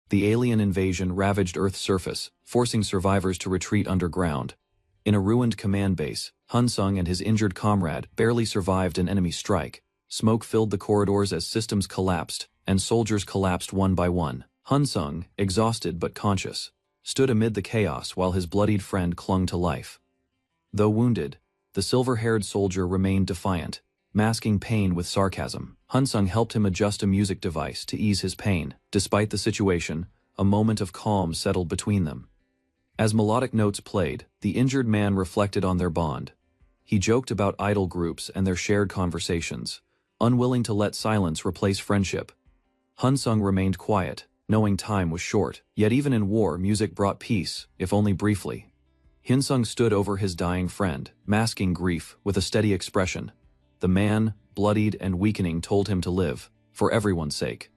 The alien invasion ravaged Earth's surface, forcing survivors to retreat underground. In a ruined command base, Hunsung and his injured comrade barely survived an enemy strike. Smoke filled the corridors as systems collapsed, and soldiers collapsed one by one. Hunsung, exhausted but conscious, stood amid the chaos while his bloodied friend clung to life. Though wounded, the silver-haired soldier remained defiant, masking pain with sarcasm. Hunsung helped him adjust a music device to ease his pain. Despite the situation, a moment of calm settled between them. As melodic notes played, the injured man reflected on their bond. He joked about idol groups and their shared conversations, unwilling to let silence replace friendship. Hunsung remained quiet, knowing time was short. Yet even in war, music brought peace, if only briefly. Hunsung stood over his dying friend, masking grief with a steady expression. The man, bloodied and weakening, told him to live, for everyone's sake.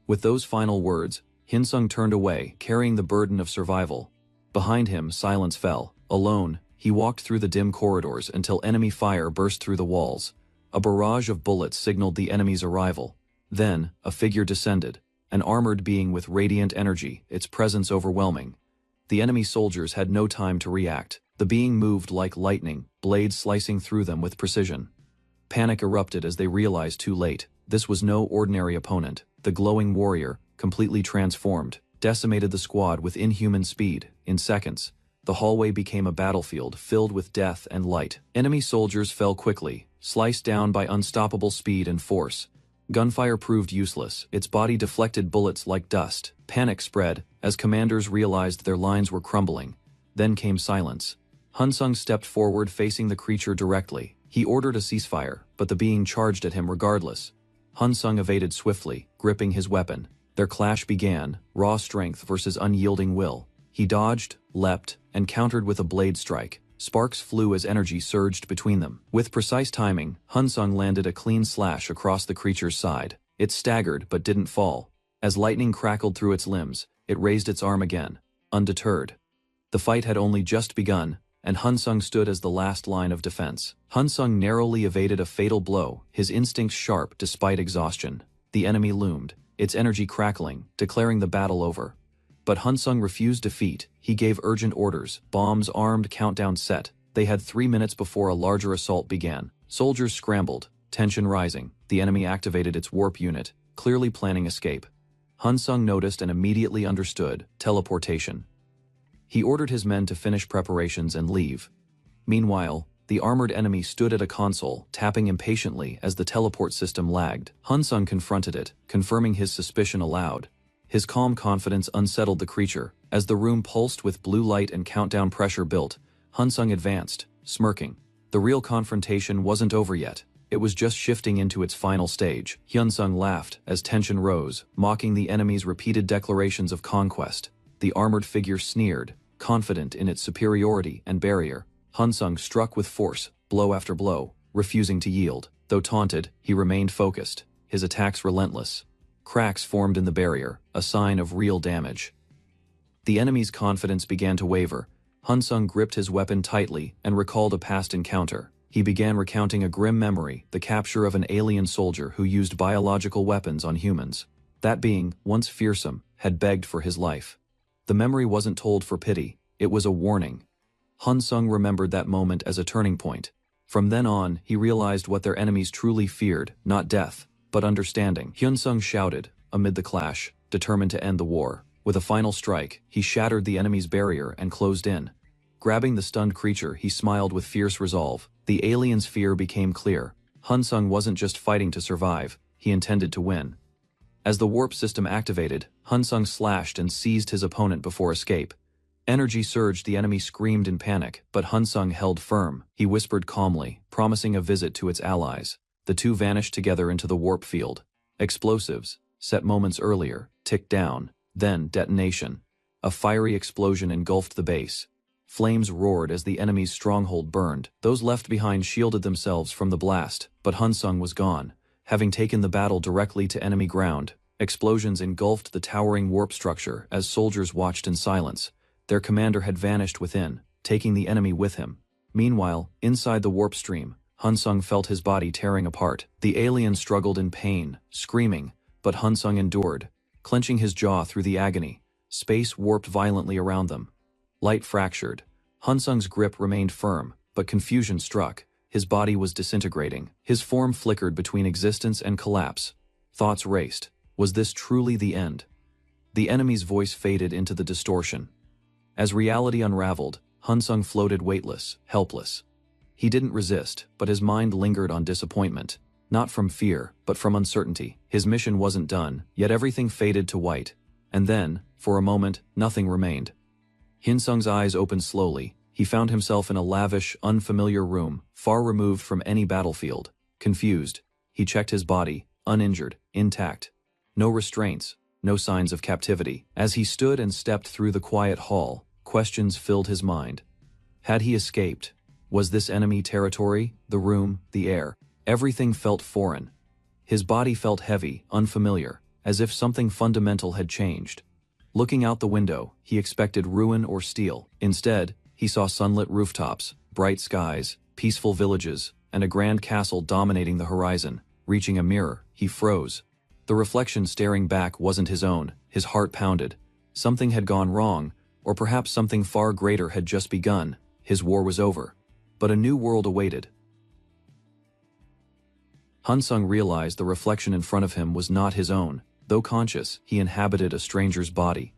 With those final words, Hunsung turned away, carrying the burden of survival. Behind him, silence fell. Alone, he walked through the dim corridors until enemy fire burst through the walls. A barrage of bullets signaled the enemy's arrival. Then, a figure descended, an armored being with radiant energy, its presence overwhelming. The enemy soldiers had no time to react. The being moved like lightning, blades slicing through them with precision. Panic erupted as they realized too late. This was no ordinary opponent. The glowing warrior, completely transformed, decimated the squad with inhuman speed. In seconds, the hallway became a battlefield filled with death and light. Enemy soldiers fell quickly, sliced down by unstoppable speed and force. Gunfire proved useless, its body deflected bullets like dust. Panic spread as commanders realized their lines were crumbling. Then came silence. Hunsung stepped forward, facing the creature directly. He ordered a ceasefire, but the being charged at him regardless. Hunsung evaded swiftly, gripping his weapon. Their clash began, raw strength versus unyielding will. He dodged, leapt, and countered with a blade strike. Sparks flew as energy surged between them. With precise timing, Hunsung landed a clean slash across the creature's side. It staggered but didn't fall. As lightning crackled through its limbs, it raised its arm again, undeterred. The fight had only just begun, and Hunsung stood as the last line of defense. Hunsung narrowly evaded a fatal blow, his instincts sharp despite exhaustion. The enemy loomed, its energy crackling, declaring the battle over. But Hunsung refused defeat. He gave urgent orders, bombs armed, countdown set. They had 3 minutes before a larger assault began. Soldiers scrambled, tension rising. The enemy activated its warp unit, clearly planning escape. Hunsung noticed and immediately understood: teleportation. He ordered his men to finish preparations and leave. Meanwhile, the armored enemy stood at a console, tapping impatiently as the teleport system lagged. Hunsung confronted it, confirming his suspicion aloud. His calm confidence unsettled the creature. As the room pulsed with blue light and countdown pressure built, Hunsung advanced, smirking. The real confrontation wasn't over yet. It was just shifting into its final stage. Hunsung laughed as tension rose, mocking the enemy's repeated declarations of conquest. The armored figure sneered, confident in its superiority and barrier. Hunsung struck with force, blow after blow, refusing to yield. Though taunted, he remained focused, his attacks relentless. Cracks formed in the barrier, a sign of real damage. The enemy's confidence began to waver. Hunsung gripped his weapon tightly and recalled a past encounter. He began recounting a grim memory, the capture of an alien soldier who used biological weapons on humans. That being, once fearsome, had begged for his life. The memory wasn't told for pity, it was a warning. Hunsung remembered that moment as a turning point. From then on, he realized what their enemies truly feared: not death, but understanding. Hunsung shouted, amid the clash, determined to end the war. With a final strike, he shattered the enemy's barrier and closed in. Grabbing the stunned creature, he smiled with fierce resolve. The alien's fear became clear. Hunsung wasn't just fighting to survive, he intended to win. As the warp system activated, Hunsung slashed and seized his opponent before escape. Energy surged, the enemy screamed in panic, but Hunsung held firm. He whispered calmly, promising a visit to its allies. The two vanished together into the warp field. Explosives, set moments earlier, ticked down, then detonation. A fiery explosion engulfed the base. Flames roared as the enemy's stronghold burned. Those left behind shielded themselves from the blast, but Hunsung was gone, having taken the battle directly to enemy ground. Explosions engulfed the towering warp structure as soldiers watched in silence. Their commander had vanished within, taking the enemy with him. Meanwhile, inside the warp stream, Hunsung felt his body tearing apart. The alien struggled in pain, screaming, but Hunsung endured. clenching his jaw through the agony. Space warped violently around them. Light fractured. Hunsung's grip remained firm, but confusion struck. His body was disintegrating. His form flickered between existence and collapse. Thoughts raced. Was this truly the end? The enemy's voice faded into the distortion. As reality unraveled, Hunsung floated weightless, helpless. He didn't resist, but his mind lingered on disappointment. Not from fear, but from uncertainty. His mission wasn't done, yet everything faded to white. And then, for a moment, nothing remained. Hinsung's eyes opened slowly. He found himself in a lavish, unfamiliar room, far removed from any battlefield. Confused, he checked his body, uninjured, intact. No restraints, no signs of captivity. As he stood and stepped through the quiet hall, questions filled his mind. Had he escaped? Was this enemy territory? The room, the air? Everything felt foreign. His body felt heavy, unfamiliar, as if something fundamental had changed. Looking out the window, he expected ruin or steel. Instead, he saw sunlit rooftops, bright skies, peaceful villages, and a grand castle dominating the horizon. Reaching a mirror, he froze. The reflection staring back wasn't his own. His heart pounded. Something had gone wrong, or perhaps something far greater had just begun. His war was over. But a new world awaited. Hunsung realized the reflection in front of him was not his own. Though conscious, he inhabited a stranger's body.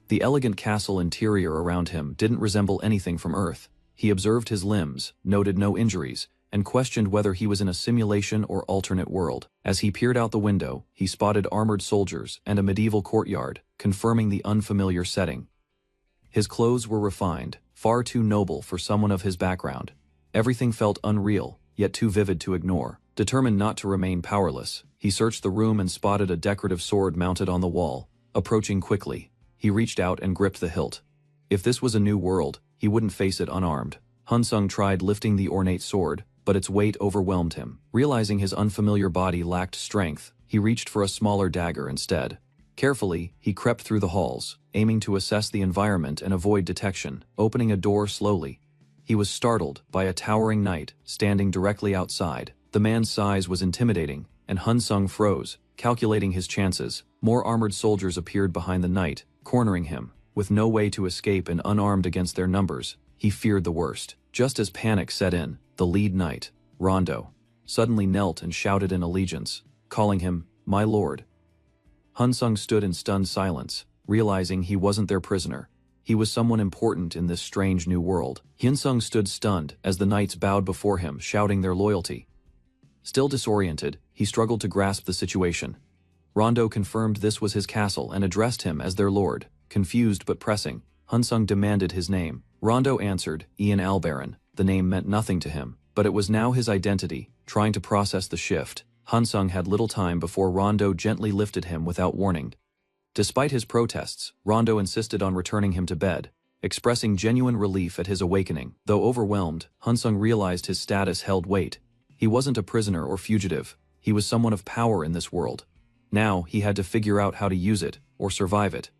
The elegant castle interior around him didn't resemble anything from Earth. He observed his limbs, noted no injuries, and questioned whether he was in a simulation or alternate world. As he peered out the window, he spotted armored soldiers and a medieval courtyard, confirming the unfamiliar setting. His clothes were refined, far too noble for someone of his background. Everything felt unreal, yet too vivid to ignore. Determined not to remain powerless, he searched the room and spotted a decorative sword mounted on the wall. Approaching quickly, he reached out and gripped the hilt. If this was a new world, he wouldn't face it unarmed. Hunsung tried lifting the ornate sword, but its weight overwhelmed him. Realizing his unfamiliar body lacked strength, he reached for a smaller dagger instead. Carefully, he crept through the halls, aiming to assess the environment and avoid detection. Opening a door slowly, he was startled by a towering knight standing directly outside. The man's size was intimidating, and Hunsung froze, calculating his chances. More armored soldiers appeared behind the knight, cornering him. With no way to escape and unarmed against their numbers, he feared the worst. Just as panic set in, the lead knight, Rondo, suddenly knelt and shouted in allegiance, calling him, "My lord." Hunsung stood in stunned silence, realizing he wasn't their prisoner. He was someone important in this strange new world. Hunsung stood stunned as the knights bowed before him, shouting their loyalty. Still disoriented, he struggled to grasp the situation. Rondo confirmed this was his castle and addressed him as their lord. Confused but pressing, Hunsung demanded his name. Rondo answered, Ian Albaran. The name meant nothing to him, but it was now his identity. Trying to process the shift, Hunsung had little time before Rondo gently lifted him without warning. Despite his protests, Rondo insisted on returning him to bed, expressing genuine relief at his awakening. Though overwhelmed, Hunsung realized his status held weight. He wasn't a prisoner or fugitive. He was someone of power in this world. Now he had to figure out how to use it, or survive it.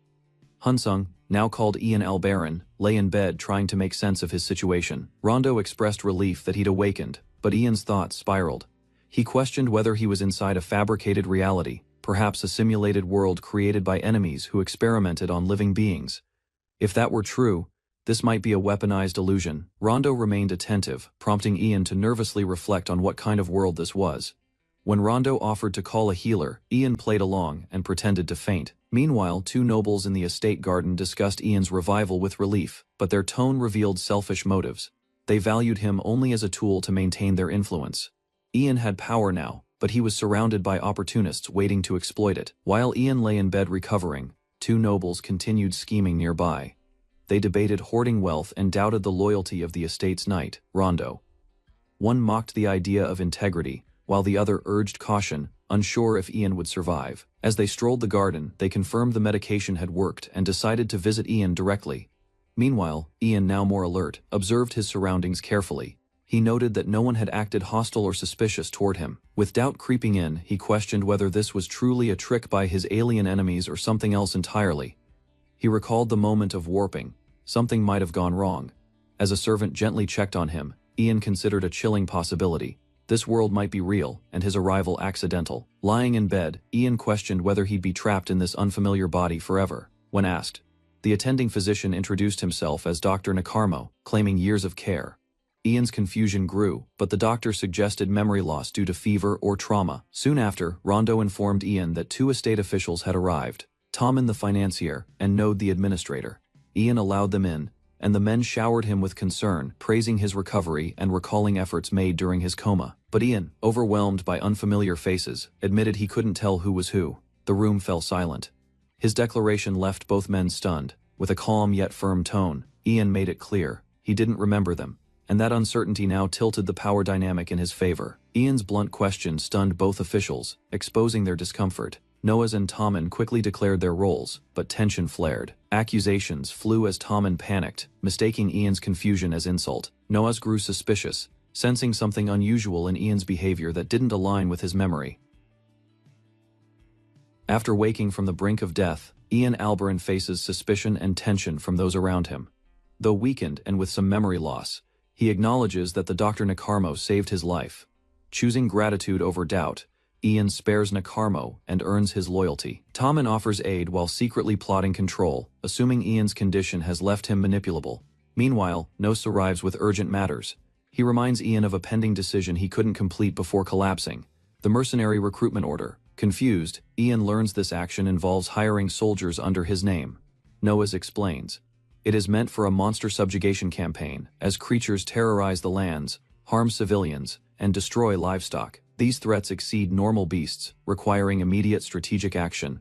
Hunsung, now called Ian Albaran, lay in bed trying to make sense of his situation. Rondo expressed relief that he'd awakened, but Ian's thoughts spiraled. He questioned whether he was inside a fabricated reality, perhaps a simulated world created by enemies who experimented on living beings. If that were true, this might be a weaponized illusion. Rondo remained attentive, prompting Ian to nervously reflect on what kind of world this was. When Rondo offered to call a healer, Ian played along and pretended to faint. Meanwhile, two nobles in the estate garden discussed Ian's revival with relief, but their tone revealed selfish motives. They valued him only as a tool to maintain their influence. Ian had power now, but he was surrounded by opportunists waiting to exploit it. While Ian lay in bed recovering, two nobles continued scheming nearby. They debated hoarding wealth and doubted the loyalty of the estate's knight, Rondo. One mocked the idea of integrity, while the other urged caution, unsure if Ian would survive. As they strolled the garden, they confirmed the medication had worked and decided to visit Ian directly. Meanwhile, Ian, now more alert, observed his surroundings carefully. He noted that no one had acted hostile or suspicious toward him. With doubt creeping in, he questioned whether this was truly a trick by his alien enemies or something else entirely. He recalled the moment of warping. Something might have gone wrong. As a servant gently checked on him, Ian considered a chilling possibility. This world might be real, and his arrival accidental. Lying in bed, Ian questioned whether he'd be trapped in this unfamiliar body forever. When asked, the attending physician introduced himself as Dr. Nakarmo, claiming years of care. Ian's confusion grew, but the doctor suggested memory loss due to fever or trauma. Soon after, Rondo informed Ian that 2 estate officials had arrived, Tommen the financier and Node the administrator. Ian allowed them in, and the men showered him with concern, praising his recovery and recalling efforts made during his coma. But Ian, overwhelmed by unfamiliar faces, admitted he couldn't tell who was who. The room fell silent. His declaration left both men stunned. With a calm yet firm tone, Ian made it clear he didn't remember them, and that uncertainty now tilted the power dynamic in his favor. Ian's blunt question stunned both officials, exposing their discomfort. Noah's and Tommen quickly declared their roles, but tension flared. Accusations flew as Tommen panicked, mistaking Ian's confusion as insult. Noah's grew suspicious, sensing something unusual in Ian's behavior that didn't align with his memory. After waking from the brink of death, Ian Alberon faces suspicion and tension from those around him. Though weakened and with some memory loss, he acknowledges that the Dr. Nakarmo saved his life. Choosing gratitude over doubt, Ian spares Nakarmo and earns his loyalty. Tommen offers aid while secretly plotting control, assuming Ian's condition has left him manipulable. Meanwhile, Nos arrives with urgent matters. He reminds Ian of a pending decision he couldn't complete before collapsing: the mercenary recruitment order. Confused, Ian learns this action involves hiring soldiers under his name. Noah's explains. It is meant for a monster subjugation campaign, as creatures terrorize the lands, harm civilians, and destroy livestock. These threats exceed normal beasts, requiring immediate strategic action.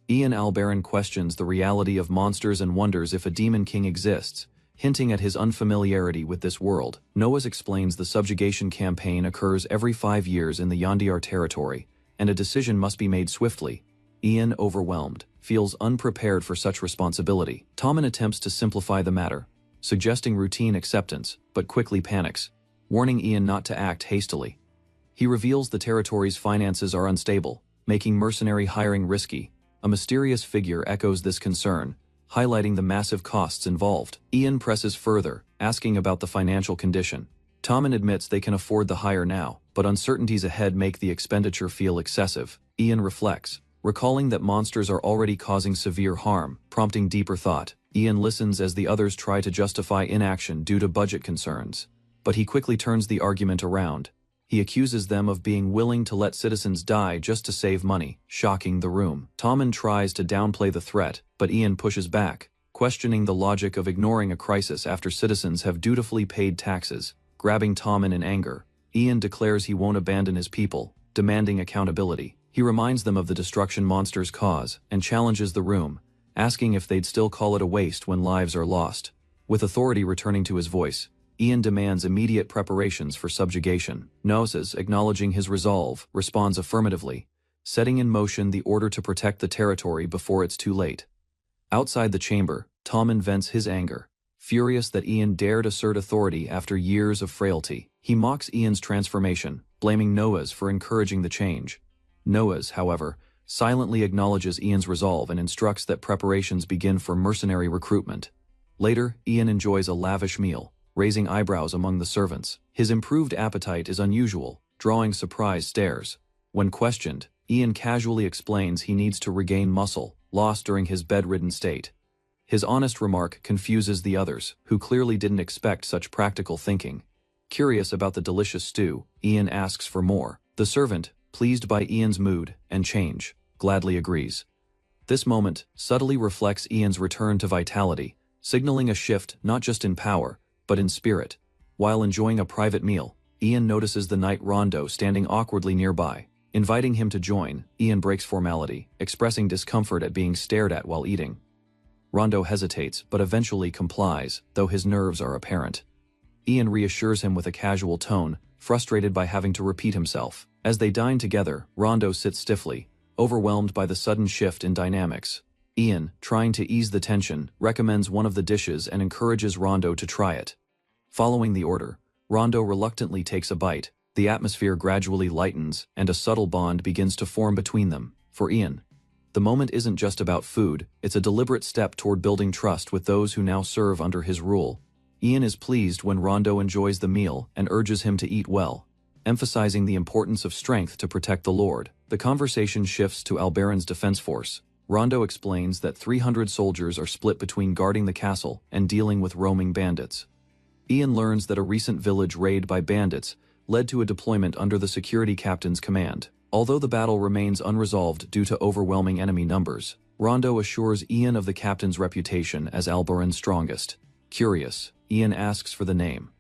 Ian Alberon questions the reality of monsters and wonders if a demon king exists, hinting at his unfamiliarity with this world. Noah's explains the subjugation campaign occurs every 5 years in the Yondiar territory, and a decision must be made swiftly. Ian, overwhelmed, feels unprepared for such responsibility. Tommen attempts to simplify the matter, suggesting routine acceptance, but quickly panics, warning Ian not to act hastily. He reveals the territory's finances are unstable, making mercenary hiring risky. A mysterious figure echoes this concern, highlighting the massive costs involved. Ian presses further, asking about the financial condition. Tommen admits they can afford the hire now, but uncertainties ahead make the expenditure feel excessive. Ian reflects, recalling that monsters are already causing severe harm, prompting deeper thought. Ian listens as the others try to justify inaction due to budget concerns. But he quickly turns the argument around. He accuses them of being willing to let citizens die just to save money, shocking the room. Tommen tries to downplay the threat, but Ian pushes back, questioning the logic of ignoring a crisis after citizens have dutifully paid taxes. Grabbing Tommen in anger, Ian declares he won't abandon his people, demanding accountability. He reminds them of the destruction monsters cause, and challenges the room, asking if they'd still call it a waste when lives are lost. With authority returning to his voice, Ian demands immediate preparations for subjugation. Nos, acknowledging his resolve, responds affirmatively, setting in motion the order to protect the territory before it's too late. Outside the chamber, Tommen vents his anger, furious that Ian dared assert authority after years of frailty. He mocks Ian's transformation, blaming Noah's for encouraging the change. Noah's, however, silently acknowledges Ian's resolve and instructs that preparations begin for mercenary recruitment. Later, Ian enjoys a lavish meal, raising eyebrows among the servants. His improved appetite is unusual, drawing surprised stares. When questioned, Ian casually explains he needs to regain muscle, lost during his bedridden state. His honest remark confuses the others, who clearly didn't expect such practical thinking. Curious about the delicious stew, Ian asks for more. The servant, pleased by Ian's mood and change, gladly agrees. This moment subtly reflects Ian's return to vitality, signaling a shift not just in power, but in spirit. While enjoying a private meal, Ian notices the Knight Rondo standing awkwardly nearby. Inviting him to join, Ian breaks formality, expressing discomfort at being stared at while eating. Rondo hesitates but eventually complies, though his nerves are apparent. Ian reassures him with a casual tone, frustrated by having to repeat himself. As they dine together, Rondo sits stiffly, overwhelmed by the sudden shift in dynamics. Ian, trying to ease the tension, recommends one of the dishes and encourages Rondo to try it. Following the order, Rondo reluctantly takes a bite. The atmosphere gradually lightens, and a subtle bond begins to form between them. For Ian, the moment isn't just about food, it's a deliberate step toward building trust with those who now serve under his rule. Ian is pleased when Rondo enjoys the meal and urges him to eat well. emphasizing the importance of strength to protect the Lord. The conversation shifts to Albaran's defense force. Rondo explains that 300 soldiers are split between guarding the castle and dealing with roaming bandits. Ian learns that a recent village raid by bandits led to a deployment under the security captain's command. Although the battle remains unresolved due to overwhelming enemy numbers, Rondo assures Ian of the captain's reputation as Albaran's strongest. Curious, Ian asks for the name.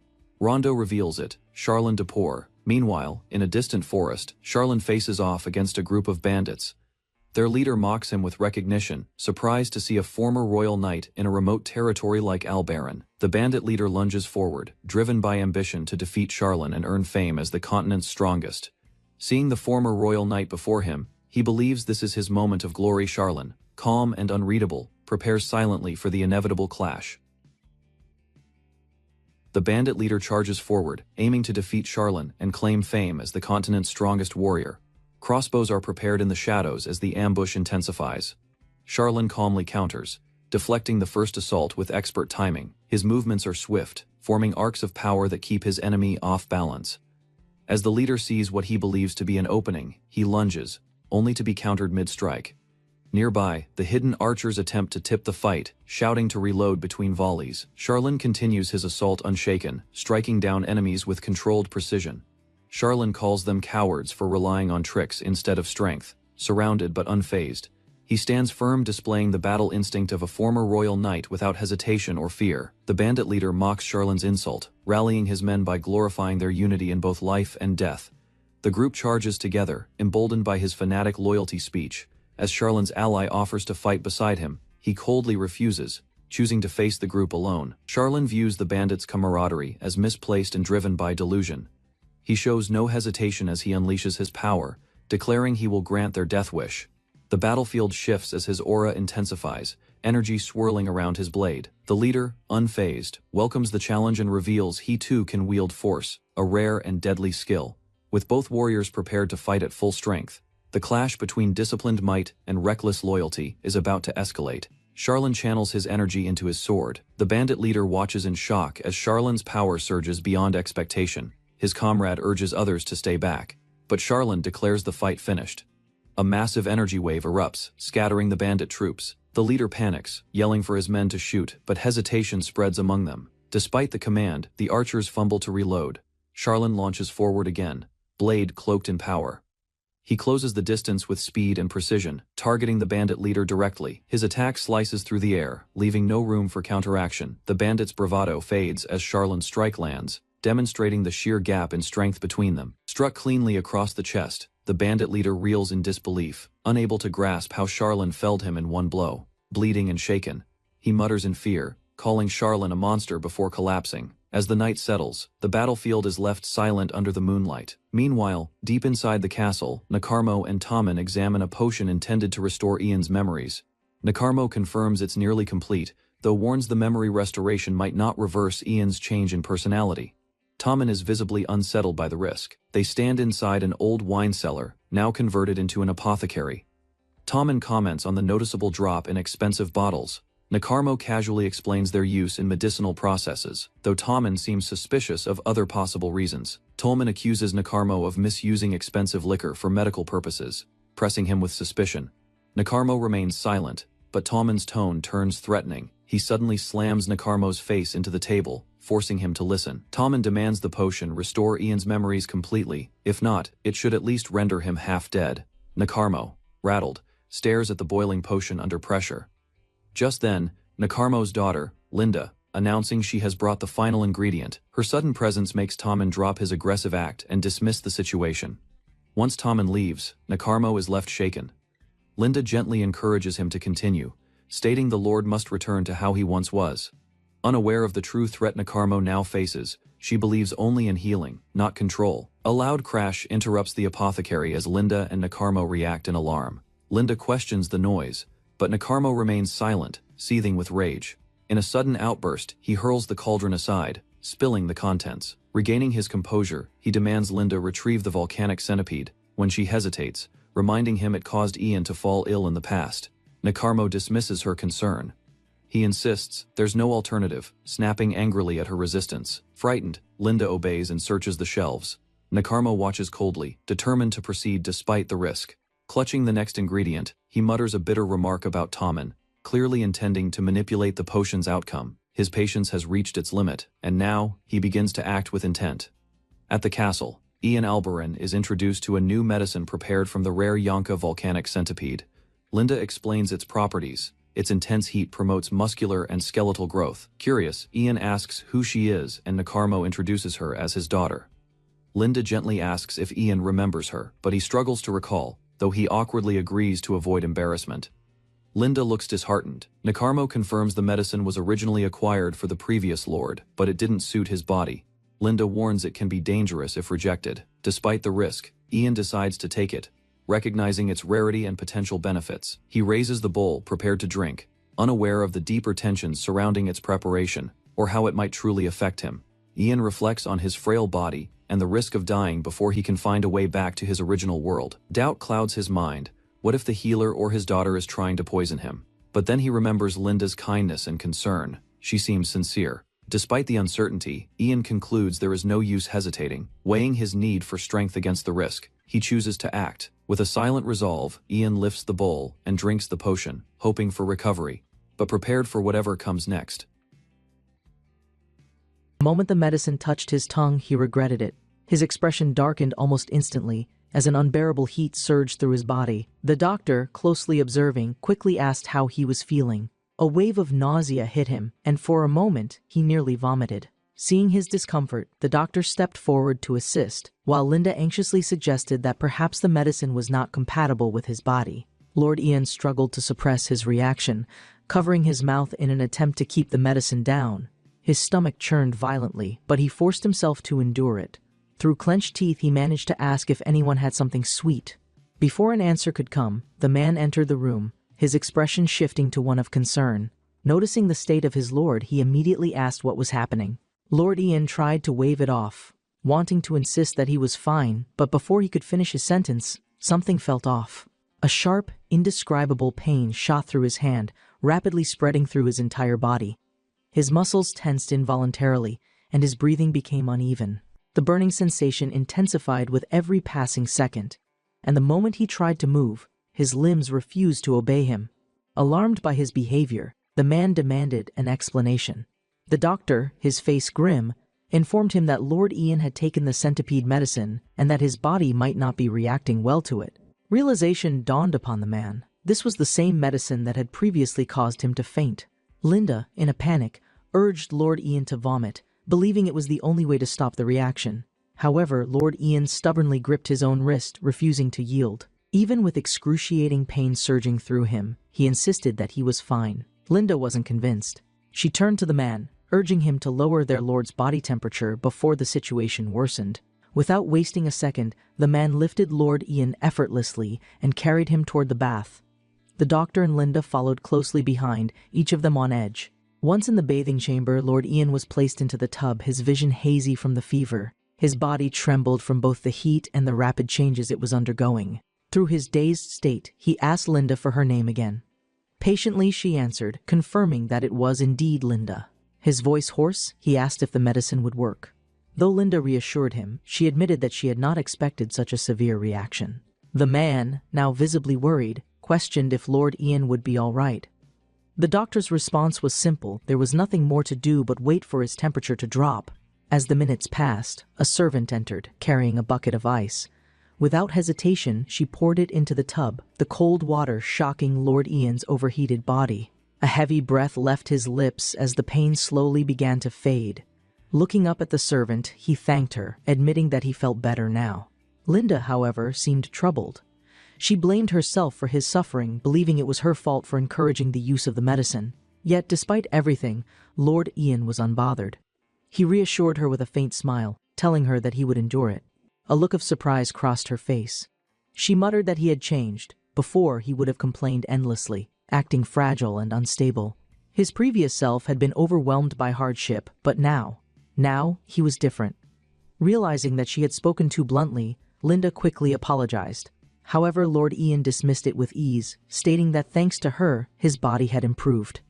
Rondo reveals it, Charlin de Poor. Meanwhile, in a distant forest, Charlin faces off against a group of bandits. Their leader mocks him with recognition, surprised to see a former royal knight in a remote territory like Albaran. The bandit leader lunges forward, driven by ambition to defeat Charlin and earn fame as the continent's strongest. Seeing the former royal knight before him, he believes this is his moment of glory. Charlin, calm and unreadable, prepares silently for the inevitable clash. The bandit leader charges forward, aiming to defeat Charlin and claim fame as the continent's strongest warrior. Crossbows are prepared in the shadows as the ambush intensifies. Charlin calmly counters, deflecting the first assault with expert timing. His movements are swift, forming arcs of power that keep his enemy off balance. As the leader sees what he believes to be an opening, he lunges, only to be countered mid-strike. Nearby, the hidden archers attempt to tip the fight, shouting to reload between volleys. Charlin continues his assault unshaken, striking down enemies with controlled precision. Charlin calls them cowards for relying on tricks instead of strength. Surrounded but unfazed, he stands firm, displaying the battle instinct of a former royal knight without hesitation or fear. The bandit leader mocks Charlin's insult, rallying his men by glorifying their unity in both life and death. The group charges together, emboldened by his fanatic loyalty speech. As Charlin's ally offers to fight beside him, he coldly refuses, choosing to face the group alone. Charlin views the bandits' camaraderie as misplaced and driven by delusion. He shows no hesitation as he unleashes his power, declaring he will grant their death wish. The battlefield shifts as his aura intensifies, energy swirling around his blade. The leader, unfazed, welcomes the challenge and reveals he too can wield force, a rare and deadly skill. With both warriors prepared to fight at full strength, the clash between disciplined might and reckless loyalty is about to escalate. Charlin channels his energy into his sword. The bandit leader watches in shock as Charlin's power surges beyond expectation. His comrade urges others to stay back, but Charlin declares the fight finished. A massive energy wave erupts, scattering the bandit troops. The leader panics, yelling for his men to shoot, but hesitation spreads among them. Despite the command, the archers fumble to reload. Charlin launches forward again, blade cloaked in power. He closes the distance with speed and precision, targeting the bandit leader directly. His attack slices through the air, leaving no room for counteraction. The bandit's bravado fades as Charlin's strike lands, demonstrating the sheer gap in strength between them. Struck cleanly across the chest, the bandit leader reels in disbelief, unable to grasp how Charlin felled him in one blow. Bleeding and shaken, he mutters in fear, calling Charlin a monster before collapsing. As the night settles, the battlefield is left silent under the moonlight. Meanwhile, deep inside the castle, Nakarmo and Tommen examine a potion intended to restore Ian's memories. Nakarmo confirms it's nearly complete, though warns the memory restoration might not reverse Ian's change in personality. Tommen is visibly unsettled by the risk. They stand inside an old wine cellar, now converted into an apothecary. Tommen comments on the noticeable drop in expensive bottles. Nakarmo casually explains their use in medicinal processes, though Tommen seems suspicious of other possible reasons. Tolman accuses Nakarmo of misusing expensive liquor for medical purposes, pressing him with suspicion. Nakarmo remains silent, but Tommen's tone turns threatening. He suddenly slams Nakarmo's face into the table, forcing him to listen. Tommen demands the potion restore Ian's memories completely. If not, it should at least render him half dead. Nakarmo, rattled, stares at the boiling potion under pressure. Just then, Nakarmo's daughter, Linda, announcing she has brought the final ingredient. Her sudden presence makes Tommen drop his aggressive act and dismiss the situation. Once Tommen leaves, Nakarmo is left shaken. Linda gently encourages him to continue, stating the Lord must return to how he once was. Unaware of the true threat Nakarmo now faces, she believes only in healing, not control. A loud crash interrupts the apothecary as Linda and Nakarmo react in alarm. Linda questions the noise, but Nakarmo remains silent, seething with rage. In a sudden outburst, he hurls the cauldron aside, spilling the contents. Regaining his composure, he demands Linda retrieve the volcanic centipede. When she hesitates, reminding him it caused Ian to fall ill in the past, Nakarmo dismisses her concern. He insists there's no alternative, snapping angrily at her resistance. Frightened, Linda obeys and searches the shelves. Nakarmo watches coldly, determined to proceed despite the risk. Clutching the next ingredient, he mutters a bitter remark about Tommen, clearly intending to manipulate the potion's outcome. His patience has reached its limit, and now, he begins to act with intent. At the castle, Ian Alberin is introduced to a new medicine prepared from the rare Yonka volcanic centipede. Linda explains its properties. Its intense heat promotes muscular and skeletal growth. Curious, Ian asks who she is, and Nakarmo introduces her as his daughter. Linda gently asks if Ian remembers her, but he struggles to recall, though he awkwardly agrees to avoid embarrassment. Linda looks disheartened. Nakarmo confirms the medicine was originally acquired for the previous lord, but it didn't suit his body. Linda warns it can be dangerous if rejected. Despite the risk, Ian decides to take it, recognizing its rarity and potential benefits. He raises the bowl, prepared to drink, unaware of the deeper tensions surrounding its preparation, or how it might truly affect him. Ian reflects on his frail body and the risk of dying before he can find a way back to his original world. Doubt clouds his mind. What if the healer or his daughter is trying to poison him? But then he remembers Linda's kindness and concern. She seems sincere. Despite the uncertainty, Ian concludes there is no use hesitating. Weighing his need for strength against the risk, he chooses to act. With a silent resolve, Ian lifts the bowl and drinks the potion, hoping for recovery, but prepared for whatever comes next. The moment the medicine touched his tongue, he regretted it. His expression darkened almost instantly, as an unbearable heat surged through his body. The doctor, closely observing, quickly asked how he was feeling. A wave of nausea hit him, and for a moment, he nearly vomited. Seeing his discomfort, the doctor stepped forward to assist, while Linda anxiously suggested that perhaps the medicine was not compatible with his body. Lord Ian struggled to suppress his reaction, covering his mouth in an attempt to keep the medicine down. His stomach churned violently, but he forced himself to endure it. Through clenched teeth, he managed to ask if anyone had something sweet. Before an answer could come, the man entered the room, his expression shifting to one of concern. Noticing the state of his lord, he immediately asked what was happening. Lord Ian tried to wave it off, wanting to insist that he was fine, but before he could finish his sentence, something felt off. A sharp, indescribable pain shot through his hand, rapidly spreading through his entire body. His muscles tensed involuntarily, and his breathing became uneven. The burning sensation intensified with every passing second, and the moment he tried to move, his limbs refused to obey him. Alarmed by his behavior, the man demanded an explanation. The doctor, his face grim, informed him that Lord Ian had taken the centipede medicine and that his body might not be reacting well to it. Realization dawned upon the man. This was the same medicine that had previously caused him to faint. Linda, in a panic, urged Lord Ian to vomit, believing it was the only way to stop the reaction. However, Lord Ian stubbornly gripped his own wrist, refusing to yield. Even with excruciating pain surging through him, he insisted that he was fine. Linda wasn't convinced. She turned to the man, urging him to lower their lord's body temperature before the situation worsened. Without wasting a second, the man lifted Lord Ian effortlessly and carried him toward the bath. The doctor and Linda followed closely behind, each of them on edge. Once in the bathing chamber, Lord Ian was placed into the tub, his vision hazy from the fever. His body trembled from both the heat and the rapid changes it was undergoing. Through his dazed state, he asked Linda for her name again. Patiently, she answered, confirming that it was indeed Linda. His voice hoarse, he asked if the medicine would work. Though Linda reassured him, she admitted that she had not expected such a severe reaction. The man, now visibly worried, questioned if Lord Ian would be all right. The doctor's response was simple. There was nothing more to do but wait for his temperature to drop. As the minutes passed, a servant entered, carrying a bucket of ice. Without hesitation, she poured it into the tub, the cold water shocking Lord Ian's overheated body. A heavy breath left his lips as the pain slowly began to fade. Looking up at the servant, he thanked her, admitting that he felt better now. Linda, however, seemed troubled. She blamed herself for his suffering, believing it was her fault for encouraging the use of the medicine. Yet, despite everything, Lord Ian was unbothered. He reassured her with a faint smile, telling her that he would endure it. A look of surprise crossed her face. She muttered that he had changed. Before, he would have complained endlessly, acting fragile and unstable. His previous self had been overwhelmed by hardship, but now he was different. Realizing that she had spoken too bluntly, Linda quickly apologized. However, Lord Ian dismissed it with ease, stating that thanks to her, his body had improved.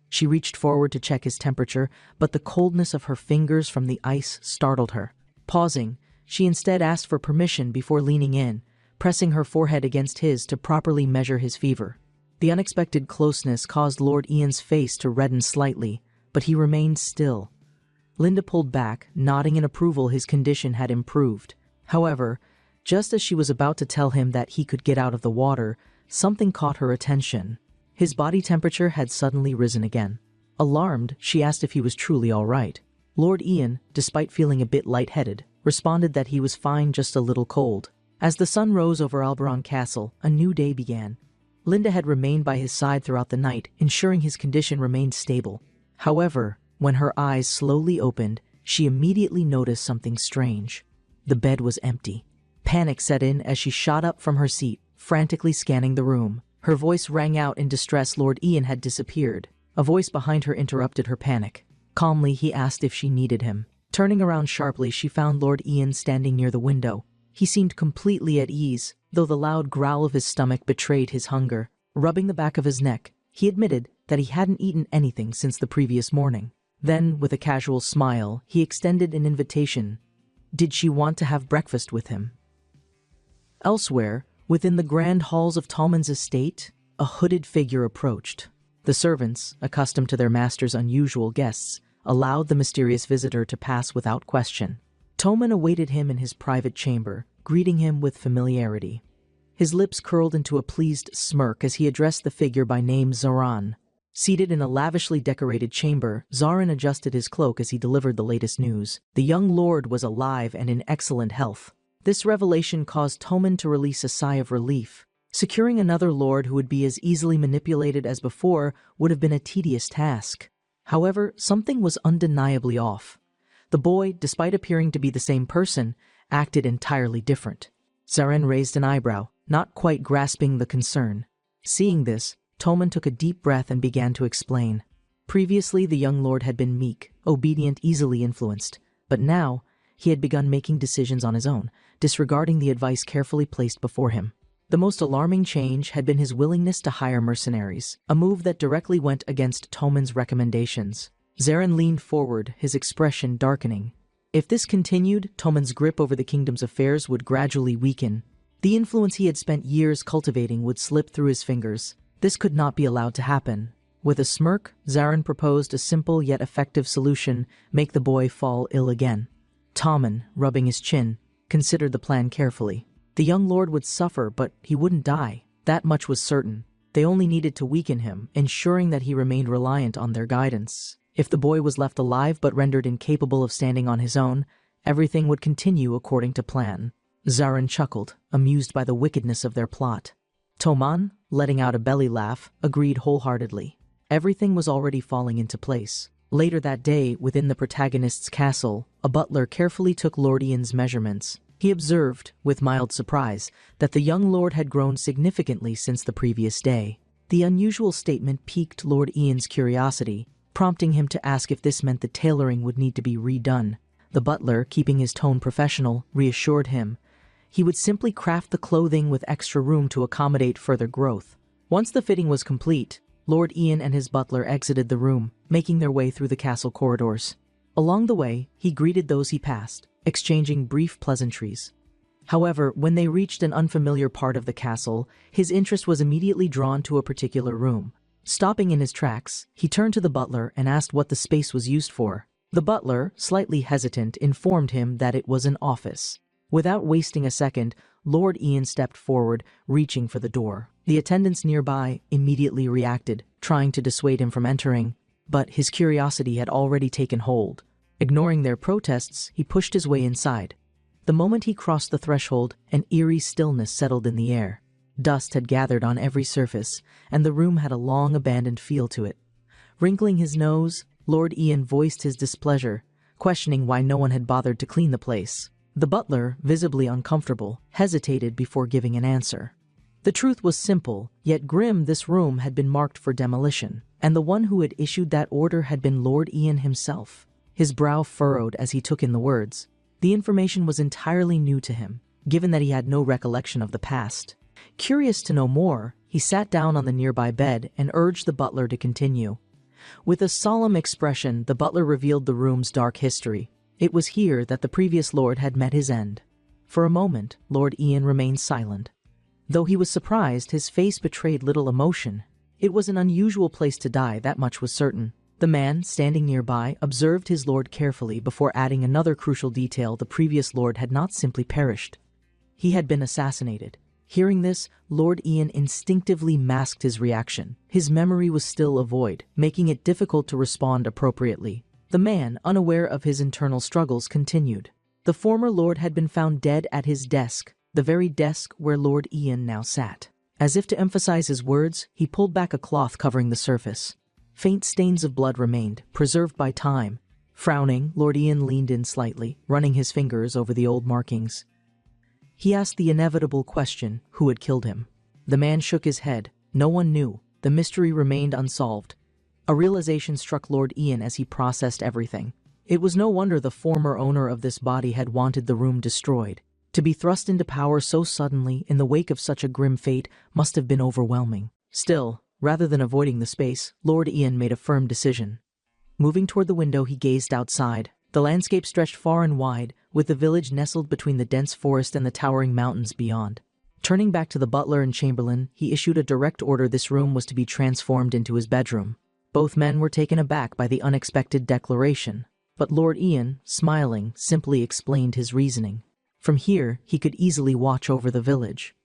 She reached forward to check his temperature, but the coldness of her fingers from the ice startled her. Pausing, She instead asked for permission before leaning in, pressing her forehead against his to properly measure his fever. The unexpected closeness caused Lord Ian's face to redden slightly, but he remained still. Linda pulled back, nodding in approval his condition had improved. However, just as she was about to tell him that he could get out of the water, something caught her attention. His body temperature had suddenly risen again. Alarmed, she asked if he was truly all right. Lord Ian, despite feeling a bit lightheaded, responded that he was fine, just a little cold. As the sun rose over Alberon Castle, a new day began. Linda had remained by his side throughout the night, ensuring his condition remained stable. However, when her eyes slowly opened, she immediately noticed something strange. The bed was empty. Panic set in as she shot up from her seat, frantically scanning the room. Her voice rang out in distress. Lord Ian had disappeared. A voice behind her interrupted her panic. Calmly, he asked if she needed him. Turning around sharply, she found Lord Ian standing near the window. He seemed completely at ease, though the loud growl of his stomach betrayed his hunger. Rubbing the back of his neck, he admitted that he hadn't eaten anything since the previous morning. Then, with a casual smile, he extended an invitation. Did she want to have breakfast with him? Elsewhere, within the grand halls of Tallman's estate, a hooded figure approached. The servants, accustomed to their master's unusual guests, allowed the mysterious visitor to pass without question. Tallman awaited him in his private chamber, greeting him with familiarity. His lips curled into a pleased smirk as he addressed the figure by name Zaran. Seated in a lavishly decorated chamber, Zaran adjusted his cloak as he delivered the latest news. The young lord was alive and in excellent health. This revelation caused Tallman to release a sigh of relief. Securing another lord who would be as easily manipulated as before would have been a tedious task. However, something was undeniably off. The boy, despite appearing to be the same person, acted entirely different. Zaran raised an eyebrow, not quite grasping the concern. Seeing this, Tallman took a deep breath and began to explain. Previously, the young lord had been meek, obedient, easily influenced, but now he had begun making decisions on his own, disregarding the advice carefully placed before him. The most alarming change had been his willingness to hire mercenaries, a move that directly went against Tallman's recommendations. Zaran leaned forward, his expression darkening. If this continued, Tallman's grip over the kingdom's affairs would gradually weaken. The influence he had spent years cultivating would slip through his fingers. This could not be allowed to happen. With a smirk, Zaran proposed a simple yet effective solution: make the boy fall ill again. Tallman, rubbing his chin, considered the plan carefully. The young lord would suffer, but he wouldn't die. That much was certain. They only needed to weaken him, ensuring that he remained reliant on their guidance. If the boy was left alive but rendered incapable of standing on his own, everything would continue according to plan. Zaran chuckled, amused by the wickedness of their plot. Tallman, letting out a belly laugh, agreed wholeheartedly. Everything was already falling into place. Later that day, within the protagonist's castle, a butler carefully took Lord Ian's measurements. He observed, with mild surprise, that the young lord had grown significantly since the previous day. The unusual statement piqued Lord Ian's curiosity, prompting him to ask if this meant the tailoring would need to be redone. The butler, keeping his tone professional, reassured him. He would simply craft the clothing with extra room to accommodate further growth. Once the fitting was complete, Lord Ian and his butler exited the room, making their way through the castle corridors. Along the way, he greeted those he passed, exchanging brief pleasantries. However, when they reached an unfamiliar part of the castle, his interest was immediately drawn to a particular room. Stopping in his tracks, he turned to the butler and asked what the space was used for. The butler, slightly hesitant, informed him that it was an office. Without wasting a second, Lord Ian stepped forward, reaching for the door. The attendants nearby immediately reacted, trying to dissuade him from entering, but his curiosity had already taken hold. Ignoring their protests, he pushed his way inside. The moment he crossed the threshold, an eerie stillness settled in the air. Dust had gathered on every surface, and the room had a long abandoned feel to it. Wrinkling his nose, Lord Ian voiced his displeasure, questioning why no one had bothered to clean the place. The butler, visibly uncomfortable, hesitated before giving an answer. The truth was simple, yet grim. This room had been marked for demolition, and the one who had issued that order had been Lord Ian himself. His brow furrowed as he took in the words. The information was entirely new to him, given that he had no recollection of the past. Curious to know more, he sat down on the nearby bed and urged the butler to continue. With a solemn expression, the butler revealed the room's dark history. It was here that the previous lord had met his end. For a moment, Lord Ian remained silent. Though he was surprised, his face betrayed little emotion. It was an unusual place to die, that much was certain. The man, standing nearby, observed his lord carefully before adding another crucial detail: the previous lord had not simply perished. He had been assassinated. Hearing this, Lord Ian instinctively masked his reaction. His memory was still a void, making it difficult to respond appropriately. The man, unaware of his internal struggles, continued. The former lord had been found dead at his desk, the very desk where Lord Ian now sat. As if to emphasize his words, he pulled back a cloth covering the surface. Faint stains of blood remained, preserved by time. Frowning, Lord Ian leaned in slightly, running his fingers over the old markings. He asked the inevitable question: who had killed him? The man shook his head. No one knew. The mystery remained unsolved. A realization struck Lord Ian as he processed everything. It was no wonder the former owner of this body had wanted the room destroyed. To be thrust into power so suddenly, in the wake of such a grim fate, must have been overwhelming. Still, rather than avoiding the space, Lord Ian made a firm decision. Moving toward the window, he gazed outside. The landscape stretched far and wide, with the village nestled between the dense forest and the towering mountains beyond. Turning back to the butler and chamberlain, he issued a direct order: this room was to be transformed into his bedroom. Both men were taken aback by the unexpected declaration, but Lord Ian, smiling, simply explained his reasoning. From here, he could easily watch over the village.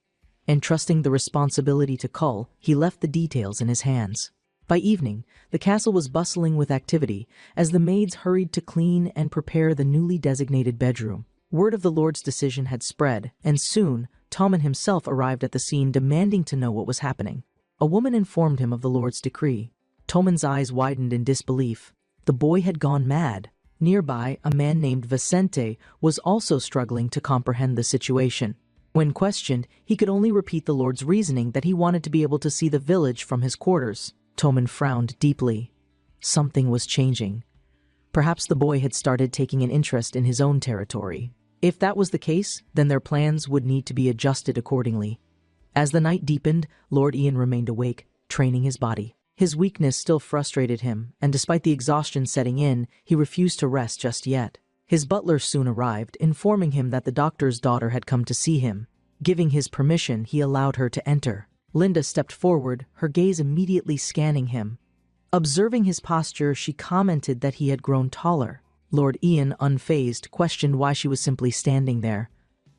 Entrusting the responsibility to Kull, he left the details in his hands. By evening, the castle was bustling with activity as the maids hurried to clean and prepare the newly designated bedroom. Word of the Lord's decision had spread, and soon Tommen himself arrived at the scene, demanding to know what was happening. A woman informed him of the Lord's decree. Tommen's eyes widened in disbelief. The boy had gone mad. Nearby, a man named Vicente was also struggling to comprehend the situation. When questioned, he could only repeat the Lord's reasoning that he wanted to be able to see the village from his quarters. Tommen frowned deeply. Something was changing. Perhaps the boy had started taking an interest in his own territory. If that was the case, then their plans would need to be adjusted accordingly. As the night deepened, Lord Ian remained awake, training his body. His weakness still frustrated him, and despite the exhaustion setting in, he refused to rest just yet. His butler soon arrived, informing him that the doctor's daughter had come to see him. Giving his permission, he allowed her to enter. Linda stepped forward, her gaze immediately scanning him. Observing his posture, she commented that he had grown taller. Lord Ian, unfazed, questioned why she was simply standing there.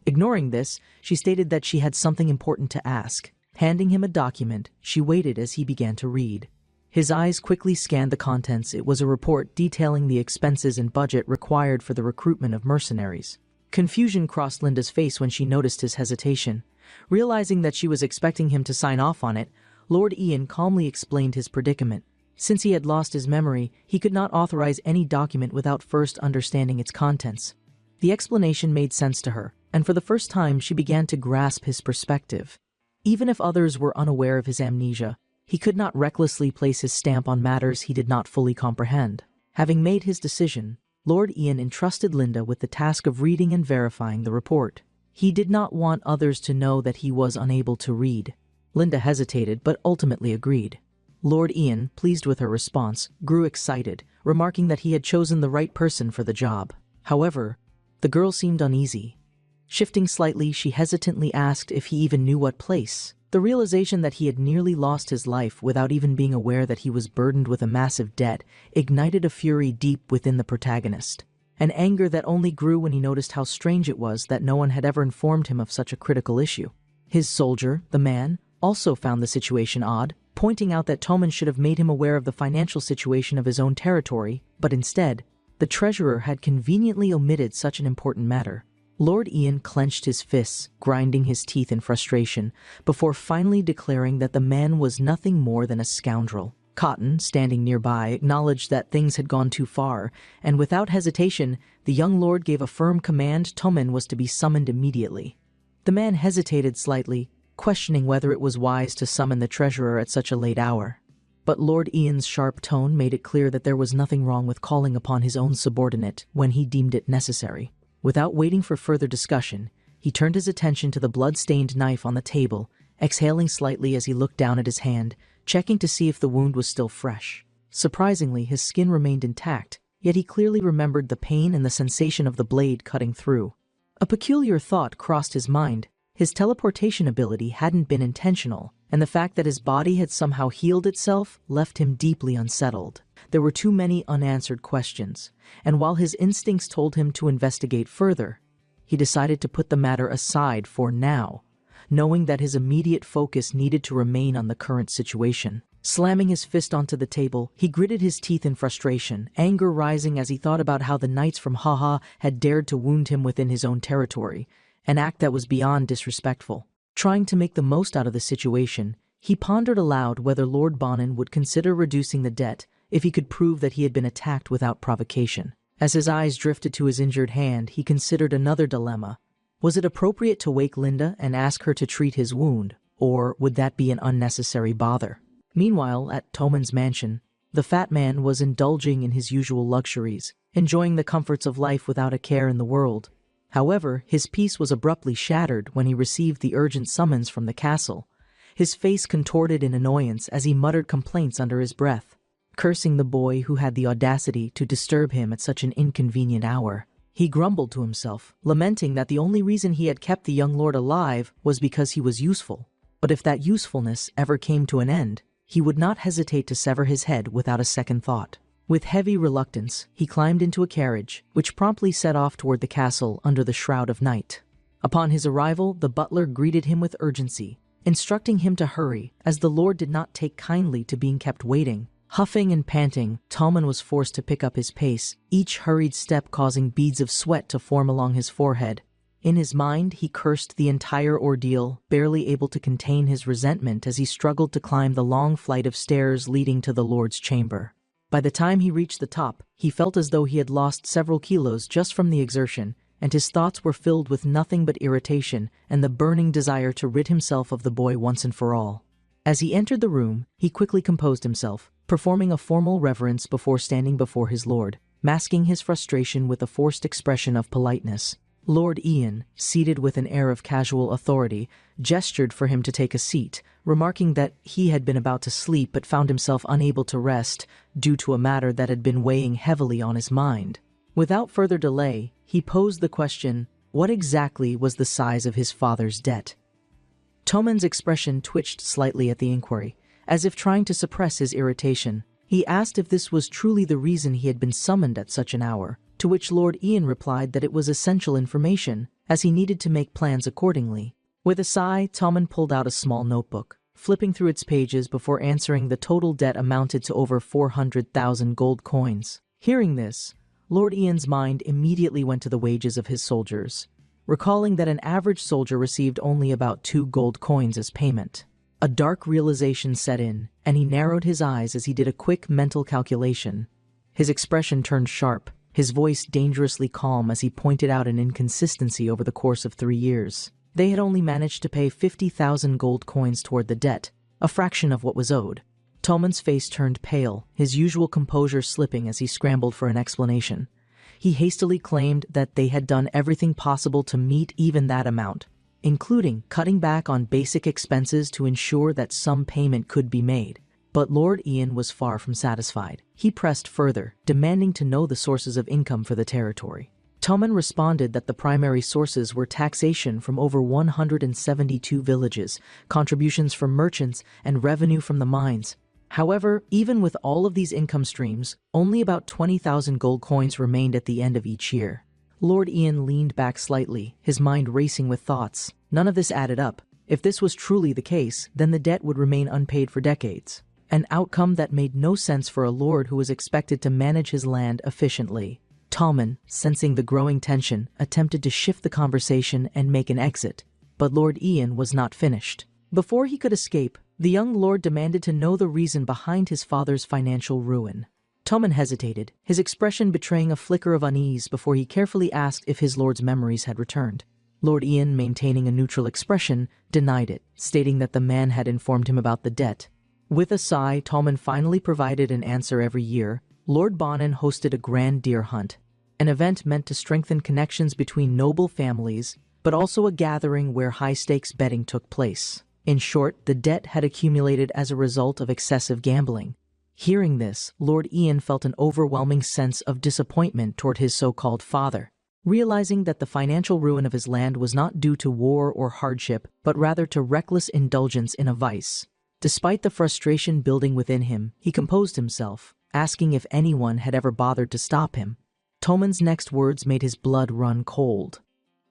Ignoring this, she stated that she had something important to ask. Handing him a document, she waited as he began to read. His eyes quickly scanned the contents. It was a report detailing the expenses and budget required for the recruitment of mercenaries. Confusion crossed Linda's face when she noticed his hesitation. Realizing that she was expecting him to sign off on it, Lord Ian calmly explained his predicament. Since he had lost his memory, he could not authorize any document without first understanding its contents. The explanation made sense to her, and for the first time she began to grasp his perspective. Even if others were unaware of his amnesia, he could not recklessly place his stamp on matters he did not fully comprehend. Having made his decision, Lord Ian entrusted Linda with the task of reading and verifying the report. He did not want others to know that he was unable to read. Linda hesitated, but ultimately agreed. Lord Ian, pleased with her response, grew excited, remarking that he had chosen the right person for the job. However, the girl seemed uneasy. Shifting slightly, she hesitantly asked if he even knew what place. The realization that he had nearly lost his life without even being aware that he was burdened with a massive debt ignited a fury deep within the protagonist. An anger that only grew when he noticed how strange it was that no one had ever informed him of such a critical issue. His soldier, the man, also found the situation odd, pointing out that Tommen should have made him aware of the financial situation of his own territory, but instead, the treasurer had conveniently omitted such an important matter. Lord Ian clenched his fists, grinding his teeth in frustration, before finally declaring that the man was nothing more than a scoundrel. Cotton, standing nearby, acknowledged that things had gone too far, and without hesitation, the young lord gave a firm command: Tommen was to be summoned immediately. The man hesitated slightly, questioning whether it was wise to summon the treasurer at such a late hour. But Lord Ian's sharp tone made it clear that there was nothing wrong with calling upon his own subordinate when he deemed it necessary. Without waiting for further discussion, he turned his attention to the blood-stained knife on the table, exhaling slightly as he looked down at his hand, checking to see if the wound was still fresh. Surprisingly, his skin remained intact, yet he clearly remembered the pain and the sensation of the blade cutting through. A peculiar thought crossed his mind. His teleportation ability hadn't been intentional, and the fact that his body had somehow healed itself left him deeply unsettled. There were too many unanswered questions, and while his instincts told him to investigate further, he decided to put the matter aside for now, knowing that his immediate focus needed to remain on the current situation. Slamming his fist onto the table, he gritted his teeth in frustration, anger rising as he thought about how the knights from Haha had dared to wound him within his own territory, an act that was beyond disrespectful. Trying to make the most out of the situation, he pondered aloud whether Lord Bonin would consider reducing the debt if he could prove that he had been attacked without provocation. As his eyes drifted to his injured hand, he considered another dilemma. Was it appropriate to wake Linda and ask her to treat his wound, or would that be an unnecessary bother? Meanwhile, at Toman's mansion, the fat man was indulging in his usual luxuries, enjoying the comforts of life without a care in the world. However, his peace was abruptly shattered when he received the urgent summons from the castle. His face contorted in annoyance as he muttered complaints under his breath, cursing the boy who had the audacity to disturb him at such an inconvenient hour. He grumbled to himself, lamenting that the only reason he had kept the young lord alive was because he was useful. But if that usefulness ever came to an end, he would not hesitate to sever his head without a second thought. With heavy reluctance, he climbed into a carriage, which promptly set off toward the castle under the shroud of night. Upon his arrival, the butler greeted him with urgency, instructing him to hurry, as the lord did not take kindly to being kept waiting. Huffing and panting, Toman was forced to pick up his pace, each hurried step causing beads of sweat to form along his forehead. In his mind, he cursed the entire ordeal, barely able to contain his resentment as he struggled to climb the long flight of stairs leading to the lord's chamber. By the time he reached the top, he felt as though he had lost several kilos just from the exertion, and his thoughts were filled with nothing but irritation and the burning desire to rid himself of the boy once and for all. As he entered the room, he quickly composed himself, performing a formal reverence before standing before his lord, masking his frustration with a forced expression of politeness. Lord Ian, seated with an air of casual authority, gestured for him to take a seat, remarking that he had been about to sleep but found himself unable to rest due to a matter that had been weighing heavily on his mind. Without further delay, he posed the question, what exactly was the size of his father's debt? Toman's expression twitched slightly at the inquiry, as if trying to suppress his irritation. He asked if this was truly the reason he had been summoned at such an hour, to which Lord Ian replied that it was essential information, as he needed to make plans accordingly. With a sigh, Toman pulled out a small notebook, flipping through its pages before answering the total debt amounted to over 400,000 gold coins. Hearing this, Lord Ian's mind immediately went to the wages of his soldiers, recalling that an average soldier received only about 2 gold coins as payment. A dark realization set in, and he narrowed his eyes as he did a quick mental calculation. His expression turned sharp, his voice dangerously calm as he pointed out an inconsistency over the course of 3 years. They had only managed to pay 50,000 gold coins toward the debt, a fraction of what was owed. Toman's face turned pale, his usual composure slipping as he scrambled for an explanation. He hastily claimed that they had done everything possible to meet even that amount, including cutting back on basic expenses to ensure that some payment could be made. But Lord Ian was far from satisfied. He pressed further, demanding to know the sources of income for the territory. Toman responded that the primary sources were taxation from over 172 villages, contributions from merchants, and revenue from the mines. However, even with all of these income streams, only about 20,000 gold coins remained at the end of each year. Lord Ian leaned back slightly, his mind racing with thoughts. None of this added up. If this was truly the case, then the debt would remain unpaid for decades. An outcome that made no sense for a lord who was expected to manage his land efficiently. Toman, sensing the growing tension, attempted to shift the conversation and make an exit, but Lord Ian was not finished. Before he could escape, the young lord demanded to know the reason behind his father's financial ruin. Toman hesitated, his expression betraying a flicker of unease before he carefully asked if his lord's memories had returned. Lord Ian, maintaining a neutral expression, denied it, stating that the man had informed him about the debt. With a sigh, Toman finally provided an answer. Every year, Lord Bonin hosted a grand deer hunt, an event meant to strengthen connections between noble families, but also a gathering where high-stakes betting took place. In short, the debt had accumulated as a result of excessive gambling. Hearing this, Lord Ian felt an overwhelming sense of disappointment toward his so-called father. Realizing that the financial ruin of his land was not due to war or hardship, but rather to reckless indulgence in a vice. Despite the frustration building within him, he composed himself, asking if anyone had ever bothered to stop him. Toman's next words made his blood run cold.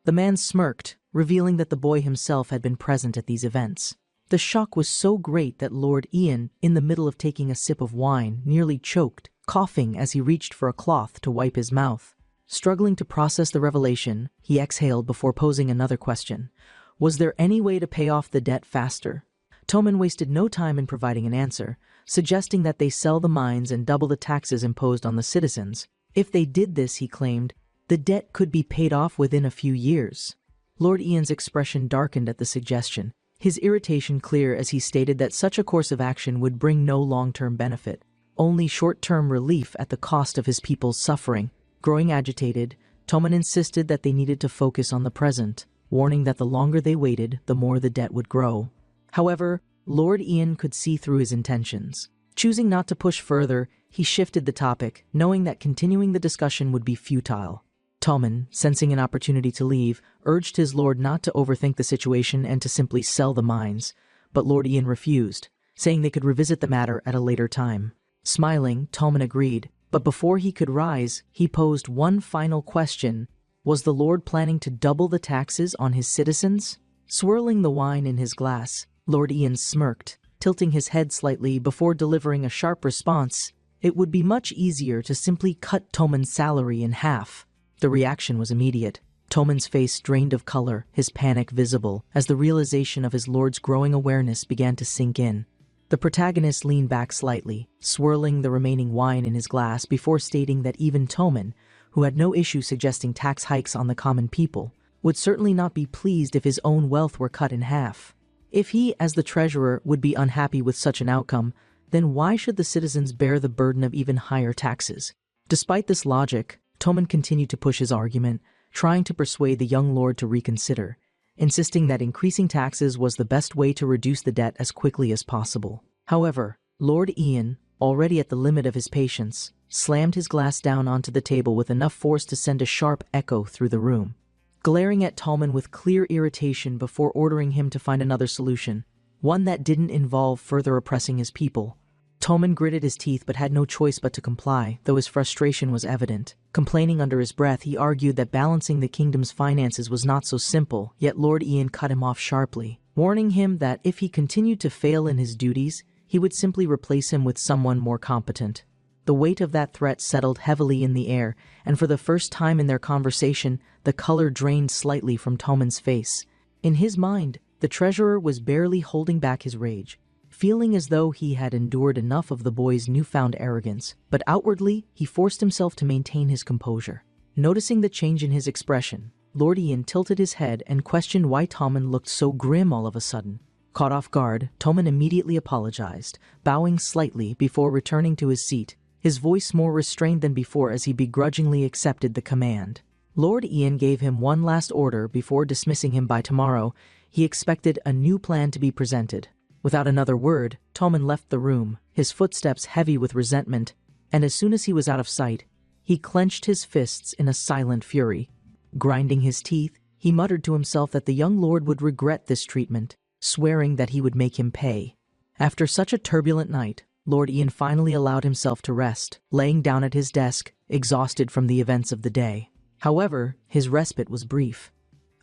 The man smirked, revealing that the boy himself had been present at these events. The shock was so great that Lord Ian, in the middle of taking a sip of wine, nearly choked, coughing as he reached for a cloth to wipe his mouth. Struggling to process the revelation, he exhaled before posing another question. Was there any way to pay off the debt faster? Toman wasted no time in providing an answer, suggesting that they sell the mines and double the taxes imposed on the citizens. If they did this, he claimed, the debt could be paid off within a few years. Lord Ian's expression darkened at the suggestion, his irritation clear as he stated that such a course of action would bring no long-term benefit, only short-term relief at the cost of his people's suffering. Growing agitated, Toman insisted that they needed to focus on the present, warning that the longer they waited, the more the debt would grow. However, Lord Ian could see through his intentions. Choosing not to push further, he shifted the topic, knowing that continuing the discussion would be futile. Toman, sensing an opportunity to leave, urged his lord not to overthink the situation and to simply sell the mines, but Lord Ian refused, saying they could revisit the matter at a later time. Smiling, Toman agreed, but before he could rise, he posed one final question. Was the lord planning to double the taxes on his citizens? Swirling the wine in his glass, Lord Ian smirked, tilting his head slightly before delivering a sharp response. It would be much easier to simply cut Toman's salary in half. The reaction was immediate. Toman's face drained of color, his panic visible, as the realization of his lord's growing awareness began to sink in. The protagonist leaned back slightly, swirling the remaining wine in his glass before stating that even Toman, who had no issue suggesting tax hikes on the common people, would certainly not be pleased if his own wealth were cut in half. If he, as the treasurer, would be unhappy with such an outcome, then why should the citizens bear the burden of even higher taxes? Despite this logic, Toman continued to push his argument, trying to persuade the young lord to reconsider, insisting that increasing taxes was the best way to reduce the debt as quickly as possible. However, Lord Ian, already at the limit of his patience, slammed his glass down onto the table with enough force to send a sharp echo through the room. Glaring at Toman with clear irritation before ordering him to find another solution, one that didn't involve further oppressing his people, Toman gritted his teeth but had no choice but to comply, though his frustration was evident. Complaining under his breath, he argued that balancing the kingdom's finances was not so simple, yet Lord Ian cut him off sharply, warning him that if he continued to fail in his duties, he would simply replace him with someone more competent. The weight of that threat settled heavily in the air, and for the first time in their conversation, the color drained slightly from Toman's face. In his mind, the treasurer was barely holding back his rage, feeling as though he had endured enough of the boy's newfound arrogance, but outwardly, he forced himself to maintain his composure. Noticing the change in his expression, Lord Ian tilted his head and questioned why Toman looked so grim all of a sudden. Caught off guard, Toman immediately apologized, bowing slightly before returning to his seat, his voice more restrained than before as he begrudgingly accepted the command. Lord Ian gave him one last order before dismissing him. By tomorrow, he expected a new plan to be presented. Without another word, Toman left the room, his footsteps heavy with resentment, and as soon as he was out of sight, he clenched his fists in a silent fury. Grinding his teeth, he muttered to himself that the young lord would regret this treatment, swearing that he would make him pay. After such a turbulent night, Lord Ian finally allowed himself to rest, laying down at his desk, exhausted from the events of the day. However, his respite was brief.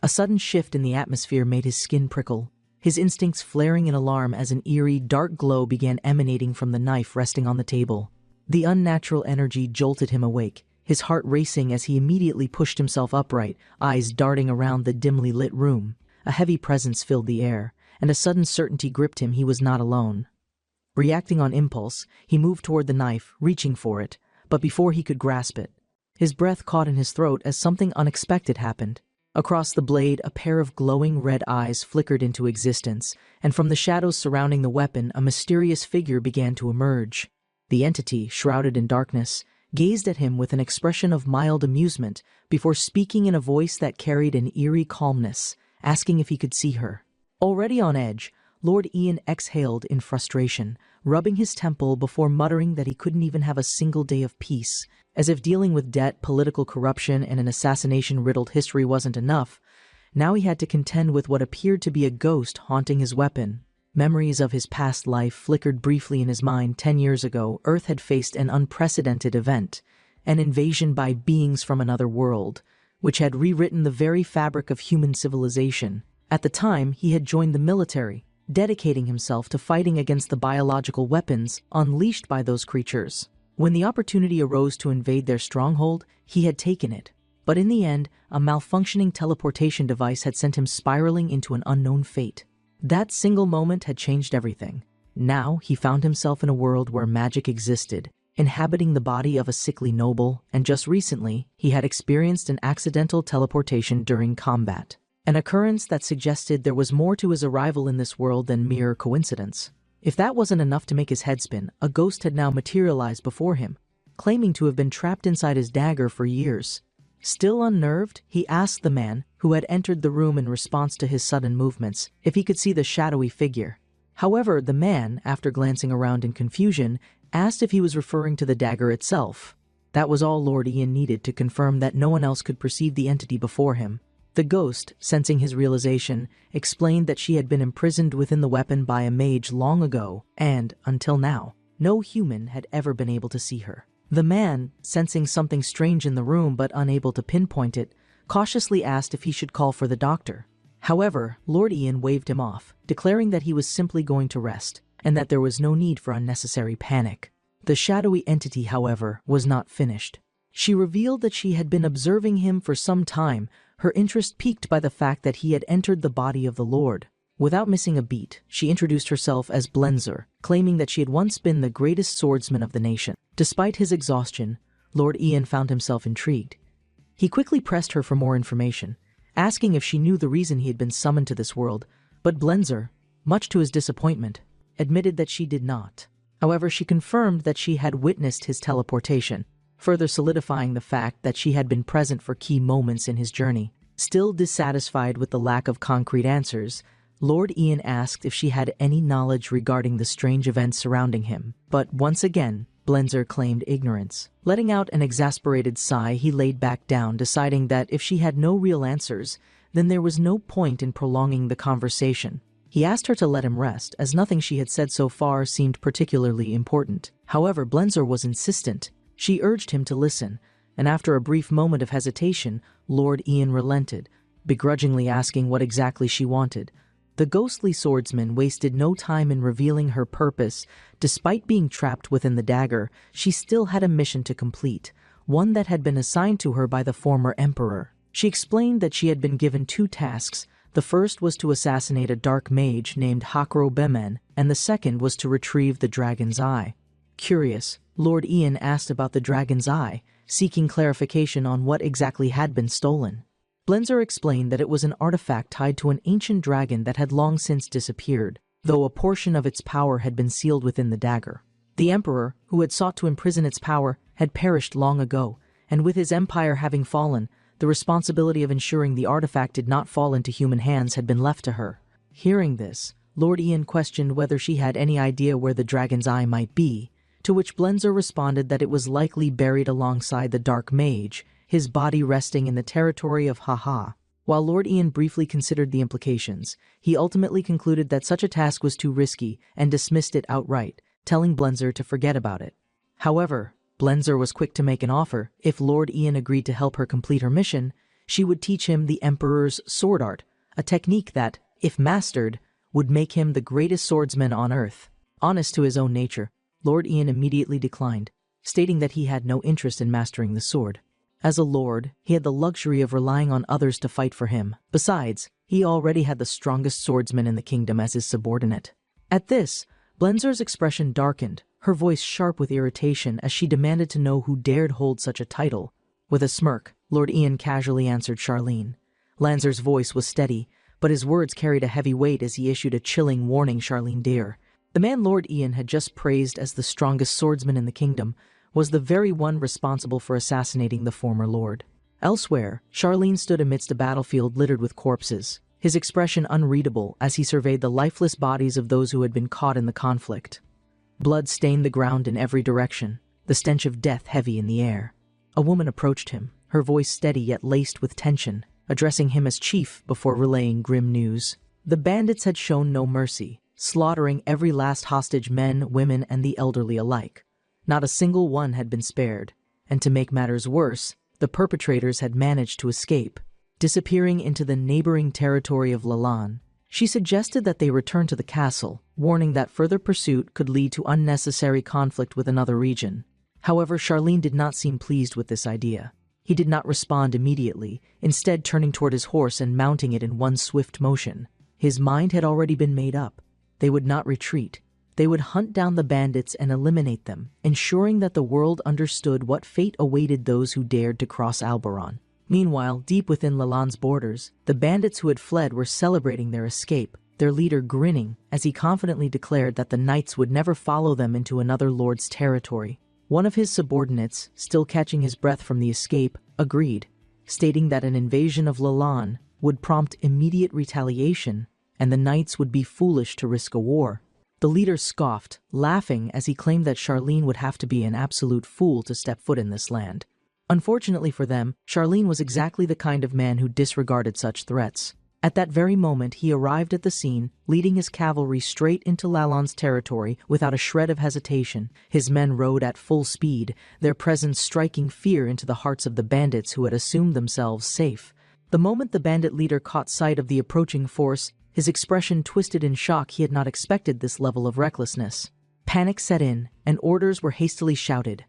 A sudden shift in the atmosphere made his skin prickle, his instincts flaring in alarm as an eerie, dark glow began emanating from the knife resting on the table. The unnatural energy jolted him awake, his heart racing as he immediately pushed himself upright, eyes darting around the dimly lit room. A heavy presence filled the air, and a sudden certainty gripped him he was not alone. Reacting on impulse, he moved toward the knife, reaching for it, but before he could grasp it, his breath caught in his throat as something unexpected happened. Across the blade, a pair of glowing red eyes flickered into existence, and from the shadows surrounding the weapon, a mysterious figure began to emerge. The entity, shrouded in darkness, gazed at him with an expression of mild amusement before speaking in a voice that carried an eerie calmness, asking if he could see her. Already on edge, Lord Ian exhaled in frustration, rubbing his temple before muttering that he couldn't even have a single day of peace. As if dealing with debt, political corruption, and an assassination-riddled history wasn't enough, now he had to contend with what appeared to be a ghost haunting his weapon. Memories of his past life flickered briefly in his mind. 10 years ago, Earth had faced an unprecedented event, an invasion by beings from another world, which had rewritten the very fabric of human civilization. At the time, he had joined the military, dedicating himself to fighting against the biological weapons unleashed by those creatures. When the opportunity arose to invade their stronghold, he had taken it. But in the end, a malfunctioning teleportation device had sent him spiraling into an unknown fate. That single moment had changed everything. Now he found himself in a world where magic existed, inhabiting the body of a sickly noble, and just recently, he had experienced an accidental teleportation during combat. An occurrence that suggested there was more to his arrival in this world than mere coincidence. If that wasn't enough to make his head spin, a ghost had now materialized before him, claiming to have been trapped inside his dagger for years. Still unnerved, he asked the man, who had entered the room in response to his sudden movements, if he could see the shadowy figure. However, the man, after glancing around in confusion, asked if he was referring to the dagger itself. That was all Lord Ian needed to confirm that no one else could perceive the entity before him. The ghost, sensing his realization, explained that she had been imprisoned within the weapon by a mage long ago, and, until now, no human had ever been able to see her. The man, sensing something strange in the room but unable to pinpoint it, cautiously asked if he should call for the doctor. However, Lord Ian waved him off, declaring that he was simply going to rest, and that there was no need for unnecessary panic. The shadowy entity, however, was not finished. She revealed that she had been observing him for some time, her interest piqued by the fact that he had entered the body of the Lord. Without missing a beat, she introduced herself as Blenzer, claiming that she had once been the greatest swordsman of the nation. Despite his exhaustion, Lord Ian found himself intrigued. He quickly pressed her for more information, asking if she knew the reason he had been summoned to this world, but Blenzer, much to his disappointment, admitted that she did not. However, she confirmed that she had witnessed his teleportation, further solidifying the fact that she had been present for key moments in his journey. Still dissatisfied with the lack of concrete answers, Lord Ian asked if she had any knowledge regarding the strange events surrounding him, but once again, Blenzer claimed ignorance. Letting out an exasperated sigh, he laid back down, deciding that if she had no real answers, then there was no point in prolonging the conversation. He asked her to let him rest, as nothing she had said so far seemed particularly important. However, Blenzer was insistent. She urged him to listen, and after a brief moment of hesitation, Lord Ian relented, begrudgingly asking what exactly she wanted. The ghostly swordsman wasted no time in revealing her purpose. Despite being trapped within the dagger, she still had a mission to complete, one that had been assigned to her by the former emperor. She explained that she had been given 2 tasks. The first was to assassinate a dark mage named Hakro Bemen, and the second was to retrieve the dragon's eye. Curious, Lord Ian asked about the dragon's eye, seeking clarification on what exactly had been stolen. Blenzer explained that it was an artifact tied to an ancient dragon that had long since disappeared, though a portion of its power had been sealed within the dagger. The emperor, who had sought to imprison its power, had perished long ago, and with his empire having fallen, the responsibility of ensuring the artifact did not fall into human hands had been left to her. Hearing this, Lord Ian questioned whether she had any idea where the dragon's eye might be, to which Blenzer responded that it was likely buried alongside the dark mage, his body resting in the territory of Haha. While Lord Ian briefly considered the implications, he ultimately concluded that such a task was too risky and dismissed it outright, telling Blenzer to forget about it. However, Blenzer was quick to make an offer. If Lord Ian agreed to help her complete her mission, she would teach him the Emperor's sword art, a technique that, if mastered, would make him the greatest swordsman on Earth. Honest to his own nature, Lord Ian immediately declined, stating that he had no interest in mastering the sword. As a lord, he had the luxury of relying on others to fight for him. Besides, he already had the strongest swordsman in the kingdom as his subordinate. At this, Blenzer's expression darkened, her voice sharp with irritation as she demanded to know who dared hold such a title. With a smirk, Lord Ian casually answered Charlene. Blenzer's voice was steady, but his words carried a heavy weight as he issued a chilling warning. Charlene dear. The man Lord Ian had just praised as the strongest swordsman in the kingdom was the very one responsible for assassinating the former lord. Elsewhere, Charlene stood amidst a battlefield littered with corpses, his expression unreadable as he surveyed the lifeless bodies of those who had been caught in the conflict. Blood stained the ground in every direction, the stench of death heavy in the air. A woman approached him, her voice steady yet laced with tension, addressing him as chief before relaying grim news. The bandits had shown no mercy, slaughtering every last hostage, men, women, and the elderly alike. Not a single one had been spared, and to make matters worse, the perpetrators had managed to escape, disappearing into the neighboring territory of Lalan. She suggested that they return to the castle, warning that further pursuit could lead to unnecessary conflict with another region. However, Charlene did not seem pleased with this idea. He did not respond immediately, instead turning toward his horse and mounting it in one swift motion. His mind had already been made up. They would not retreat. They would hunt down the bandits and eliminate them, ensuring that the world understood what fate awaited those who dared to cross Alberon. Meanwhile, deep within Lalan's borders, the bandits who had fled were celebrating their escape, their leader grinning as he confidently declared that the knights would never follow them into another lord's territory. One of his subordinates, still catching his breath from the escape, agreed, stating that an invasion of Lalan would prompt immediate retaliation, and the knights would be foolish to risk a war. The leader scoffed, laughing as he claimed that Charlene would have to be an absolute fool to step foot in this land. Unfortunately for them, Charlene was exactly the kind of man who disregarded such threats. At that very moment, he arrived at the scene, leading his cavalry straight into Lalan's territory without a shred of hesitation. His men rode at full speed, their presence striking fear into the hearts of the bandits who had assumed themselves safe. The moment the bandit leader caught sight of the approaching force, his expression twisted in shock. He had not expected this level of recklessness. Panic set in, and orders were hastily shouted.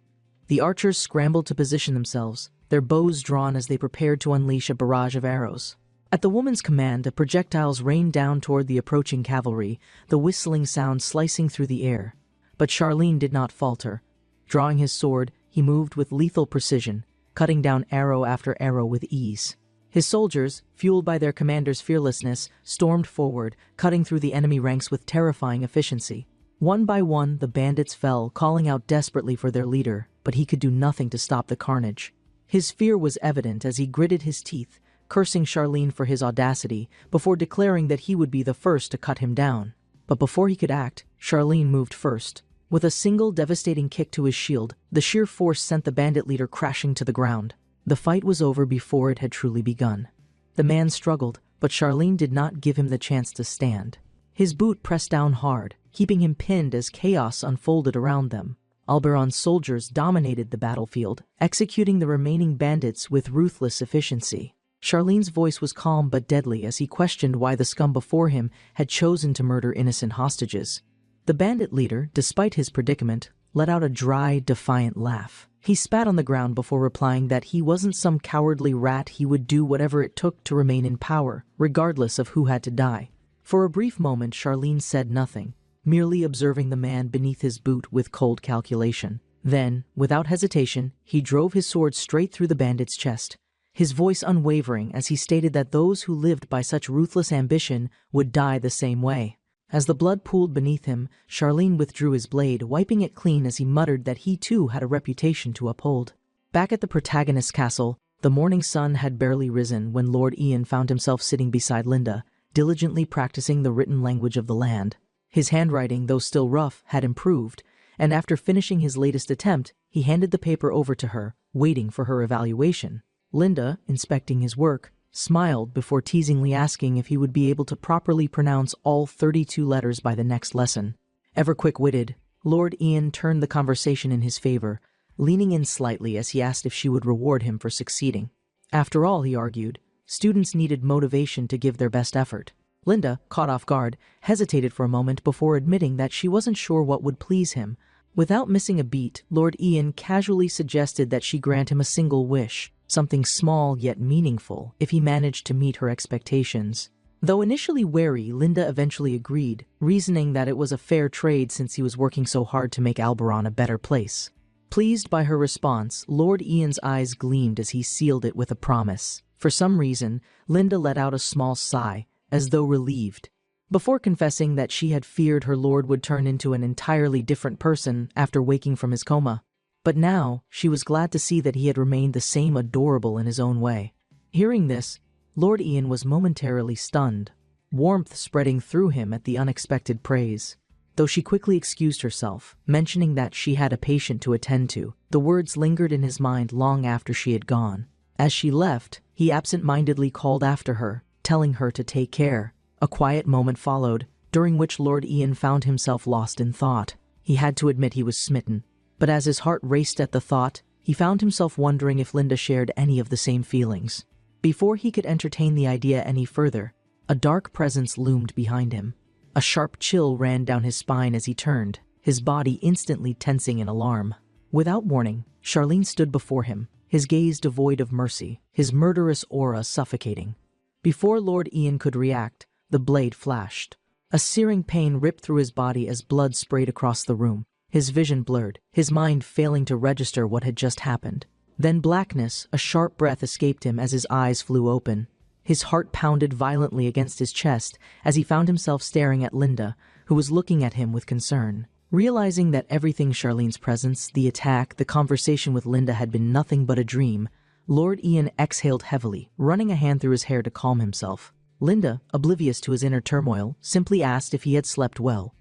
The archers scrambled to position themselves, their bows drawn as they prepared to unleash a barrage of arrows. At the woman's command, the projectiles rained down toward the approaching cavalry, the whistling sound slicing through the air. But Charlene did not falter. Drawing his sword, he moved with lethal precision, cutting down arrow after arrow with ease. His soldiers, fueled by their commander's fearlessness, stormed forward, cutting through the enemy ranks with terrifying efficiency. One by one, the bandits fell, calling out desperately for their leader, but he could do nothing to stop the carnage. His fear was evident as he gritted his teeth, cursing Charlene for his audacity, before declaring that he would be the first to cut him down. But before he could act, Charlene moved first. With a single devastating kick to his shield, the sheer force sent the bandit leader crashing to the ground. The fight was over before it had truly begun. The man struggled, but Charlene did not give him the chance to stand. His boot pressed down hard, keeping him pinned as chaos unfolded around them. Alberon's soldiers dominated the battlefield, executing the remaining bandits with ruthless efficiency. Charlene's voice was calm but deadly as he questioned why the scum before him had chosen to murder innocent hostages. The bandit leader, despite his predicament, let out a dry, defiant laugh. He spat on the ground before replying that he wasn't some cowardly rat. He would do whatever it took to remain in power, regardless of who had to die. For a brief moment, Charlene said nothing, merely observing the man beneath his boot with cold calculation. Then, without hesitation, he drove his sword straight through the bandit's chest, his voice unwavering as he stated that those who lived by such ruthless ambition would die the same way. As the blood pooled beneath him, Charlene withdrew his blade, wiping it clean as he muttered that he too had a reputation to uphold. Back at the protagonist's castle, the morning sun had barely risen when Lord Ian found himself sitting beside Linda, diligently practicing the written language of the land. His handwriting, though still rough, had improved, and after finishing his latest attempt, he handed the paper over to her, waiting for her evaluation. Linda, inspecting his work, smiled before teasingly asking if he would be able to properly pronounce all 32 letters by the next lesson. Ever quick-witted, Lord Ian turned the conversation in his favor, leaning in slightly as he asked if she would reward him for succeeding. After all, he argued, students needed motivation to give their best effort. Linda, caught off guard, hesitated for a moment before admitting that she wasn't sure what would please him. Without missing a beat, Lord Ian casually suggested that she grant him a single wish, something small yet meaningful, if he managed to meet her expectations. Though initially wary, Linda eventually agreed, reasoning that it was a fair trade since he was working so hard to make Alberon a better place. Pleased by her response, Lord Ian's eyes gleamed as he sealed it with a promise. For some reason, Linda let out a small sigh, as though relieved, before confessing that she had feared her lord would turn into an entirely different person after waking from his coma. But now, she was glad to see that he had remained the same adorable in his own way. Hearing this, Lord Ian was momentarily stunned, warmth spreading through him at the unexpected praise. though she quickly excused herself, mentioning that she had a patient to attend to. The words lingered in his mind long after she had gone. As she left, he absent-mindedly called after her, telling her to take care. A quiet moment followed, during which Lord Ian found himself lost in thought. He had to admit he was smitten, but as his heart raced at the thought, he found himself wondering if Linda shared any of the same feelings. Before he could entertain the idea any further, a dark presence loomed behind him. A sharp chill ran down his spine as he turned, his body instantly tensing in alarm. Without warning, Charlene stood before him, his gaze devoid of mercy, his murderous aura suffocating. Before Lord Ian could react, the blade flashed. A searing pain ripped through his body as blood sprayed across the room. His vision blurred, his mind failing to register what had just happened. Then blackness, a sharp breath escaped him as his eyes flew open. His heart pounded violently against his chest as he found himself staring at Linda, who was looking at him with concern. Realizing that everything Charlene's presence, the attack, the conversation with Linda had been nothing but a dream, Lord Ian exhaled heavily, running a hand through his hair to calm himself. Linda, oblivious to his inner turmoil, simply asked if he had slept well.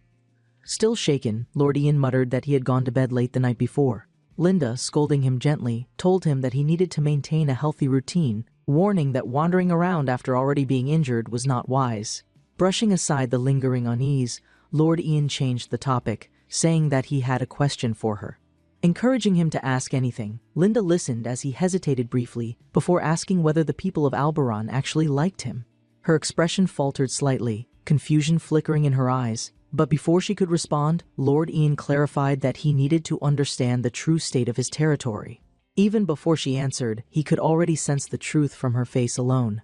Still shaken, Lord Ian muttered that he had gone to bed late the night before. Linda, scolding him gently, told him that he needed to maintain a healthy routine, warning that wandering around after already being injured was not wise. Brushing aside the lingering unease, Lord Ian changed the topic, saying that he had a question for her. Encouraging him to ask anything, Linda listened as he hesitated briefly before asking whether the people of Alberon actually liked him. Her expression faltered slightly, confusion flickering in her eyes, but before she could respond, Lord Ian clarified that he needed to understand the true state of his territory. Even before she answered, he could already sense the truth from her face alone.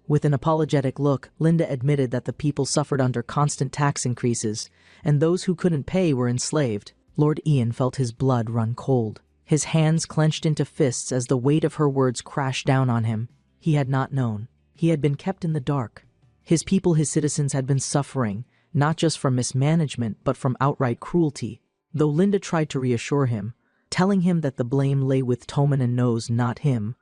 With an apologetic look, Linda admitted that the people suffered under constant tax increases, and those who couldn't pay were enslaved. Lord Ian felt his blood run cold. His hands clenched into fists as the weight of her words crashed down on him. He had not known. He had been kept in the dark. His people, his citizens, had been suffering, not just from mismanagement, but from outright cruelty. Though Linda tried to reassure him, telling him that the blame lay with Tommen and Nose, not him,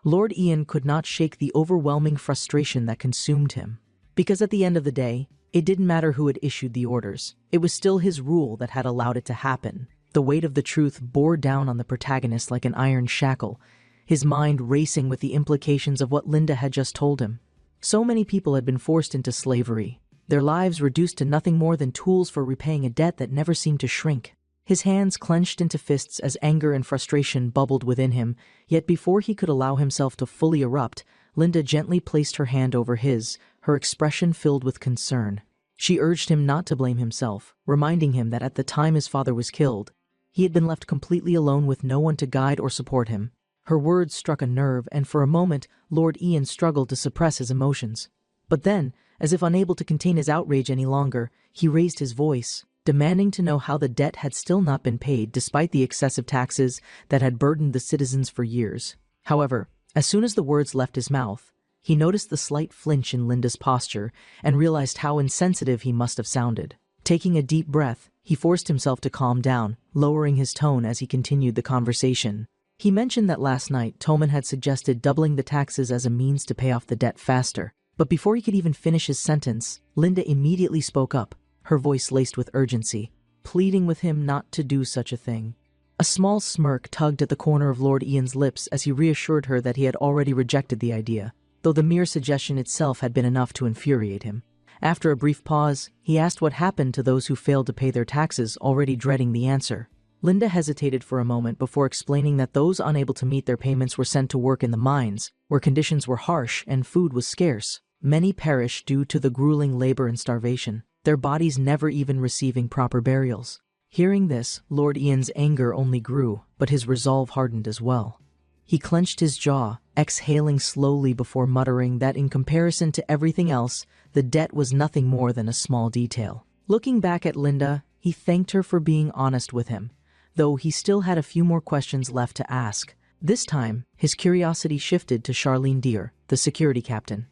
Lord Ian could not shake the overwhelming frustration that consumed him. Because at the end of the day, it didn't matter who had issued the orders. It was still his rule that had allowed it to happen. The weight of the truth bore down on the protagonist like an iron shackle, his mind racing with the implications of what Linda had just told him. So many people had been forced into slavery, their lives reduced to nothing more than tools for repaying a debt that never seemed to shrink. His hands clenched into fists as anger and frustration bubbled within him, yet before he could allow himself to fully erupt, Linda gently placed her hand over his, her expression filled with concern. She urged him not to blame himself, reminding him that at the time his father was killed, he had been left completely alone with no one to guide or support him. Her words struck a nerve, and for a moment, Lord Ian struggled to suppress his emotions. But then, as if unable to contain his outrage any longer, he raised his voice, demanding to know how the debt had still not been paid despite the excessive taxes that had burdened the citizens for years. However, as soon as the words left his mouth, he noticed the slight flinch in Linda's posture and realized how insensitive he must have sounded. Taking a deep breath, he forced himself to calm down, lowering his tone as he continued the conversation. He mentioned that last night Tommen had suggested doubling the taxes as a means to pay off the debt faster. But before he could even finish his sentence, Linda immediately spoke up, her voice laced with urgency, pleading with him not to do such a thing. A small smirk tugged at the corner of Lord Ian's lips as he reassured her that he had already rejected the idea, though the mere suggestion itself had been enough to infuriate him. After a brief pause, he asked what happened to those who failed to pay their taxes, already dreading the answer. Linda hesitated for a moment before explaining that those unable to meet their payments were sent to work in the mines, where conditions were harsh and food was scarce. Many perished due to the grueling labor and starvation, their bodies never even receiving proper burials. Hearing this, Lord Ian's anger only grew, but his resolve hardened as well. He clenched his jaw, exhaling slowly before muttering that in comparison to everything else, the debt was nothing more than a small detail. Looking back at Linda, he thanked her for being honest with him, though he still had a few more questions left to ask. This time, his curiosity shifted to Charlene Deer, the security captain.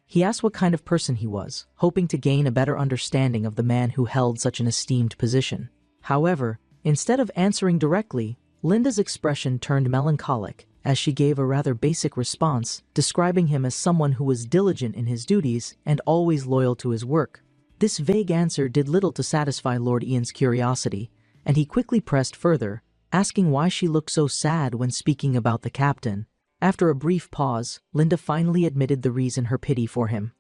He asked what kind of person he was, hoping to gain a better understanding of the man who held such an esteemed position. However, instead of answering directly, Linda's expression turned melancholic as she gave a rather basic response, describing him as someone who was diligent in his duties and always loyal to his work. This vague answer did little to satisfy Lord Ian's curiosity, and he quickly pressed further, asking why she looked so sad when speaking about the captain. After a brief pause, Linda finally admitted the reason: her pity for him.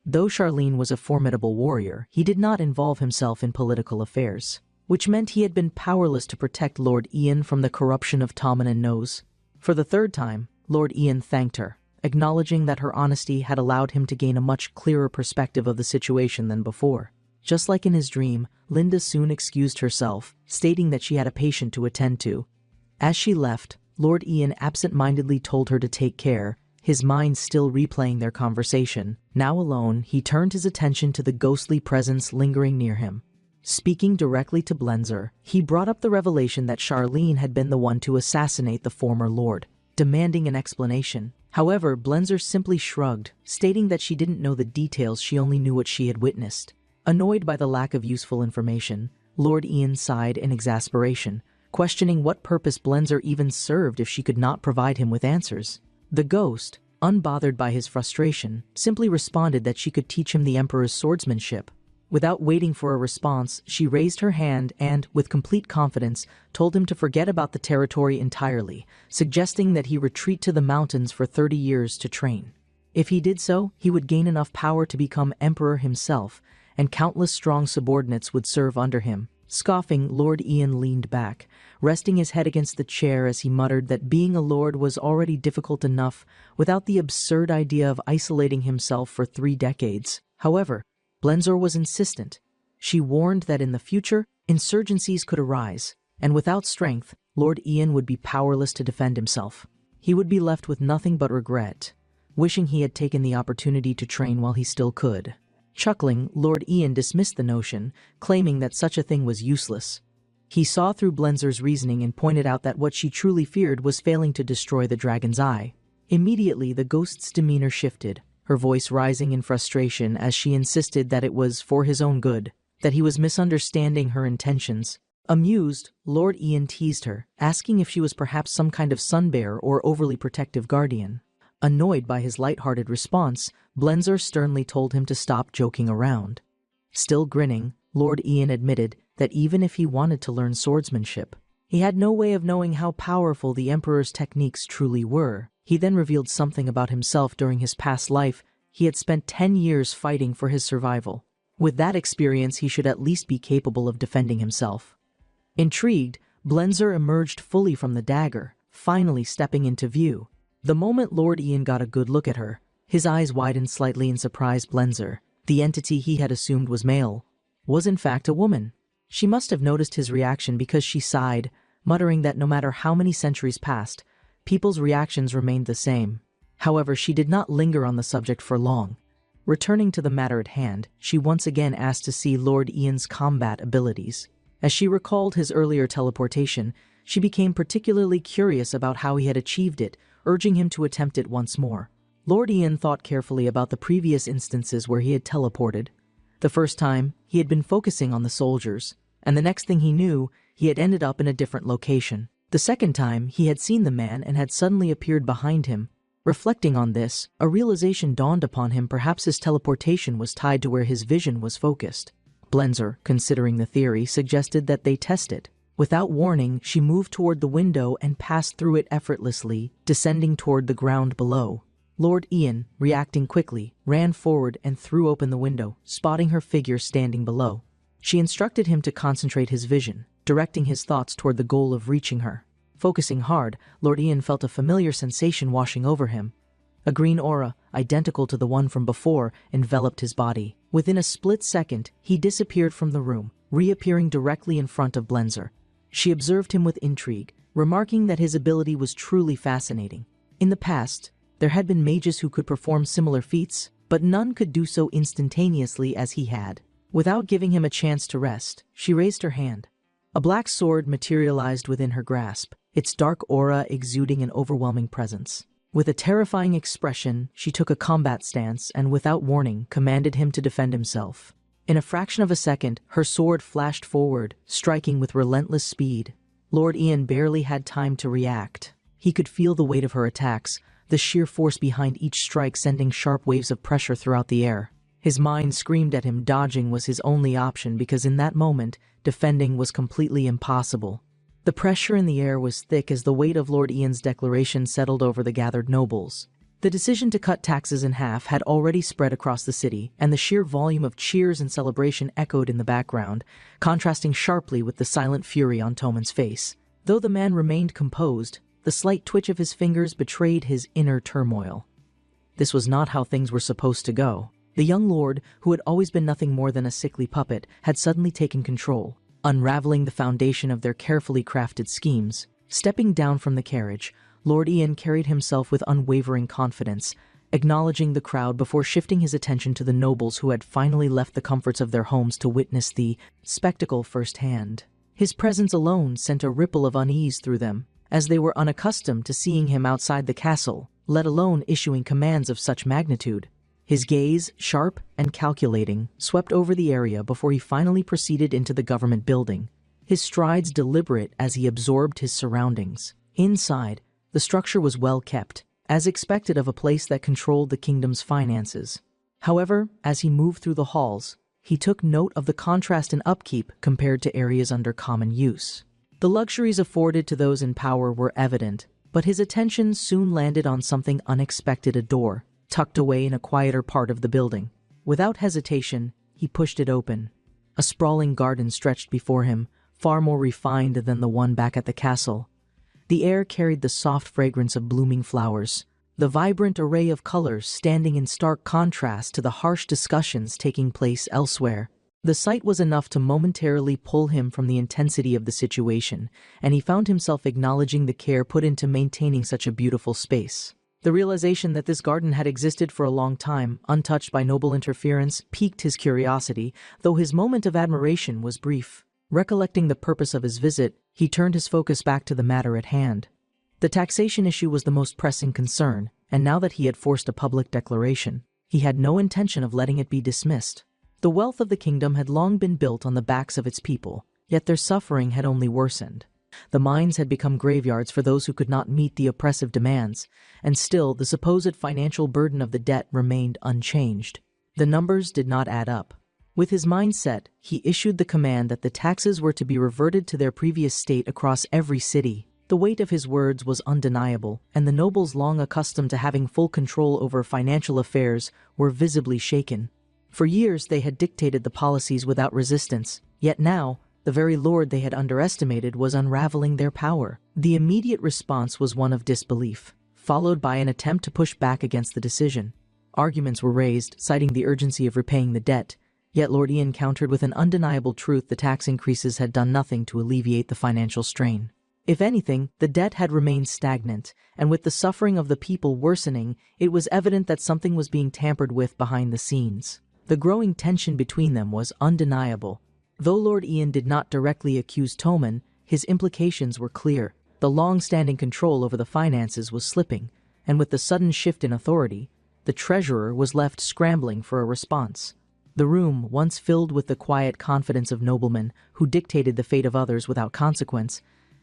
Though Charlene was a formidable warrior, he did not involve himself in political affairs, which meant he had been powerless to protect Lord Ian from the corruption of Tommen and Nose. For the third time, Lord Ian thanked her, acknowledging that her honesty had allowed him to gain a much clearer perspective of the situation than before. Just like in his dream, Linda soon excused herself, stating that she had a patient to attend to. As she left, Lord Ian absent-mindedly told her to take care, his mind still replaying their conversation. Now alone, he turned his attention to the ghostly presence lingering near him. Speaking directly to Blenzer, he brought up the revelation that Charlene had been the one to assassinate the former lord, demanding an explanation. However, Blenzer simply shrugged, stating that she didn't know the details, she only knew what she had witnessed. Annoyed by the lack of useful information, Lord Ian sighed in exasperation, questioning what purpose Blenzer even served if she could not provide him with answers. The ghost, unbothered by his frustration, simply responded that she could teach him the Emperor's swordsmanship. Without waiting for a response, she raised her hand and, with complete confidence, told him to forget about the territory entirely, suggesting that he retreat to the mountains for 30 years to train. If he did so, he would gain enough power to become emperor himself, and countless strong subordinates would serve under him. Scoffing, Lord Ian leaned back, resting his head against the chair as he muttered that being a lord was already difficult enough without the absurd idea of isolating himself for 3 decades. However, Blenzer was insistent. She warned that in the future, insurgencies could arise, and without strength, Lord Ian would be powerless to defend himself. He would be left with nothing but regret, wishing he had taken the opportunity to train while he still could. Chuckling, Lord Ian dismissed the notion, claiming that such a thing was useless. He saw through Blenzer's reasoning and pointed out that what she truly feared was failing to destroy the dragon's eye. Immediately, the ghost's demeanor shifted, her voice rising in frustration as she insisted that it was for his own good, that he was misunderstanding her intentions. Amused, Lord Ian teased her, asking if she was perhaps some kind of sunbearer or overly protective guardian. Annoyed by his light-hearted response, Blenzer sternly told him to stop joking around. Still grinning, Lord Ian admitted that even if he wanted to learn swordsmanship, he had no way of knowing how powerful the Emperor's techniques truly were. He then revealed something about himself. During his past life, he had spent 10 years fighting for his survival. With that experience, he should at least be capable of defending himself. Intrigued, Blenzer emerged fully from the dagger, finally stepping into view. The moment Lord Ian got a good look at her, his eyes widened slightly in surprise. Blenzer, the entity he had assumed was male, was in fact a woman. She must have noticed his reaction because she sighed, muttering that no matter how many centuries passed, people's reactions remained the same. However, she did not linger on the subject for long. Returning to the matter at hand, she once again asked to see Lord Ian's combat abilities. As she recalled his earlier teleportation, she became particularly curious about how he had achieved it, urging him to attempt it once more. Lord Ian thought carefully about the previous instances where he had teleported. The first time, he had been focusing on the soldiers, and the next thing he knew, he had ended up in a different location. The second time, he had seen the man and had suddenly appeared behind him. Reflecting on this, a realization dawned upon him: perhaps his teleportation was tied to where his vision was focused. Blenzer, considering the theory, suggested that they test it. Without warning, she moved toward the window and passed through it effortlessly, descending toward the ground below. Lord Ian, reacting quickly, ran forward and threw open the window, spotting her figure standing below. She instructed him to concentrate his vision, directing his thoughts toward the goal of reaching her. Focusing hard, Lord Ian felt a familiar sensation washing over him. A green aura, identical to the one from before, enveloped his body. Within a split second, he disappeared from the room, reappearing directly in front of Blenzer. She observed him with intrigue, remarking that his ability was truly fascinating. In the past, there had been mages who could perform similar feats, but none could do so instantaneously as he had. Without giving him a chance to rest, she raised her hand. A black sword materialized within her grasp, its dark aura exuding an overwhelming presence. With a terrifying expression, she took a combat stance and, without warning, commanded him to defend himself. In a fraction of a second, her sword flashed forward, striking with relentless speed. Lord Ian barely had time to react. He could feel the weight of her attacks, the sheer force behind each strike sending sharp waves of pressure throughout the air. His mind screamed at him. Dodging was his only option because in that moment, defending was completely impossible. The pressure in the air was thick as the weight of Lord Ian's declaration settled over the gathered nobles. The decision to cut taxes in half had already spread across the city, and the sheer volume of cheers and celebration echoed in the background, contrasting sharply with the silent fury on Toman's face. Though the man remained composed, the slight twitch of his fingers betrayed his inner turmoil. This was not how things were supposed to go. The young lord, who had always been nothing more than a sickly puppet, had suddenly taken control, unraveling the foundation of their carefully crafted schemes. Stepping down from the carriage, Lord Ian carried himself with unwavering confidence, acknowledging the crowd before shifting his attention to the nobles who had finally left the comforts of their homes to witness the spectacle firsthand. His presence alone sent a ripple of unease through them, as they were unaccustomed to seeing him outside the castle, let alone issuing commands of such magnitude. His gaze, sharp and calculating, swept over the area before he finally proceeded into the government building, his strides deliberate as he absorbed his surroundings. Inside, the structure was well kept, as expected of a place that controlled the kingdom's finances. However, as he moved through the halls, he took note of the contrast in upkeep compared to areas under common use. The luxuries afforded to those in power were evident, but his attention soon landed on something unexpected: a door, tucked away in a quieter part of the building. Without hesitation, he pushed it open. A sprawling garden stretched before him, far more refined than the one back at the castle. The air carried the soft fragrance of blooming flowers, the vibrant array of colors standing in stark contrast to the harsh discussions taking place elsewhere. The sight was enough to momentarily pull him from the intensity of the situation, and he found himself acknowledging the care put into maintaining such a beautiful space. The realization that this garden had existed for a long time, untouched by noble interference, piqued his curiosity, though his moment of admiration was brief. Recollecting the purpose of his visit, he turned his focus back to the matter at hand. The taxation issue was the most pressing concern, and now that he had forced a public declaration, he had no intention of letting it be dismissed. The wealth of the kingdom had long been built on the backs of its people, yet their suffering had only worsened. The mines had become graveyards for those who could not meet the oppressive demands, and still the supposed financial burden of the debt remained unchanged. The numbers did not add up. With his mind set, he issued the command that the taxes were to be reverted to their previous state across every city. The weight of his words was undeniable, and the nobles, long accustomed to having full control over financial affairs, were visibly shaken. For years they had dictated the policies without resistance, yet now, the very lord they had underestimated was unraveling their power. The immediate response was one of disbelief, followed by an attempt to push back against the decision. Arguments were raised, citing the urgency of repaying the debt, yet Lord Ian countered with an undeniable truth: the tax increases had done nothing to alleviate the financial strain. If anything, the debt had remained stagnant, and with the suffering of the people worsening, it was evident that something was being tampered with behind the scenes. The growing tension between them was undeniable. Though Lord Ian did not directly accuse Toman, his implications were clear. The long-standing control over the finances was slipping, and with the sudden shift in authority, the treasurer was left scrambling for a response. The room, once filled with the quiet confidence of noblemen who dictated the fate of others without consequence,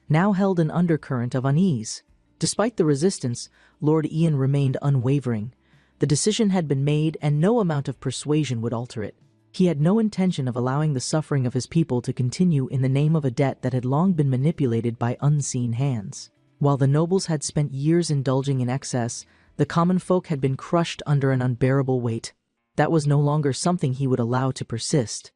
now held an undercurrent of unease. Despite the resistance, Lord Ian remained unwavering. The decision had been made, and no amount of persuasion would alter it. He had no intention of allowing the suffering of his people to continue in the name of a debt that had long been manipulated by unseen hands. While the nobles had spent years indulging in excess, the common folk had been crushed under an unbearable weight. That was no longer something he would allow to persist.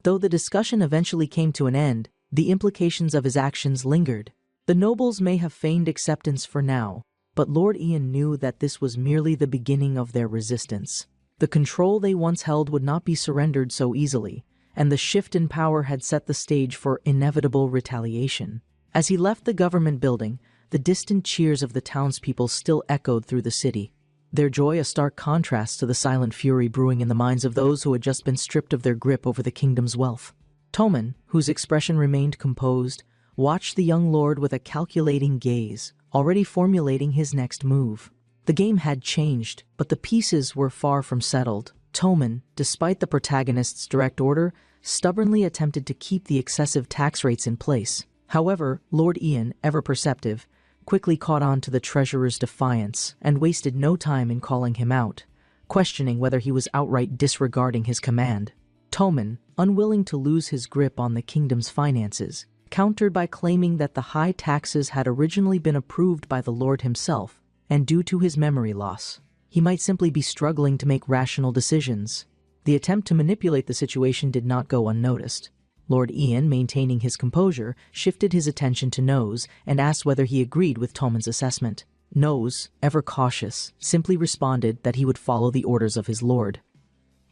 Though the discussion eventually came to an end, the implications of his actions lingered. The nobles may have feigned acceptance for now, but Lord Ian knew that this was merely the beginning of their resistance. The control they once held would not be surrendered so easily, and the shift in power had set the stage for inevitable retaliation. As he left the government building, the distant cheers of the townspeople still echoed through the city, their joy a stark contrast to the silent fury brewing in the minds of those who had just been stripped of their grip over the kingdom's wealth. Toman, whose expression remained composed, watched the young lord with a calculating gaze, already formulating his next move. The game had changed, but the pieces were far from settled. Toman, despite the protagonist's direct order, stubbornly attempted to keep the excessive tax rates in place. However, Lord Ian, ever perceptive, quickly caught on to the treasurer's defiance and wasted no time in calling him out. questioning whether he was outright disregarding his command. Tommen, unwilling to lose his grip on the kingdom's finances, countered by claiming that the high taxes had originally been approved by the Lord himself, and due to his memory loss, he might simply be struggling to make rational decisions. The attempt to manipulate the situation did not go unnoticed. Lord Ian, maintaining his composure, shifted his attention to Nose and asked whether he agreed with Tommen's assessment. Nose, ever cautious, simply responded that he would follow the orders of his lord.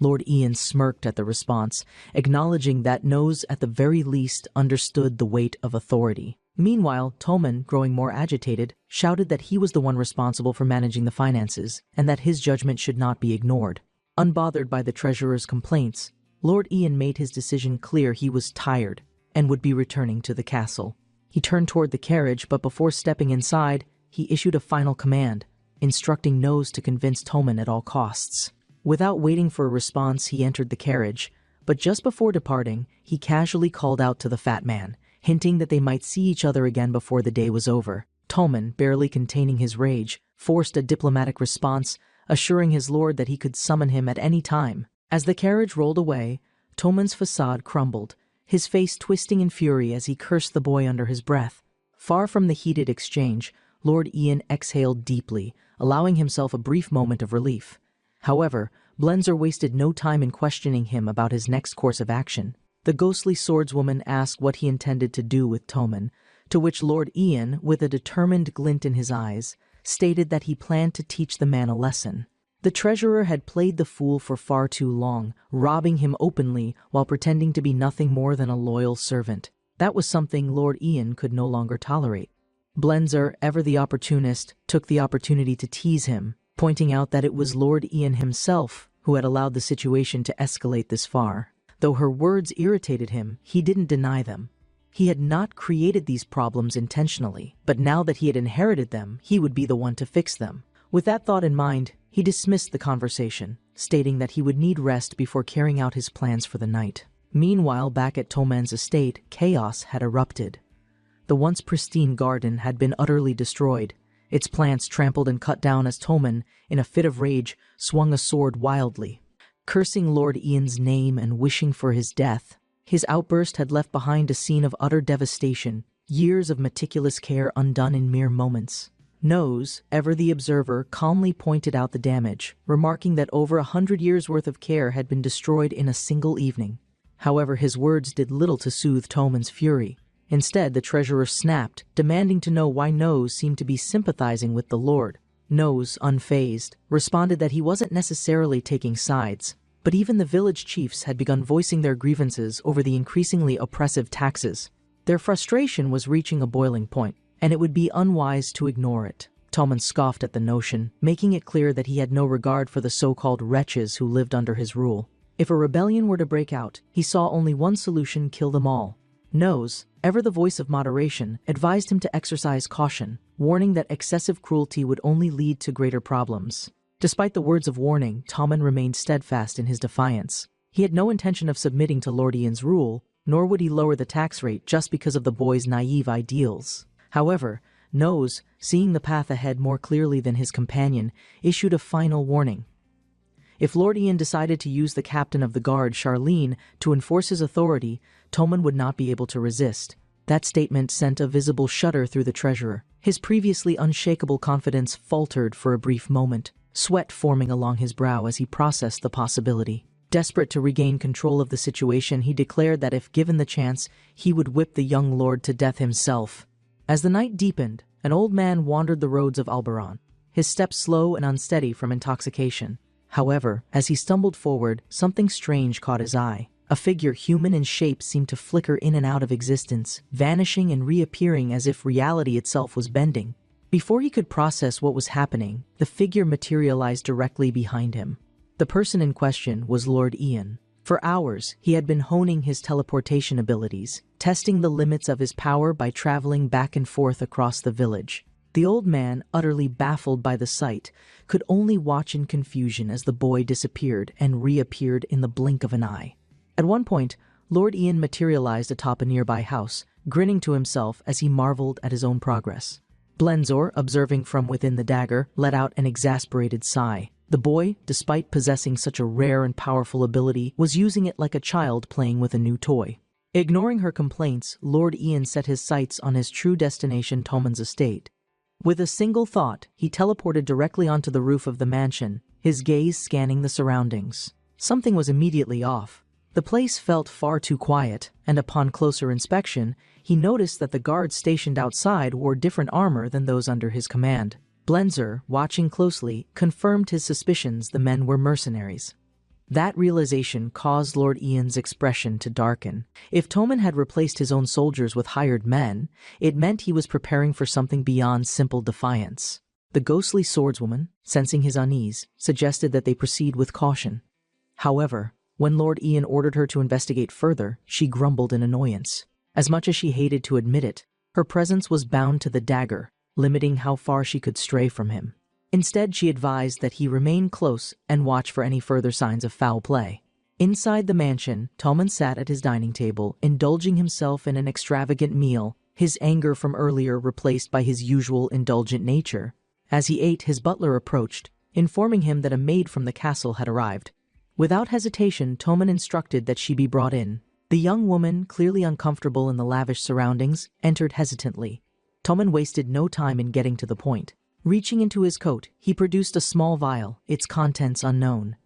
Lord Ian smirked at the response, acknowledging that Nose at the very least understood the weight of authority. Meanwhile, Tommen, growing more agitated, shouted that he was the one responsible for managing the finances and that his judgment should not be ignored. Unbothered by the treasurer's complaints, Lord Ian made his decision clear. He was tired and would be returning to the castle. He turned toward the carriage, but before stepping inside, he issued a final command, instructing Nose to convince Tommen at all costs. Without waiting for a response, he entered the carriage, but just before departing, he casually called out to the fat man, hinting that they might see each other again before the day was over. Tommen, barely containing his rage, forced a diplomatic response, assuring his lord that he could summon him at any time. As the carriage rolled away, Tommen's facade crumbled, his face twisting in fury as he cursed the boy under his breath. Far from the heated exchange, Lord Ian exhaled deeply, allowing himself a brief moment of relief. However, Blenzer wasted no time in questioning him about his next course of action. The ghostly swordswoman asked what he intended to do with Tommen, to which Lord Ian, with a determined glint in his eyes, stated that he planned to teach the man a lesson. The treasurer had played the fool for far too long, robbing him openly while pretending to be nothing more than a loyal servant. That was something Lord Ian could no longer tolerate. Blenzer, ever the opportunist, took the opportunity to tease him, pointing out that it was Lord Ian himself who had allowed the situation to escalate this far. Though her words irritated him, he didn't deny them. He had not created these problems intentionally, but now that he had inherited them, he would be the one to fix them. With that thought in mind, he dismissed the conversation, stating that he would need rest before carrying out his plans for the night. Meanwhile, back at Tommen's estate, chaos had erupted. The once pristine garden had been utterly destroyed, its plants trampled and cut down as Tommen, in a fit of rage, swung a sword wildly. Cursing Lord Ian's name and wishing for his death, his outburst had left behind a scene of utter devastation, years of meticulous care undone in mere moments. Nose, ever the observer, calmly pointed out the damage, remarking that over 100 years' worth of care had been destroyed in a single evening. However, his words did little to soothe Tommen's fury. Instead, the treasurer snapped, demanding to know why Nose seemed to be sympathizing with the lord. Nose, unfazed, responded that he wasn't necessarily taking sides, but even the village chiefs had begun voicing their grievances over the increasingly oppressive taxes. Their frustration was reaching a boiling point, and it would be unwise to ignore it. Tommen scoffed at the notion, making it clear that he had no regard for the so-called wretches who lived under his rule. If a rebellion were to break out, he saw only one solution: kill them all. Nose, ever the voice of moderation, advised him to exercise caution, warning that excessive cruelty would only lead to greater problems. Despite the words of warning, Tommen remained steadfast in his defiance. He had no intention of submitting to Lord Ian's rule, nor would he lower the tax rate just because of the boy's naive ideals. However, Nose, seeing the path ahead more clearly than his companion, issued a final warning. If Lord Ian decided to use the captain of the guard, Charlene, to enforce his authority, Tommen would not be able to resist. That statement sent a visible shudder through the treasurer. His previously unshakable confidence faltered for a brief moment, sweat forming along his brow as he processed the possibility. Desperate to regain control of the situation, he declared that if given the chance, he would whip the young lord to death himself. As the night deepened, an old man wandered the roads of Alberon, his steps slow and unsteady from intoxication. However, as he stumbled forward, something strange caught his eye. A figure human in shape seemed to flicker in and out of existence, vanishing and reappearing as if reality itself was bending. Before he could process what was happening, the figure materialized directly behind him. The person in question was Lord Ian. For hours, he had been honing his teleportation abilities, testing the limits of his power by traveling back and forth across the village. The old man, utterly baffled by the sight, could only watch in confusion as the boy disappeared and reappeared in the blink of an eye. At one point, Lord Ian materialized atop a nearby house, grinning to himself as he marveled at his own progress. Blenzer, observing from within the dagger, let out an exasperated sigh. The boy, despite possessing such a rare and powerful ability, was using it like a child playing with a new toy. Ignoring her complaints, Lord Ian set his sights on his true destination, Toman's estate. With a single thought, he teleported directly onto the roof of the mansion, his gaze scanning the surroundings. Something was immediately off. The place felt far too quiet, and upon closer inspection, he noticed that the guards stationed outside wore different armor than those under his command. Blenzer, watching closely, confirmed his suspicions the men were mercenaries. That realization caused Lord Ian's expression to darken. If Toman had replaced his own soldiers with hired men, it meant he was preparing for something beyond simple defiance. The ghostly swordswoman, sensing his unease, suggested that they proceed with caution. However, when Lord Ian ordered her to investigate further, she grumbled in annoyance. As much as she hated to admit it, her presence was bound to the dagger, limiting how far she could stray from him. Instead, she advised that he remain close and watch for any further signs of foul play. Inside the mansion, Toman sat at his dining table, indulging himself in an extravagant meal, his anger from earlier replaced by his usual indulgent nature. As he ate, his butler approached, informing him that a maid from the castle had arrived. Without hesitation, Toman instructed that she be brought in. The young woman, clearly uncomfortable in the lavish surroundings, entered hesitantly. Toman wasted no time in getting to the point. Reaching into his coat, he produced a small vial, its contents unknown.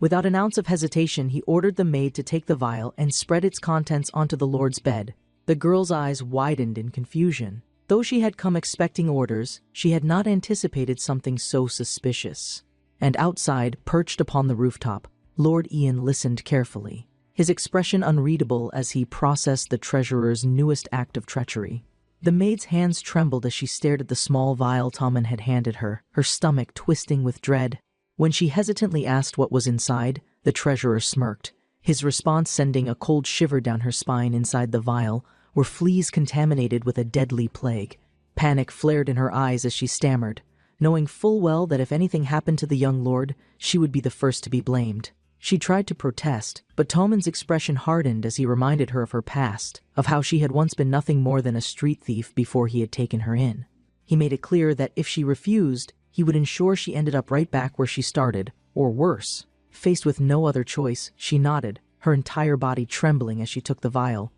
Without an ounce of hesitation, he ordered the maid to take the vial and spread its contents onto the lord's bed. The girl's eyes widened in confusion. Though she had come expecting orders, she had not anticipated something so suspicious. And outside, perched upon the rooftop, Lord Ian listened carefully, his expression unreadable as he processed the treasurer's newest act of treachery. The maid's hands trembled as she stared at the small vial Toman had handed her, her stomach twisting with dread. When she hesitantly asked what was inside, the treasurer smirked, his response sending a cold shiver down her spine. Inside the vial were fleas contaminated with a deadly plague. Panic flared in her eyes as she stammered, knowing full well that if anything happened to the young lord, she would be the first to be blamed. She tried to protest, but Toman's expression hardened as he reminded her of her past, of how she had once been nothing more than a street thief before he had taken her in. He made it clear that if she refused, he would ensure she ended up right back where she started, or worse. Faced with no other choice, she nodded, her entire body trembling as she took the vial.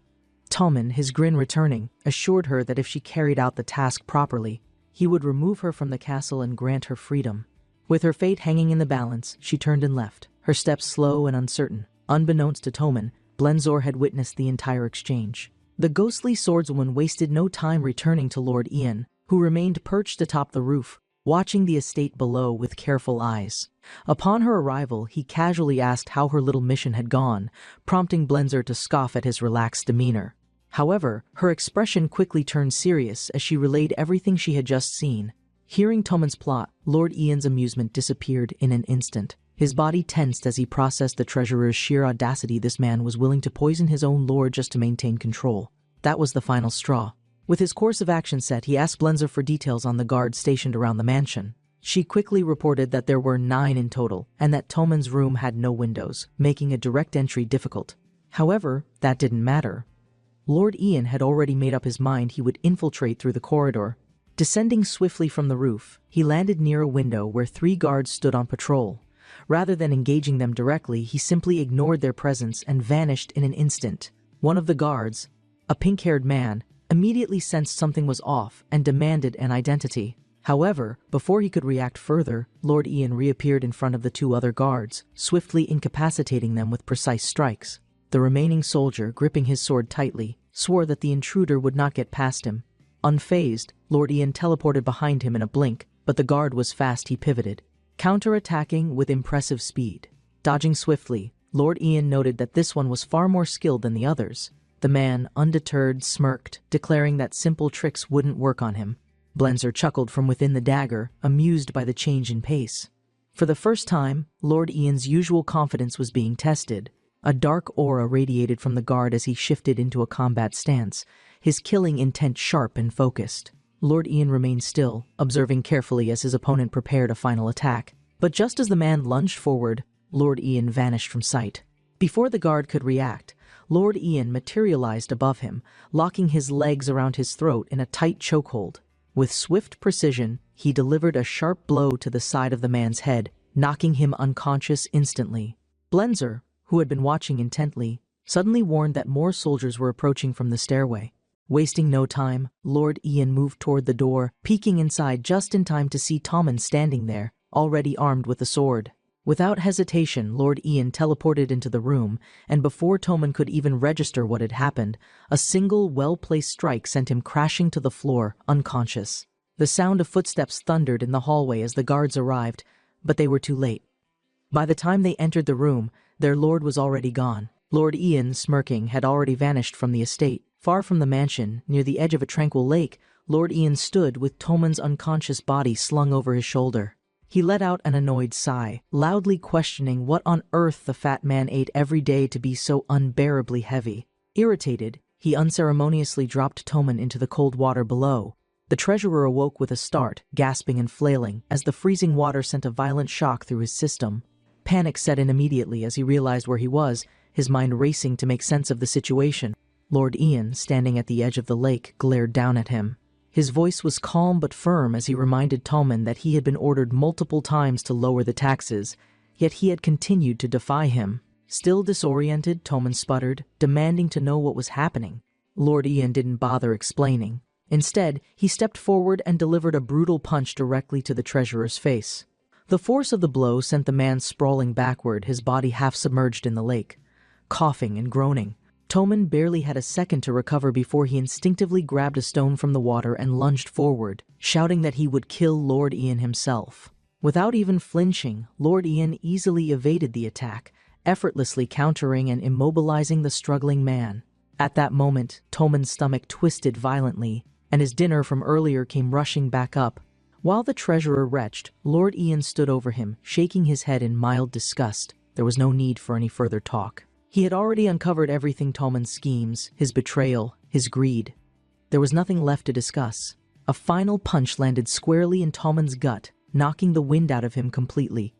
Toman, his grin returning, assured her that if she carried out the task properly, he would remove her from the castle and grant her freedom. With her fate hanging in the balance, she turned and left, her steps slow and uncertain. Unbeknownst to Toman, Blenzer had witnessed the entire exchange. The ghostly swordswoman wasted no time returning to Lord Ian, who remained perched atop the roof, watching the estate below with careful eyes. Upon her arrival, he casually asked how her little mission had gone, prompting Blenzer to scoff at his relaxed demeanor. However, her expression quickly turned serious as she relayed everything she had just seen. Hearing Toman's plot, Lord Ian's amusement disappeared in an instant. His body tensed as he processed the treasurer's sheer audacity. This man was willing to poison his own lord just to maintain control. That was the final straw. With his course of action set, he asked Blenzer for details on the guards stationed around the mansion. She quickly reported that there were 9 in total, and that Toman's room had no windows, making a direct entry difficult. However, that didn't matter. Lord Ian had already made up his mind he would infiltrate through the corridor. Descending swiftly from the roof, he landed near a window where 3 guards stood on patrol. Rather than engaging them directly, he simply ignored their presence and vanished in an instant. One of the guards, a pink-haired man, immediately sensed something was off and demanded an identity. However, before he could react further, Lord Ian reappeared in front of the 2 other guards, swiftly incapacitating them with precise strikes. The remaining soldier, gripping his sword tightly, swore that the intruder would not get past him. Unfazed, Lord Ian teleported behind him in a blink, but the guard was fast. He pivoted, counter-attacking with impressive speed. Dodging swiftly, Lord Ian noted that this one was far more skilled than the others. The man, undeterred, smirked, declaring that simple tricks wouldn't work on him. Blenzer chuckled from within the dagger, amused by the change in pace. For the first time, Lord Ian's usual confidence was being tested. A dark aura radiated from the guard as he shifted into a combat stance, his killing intent sharp and focused. Lord Ian remained still, observing carefully as his opponent prepared a final attack. But just as the man lunged forward, Lord Ian vanished from sight. Before the guard could react, Lord Ian materialized above him, locking his legs around his throat in a tight chokehold. With swift precision, he delivered a sharp blow to the side of the man's head, knocking him unconscious instantly. Blenzer, who had been watching intently, suddenly warned that more soldiers were approaching from the stairway. Wasting no time, Lord Ian moved toward the door, peeking inside just in time to see Tommen standing there, already armed with a sword. Without hesitation, Lord Ian teleported into the room, and before Tommen could even register what had happened, a single well-placed strike sent him crashing to the floor, unconscious. The sound of footsteps thundered in the hallway as the guards arrived, but they were too late. By the time they entered the room, their lord was already gone. Lord Ian, smirking, had already vanished from the estate. Far from the mansion, near the edge of a tranquil lake, Lord Ian stood with Tommen's unconscious body slung over his shoulder. He let out an annoyed sigh, loudly questioning what on earth the fat man ate every day to be so unbearably heavy. Irritated, he unceremoniously dropped Tommen into the cold water below. The treasurer awoke with a start, gasping and flailing, as the freezing water sent a violent shock through his system. Panic set in immediately as he realized where he was, his mind racing to make sense of the situation. Lord Ian, standing at the edge of the lake, glared down at him. His voice was calm but firm as he reminded Tommen that he had been ordered multiple times to lower the taxes, yet he had continued to defy him. Still disoriented, Tommen sputtered, demanding to know what was happening. Lord Ian didn't bother explaining. Instead, he stepped forward and delivered a brutal punch directly to the treasurer's face. The force of the blow sent the man sprawling backward, his body half submerged in the lake. Coughing and groaning, Tommen barely had a second to recover before he instinctively grabbed a stone from the water and lunged forward, shouting that he would kill Lord Ian himself. Without even flinching, Lord Ian easily evaded the attack, effortlessly countering and immobilizing the struggling man. At that moment, Tommen's stomach twisted violently, and his dinner from earlier came rushing back up. While the treasurer retched, Lord Ian stood over him, shaking his head in mild disgust. There was no need for any further talk. He had already uncovered everything: Tommen's schemes, his betrayal, his greed. There was nothing left to discuss. A final punch landed squarely in Tommen's gut, knocking the wind out of him completely.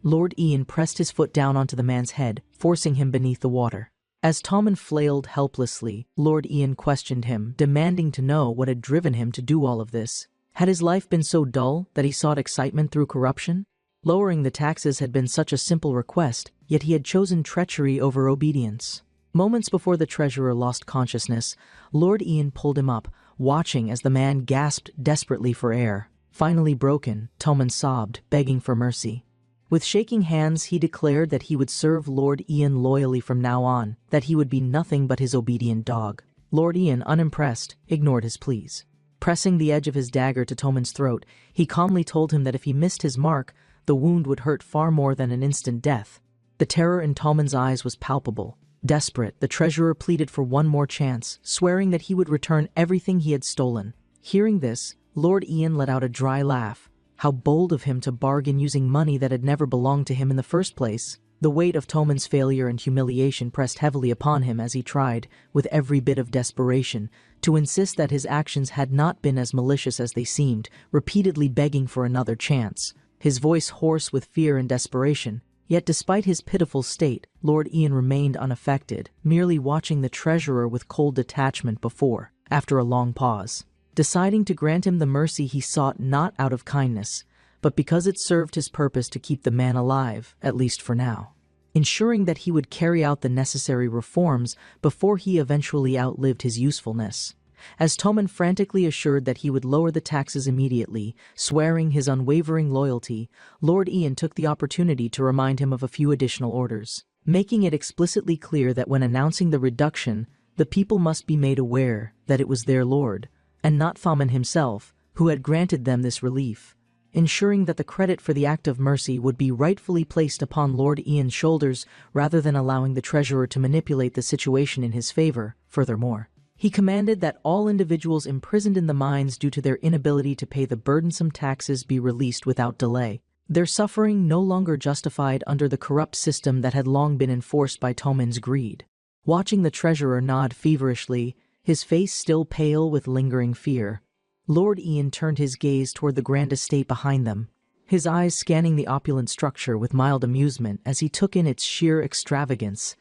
Lord Ian pressed his foot down onto the man's head, forcing him beneath the water. As Tommen flailed helplessly, Lord Ian questioned him, demanding to know what had driven him to do all of this. Had his life been so dull that he sought excitement through corruption? Lowering the taxes had been such a simple request, yet he had chosen treachery over obedience. Moments before the treasurer lost consciousness, Lord Ian pulled him up, watching as the man gasped desperately for air. Finally broken, Tommen sobbed, begging for mercy. With shaking hands, he declared that he would serve Lord Ian loyally from now on, that he would be nothing but his obedient dog. Lord Ian, unimpressed, ignored his pleas. Pressing the edge of his dagger to Tommen's throat, he calmly told him that if he missed his mark, the wound would hurt far more than an instant death. The terror in Tommen's eyes was palpable. Desperate, the treasurer pleaded for one more chance, swearing that he would return everything he had stolen. Hearing this, Lord Ian let out a dry laugh. How bold of him to bargain using money that had never belonged to him in the first place. The weight of Tommen's failure and humiliation pressed heavily upon him as he tried, with every bit of desperation, to insist that his actions had not been as malicious as they seemed, repeatedly begging for another chance. His voice hoarse with fear and desperation. Yet despite his pitiful state, Lord Ian remained unaffected, merely watching the treasurer with cold detachment before, after a long pause, deciding to grant him the mercy he sought not out of kindness, but because it served his purpose to keep the man alive, at least for now, ensuring that he would carry out the necessary reforms before he eventually outlived his usefulness. As Tommen frantically assured that he would lower the taxes immediately, swearing his unwavering loyalty, Lord Ian took the opportunity to remind him of a few additional orders, making it explicitly clear that when announcing the reduction, the people must be made aware that it was their lord, and not Tommen himself, who had granted them this relief, ensuring that the credit for the act of mercy would be rightfully placed upon Lord Ian's shoulders rather than allowing the treasurer to manipulate the situation in his favor. Furthermore, he commanded that all individuals imprisoned in the mines due to their inability to pay the burdensome taxes be released without delay, their suffering no longer justified under the corrupt system that had long been enforced by Tommen's greed. Watching the treasurer nod feverishly, his face still pale with lingering fear, Lord Ian turned his gaze toward the grand estate behind them, his eyes scanning the opulent structure with mild amusement as he took in its sheer extravagance.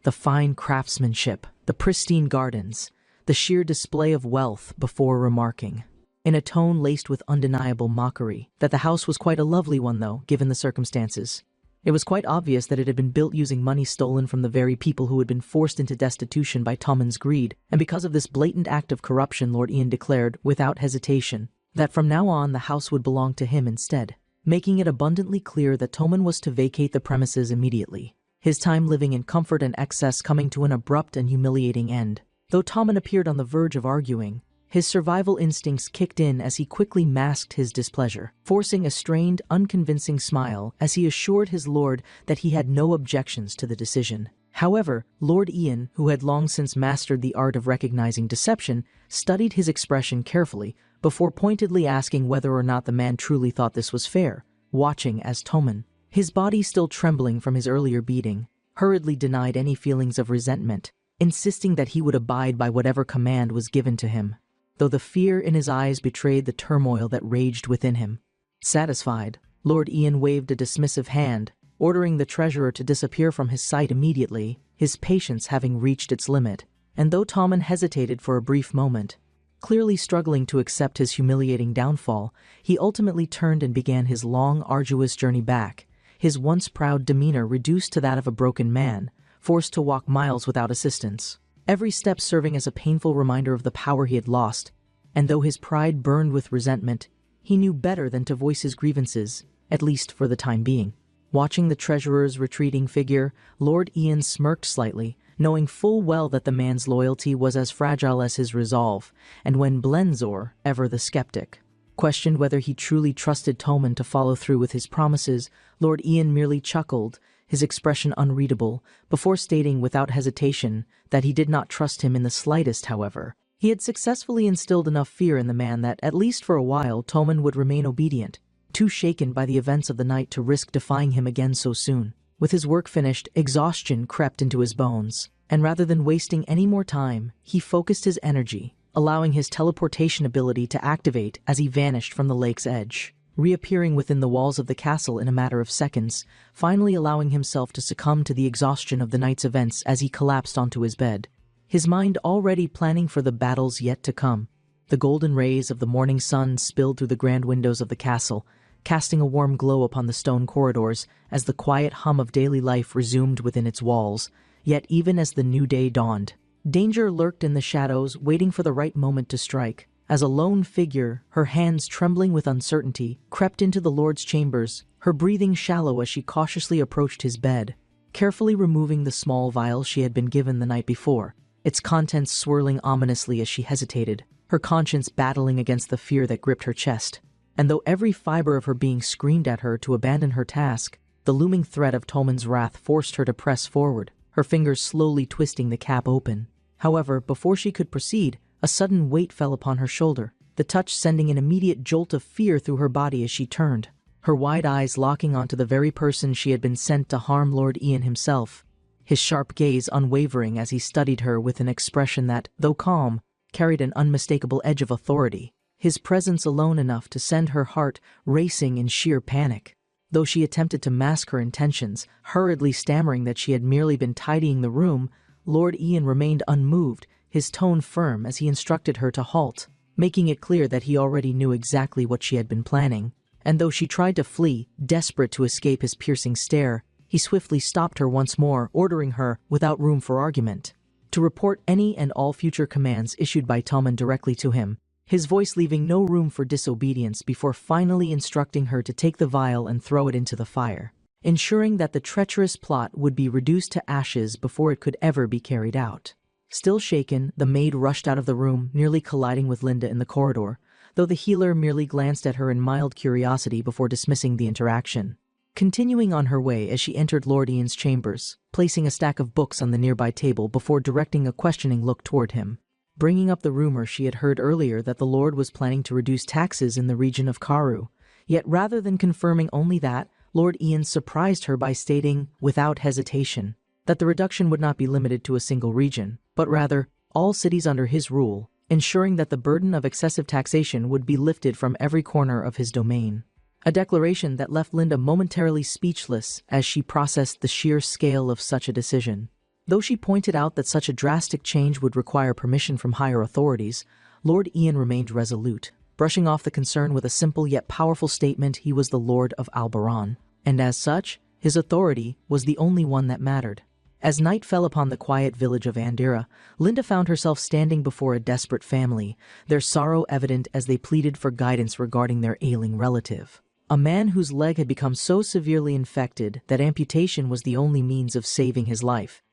The fine craftsmanship, the pristine gardens, the sheer display of wealth, before remarking, in a tone laced with undeniable mockery. That the house was quite a lovely one though, given the circumstances. It was quite obvious that it had been built using money stolen from the very people who had been forced into destitution by Tommen's greed, and because of this blatant act of corruption, Lord Ian declared, without hesitation, that from now on the house would belong to him instead, making it abundantly clear that Tommen was to vacate the premises immediately, his time living in comfort and excess coming to an abrupt and humiliating end. Though Tommen appeared on the verge of arguing, his survival instincts kicked in as he quickly masked his displeasure, forcing a strained, unconvincing smile as he assured his lord that he had no objections to the decision. However, Lord Ian, who had long since mastered the art of recognizing deception, studied his expression carefully before pointedly asking whether or not the man truly thought this was fair, watching as Tommen, his body still trembling from his earlier beating, hurriedly denied any feelings of resentment, insisting that he would abide by whatever command was given to him, though the fear in his eyes betrayed the turmoil that raged within him. Satisfied, Lord Ian waved a dismissive hand, ordering the treasurer to disappear from his sight immediately, his patience having reached its limit, and though Tommen hesitated for a brief moment, clearly struggling to accept his humiliating downfall, he ultimately turned and began his long, arduous journey back, his once proud demeanor reduced to that of a broken man, forced to walk miles without assistance, every step serving as a painful reminder of the power he had lost, and though his pride burned with resentment, he knew better than to voice his grievances, at least for the time being. Watching the treasurer's retreating figure, Lord Ian smirked slightly, knowing full well that the man's loyalty was as fragile as his resolve, and when Blenzor, ever the skeptic, questioned whether he truly trusted Tommen to follow through with his promises, Lord Ian merely chuckled, his expression unreadable, before stating without hesitation that he did not trust him in the slightest. However, he had successfully instilled enough fear in the man that, at least for a while, Tommen would remain obedient, too shaken by the events of the night to risk defying him again so soon. With his work finished, exhaustion crept into his bones, and rather than wasting any more time, he focused his energy, allowing his teleportation ability to activate as he vanished from the lake's edge, reappearing within the walls of the castle in a matter of seconds, finally allowing himself to succumb to the exhaustion of the night's events as he collapsed onto his bed, his mind already planning for the battles yet to come. The golden rays of the morning sun spilled through the grand windows of the castle, casting a warm glow upon the stone corridors as the quiet hum of daily life resumed within its walls. Yet even as the new day dawned, danger lurked in the shadows, waiting for the right moment to strike. As a lone figure, her hands trembling with uncertainty, crept into the Lord's chambers, her breathing shallow as she cautiously approached his bed, carefully removing the small vial she had been given the night before, its contents swirling ominously as she hesitated, her conscience battling against the fear that gripped her chest. And though every fiber of her being screamed at her to abandon her task, the looming threat of Tommen's wrath forced her to press forward, her fingers slowly twisting the cap open. However, before she could proceed, a sudden weight fell upon her shoulder, the touch sending an immediate jolt of fear through her body as she turned, her wide eyes locking onto the very person she had been sent to harm Lord Ian himself, his sharp gaze unwavering as he studied her with an expression that, though calm, carried an unmistakable edge of authority, his presence alone enough to send her heart racing in sheer panic. Though she attempted to mask her intentions, hurriedly stammering that she had merely been tidying the room, Lord Ian remained unmoved, his tone firm as he instructed her to halt, making it clear that he already knew exactly what she had been planning. And though she tried to flee, desperate to escape his piercing stare, he swiftly stopped her once more, ordering her, without room for argument, to report any and all future commands issued by Tommen directly to him, his voice leaving no room for disobedience before finally instructing her to take the vial and throw it into the fire, ensuring that the treacherous plot would be reduced to ashes before it could ever be carried out. Still shaken, the maid rushed out of the room, nearly colliding with Linda in the corridor, though the healer merely glanced at her in mild curiosity before dismissing the interaction. Continuing on her way as she entered Lord Ian's chambers, placing a stack of books on the nearby table before directing a questioning look toward him, bringing up the rumor she had heard earlier that the Lord was planning to reduce taxes in the region of Karu. Yet rather than confirming only that, Lord Ian surprised her by stating, without hesitation, that the reduction would not be limited to a single region, but rather all cities under his rule, ensuring that the burden of excessive taxation would be lifted from every corner of his domain. A declaration that left Linda momentarily speechless as she processed the sheer scale of such a decision. Though she pointed out that such a drastic change would require permission from higher authorities, Lord Ian remained resolute, brushing off the concern with a simple yet powerful statement: he was the Lord of Albaron, and as such, his authority was the only one that mattered. As night fell upon the quiet village of Andira, Linda found herself standing before a desperate family, their sorrow evident as they pleaded for guidance regarding their ailing relative. A man whose leg had become so severely infected that amputation was the only means of saving his life.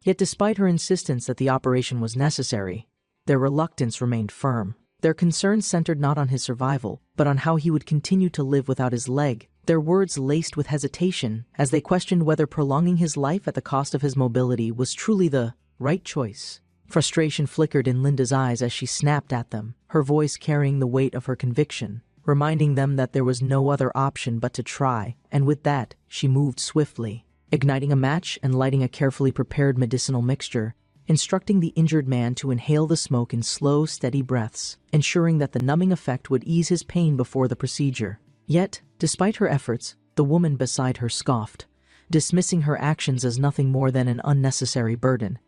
Yet despite her insistence that the operation was necessary, their reluctance remained firm. Their concerns centered not on his survival, but on how he would continue to live without his leg, their words laced with hesitation as they questioned whether prolonging his life at the cost of his mobility was truly the right choice. Frustration flickered in Linda's eyes as she snapped at them, her voice carrying the weight of her conviction, reminding them that there was no other option but to try, and with that, she moved swiftly, igniting a match and lighting a carefully prepared medicinal mixture, instructing the injured man to inhale the smoke in slow, steady breaths, ensuring that the numbing effect would ease his pain before the procedure. Yet, despite her efforts, the woman beside her scoffed, dismissing her actions as nothing more than an unnecessary burden,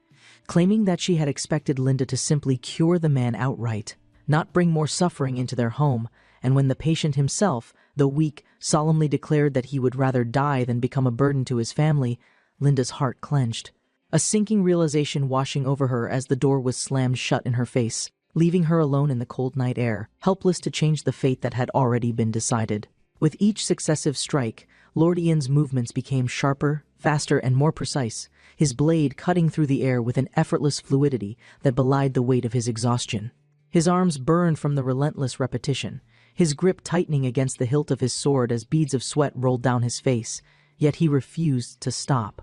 claiming that she had expected Linda to simply cure the man outright, not bring more suffering into their home, and when the patient himself, though weak, solemnly declared that he would rather die than become a burden to his family, Linda's heart clenched, a sinking realization washing over her as the door was slammed shut in her face, leaving her alone in the cold night air, helpless to change the fate that had already been decided. With each successive strike, Lord Ian's movements became sharper, faster, and more precise, his blade cutting through the air with an effortless fluidity that belied the weight of his exhaustion. His arms burned from the relentless repetition, his grip tightening against the hilt of his sword as beads of sweat rolled down his face, yet he refused to stop.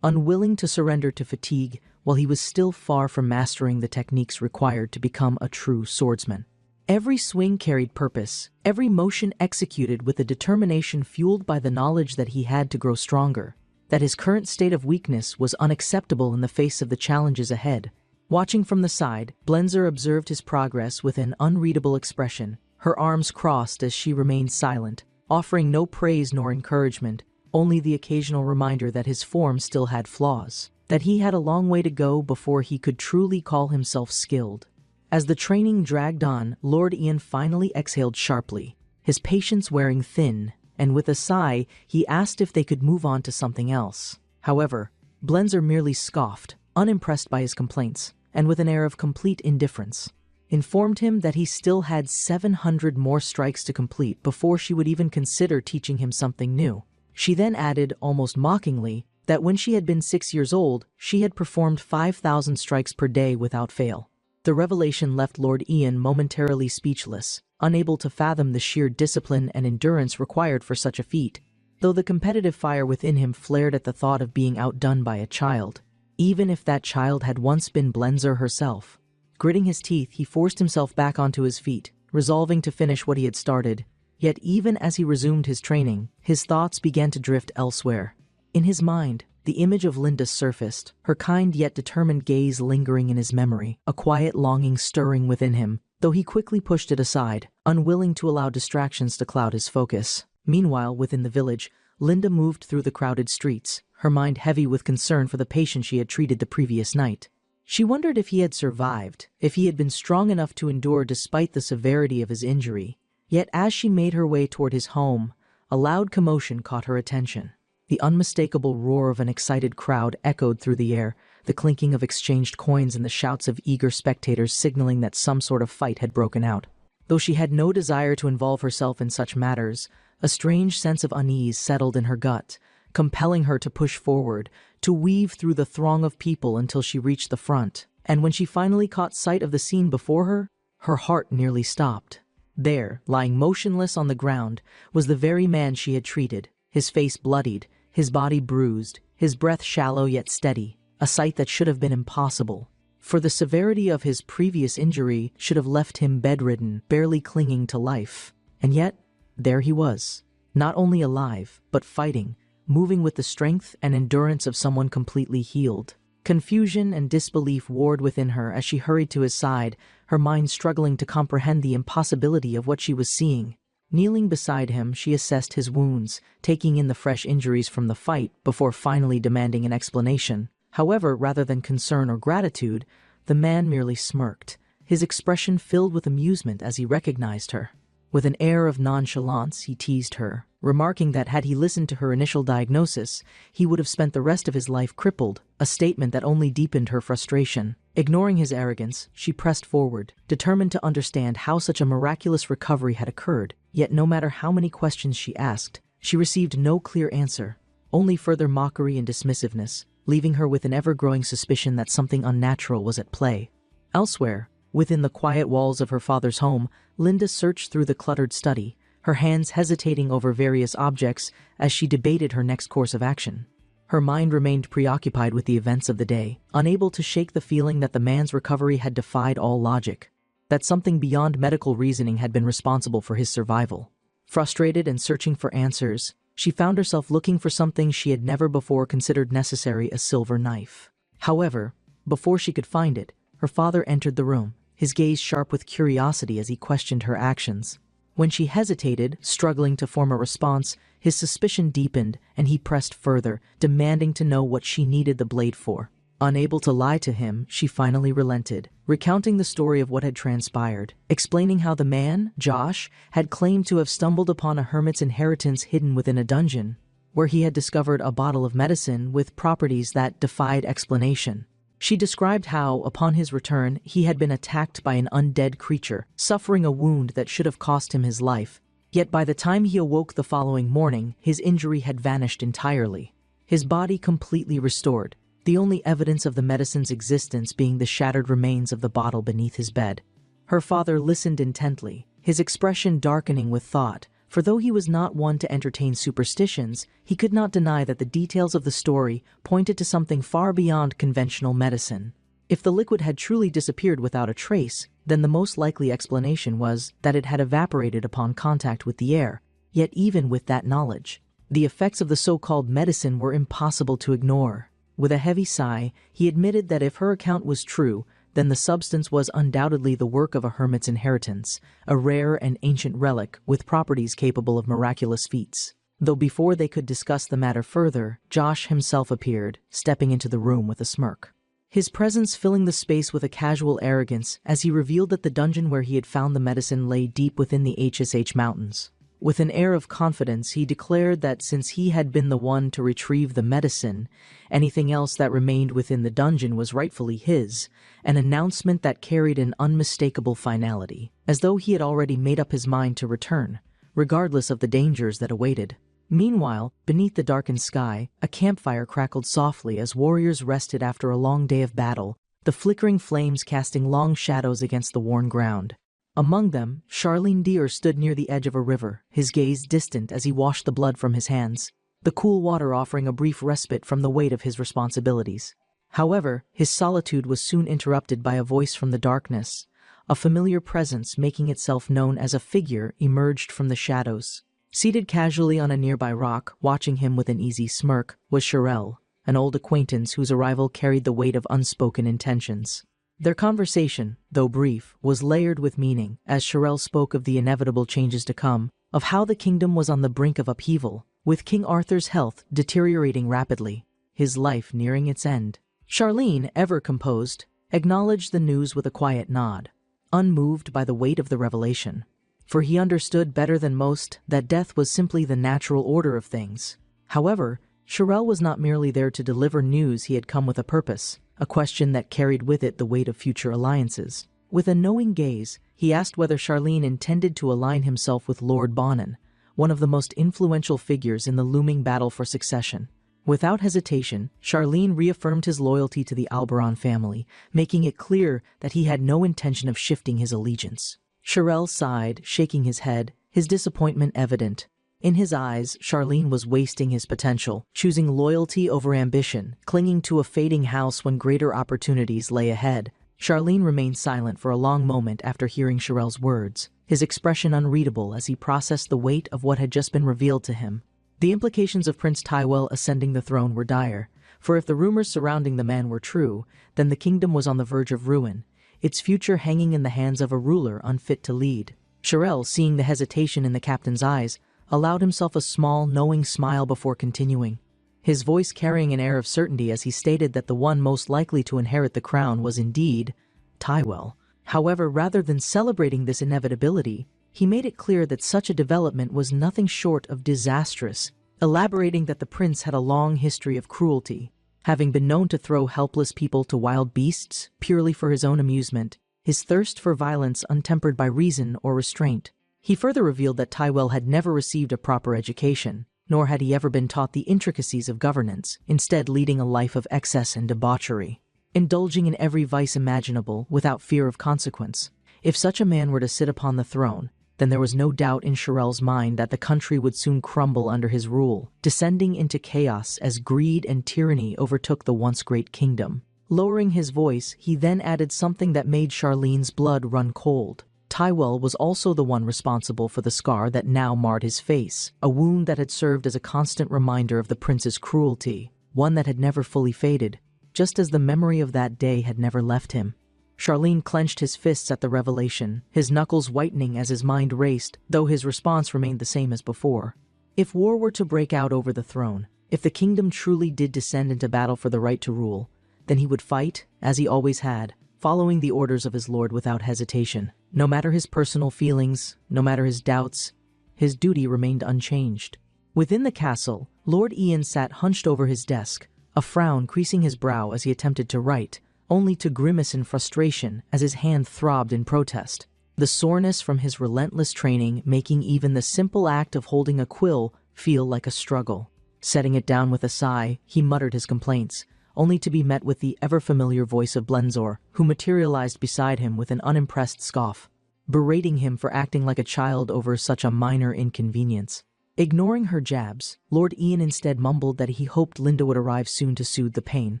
Unwilling to surrender to fatigue, while he was still far from mastering the techniques required to become a true swordsman. Every swing carried purpose, every motion executed with a determination fueled by the knowledge that he had to grow stronger, that his current state of weakness was unacceptable in the face of the challenges ahead. Watching from the side, Blenzer observed his progress with an unreadable expression, her arms crossed as she remained silent, offering no praise nor encouragement, only the occasional reminder that his form still had flaws, that he had a long way to go before he could truly call himself skilled. As the training dragged on, Lord Ian finally exhaled sharply, his patience wearing thin, and with a sigh, he asked if they could move on to something else. However, Blenzer merely scoffed, unimpressed by his complaints, and with an air of complete indifference, informed him that he still had 700 more strikes to complete before she would even consider teaching him something new. She then added, almost mockingly, that when she had been 6 years old, she had performed 5,000 strikes per day without fail. The revelation left Lord Ian momentarily speechless, unable to fathom the sheer discipline and endurance required for such a feat, though the competitive fire within him flared at the thought of being outdone by a child, even if that child had once been Blenzer herself. Gritting his teeth, he forced himself back onto his feet, resolving to finish what he had started. Yet even as he resumed his training, his thoughts began to drift elsewhere. In his mind, the image of Linda surfaced, her kind yet determined gaze lingering in his memory, a quiet longing stirring within him, though he quickly pushed it aside, unwilling to allow distractions to cloud his focus. Meanwhile, within the village, Linda moved through the crowded streets, her mind heavy with concern for the patient she had treated the previous night. She wondered if he had survived, if he had been strong enough to endure despite the severity of his injury. Yet as she made her way toward his home, a loud commotion caught her attention. The unmistakable roar of an excited crowd echoed through the air, the clinking of exchanged coins and the shouts of eager spectators signaling that some sort of fight had broken out. Though she had no desire to involve herself in such matters, a strange sense of unease settled in her gut, compelling her to push forward, to weave through the throng of people until she reached the front. And when she finally caught sight of the scene before her, her heart nearly stopped. There, lying motionless on the ground, was the very man she had treated, his face bloodied, his body bruised, his breath shallow yet steady, a sight that should have been impossible, for the severity of his previous injury should have left him bedridden, barely clinging to life. And yet, there he was, not only alive, but fighting, moving with the strength and endurance of someone completely healed. Confusion and disbelief warred within her as she hurried to his side, her mind struggling to comprehend the impossibility of what she was seeing. Kneeling beside him, she assessed his wounds, taking in the fresh injuries from the fight before finally demanding an explanation. However, rather than concern or gratitude, the man merely smirked, his expression filled with amusement as he recognized her. With an air of nonchalance, he teased her, remarking that had he listened to her initial diagnosis, he would have spent the rest of his life crippled, a statement that only deepened her frustration. Ignoring his arrogance, she pressed forward, determined to understand how such a miraculous recovery had occurred, yet no matter how many questions she asked, she received no clear answer, only further mockery and dismissiveness, leaving her with an ever-growing suspicion that something unnatural was at play. Elsewhere, within the quiet walls of her father's home, Linda searched through the cluttered study, her hands hesitating over various objects as she debated her next course of action. Her mind remained preoccupied with the events of the day, unable to shake the feeling that the man's recovery had defied all logic, that something beyond medical reasoning had been responsible for his survival. Frustrated and searching for answers, she found herself looking for something she had never before considered necessary: a silver knife. However, before she could find it, her father entered the room, his gaze sharp with curiosity as he questioned her actions. When she hesitated, struggling to form a response, his suspicion deepened and he pressed further, demanding to know what she needed the blade for. Unable to lie to him, she finally relented, recounting the story of what had transpired, explaining how the man, Josh, had claimed to have stumbled upon a hermit's inheritance hidden within a dungeon, where he had discovered a bottle of medicine with properties that defied explanation. She described how, upon his return, he had been attacked by an undead creature, suffering a wound that should have cost him his life. Yet by the time he awoke the following morning, his injury had vanished entirely, his body completely restored, the only evidence of the medicine's existence being the shattered remains of the bottle beneath his bed. Her father listened intently, his expression darkening with thought, for though he was not one to entertain superstitions, he could not deny that the details of the story pointed to something far beyond conventional medicine. If the liquid had truly disappeared without a trace, then the most likely explanation was that it had evaporated upon contact with the air. Yet even with that knowledge, the effects of the so-called medicine were impossible to ignore. With a heavy sigh, he admitted that if her account was true, then the substance was undoubtedly the work of a hermit's inheritance, a rare and ancient relic with properties capable of miraculous feats. Though before they could discuss the matter further, Josh himself appeared, stepping into the room with a smirk, his presence filling the space with a casual arrogance as he revealed that the dungeon where he had found the medicine lay deep within the HSH mountains. With an air of confidence, he declared that since he had been the one to retrieve the medicine, anything else that remained within the dungeon was rightfully his, an announcement that carried an unmistakable finality, as though he had already made up his mind to return, regardless of the dangers that awaited. Meanwhile, beneath the darkened sky, a campfire crackled softly as warriors rested after a long day of battle, the flickering flames casting long shadows against the worn ground. Among them, Charlene Deer stood near the edge of a river, his gaze distant as he washed the blood from his hands, the cool water offering a brief respite from the weight of his responsibilities. However, his solitude was soon interrupted by a voice from the darkness, a familiar presence making itself known as a figure emerged from the shadows. Seated casually on a nearby rock, watching him with an easy smirk, was Sherelle, an old acquaintance whose arrival carried the weight of unspoken intentions. Their conversation, though brief, was layered with meaning, as Sherelle spoke of the inevitable changes to come, of how the kingdom was on the brink of upheaval, with King Arthur's health deteriorating rapidly, his life nearing its end. Charlene, ever composed, acknowledged the news with a quiet nod, unmoved by the weight of the revelation, for he understood better than most that death was simply the natural order of things. However, Sherelle was not merely there to deliver news, he had come with a purpose, a question that carried with it the weight of future alliances. With a knowing gaze, he asked whether Charlene intended to align himself with Lord Bonin, one of the most influential figures in the looming battle for succession. Without hesitation, Charlene reaffirmed his loyalty to the Alberon family, making it clear that he had no intention of shifting his allegiance. Sherelle sighed, shaking his head, his disappointment evident. In his eyes, Charlene was wasting his potential, choosing loyalty over ambition, clinging to a fading house when greater opportunities lay ahead. Charlene remained silent for a long moment after hearing Sherelle's words, his expression unreadable as he processed the weight of what had just been revealed to him. The implications of Prince Tywell ascending the throne were dire, for if the rumors surrounding the man were true, then the kingdom was on the verge of ruin, its future hanging in the hands of a ruler unfit to lead. Sherelle, seeing the hesitation in the captain's eyes, allowed himself a small, knowing smile before continuing, his voice carrying an air of certainty as he stated that the one most likely to inherit the crown was indeed Tywell. However, rather than celebrating this inevitability, he made it clear that such a development was nothing short of disastrous, elaborating that the prince had a long history of cruelty, having been known to throw helpless people to wild beasts purely for his own amusement, his thirst for violence untempered by reason or restraint. He further revealed that Tywell had never received a proper education, nor had he ever been taught the intricacies of governance, instead leading a life of excess and debauchery, indulging in every vice imaginable without fear of consequence. If such a man were to sit upon the throne, then there was no doubt in Shirell's mind that the country would soon crumble under his rule, descending into chaos as greed and tyranny overtook the once great kingdom. Lowering his voice, he then added something that made Charlene's blood run cold. Tywell was also the one responsible for the scar that now marred his face, a wound that had served as a constant reminder of the prince's cruelty, one that had never fully faded, just as the memory of that day had never left him. Charlene clenched his fists at the revelation, his knuckles whitening as his mind raced, though his response remained the same as before. If war were to break out over the throne, if the kingdom truly did descend into battle for the right to rule, then he would fight, as he always had, following the orders of his lord without hesitation. No matter his personal feelings, no matter his doubts, his duty remained unchanged. Within the castle, Lord Ian sat hunched over his desk, a frown creasing his brow as he attempted to write, only to grimace in frustration as his hand throbbed in protest, the soreness from his relentless training making even the simple act of holding a quill feel like a struggle. Setting it down with a sigh, he muttered his complaints, only to be met with the ever-familiar voice of Blenzor, who materialized beside him with an unimpressed scoff, berating him for acting like a child over such a minor inconvenience. Ignoring her jabs, Lord Ian instead mumbled that he hoped Linda would arrive soon to soothe the pain,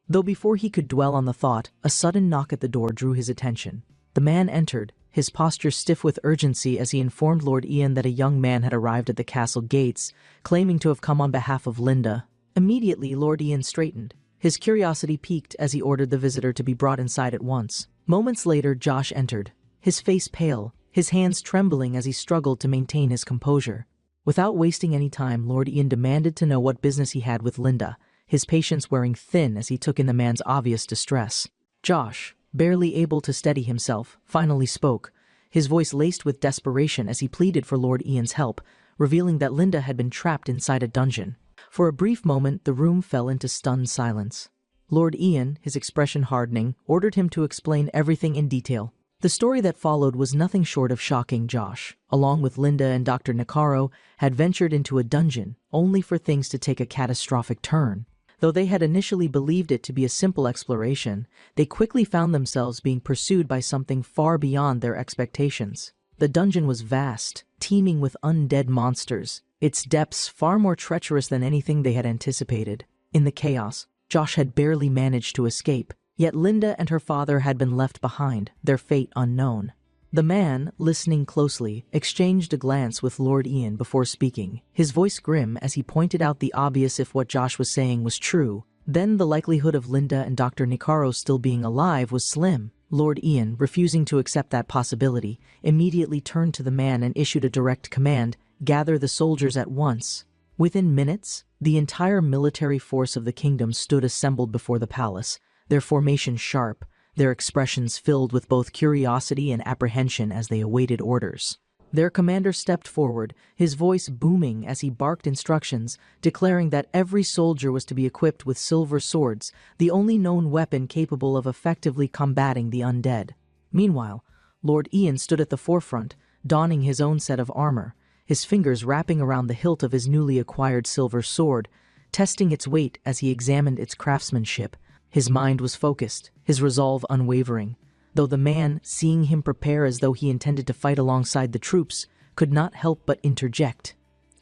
though before he could dwell on the thought, a sudden knock at the door drew his attention. The man entered, his posture stiff with urgency as he informed Lord Ian that a young man had arrived at the castle gates, claiming to have come on behalf of Linda. Immediately, Lord Ian straightened, his curiosity piqued as he ordered the visitor to be brought inside at once. Moments later, Josh entered, his face pale, his hands trembling as he struggled to maintain his composure. Without wasting any time, Lord Ian demanded to know what business he had with Linda, his patience wearing thin as he took in the man's obvious distress. Josh, barely able to steady himself, finally spoke, his voice laced with desperation as he pleaded for Lord Ian's help, revealing that Linda had been trapped inside a dungeon. For a brief moment, the room fell into stunned silence. Lord Ian, his expression hardening, ordered him to explain everything in detail. The story that followed was nothing short of shocking. Josh, along with Linda and Dr. Nicaro, had ventured into a dungeon, only for things to take a catastrophic turn. Though they had initially believed it to be a simple exploration, they quickly found themselves being pursued by something far beyond their expectations. The dungeon was vast, teeming with undead monsters, its depths far more treacherous than anything they had anticipated. In the chaos, Josh had barely managed to escape, yet Linda and her father had been left behind, their fate unknown. The man, listening closely, exchanged a glance with Lord Ian before speaking, his voice grim as he pointed out the obvious if what Josh was saying was true. Then the likelihood of Linda and Dr. Nicaro still being alive was slim. Lord Ian, refusing to accept that possibility, immediately turned to the man and issued a direct command, "Gather the soldiers at once." Within minutes, the entire military force of the kingdom stood assembled before the palace, their formation sharp, their expressions filled with both curiosity and apprehension as they awaited orders. Their commander stepped forward, his voice booming as he barked instructions, declaring that every soldier was to be equipped with silver swords, the only known weapon capable of effectively combating the undead. Meanwhile, Lord Ian stood at the forefront, donning his own set of armor, his fingers wrapping around the hilt of his newly acquired silver sword, testing its weight as he examined its craftsmanship. His mind was focused, his resolve unwavering, though the man, seeing him prepare as though he intended to fight alongside the troops, could not help but interject,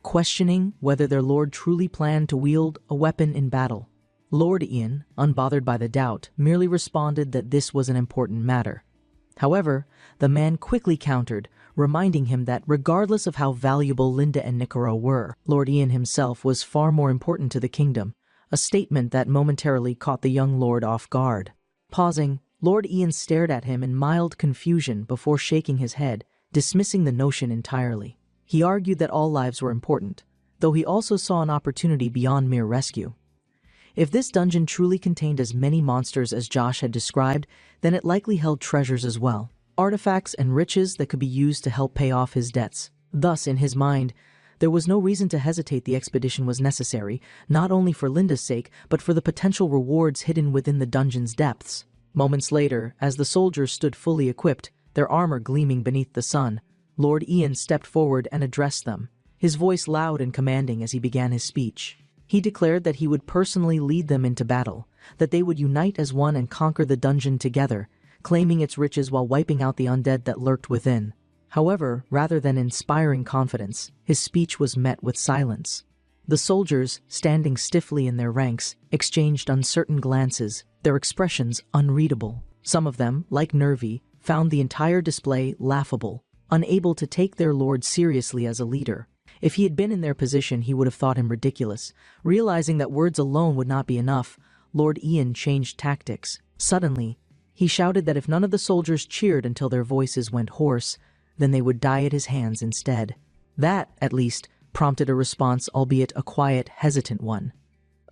questioning whether their lord truly planned to wield a weapon in battle. Lord Ian, unbothered by the doubt, merely responded that this was an important matter. However, the man quickly countered, reminding him that regardless of how valuable Linda and Nicaro were, Lord Ian himself was far more important to the kingdom, a statement that momentarily caught the young lord off guard. Pausing, Lord Ian stared at him in mild confusion before shaking his head, dismissing the notion entirely. He argued that all lives were important, though he also saw an opportunity beyond mere rescue. If this dungeon truly contained as many monsters as Josh had described, then it likely held treasures as well. artifacts and riches that could be used to help pay off his debts. Thus, in his mind, there was no reason to hesitate. The expedition was necessary, not only for Linda's sake, but for the potential rewards hidden within the dungeon's depths. Moments later, as the soldiers stood fully equipped, their armor gleaming beneath the sun, Lord Ian stepped forward and addressed them, his voice loud and commanding as he began his speech. He declared that he would personally lead them into battle, that they would unite as one and conquer the dungeon together, claiming its riches while wiping out the undead that lurked within. However, rather than inspiring confidence, his speech was met with silence. The soldiers, standing stiffly in their ranks, exchanged uncertain glances, their expressions unreadable. Some of them, like Nervi, found the entire display laughable, unable to take their lord seriously as a leader. If he had been in their position, he would have thought him ridiculous. Realizing that words alone would not be enough, Lord Ian changed tactics. Suddenly, he shouted that if none of the soldiers cheered until their voices went hoarse, then they would die at his hands instead. That, at least, prompted a response, albeit a quiet, hesitant one.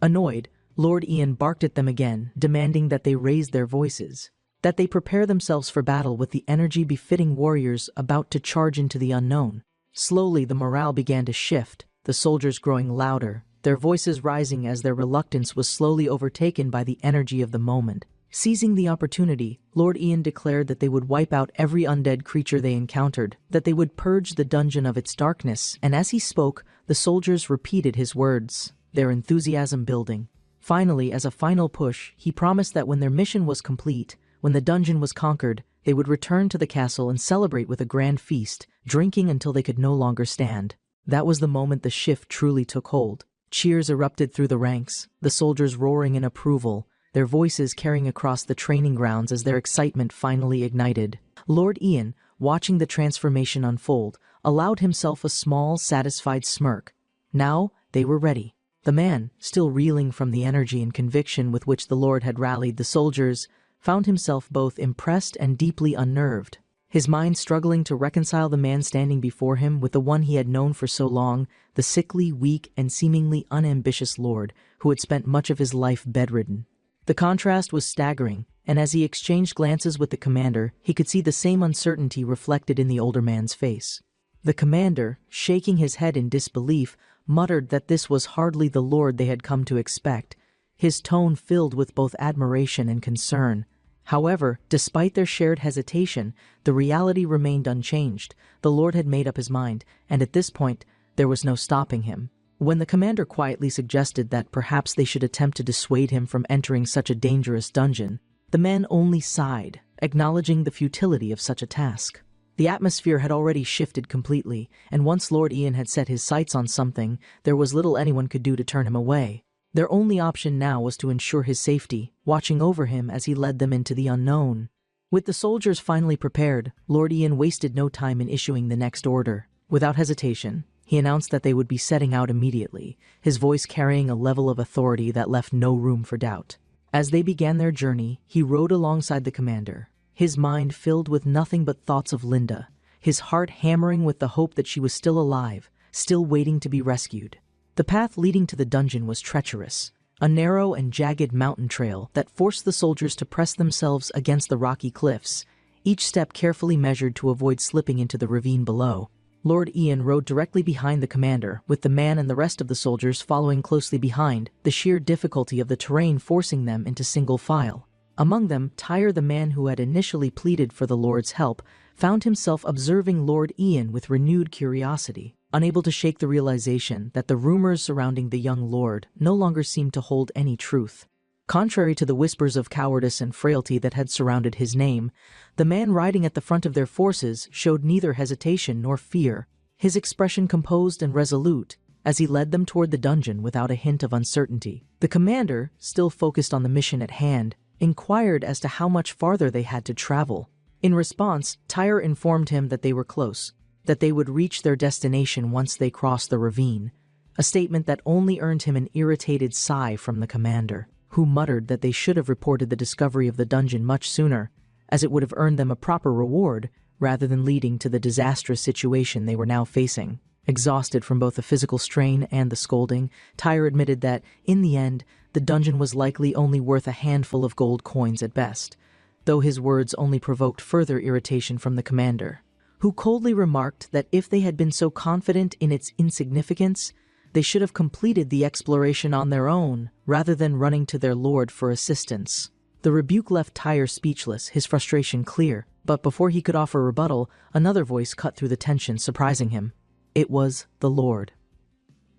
Annoyed, Lord Ian barked at them again, demanding that they raise their voices, that they prepare themselves for battle with the energy befitting warriors about to charge into the unknown. Slowly, the morale began to shift, the soldiers growing louder, their voices rising as their reluctance was slowly overtaken by the energy of the moment. Seizing the opportunity, Lord Ian declared that they would wipe out every undead creature they encountered, that they would purge the dungeon of its darkness, and as he spoke, the soldiers repeated his words, their enthusiasm building. Finally, as a final push, he promised that when their mission was complete, when the dungeon was conquered, they would return to the castle and celebrate with a grand feast, drinking until they could no longer stand. That was the moment the shift truly took hold. Cheers erupted through the ranks, the soldiers roaring in approval, their voices carrying across the training grounds as their excitement finally ignited. Lord Ian, watching the transformation unfold, allowed himself a small, satisfied smirk. Now they were ready. The man, still reeling from the energy and conviction with which the Lord had rallied the soldiers, found himself both impressed and deeply unnerved. His mind struggling to reconcile the man standing before him with the one he had known for so long, the sickly, weak, and seemingly unambitious lord who had spent much of his life bedridden. The contrast was staggering, and as he exchanged glances with the commander, he could see the same uncertainty reflected in the older man's face. The commander, shaking his head in disbelief, muttered that this was hardly the lord they had come to expect, his tone filled with both admiration and concern. However, despite their shared hesitation, the reality remained unchanged. The lord had made up his mind, and at this point, there was no stopping him. When the commander quietly suggested that perhaps they should attempt to dissuade him from entering such a dangerous dungeon, the man only sighed, acknowledging the futility of such a task. The atmosphere had already shifted completely, and once Lord Ian had set his sights on something, there was little anyone could do to turn him away. Their only option now was to ensure his safety, watching over him as he led them into the unknown. With the soldiers finally prepared, Lord Ian wasted no time in issuing the next order. Without hesitation, he announced that they would be setting out immediately, his voice carrying a level of authority that left no room for doubt. As they began their journey, he rode alongside the commander, his mind filled with nothing but thoughts of Linda, his heart hammering with the hope that she was still alive, still waiting to be rescued. The path leading to the dungeon was treacherous, a narrow and jagged mountain trail that forced the soldiers to press themselves against the rocky cliffs, each step carefully measured to avoid slipping into the ravine below. Lord Ian rode directly behind the commander, with the man and the rest of the soldiers following closely behind, the sheer difficulty of the terrain forcing them into single file. Among them, Tyre, the man who had initially pleaded for the Lord's help, found himself observing Lord Ian with renewed curiosity, unable to shake the realization that the rumors surrounding the young lord no longer seemed to hold any truth. Contrary to the whispers of cowardice and frailty that had surrounded his name, the man riding at the front of their forces showed neither hesitation nor fear, his expression composed and resolute, as he led them toward the dungeon without a hint of uncertainty. The commander, still focused on the mission at hand, inquired as to how much farther they had to travel. In response, Tyre informed him that they were close, that they would reach their destination once they crossed the ravine, a statement that only earned him an irritated sigh from the commander, who muttered that they should have reported the discovery of the dungeon much sooner, as it would have earned them a proper reward rather than leading to the disastrous situation they were now facing. Exhausted from both the physical strain and the scolding, Tyre admitted that, in the end, the dungeon was likely only worth a handful of gold coins at best. though his words only provoked further irritation from the commander, who coldly remarked that if they had been so confident in its insignificance, they should have completed the exploration on their own, rather than running to their lord for assistance. The rebuke left Tyre speechless, his frustration clear, but before he could offer rebuttal, another voice cut through the tension, surprising him. It was the Lord.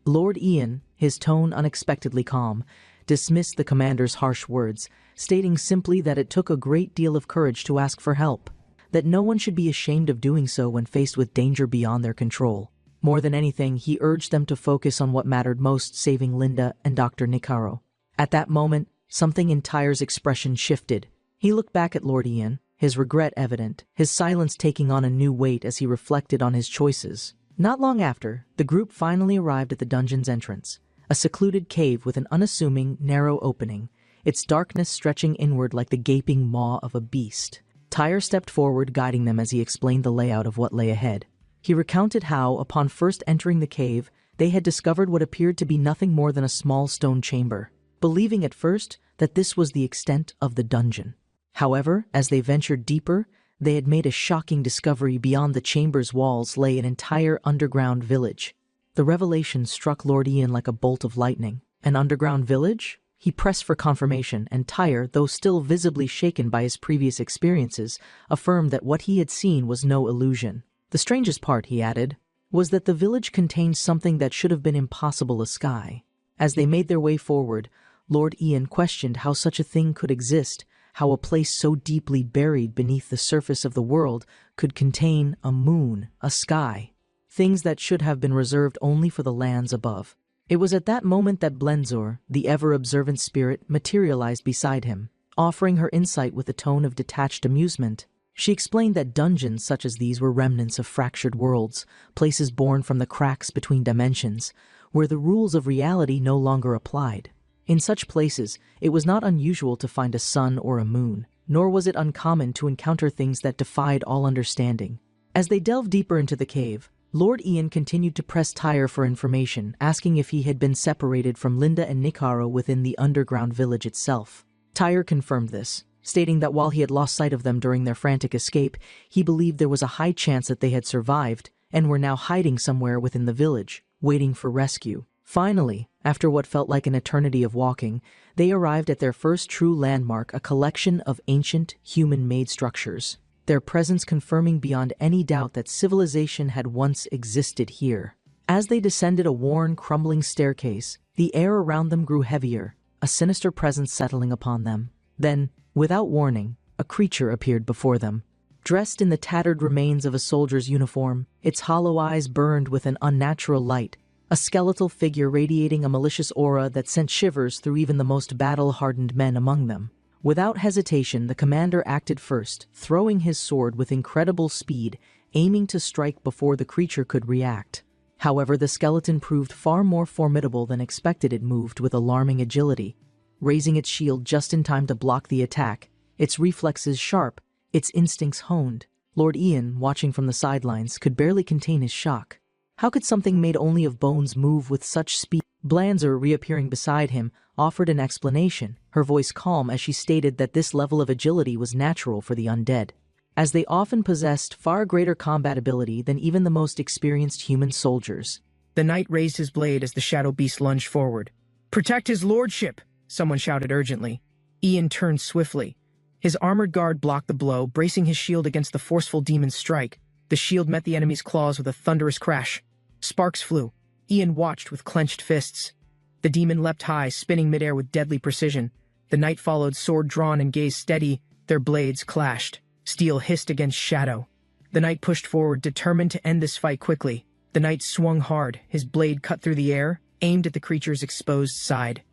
Lord Ian, his tone unexpectedly calm, dismissed the commander's harsh words, stating simply that it took a great deal of courage to ask for help, that no one should be ashamed of doing so when faced with danger beyond their control. More than anything, he urged them to focus on what mattered most, saving Linda and Dr. Nicaro. At that moment, something in Tyre's expression shifted. He looked back at Lord Ian, his regret evident, his silence taking on a new weight as he reflected on his choices. Not long after, the group finally arrived at the dungeon's entrance, a secluded cave with an unassuming, narrow opening, its darkness stretching inward like the gaping maw of a beast. Tyre stepped forward, guiding them as he explained the layout of what lay ahead. He recounted how, upon first entering the cave, they had discovered what appeared to be nothing more than a small stone chamber, believing at first that this was the extent of the dungeon. However, as they ventured deeper, they had made a shocking discovery. Beyond the chamber's walls lay an entire underground village. The revelation struck Lord Ian like a bolt of lightning. An underground village? He pressed for confirmation, and Tyre, though still visibly shaken by his previous experiences, affirmed that what he had seen was no illusion. The strangest part, he added, was that the village contained something that should have been impossible to sky. As they made their way forward, Lord Ian questioned how such a thing could exist, how a place so deeply buried beneath the surface of the world could contain a moon, a sky, things that should have been reserved only for the lands above. It was at that moment that Blenzor, the ever-observant spirit, materialized beside him, offering her insight with a tone of detached amusement. She explained that dungeons such as these were remnants of fractured worlds, places born from the cracks between dimensions, where the rules of reality no longer applied. In such places, it was not unusual to find a sun or a moon, nor was it uncommon to encounter things that defied all understanding. As they delved deeper into the cave, Lord Ian continued to press Tyre for information, asking if he had been separated from Linda and Nicaro within the underground village itself. Tyre confirmed this, stating that while he had lost sight of them during their frantic escape, he believed there was a high chance that they had survived and were now hiding somewhere within the village, waiting for rescue. Finally, after what felt like an eternity of walking, they arrived at their first true landmark, a collection of ancient, human-made structures, their presence confirming beyond any doubt that civilization had once existed here. As they descended a worn, crumbling staircase, the air around them grew heavier, a sinister presence settling upon them. Then, without warning, a creature appeared before them. Dressed in the tattered remains of a soldier's uniform, its hollow eyes burned with an unnatural light, a skeletal figure radiating a malicious aura that sent shivers through even the most battle-hardened men among them. Without hesitation, the commander acted first, throwing his sword with incredible speed, aiming to strike before the creature could react. However, the skeleton proved far more formidable than expected. It moved with alarming agility, raising its shield just in time to block the attack, its reflexes sharp, its instincts honed. Lord Ian, watching from the sidelines, could barely contain his shock. How could something made only of bones move with such speed? Blenzor, reappearing beside him, offered an explanation, her voice calm as she stated that this level of agility was natural for the undead, as they often possessed far greater combat ability than even the most experienced human soldiers. The knight raised his blade as the shadow beast lunged forward. "Protect his lordship!" someone shouted urgently. Ian turned swiftly. His armored guard blocked the blow, bracing his shield against the forceful demon's strike. The shield met the enemy's claws with a thunderous crash. Sparks flew. Ian watched with clenched fists. The demon leapt high, spinning midair with deadly precision. The knight followed, sword drawn and gaze steady. Their blades clashed. Steel hissed against shadow. The knight pushed forward, determined to end this fight quickly. The knight swung hard, his blade cut through the air, aimed at the creature's exposed side.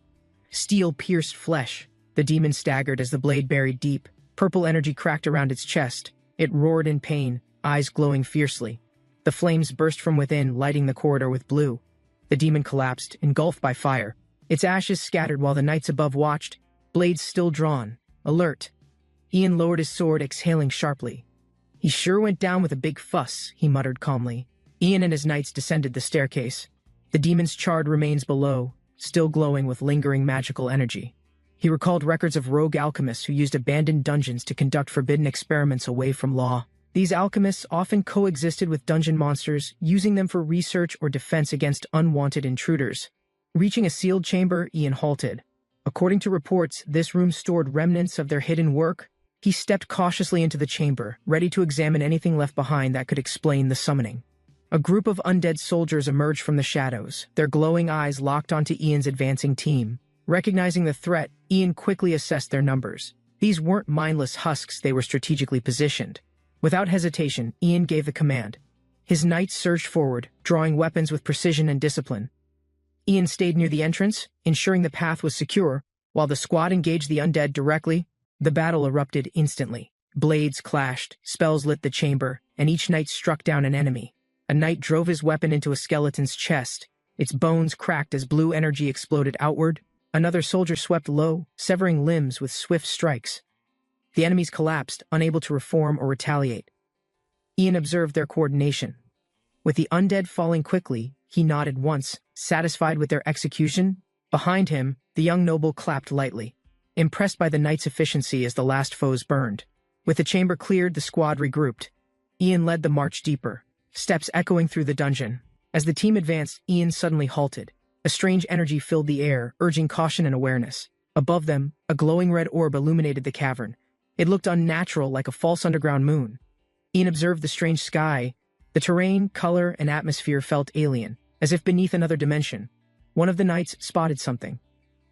Steel pierced flesh. The demon staggered as the blade buried deep. Purple energy cracked around its chest. It roared in pain, eyes glowing fiercely. The flames burst from within, lighting the corridor with blue. The demon collapsed, engulfed by fire. Its ashes scattered while the knights above watched, blades still drawn, alert. Ian lowered his sword, exhaling sharply. "He sure went down with a big fuss," he muttered calmly. Ian and his knights descended the staircase. The demon's charred remains below, still glowing with lingering magical energy. He recalled records of rogue alchemists who used abandoned dungeons to conduct forbidden experiments away from law. These alchemists often coexisted with dungeon monsters, using them for research or defense against unwanted intruders. Reaching a sealed chamber, Ian halted. According to reports, this room stored remnants of their hidden work. He stepped cautiously into the chamber, ready to examine anything left behind that could explain the summoning. A group of undead soldiers emerged from the shadows, their glowing eyes locked onto Ian's advancing team. Recognizing the threat, Ian quickly assessed their numbers. These weren't mindless husks, they were strategically positioned. Without hesitation, Ian gave the command. His knights surged forward, drawing weapons with precision and discipline. Ian stayed near the entrance, ensuring the path was secure, while the squad engaged the undead directly. The battle erupted instantly. Blades clashed, spells lit the chamber, and each knight struck down an enemy. A knight drove his weapon into a skeleton's chest. Its bones cracked as blue energy exploded outward. Another soldier swept low, severing limbs with swift strikes. The enemies collapsed, unable to reform or retaliate. Ian observed their coordination. With the undead falling quickly, he nodded once, satisfied with their execution. Behind him, the young noble clapped lightly, impressed by the knight's efficiency as the last foes burned. With the chamber cleared, the squad regrouped. Ian led the march deeper, steps echoing through the dungeon. As the team advanced, Ian suddenly halted. A strange energy filled the air, urging caution and awareness. Above them, a glowing red orb illuminated the cavern. It looked unnatural, like a false underground moon. Ian observed the strange sky. The terrain, color, and atmosphere felt alien, as if beneath another dimension. One of the knights spotted something.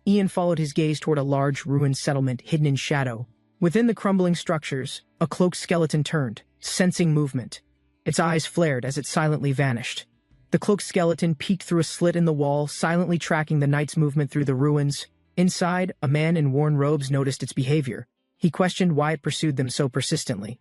Ian followed his gaze toward a large, ruined settlement hidden in shadow. Within the crumbling structures, a cloaked skeleton turned, sensing movement. Its eyes flared as it silently vanished. The cloaked skeleton peeked through a slit in the wall, silently tracking the knight's movement through the ruins. Inside, a man in worn robes noticed its behavior. He questioned why it pursued them so persistently.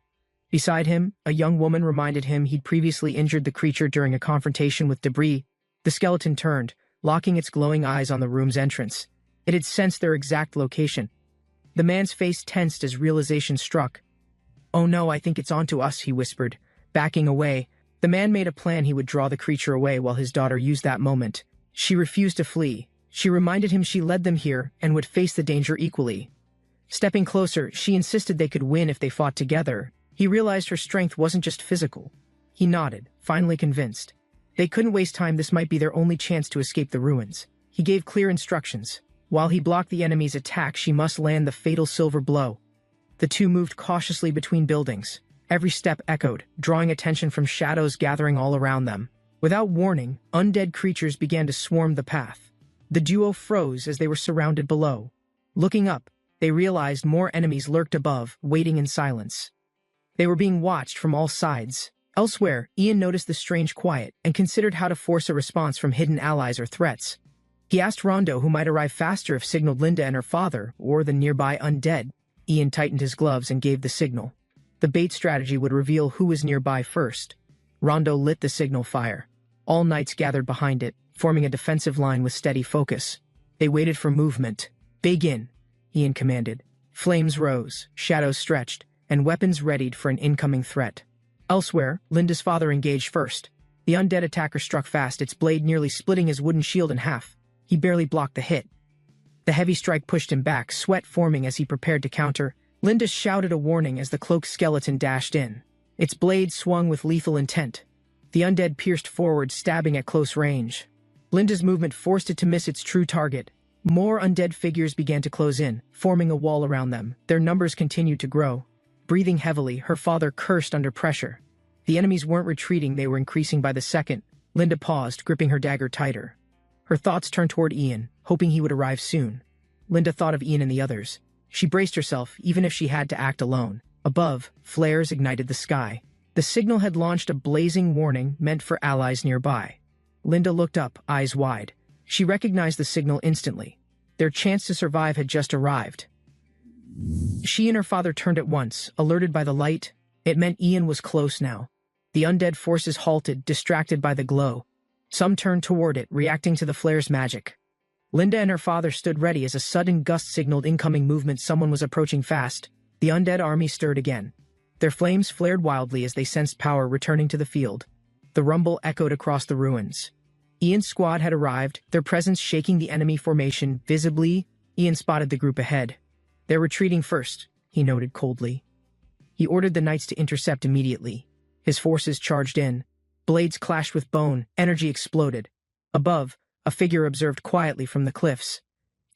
Beside him, a young woman reminded him he'd previously injured the creature during a confrontation with debris. The skeleton turned, locking its glowing eyes on the room's entrance. It had sensed their exact location. The man's face tensed as realization struck. "Oh no, I think it's onto us," he whispered, backing away. The man made a plan he would draw the creature away while his daughter used that moment. She refused to flee. She reminded him she led them here and would face the danger equally. Stepping closer, she insisted they could win if they fought together. He realized her strength wasn't just physical. He nodded, finally convinced. They couldn't waste time, this might be their only chance to escape the ruins. He gave clear instructions. While he blocked the enemy's attack, she must land the fatal silver blow. The two moved cautiously between buildings. Every step echoed, drawing attention from shadows gathering all around them. Without warning, undead creatures began to swarm the path. The duo froze as they were surrounded below. Looking up, they realized more enemies lurked above, waiting in silence. They were being watched from all sides. Elsewhere, Ian noticed the strange quiet and considered how to force a response from hidden allies or threats. He asked Rondo who might arrive faster if signaled Linda and her father, or the nearby undead. Ian tightened his gloves and gave the signal. The bait strategy would reveal who was nearby first. Rondo lit the signal fire. All knights gathered behind it, forming a defensive line with steady focus. They waited for movement. "Begin," Ian commanded. Flames rose, shadows stretched, and weapons readied for an incoming threat. Elsewhere, Linda's father engaged first. The undead attacker struck fast, its blade nearly splitting his wooden shield in half. He barely blocked the hit. The heavy strike pushed him back, sweat forming as he prepared to counter. Linda shouted a warning as the cloaked skeleton dashed in. Its blade swung with lethal intent. The undead pierced forward, stabbing at close range. Linda's movement forced it to miss its true target. More undead figures began to close in, forming a wall around them. Their numbers continued to grow. Breathing heavily, her father cursed under pressure. The enemies weren't retreating, they were increasing by the second. Linda paused, gripping her dagger tighter. Her thoughts turned toward Ian, hoping he would arrive soon. Linda thought of Ian and the others. She braced herself, even if she had to act alone. Above, flares ignited the sky. The signal had launched a blazing warning meant for allies nearby. Linda looked up, eyes wide. She recognized the signal instantly. Their chance to survive had just arrived. She and her father turned at once, alerted by the light. It meant Ian was close now. The undead forces halted, distracted by the glow. Some turned toward it, reacting to the flare's magic. Linda and her father stood ready as a sudden gust signaled incoming movement. Someone was approaching fast. The undead army stirred again. Their flames flared wildly as they sensed power returning to the field. The rumble echoed across the ruins. Ian's squad had arrived, their presence shaking the enemy formation visibly. Ian spotted the group ahead. "They're retreating first," he noted coldly. He ordered the knights to intercept immediately. His forces charged in. Blades clashed with bone, energy exploded. Above, a figure observed quietly from the cliffs.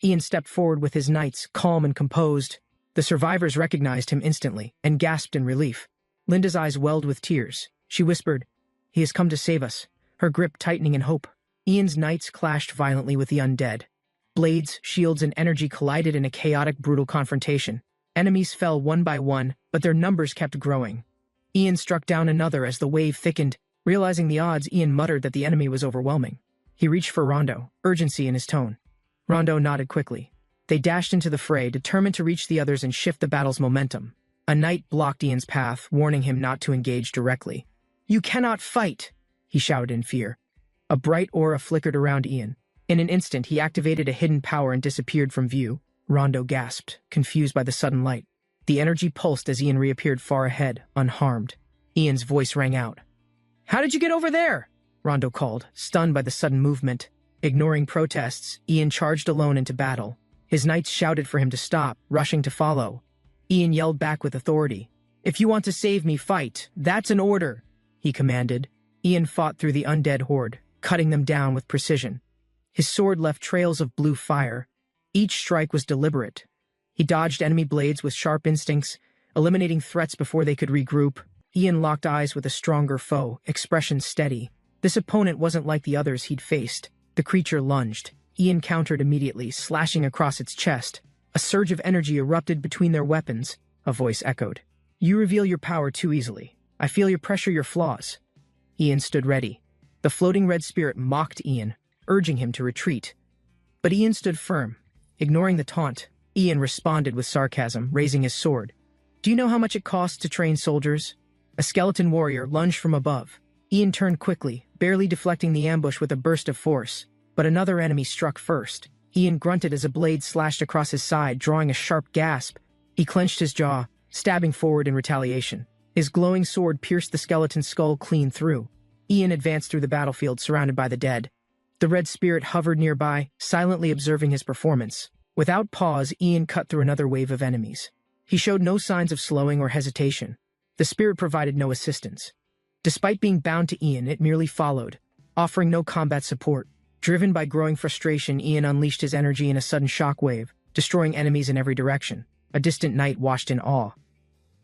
Ian stepped forward with his knights, calm and composed. The survivors recognized him instantly and gasped in relief. Linda's eyes welled with tears. She whispered, "He has come to save us," her grip tightening in hope. Ian's knights clashed violently with the undead. Blades, shields, and energy collided in a chaotic, brutal confrontation. Enemies fell one by one, but their numbers kept growing. Ian struck down another as the wave thickened. Realizing the odds, Ian muttered that the enemy was overwhelming. He reached for Rondo, urgency in his tone. Rondo nodded quickly. They dashed into the fray, determined to reach the others and shift the battle's momentum. A knight blocked Ian's path, warning him not to engage directly. "You cannot fight!" he shouted in fear. A bright aura flickered around Ian. In an instant, he activated a hidden power and disappeared from view. Rondo gasped, confused by the sudden light. The energy pulsed as Ian reappeared far ahead, unharmed. Ian's voice rang out. "How did you get over there?" Rondo called, stunned by the sudden movement. Ignoring protests, Ian charged alone into battle. His knights shouted for him to stop, rushing to follow. Ian yelled back with authority. "If you want to save me, fight. That's an order," he commanded. Ian fought through the undead horde, cutting them down with precision. His sword left trails of blue fire. Each strike was deliberate. He dodged enemy blades with sharp instincts, eliminating threats before they could regroup. Ian locked eyes with a stronger foe, expression steady. This opponent wasn't like the others he'd faced. The creature lunged. Ian countered immediately, slashing across its chest. A surge of energy erupted between their weapons. A voice echoed. "You reveal your power too easily. I feel your pressure, your flaws." Ian stood ready. The floating red spirit mocked Ian, urging him to retreat. But Ian stood firm. Ignoring the taunt, Ian responded with sarcasm, raising his sword. "Do you know how much it costs to train soldiers?" A skeleton warrior lunged from above. Ian turned quickly, barely deflecting the ambush with a burst of force. But another enemy struck first. Ian grunted as a blade slashed across his side, drawing a sharp gasp. He clenched his jaw, stabbing forward in retaliation. His glowing sword pierced the skeleton's skull clean through. Ian advanced through the battlefield, surrounded by the dead. The red spirit hovered nearby, silently observing his performance. Without pause, Ian cut through another wave of enemies. He showed no signs of slowing or hesitation. The spirit provided no assistance. Despite being bound to Ian, it merely followed, offering no combat support. Driven by growing frustration, Ian unleashed his energy in a sudden shockwave, destroying enemies in every direction. A distant knight watched in awe.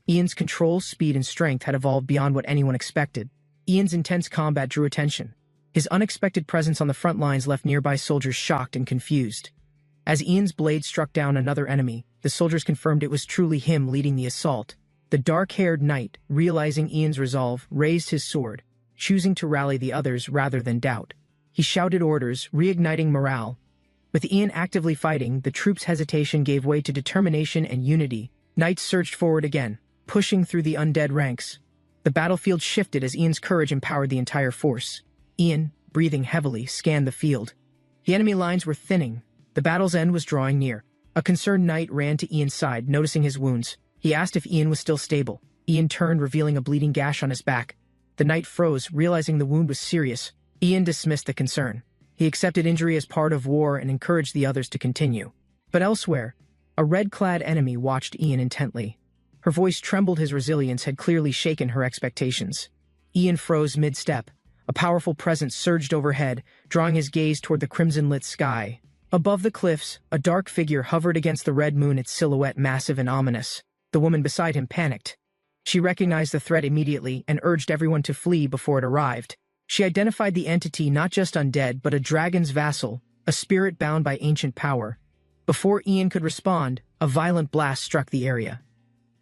Ian's control, speed, and strength had evolved beyond what anyone expected. Ian's intense combat drew attention. His unexpected presence on the front lines left nearby soldiers shocked and confused. As Ian's blade struck down another enemy, the soldiers confirmed it was truly him leading the assault. The dark-haired knight, realizing Ian's resolve, raised his sword, choosing to rally the others rather than doubt. He shouted orders, reigniting morale. With Ian actively fighting, the troops' hesitation gave way to determination and unity. Knights surged forward again, pushing through the undead ranks. The battlefield shifted as Ian's courage empowered the entire force. Ian, breathing heavily, scanned the field. The enemy lines were thinning. The battle's end was drawing near. A concerned knight ran to Ian's side, noticing his wounds. He asked if Ian was still stable. Ian turned, revealing a bleeding gash on his back. The knight froze, realizing the wound was serious. Ian dismissed the concern. He accepted injury as part of war and encouraged the others to continue. But elsewhere, a red-clad enemy watched Ian intently. Her voice trembled. His resilience had clearly shaken her expectations. Ian froze mid-step. A powerful presence surged overhead, drawing his gaze toward the crimson-lit sky. Above the cliffs, a dark figure hovered against the red moon, its silhouette massive and ominous. The woman beside him panicked. She recognized the threat immediately and urged everyone to flee before it arrived. She identified the entity not just undead, but a dragon's vassal, a spirit bound by ancient power. Before Ian could respond, a violent blast struck the area.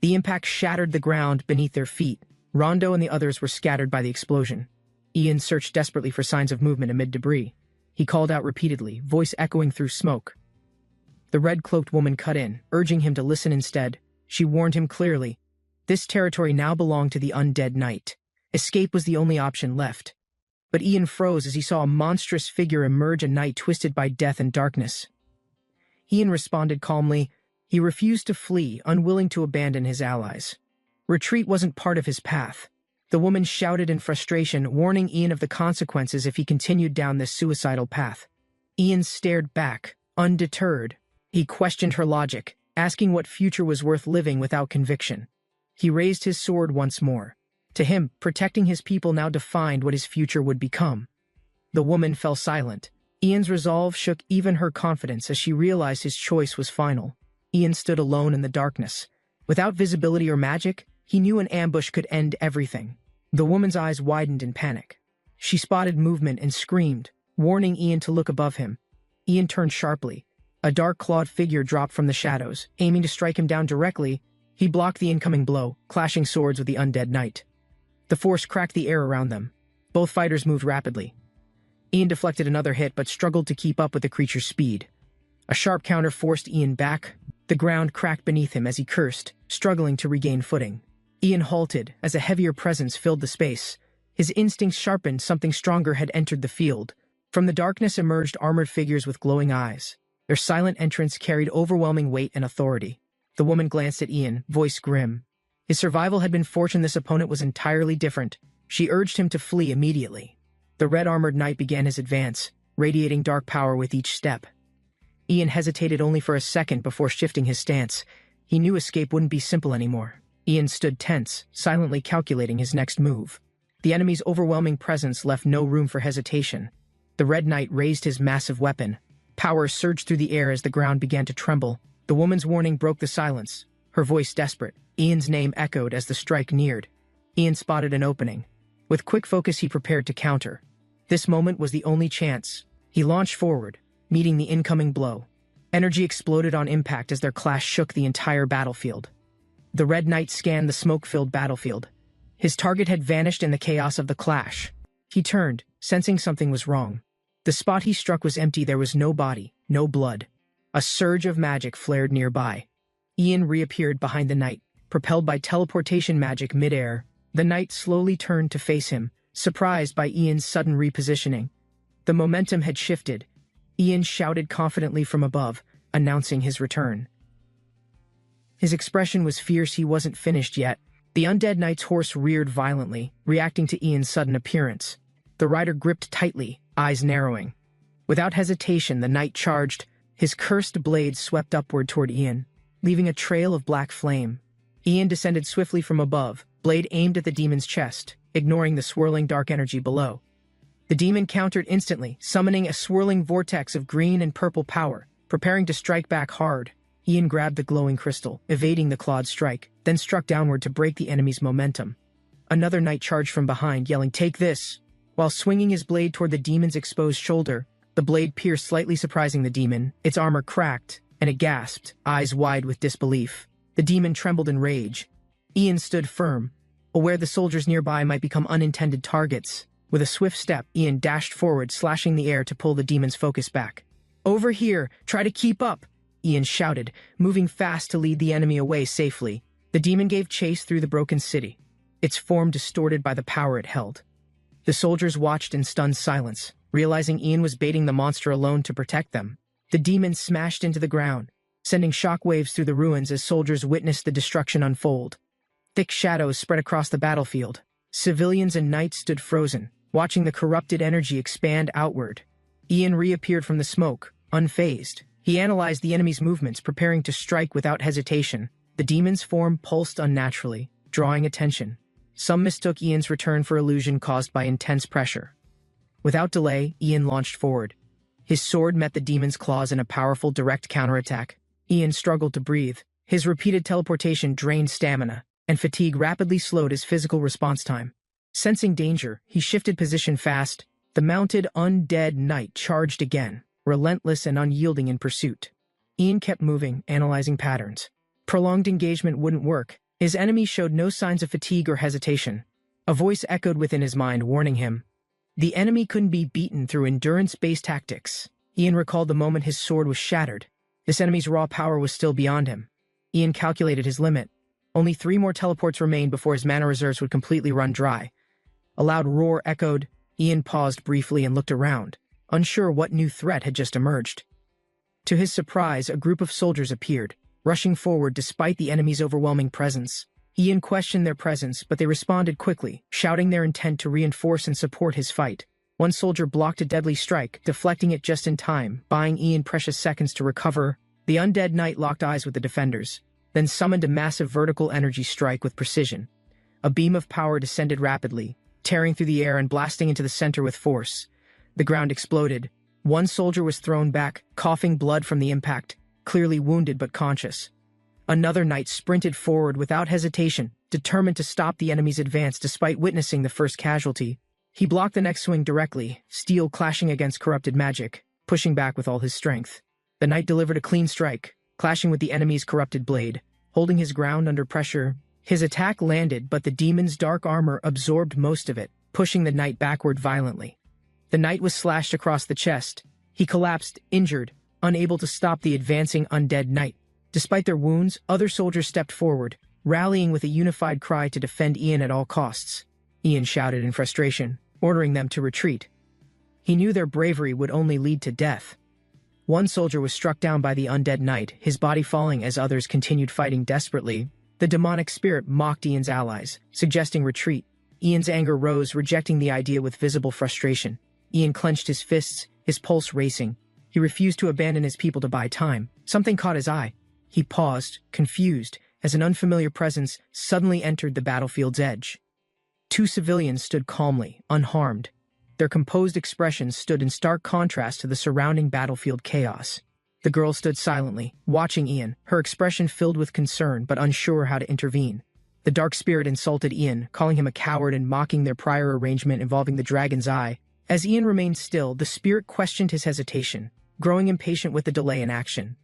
The impact shattered the ground beneath their feet. Rondo and the others were scattered by the explosion. Ian searched desperately for signs of movement amid debris. He called out repeatedly, voice echoing through smoke. The red-cloaked woman cut in, urging him to listen instead. She warned him clearly. This territory now belonged to the undead knight. Escape was the only option left. But Ian froze as he saw a monstrous figure emerge, a knight twisted by death and darkness. Ian responded calmly. He refused to flee, unwilling to abandon his allies. Retreat wasn't part of his path. The woman shouted in frustration, warning Ian of the consequences if he continued down this suicidal path. Ian stared back, undeterred. He questioned her logic, asking what future was worth living without conviction. He raised his sword once more. To him, protecting his people now defined what his future would become. The woman fell silent. Ian's resolve shook even her confidence as she realized his choice was final. Ian stood alone in the darkness. Without visibility or magic, he knew an ambush could end everything. The woman's eyes widened in panic. She spotted movement and screamed, warning Ian to look above him. Ian turned sharply. A dark-clawed figure dropped from the shadows, aiming to strike him down directly. He blocked the incoming blow, clashing swords with the undead knight. The force cracked the air around them. Both fighters moved rapidly. Ian deflected another hit but struggled to keep up with the creature's speed. A sharp counter forced Ian back. The ground cracked beneath him as he cursed, struggling to regain footing. Ian halted as a heavier presence filled the space. His instincts sharpened. Something stronger had entered the field. From the darkness emerged armored figures with glowing eyes. Their silent entrance carried overwhelming weight and authority. The woman glanced at Ian, voice grim. His survival had been fortunate. This opponent was entirely different. She urged him to flee immediately. The red-armored knight began his advance, radiating dark power with each step. Ian hesitated only for a second before shifting his stance. He knew escape wouldn't be simple anymore. Ian stood tense, silently calculating his next move. The enemy's overwhelming presence left no room for hesitation. The red knight raised his massive weapon. Power surged through the air as the ground began to tremble. The woman's warning broke the silence, her voice desperate. Ian's name echoed as the strike neared. Ian spotted an opening. With quick focus, he prepared to counter. This moment was the only chance. He launched forward, meeting the incoming blow. Energy exploded on impact as their clash shook the entire battlefield. The Red Knight scanned the smoke-filled battlefield. His target had vanished in the chaos of the clash. He turned, sensing something was wrong. The spot he struck was empty. There was no body, no blood. A surge of magic flared nearby. Ian reappeared behind the knight, propelled by teleportation magic midair. The knight slowly turned to face him, surprised by Ian's sudden repositioning. The momentum had shifted. Ian shouted confidently from above, announcing his return. His expression was fierce. He wasn't finished yet. The undead knight's horse reared violently, reacting to Ian's sudden appearance. The rider gripped tightly, eyes narrowing. Without hesitation, the knight charged. His cursed blade swept upward toward Ian, leaving a trail of black flame. Ian descended swiftly from above, blade aimed at the demon's chest, ignoring the swirling dark energy below. The demon countered instantly, summoning a swirling vortex of green and purple power, preparing to strike back hard. Ian grabbed the glowing crystal, evading the clawed strike, then struck downward to break the enemy's momentum. Another knight charged from behind, yelling, "Take this!" While swinging his blade toward the demon's exposed shoulder, the blade pierced, slightly surprising the demon. Its armor cracked, and it gasped, eyes wide with disbelief. The demon trembled in rage. Ian stood firm, aware the soldiers nearby might become unintended targets. With a swift step, Ian dashed forward, slashing the air to pull the demon's focus back. "Over here! Try to keep up!" Ian shouted, moving fast to lead the enemy away safely. The demon gave chase through the broken city, its form distorted by the power it held. The soldiers watched in stunned silence, realizing Ian was baiting the monster alone to protect them. The demon smashed into the ground, sending shockwaves through the ruins as soldiers witnessed the destruction unfold. Thick shadows spread across the battlefield. Civilians and knights stood frozen, watching the corrupted energy expand outward. Ian reappeared from the smoke, unfazed. He analyzed the enemy's movements, preparing to strike without hesitation. The demon's form pulsed unnaturally, drawing attention. Some mistook Ian's return for illusion caused by intense pressure. Without delay, Ian launched forward. His sword met the demon's claws in a powerful direct counterattack. Ian struggled to breathe. His repeated teleportation drained stamina, and fatigue rapidly slowed his physical response time. Sensing danger, he shifted position fast. The mounted undead knight charged again, relentless and unyielding in pursuit. Ian kept moving, analyzing patterns. Prolonged engagement wouldn't work. His enemy showed no signs of fatigue or hesitation. A voice echoed within his mind, warning him. The enemy couldn't be beaten through endurance-based tactics. Ian recalled the moment his sword was shattered. This enemy's raw power was still beyond him. Ian calculated his limit. Only 3 more teleports remained before his mana reserves would completely run dry. A loud roar echoed. Ian paused briefly and looked around, unsure what new threat had just emerged. To his surprise, a group of soldiers appeared, rushing forward despite the enemy's overwhelming presence. Ian questioned their presence, but they responded quickly, shouting their intent to reinforce and support his fight. One soldier blocked a deadly strike, deflecting it just in time, buying Ian precious seconds to recover. The undead knight locked eyes with the defenders, then summoned a massive vertical energy strike with precision. A beam of power descended rapidly, tearing through the air and blasting into the center with force. The ground exploded. One soldier was thrown back, coughing blood from the impact, clearly wounded but conscious. Another knight sprinted forward without hesitation, determined to stop the enemy's advance despite witnessing the first casualty. He blocked the next swing directly, steel clashing against corrupted magic, pushing back with all his strength. The knight delivered a clean strike, clashing with the enemy's corrupted blade. Holding his ground under pressure, his attack landed, but the demon's dark armor absorbed most of it, pushing the knight backward violently. The knight was slashed across the chest. He collapsed, injured, unable to stop the advancing undead knight. Despite their wounds, other soldiers stepped forward, rallying with a unified cry to defend Ian at all costs. Ian shouted in frustration, ordering them to retreat. He knew their bravery would only lead to death. One soldier was struck down by the undead knight, his body falling as others continued fighting desperately. The demonic spirit mocked Ian's allies, suggesting retreat. Ian's anger rose, rejecting the idea with visible frustration. Ian clenched his fists, his pulse racing. He refused to abandon his people to buy time. Something caught his eye. He paused, confused, as an unfamiliar presence suddenly entered the battlefield's edge. Two civilians stood calmly, unharmed. Their composed expressions stood in stark contrast to the surrounding battlefield chaos. The girl stood silently, watching Ian, her expression filled with concern but unsure how to intervene. The dark spirit insulted Ian, calling him a coward and mocking their prior arrangement involving the dragon's eye. As Ian remained still, the spirit questioned his hesitation, growing impatient with the delay in action.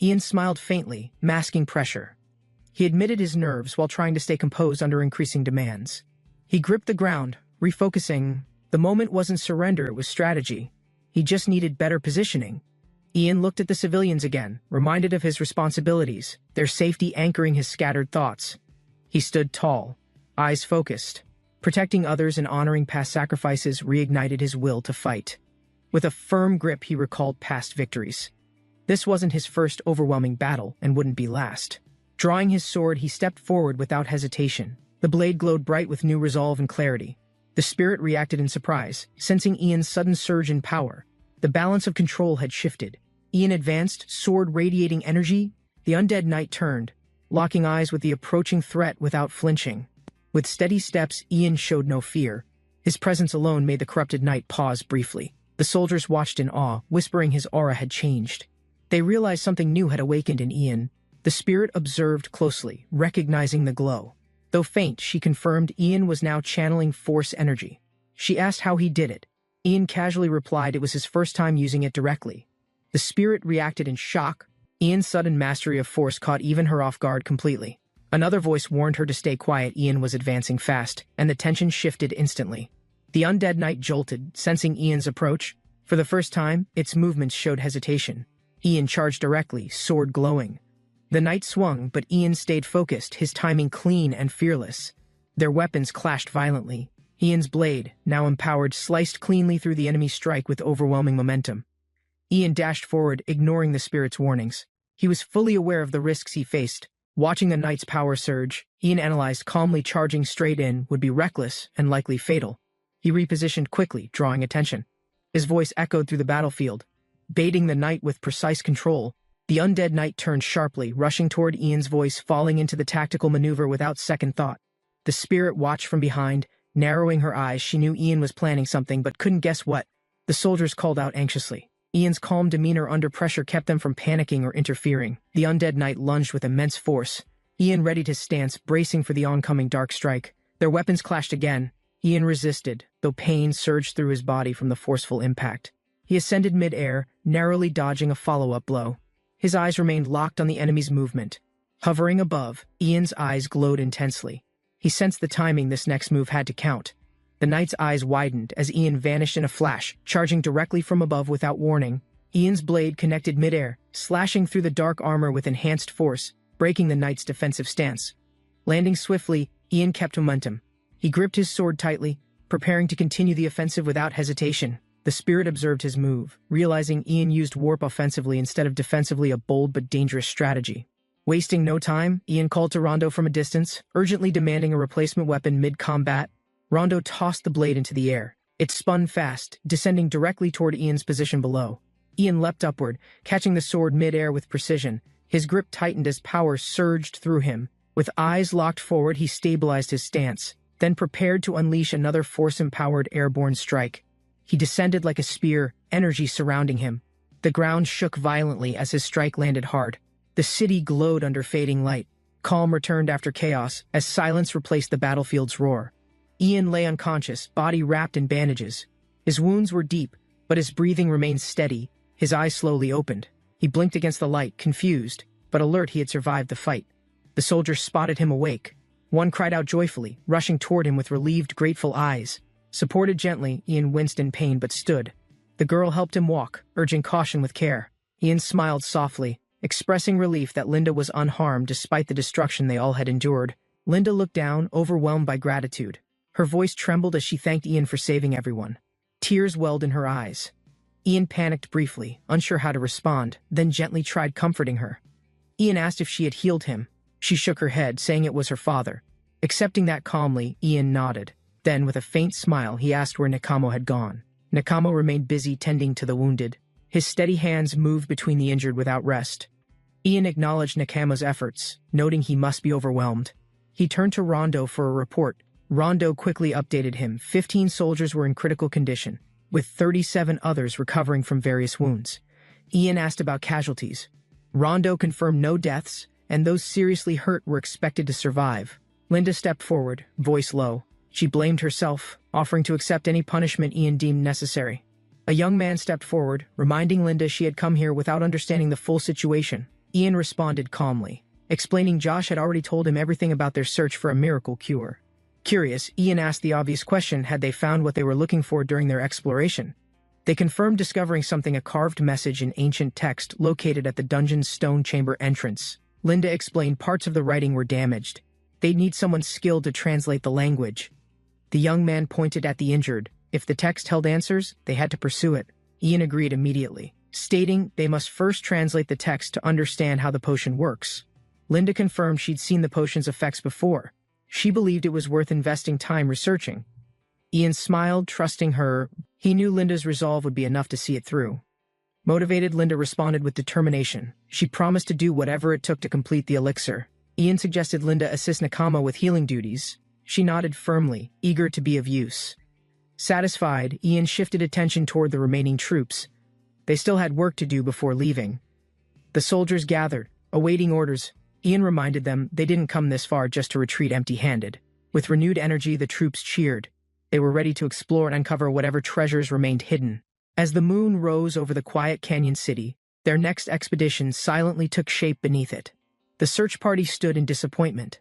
Ian smiled faintly, masking pressure. He admitted his nerves while trying to stay composed under increasing demands. He gripped the ground, refocusing. The moment wasn't surrender, it was strategy. He just needed better positioning. Ian looked at the civilians again, reminded of his responsibilities, their safety anchoring his scattered thoughts. He stood tall, eyes focused. Protecting others and honoring past sacrifices reignited his will to fight. With a firm grip, he recalled past victories. This wasn't his first overwhelming battle and wouldn't be last. Drawing his sword, he stepped forward without hesitation. The blade glowed bright with new resolve and clarity. The spirit reacted in surprise, sensing Ian's sudden surge in power. The balance of control had shifted. Ian advanced, sword radiating energy. The undead knight turned, locking eyes with the approaching threat without flinching. With steady steps, Ian showed no fear. His presence alone made the corrupted knight pause briefly. The soldiers watched in awe, whispering his aura had changed. They realized something new had awakened in Ian. The spirit observed closely, recognizing the glow. Though faint, she confirmed Ian was now channeling force energy. She asked how he did it. Ian casually replied it was his first time using it directly. The spirit reacted in shock. Ian's sudden mastery of force caught even her off guard completely. Another voice warned her to stay quiet. Ian was advancing fast, and the tension shifted instantly. The undead knight jolted, sensing Ian's approach. For the first time, its movements showed hesitation. Ian charged directly, sword glowing. The knight swung, but Ian stayed focused, his timing clean and fearless. Their weapons clashed violently. Ian's blade, now empowered, sliced cleanly through the enemy's strike with overwhelming momentum. Ian dashed forward, ignoring the spirit's warnings. He was fully aware of the risks he faced. Watching the knight's power surge, Ian analyzed calmly charging straight in would be reckless and likely fatal. He repositioned quickly, drawing attention. His voice echoed through the battlefield, baiting the knight with precise control. The undead knight turned sharply, rushing toward Ian's voice, falling into the tactical maneuver without second thought. The spirit watched from behind, narrowing her eyes. She knew Ian was planning something, but couldn't guess what. The soldiers called out anxiously. Ian's calm demeanor under pressure kept them from panicking or interfering. The undead knight lunged with immense force. Ian readied his stance, bracing for the oncoming dark strike. Their weapons clashed again. Ian resisted, though pain surged through his body from the forceful impact. He ascended mid-air, narrowly dodging a follow-up blow. His eyes remained locked on the enemy's movement. Hovering above, Ian's eyes glowed intensely. He sensed the timing this next move had to count. The knight's eyes widened as Ian vanished in a flash, charging directly from above without warning. Ian's blade connected mid-air, slashing through the dark armor with enhanced force, breaking the knight's defensive stance. Landing swiftly, Ian kept momentum. He gripped his sword tightly, preparing to continue the offensive without hesitation. The spirit observed his move, realizing Ian used warp offensively instead of defensively, a bold but dangerous strategy. Wasting no time, Ian called to Rondo from a distance, urgently demanding a replacement weapon mid-combat. Rondo tossed the blade into the air. It spun fast, descending directly toward Ian's position below. Ian leapt upward, catching the sword mid-air with precision. His grip tightened as power surged through him. With eyes locked forward, he stabilized his stance, then prepared to unleash another force-empowered airborne strike. He descended like a spear, energy surrounding him. The ground shook violently as his strike landed hard. The city glowed under fading light. Calm returned after chaos, as silence replaced the battlefield's roar. Ian lay unconscious, body wrapped in bandages. His wounds were deep, but his breathing remained steady. His eyes slowly opened. He blinked against the light, confused, but alert he had survived the fight. The soldiers spotted him awake. One cried out joyfully, rushing toward him with relieved, grateful eyes. Supported gently, Ian winced in pain but stood. The girl helped him walk, urging caution with care. Ian smiled softly, expressing relief that Linda was unharmed despite the destruction they all had endured. Linda looked down, overwhelmed by gratitude. Her voice trembled as she thanked Ian for saving everyone. Tears welled in her eyes. Ian panicked briefly, unsure how to respond, then gently tried comforting her. Ian asked if she had healed him. She shook her head, saying it was her father. Accepting that calmly, Ian nodded. Then, with a faint smile, he asked where Nakamo had gone. Nakamo remained busy tending to the wounded. His steady hands moved between the injured without rest. Ian acknowledged Nakamo's efforts, noting he must be overwhelmed. He turned to Rondo for a report. Rondo quickly updated him. 15 soldiers were in critical condition, with 37 others recovering from various wounds. Ian asked about casualties. Rondo confirmed no deaths, and those seriously hurt were expected to survive. Linda stepped forward, voice low. She blamed herself, offering to accept any punishment Ian deemed necessary. A young man stepped forward, reminding Linda she had come here without understanding the full situation. Ian responded calmly, explaining Josh had already told him everything about their search for a miracle cure. Curious, Ian asked the obvious question: had they found what they were looking for during their exploration? They confirmed discovering something, a carved message in ancient text located at the dungeon's stone chamber entrance. Linda explained parts of the writing were damaged. They'd need someone skilled to translate the language. The young man pointed at the injured. If the text held answers, they had to pursue it. Ian agreed immediately, stating they must first translate the text to understand how the potion works. Linda confirmed she'd seen the potion's effects before. She believed it was worth investing time researching. Ian smiled, trusting her. He knew Linda's resolve would be enough to see it through. Motivated, Linda responded with determination. She promised to do whatever it took to complete the elixir. Ian suggested Linda assist Nakamo with healing duties. She nodded firmly, eager to be of use. Satisfied, Ian shifted attention toward the remaining troops. They still had work to do before leaving. The soldiers gathered, awaiting orders. Ian reminded them they didn't come this far just to retreat empty-handed. With renewed energy, the troops cheered. They were ready to explore and uncover whatever treasures remained hidden. As the moon rose over the quiet canyon city, their next expedition silently took shape beneath it. The search party stood in disappointment.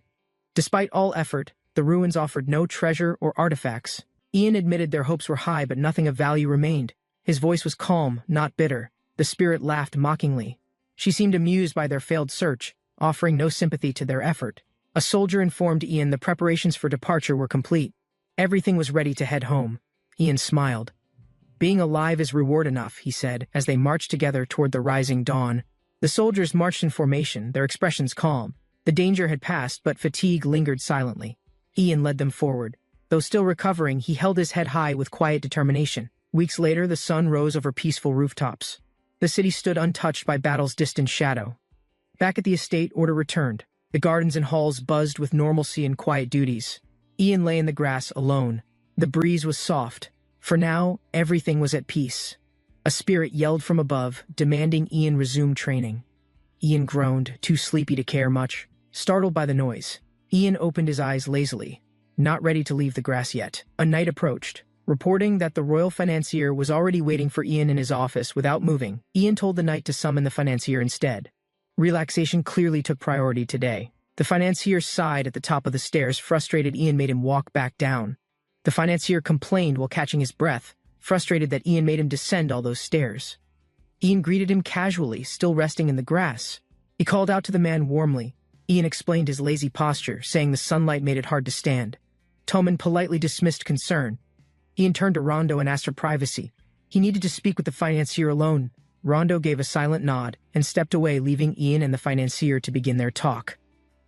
Despite all effort, the ruins offered no treasure or artifacts. Ian admitted their hopes were high, but nothing of value remained. His voice was calm, not bitter. The spirit laughed mockingly. She seemed amused by their failed search, offering no sympathy to their effort. A soldier informed Ian the preparations for departure were complete. Everything was ready to head home. Ian smiled. Being alive is reward enough, he said, as they marched together toward the rising dawn. The soldiers marched in formation, their expressions calm. The danger had passed, but fatigue lingered silently. Ian led them forward. Though still recovering, he held his head high with quiet determination. Weeks later, the sun rose over peaceful rooftops. The city stood untouched by battle's distant shadow. Back at the estate, order returned. The gardens and halls buzzed with normalcy and quiet duties. Ian lay in the grass alone. The breeze was soft. For now, everything was at peace. A spirit yelled from above, demanding Ian resume training. Ian groaned, too sleepy to care much. Startled by the noise, Ian opened his eyes lazily, not ready to leave the grass yet. A knight approached, reporting that the royal financier was already waiting for Ian in his office without moving. Ian told the knight to summon the financier instead. Relaxation clearly took priority today. The financier sighed at the top of the stairs. Frustrated, Ian made him walk back down. The financier complained while catching his breath, frustrated that Ian made him descend all those stairs. Ian greeted him casually, still resting in the grass. He called out to the man warmly. Ian explained his lazy posture, saying the sunlight made it hard to stand. Toman politely dismissed concern. Ian turned to Rondo and asked for privacy. He needed to speak with the financier alone. Rondo gave a silent nod and stepped away, leaving Ian and the financier to begin their talk.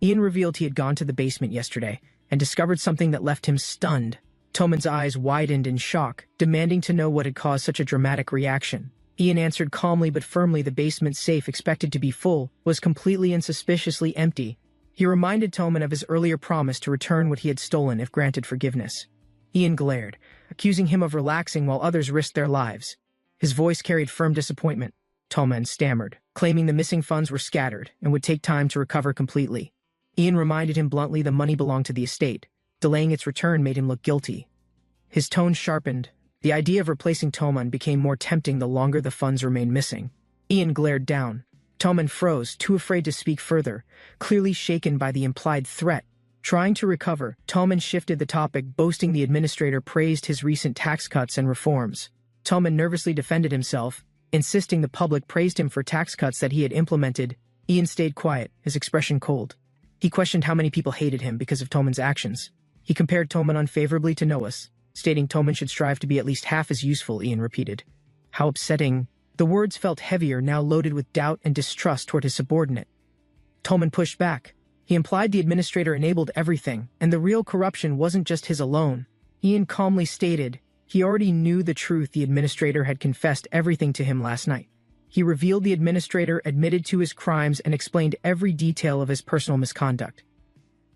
Ian revealed he had gone to the basement yesterday and discovered something that left him stunned. Toman's eyes widened in shock, demanding to know what had caused such a dramatic reaction. Ian answered calmly but firmly. The basement safe, expected to be full, was completely and suspiciously empty. He reminded Toman of his earlier promise to return what he had stolen if granted forgiveness. Ian glared, accusing him of relaxing while others risked their lives. His voice carried firm disappointment. Toman stammered, claiming the missing funds were scattered and would take time to recover completely. Ian reminded him bluntly the money belonged to the estate. Delaying its return made him look guilty. His tone sharpened. The idea of replacing Toman became more tempting the longer the funds remained missing. Ian glared down. Toman froze, too afraid to speak further, clearly shaken by the implied threat. Trying to recover, Toman shifted the topic, boasting the administrator praised his recent tax cuts and reforms. Toman nervously defended himself, insisting the public praised him for tax cuts that he had implemented. Ian stayed quiet, his expression cold. He questioned how many people hated him because of Toman's actions. He compared Toman unfavorably to Noah's, stating Toman should strive to be at least half as useful. Ian repeated. How upsetting. The words felt heavier, now loaded with doubt and distrust toward his subordinate. Toman pushed back. He implied the administrator enabled everything, and the real corruption wasn't just his alone. Ian calmly stated he already knew the truth. The administrator had confessed everything to him last night. He revealed the administrator admitted to his crimes and explained every detail of his personal misconduct.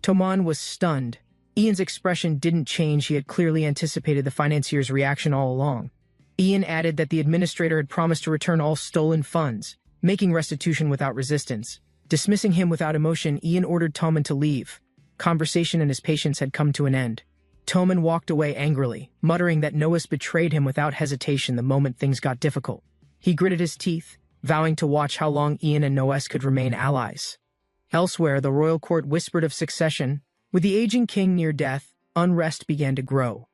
Toman was stunned. Ian's expression didn't change. He had clearly anticipated the financier's reaction all along. Ian added that the administrator had promised to return all stolen funds, making restitution without resistance. Dismissing him without emotion, Ian ordered Toman to leave. Conversation and his patience had come to an end. Toman walked away angrily, muttering that Noah's betrayed him without hesitation the moment things got difficult. He gritted his teeth, vowing to watch how long Ian and Noah's could remain allies. Elsewhere, the royal court whispered of succession. With the aging king near death, unrest began to grow.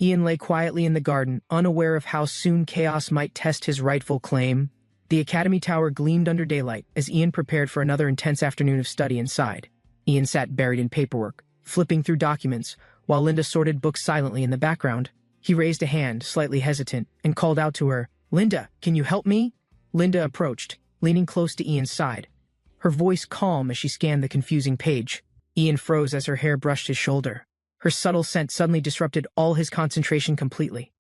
Ian lay quietly in the garden, unaware of how soon chaos might test his rightful claim. The academy tower gleamed under daylight as Ian prepared for another intense afternoon of study inside. Ian sat buried in paperwork, flipping through documents, while Linda sorted books silently in the background. He raised a hand, slightly hesitant, and called out to her, "Linda, can you help me?" Linda approached, leaning close to Ian's side. Her voice calm as she scanned the confusing page. Ian froze as her hair brushed his shoulder. Her subtle scent suddenly disrupted all his concentration completely.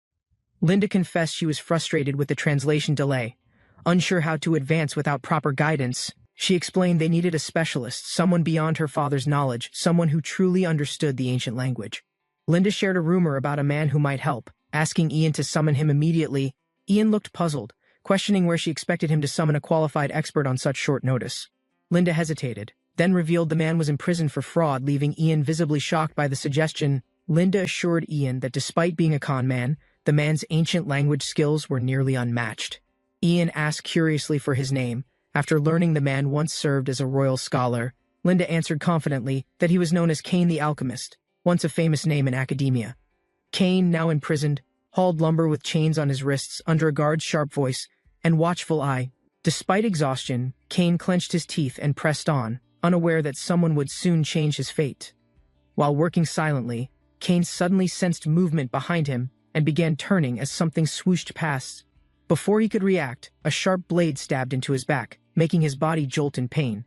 Linda confessed she was frustrated with the translation delay. Unsure how to advance without proper guidance, she explained they needed a specialist, someone beyond her father's knowledge, someone who truly understood the ancient language. Linda shared a rumor about a man who might help, asking Ian to summon him immediately. Ian looked puzzled, questioning where she expected him to summon a qualified expert on such short notice. Linda hesitated, then revealed the man was imprisoned for fraud, leaving Ian visibly shocked by the suggestion. Linda assured Ian that despite being a con man, the man's ancient language skills were nearly unmatched. Ian asked curiously for his name. After learning the man once served as a royal scholar, Linda answered confidently that he was known as Cain the Alchemist, once a famous name in academia. Cain, now imprisoned, hauled lumber with chains on his wrists under a guard's sharp voice and watchful eye. Despite exhaustion, Cain clenched his teeth and pressed on, unaware that someone would soon change his fate. While working silently, Cain suddenly sensed movement behind him and began turning as something swooshed past. Before he could react, a sharp blade stabbed into his back, making his body jolt in pain.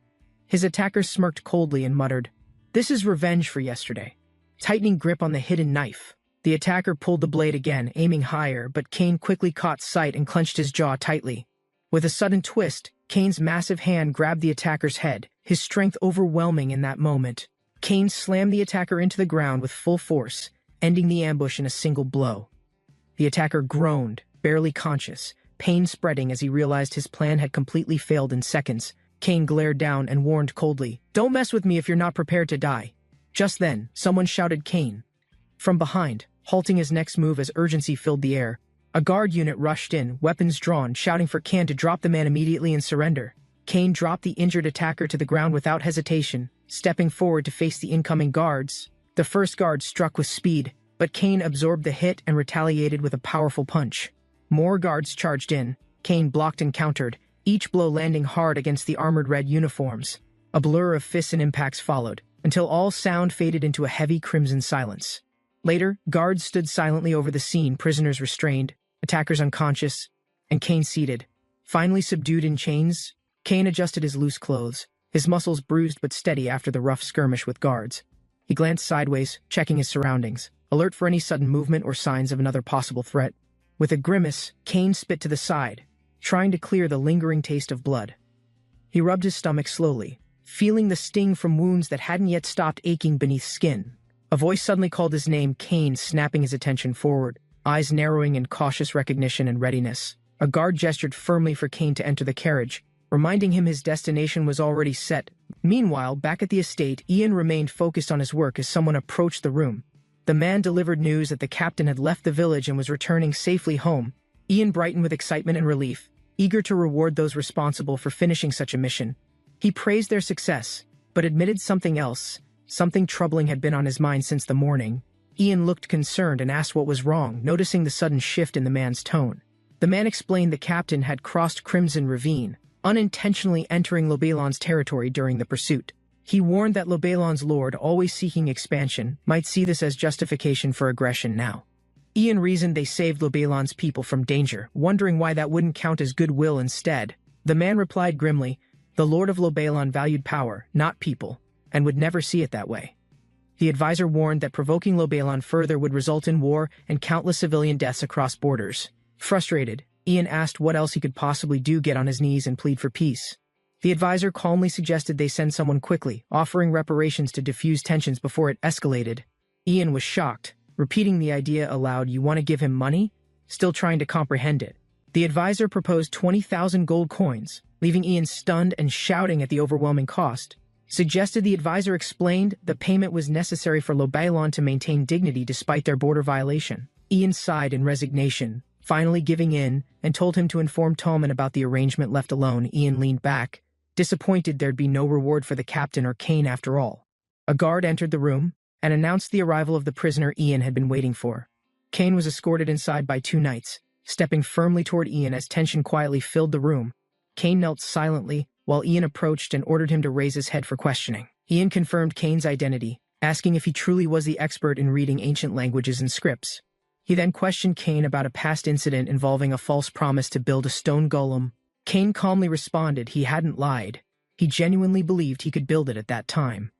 His attacker smirked coldly and muttered, "This is revenge for yesterday." Tightening grip on the hidden knife, the attacker pulled the blade again, aiming higher, but Cain quickly caught sight and clenched his jaw tightly. With a sudden twist, Cain's massive hand grabbed the attacker's head, his strength overwhelming in that moment. Cain slammed the attacker into the ground with full force, ending the ambush in a single blow. The attacker groaned, barely conscious, pain spreading as he realized his plan had completely failed in seconds. Cain glared down and warned coldly, "Don't mess with me if you're not prepared to die." Just then, someone shouted Cain from behind, halting his next move as urgency filled the air. A guard unit rushed in, weapons drawn, shouting for Cain to drop the man immediately and surrender. Cain dropped the injured attacker to the ground without hesitation, stepping forward to face the incoming guards. The first guard struck with speed, but Cain absorbed the hit and retaliated with a powerful punch. More guards charged in. Cain blocked and countered, each blow landing hard against the armored red uniforms. A blur of fists and impacts followed, until all sound faded into a heavy crimson silence. Later, guards stood silently over the scene, prisoners restrained, attackers unconscious, and Cain seated. Finally subdued in chains, Cain adjusted his loose clothes, his muscles bruised but steady after the rough skirmish with guards. He glanced sideways, checking his surroundings, alert for any sudden movement or signs of another possible threat. With a grimace, Cain spit to the side, trying to clear the lingering taste of blood. He rubbed his stomach slowly, feeling the sting from wounds that hadn't yet stopped aching beneath skin. A voice suddenly called his name, Kane, snapping his attention forward, eyes narrowing in cautious recognition and readiness. A guard gestured firmly for Kane to enter the carriage, reminding him his destination was already set. Meanwhile, back at the estate, Ian remained focused on his work as someone approached the room. The man delivered news that the captain had left the village and was returning safely home. Ian brightened with excitement and relief, eager to reward those responsible for finishing such a mission. He praised their success, but admitted something else. Something troubling had been on his mind since the morning. Ian looked concerned and asked what was wrong, noticing the sudden shift in the man's tone. The man explained the captain had crossed Crimson Ravine, unintentionally entering Lobelon's territory during the pursuit. He warned that Lobelon's lord, always seeking expansion, might see this as justification for aggression now. Ian reasoned they saved Lobelon's people from danger, wondering why that wouldn't count as goodwill instead. The man replied grimly, the Lord of Lobelon valued power, not people, and would never see it that way. The advisor warned that provoking Lobelon further would result in war and countless civilian deaths across borders. Frustrated, Ian asked what else he could possibly do, get on his knees and plead for peace. The advisor calmly suggested they send someone quickly, offering reparations to diffuse tensions before it escalated. Ian was shocked, repeating the idea aloud. You want to give him money? Still trying to comprehend it. The advisor proposed 20,000 gold coins, leaving Ian stunned and shouting at the overwhelming cost. Suggested the advisor explained the payment was necessary for Lobelon to maintain dignity despite their border violation. Ian sighed in resignation, finally giving in, and told him to inform Tolman about the arrangement. Left alone, Ian leaned back, disappointed there'd be no reward for the captain or Kane after all. A guard entered the room and announced the arrival of the prisoner Ian had been waiting for. Kane was escorted inside by 2 knights, stepping firmly toward Ian as tension quietly filled the room. Kane knelt silently while Ian approached and ordered him to raise his head for questioning. Ian confirmed Kane's identity, asking if he truly was the expert in reading ancient languages and scripts. He then questioned Kane about a past incident involving a false promise to build a stone golem. Kane calmly responded he hadn't lied. He genuinely believed he could build it at that time.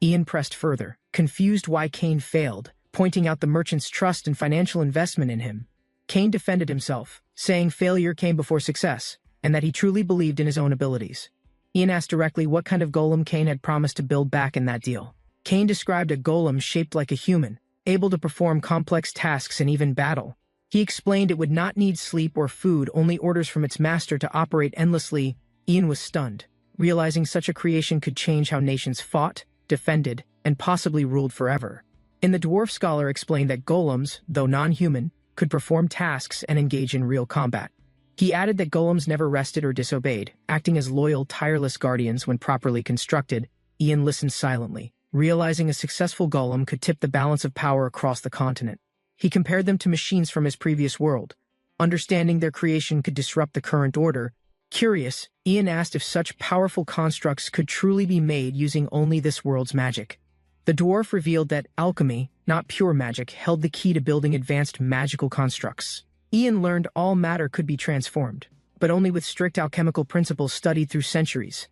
Ian pressed further, confused why Kane failed, pointing out the merchant's trust and financial investment in him. Kane defended himself, saying failure came before success, and that he truly believed in his own abilities. Ian asked directly what kind of golem Kane had promised to build back in that deal. Kane described a golem shaped like a human, able to perform complex tasks and even battle. He explained it would not need sleep or food, only orders from its master to operate endlessly. Ian was stunned, realizing such a creation could change how nations fought, defended, and possibly ruled forever. The dwarf scholar explained that golems, though non-human, could perform tasks and engage in real combat. He added that golems never rested or disobeyed, acting as loyal, tireless guardians when properly constructed. Ian listened silently, realizing a successful golem could tip the balance of power across the continent. He compared them to machines from his previous world, understanding their creation could disrupt the current order. Curious, Ian asked if such powerful constructs could truly be made using only this world's magic. The dwarf revealed that alchemy, not pure magic, held the key to building advanced magical constructs. Ian learned all matter could be transformed, but only with strict alchemical principles studied through centuries.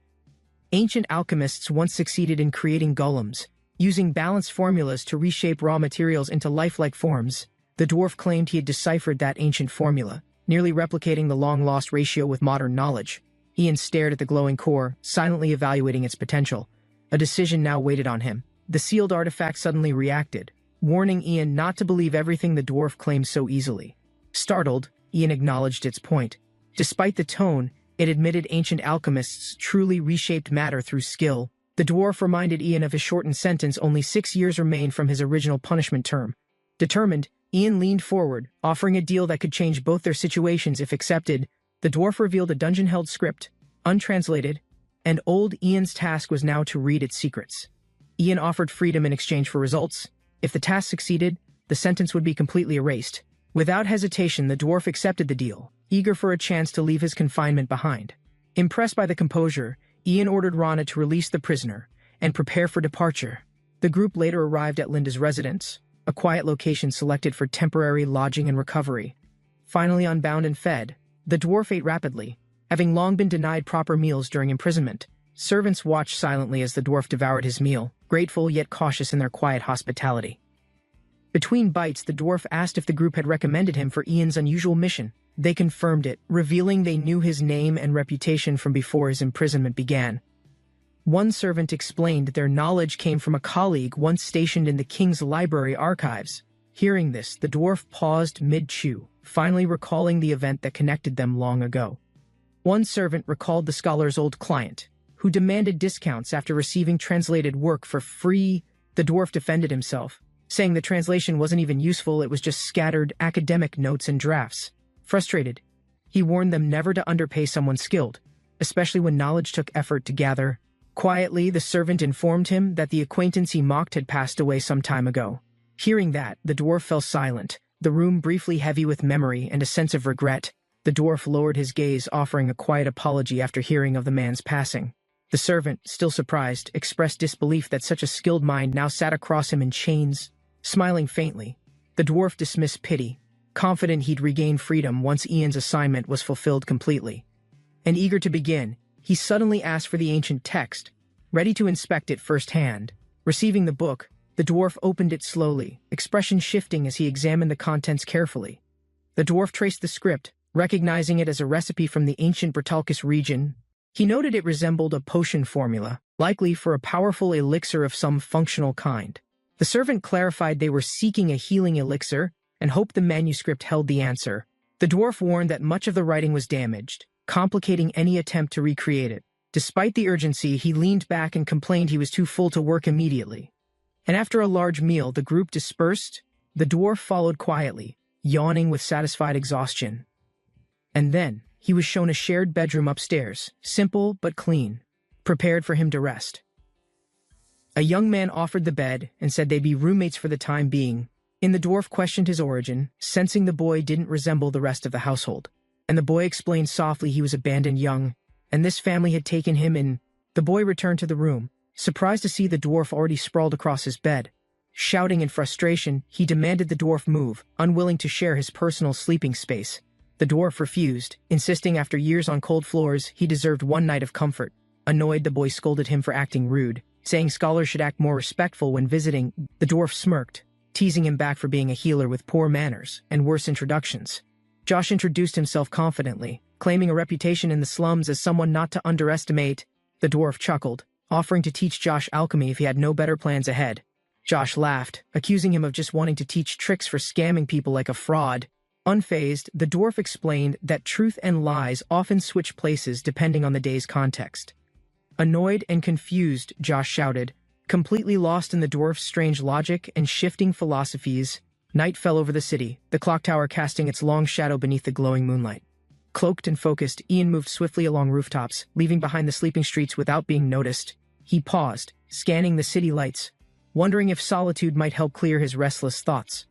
Ancient alchemists once succeeded in creating golems, using balanced formulas to reshape raw materials into lifelike forms. The dwarf claimed he had deciphered that ancient formula, nearly replicating the long-lost ratio with modern knowledge. Ian stared at the glowing core, silently evaluating its potential. A decision now waited on him. The sealed artifact suddenly reacted, warning Ian not to believe everything the dwarf claimed so easily. Startled, Ian acknowledged its point. Despite the tone, it admitted ancient alchemists truly reshaped matter through skill. The dwarf reminded Ian of his shortened sentence. Only 6 years remained from his original punishment term. Determined, Ian leaned forward, offering a deal that could change both their situations if accepted. The dwarf revealed a dungeon-held script, untranslated, and old Ian's task was now to read its secrets. Ian offered freedom in exchange for results. If the task succeeded, the sentence would be completely erased. Without hesitation, the dwarf accepted the deal, eager for a chance to leave his confinement behind. Impressed by the composure, Ian ordered Rana to release the prisoner and prepare for departure. The group later arrived at Linda's residence, a quiet location selected for temporary lodging and recovery. Finally unbound and fed, the dwarf ate rapidly, having long been denied proper meals during imprisonment. Servants watched silently as the dwarf devoured his meal, grateful yet cautious in their quiet hospitality. Between bites, the dwarf asked if the group had recommended him for Ian's unusual mission. They confirmed it, revealing they knew his name and reputation from before his imprisonment began. One servant explained their knowledge came from a colleague once stationed in the king's library archives. Hearing this, the dwarf paused mid-chew, finally recalling the event that connected them long ago. One servant recalled the scholar's old client, who demanded discounts after receiving translated work for free. The dwarf defended himself, saying the translation wasn't even useful, it was just scattered academic notes and drafts. Frustrated, he warned them never to underpay someone skilled, especially when knowledge took effort to gather. Quietly, the servant informed him that the acquaintance he mocked had passed away some time ago. Hearing that, the dwarf fell silent, the room briefly heavy with memory and a sense of regret. The dwarf lowered his gaze, offering a quiet apology after hearing of the man's passing. The servant, still surprised, expressed disbelief that such a skilled mind now sat across him in chains. Smiling faintly, the dwarf dismissed pity, confident he'd regain freedom once Ian's assignment was fulfilled completely. And eager to begin, he suddenly asked for the ancient text, ready to inspect it firsthand. Receiving the book, the dwarf opened it slowly, expression shifting as he examined the contents carefully. The dwarf traced the script, recognizing it as a recipe from the ancient Britalkis region. He noted it resembled a potion formula, likely for a powerful elixir of some functional kind. The servant clarified they were seeking a healing elixir and hoped the manuscript held the answer. The dwarf warned that much of the writing was damaged, complicating any attempt to recreate it. Despite the urgency, he leaned back and complained he was too full to work immediately. And after a large meal, the group dispersed. The dwarf followed quietly, yawning with satisfied exhaustion. And then, he was shown a shared bedroom upstairs, simple but clean, prepared for him to rest. A young man offered the bed and said they'd be roommates for the time being. The dwarf questioned his origin, sensing the boy didn't resemble the rest of the household. And the boy explained softly he was abandoned young, and this family had taken him in. The boy returned to the room, surprised to see the dwarf already sprawled across his bed. Shouting in frustration, he demanded the dwarf move, unwilling to share his personal sleeping space. The dwarf refused, insisting after years on cold floors he deserved one night of comfort. Annoyed, the boy scolded him for acting rude, saying scholars should act more respectful when visiting. The dwarf smirked, teasing him back for being a healer with poor manners and worse introductions. Josh introduced himself confidently, claiming a reputation in the slums as someone not to underestimate. The dwarf chuckled, offering to teach Josh alchemy if he had no better plans ahead. Josh laughed, accusing him of just wanting to teach tricks for scamming people like a fraud. Unfazed, the dwarf explained that truth and lies often switch places depending on the day's context. Annoyed and confused, Josh shouted, completely lost in the dwarf's strange logic and shifting philosophies. Night fell over the city, the clock tower casting its long shadow beneath the glowing moonlight. Cloaked and focused, Ian moved swiftly along rooftops, leaving behind the sleeping streets without being noticed. He paused, scanning the city lights, wondering if solitude might help clear his restless thoughts.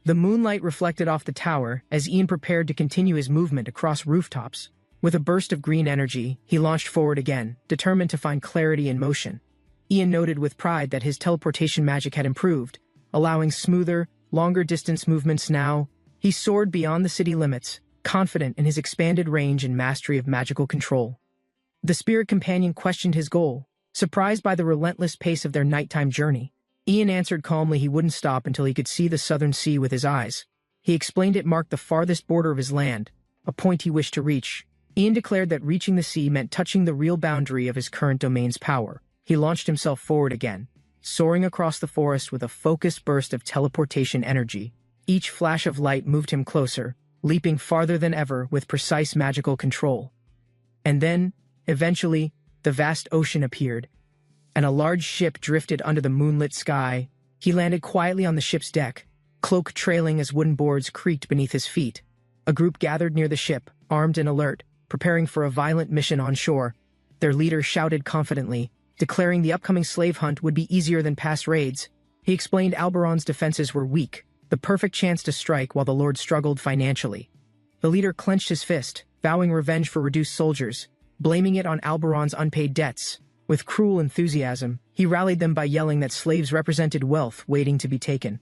The moonlight reflected off the tower as Ian prepared to continue his movement across rooftops. With a burst of green energy, he launched forward again, determined to find clarity in motion. Ian noted with pride that his teleportation magic had improved, allowing smoother, longer-distance movements now. He soared beyond the city limits, confident in his expanded range and mastery of magical control. The spirit companion questioned his goal, surprised by the relentless pace of their nighttime journey. Ian answered calmly he wouldn't stop until he could see the southern sea with his eyes. He explained it marked the farthest border of his land, a point he wished to reach. Ian declared that reaching the sea meant touching the real boundary of his current domain's power. He launched himself forward again, soaring across the forest with a focused burst of teleportation energy. Each flash of light moved him closer, leaping farther than ever with precise magical control. And then, eventually, the vast ocean appeared, and a large ship drifted under the moonlit sky. He landed quietly on the ship's deck, cloak trailing as wooden boards creaked beneath his feet. A group gathered near the ship, armed and alert, preparing for a violent mission on shore. Their leader shouted confidently, declaring the upcoming slave hunt would be easier than past raids. He explained Alberon's defenses were weak, the perfect chance to strike while the Lord struggled financially. The leader clenched his fist, vowing revenge for reduced soldiers, blaming it on Alberon's unpaid debts. With cruel enthusiasm, he rallied them by yelling that slaves represented wealth waiting to be taken.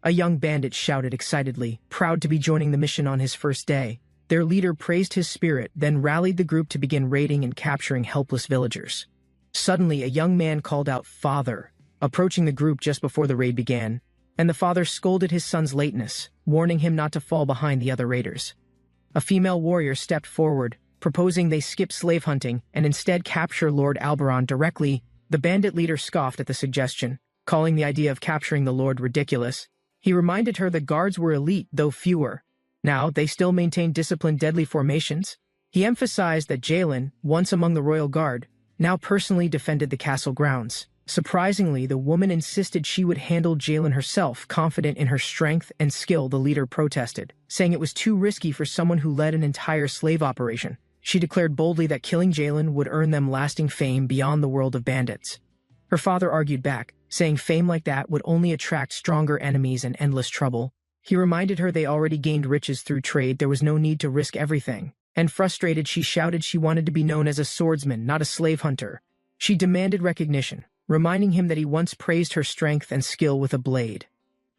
A young bandit shouted excitedly, proud to be joining the mission on his first day. Their leader praised his spirit, then rallied the group to begin raiding and capturing helpless villagers. Suddenly, a young man called out, "Father," approaching the group just before the raid began, and the father scolded his son's lateness, warning him not to fall behind the other raiders. A female warrior stepped forward, proposing they skip slave hunting and instead capture Lord Alberon directly. The bandit leader scoffed at the suggestion, calling the idea of capturing the Lord ridiculous. He reminded her the guards were elite, though fewer. Now, they still maintained disciplined deadly formations. He emphasized that Jalen, once among the royal guard, now personally defended the castle grounds. Surprisingly, the woman insisted she would handle Jalen herself, confident in her strength and skill. The leader protested, saying it was too risky for someone who led an entire slave operation. She declared boldly that killing Jalen would earn them lasting fame beyond the world of bandits. Her father argued back, saying fame like that would only attract stronger enemies and endless trouble. He reminded her they already gained riches through trade, there was no need to risk everything. And frustrated, she shouted she wanted to be known as a swordsman, not a slave hunter. She demanded recognition, reminding him that he once praised her strength and skill with a blade.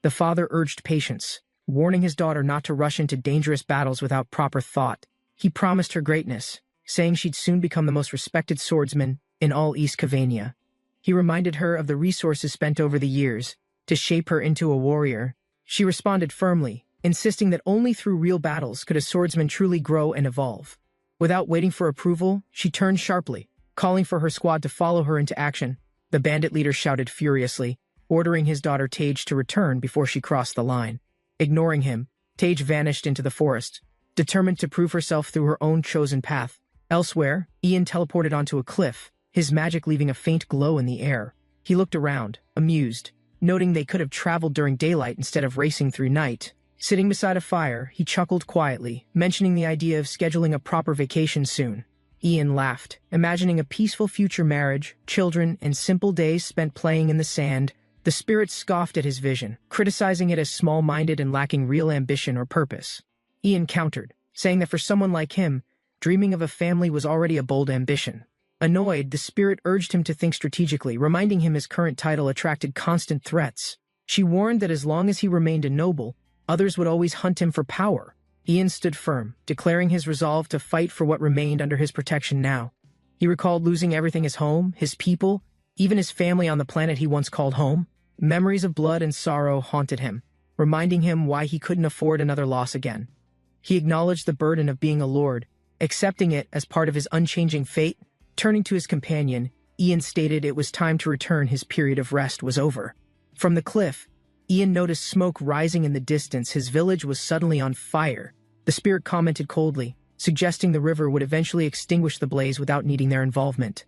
The father urged patience, warning his daughter not to rush into dangerous battles without proper thought. He promised her greatness, saying she'd soon become the most respected swordsman in all East Cavania. He reminded her of the resources spent over the years to shape her into a warrior. She responded firmly, insisting that only through real battles could a swordsman truly grow and evolve. Without waiting for approval, she turned sharply, calling for her squad to follow her into action. The bandit leader shouted furiously, ordering his daughter Tage to return before she crossed the line. Ignoring him, Tage vanished into the forest, determined to prove herself through her own chosen path. Elsewhere, Ian teleported onto a cliff, his magic leaving a faint glow in the air. He looked around, amused, noting they could have traveled during daylight instead of racing through night. Sitting beside a fire, he chuckled quietly, mentioning the idea of scheduling a proper vacation soon. Ian laughed, imagining a peaceful future marriage, children, and simple days spent playing in the sand. The spirit scoffed at his vision, criticizing it as small-minded and lacking real ambition or purpose. Ian countered, saying that for someone like him, dreaming of a family was already a bold ambition. Annoyed, the spirit urged him to think strategically, reminding him his current title attracted constant threats. She warned that as long as he remained a noble, others would always hunt him for power. Ian stood firm, declaring his resolve to fight for what remained under his protection now. He recalled losing everything: his home, his people, even his family on the planet he once called home. Memories of blood and sorrow haunted him, reminding him why he couldn't afford another loss again. He acknowledged the burden of being a lord, accepting it as part of his unchanging fate. Turning to his companion, Ian stated it was time to return. His period of rest was over. From the cliff, Ian noticed smoke rising in the distance. His village was suddenly on fire. The spirit commented coldly, suggesting the river would eventually extinguish the blaze without needing their involvement.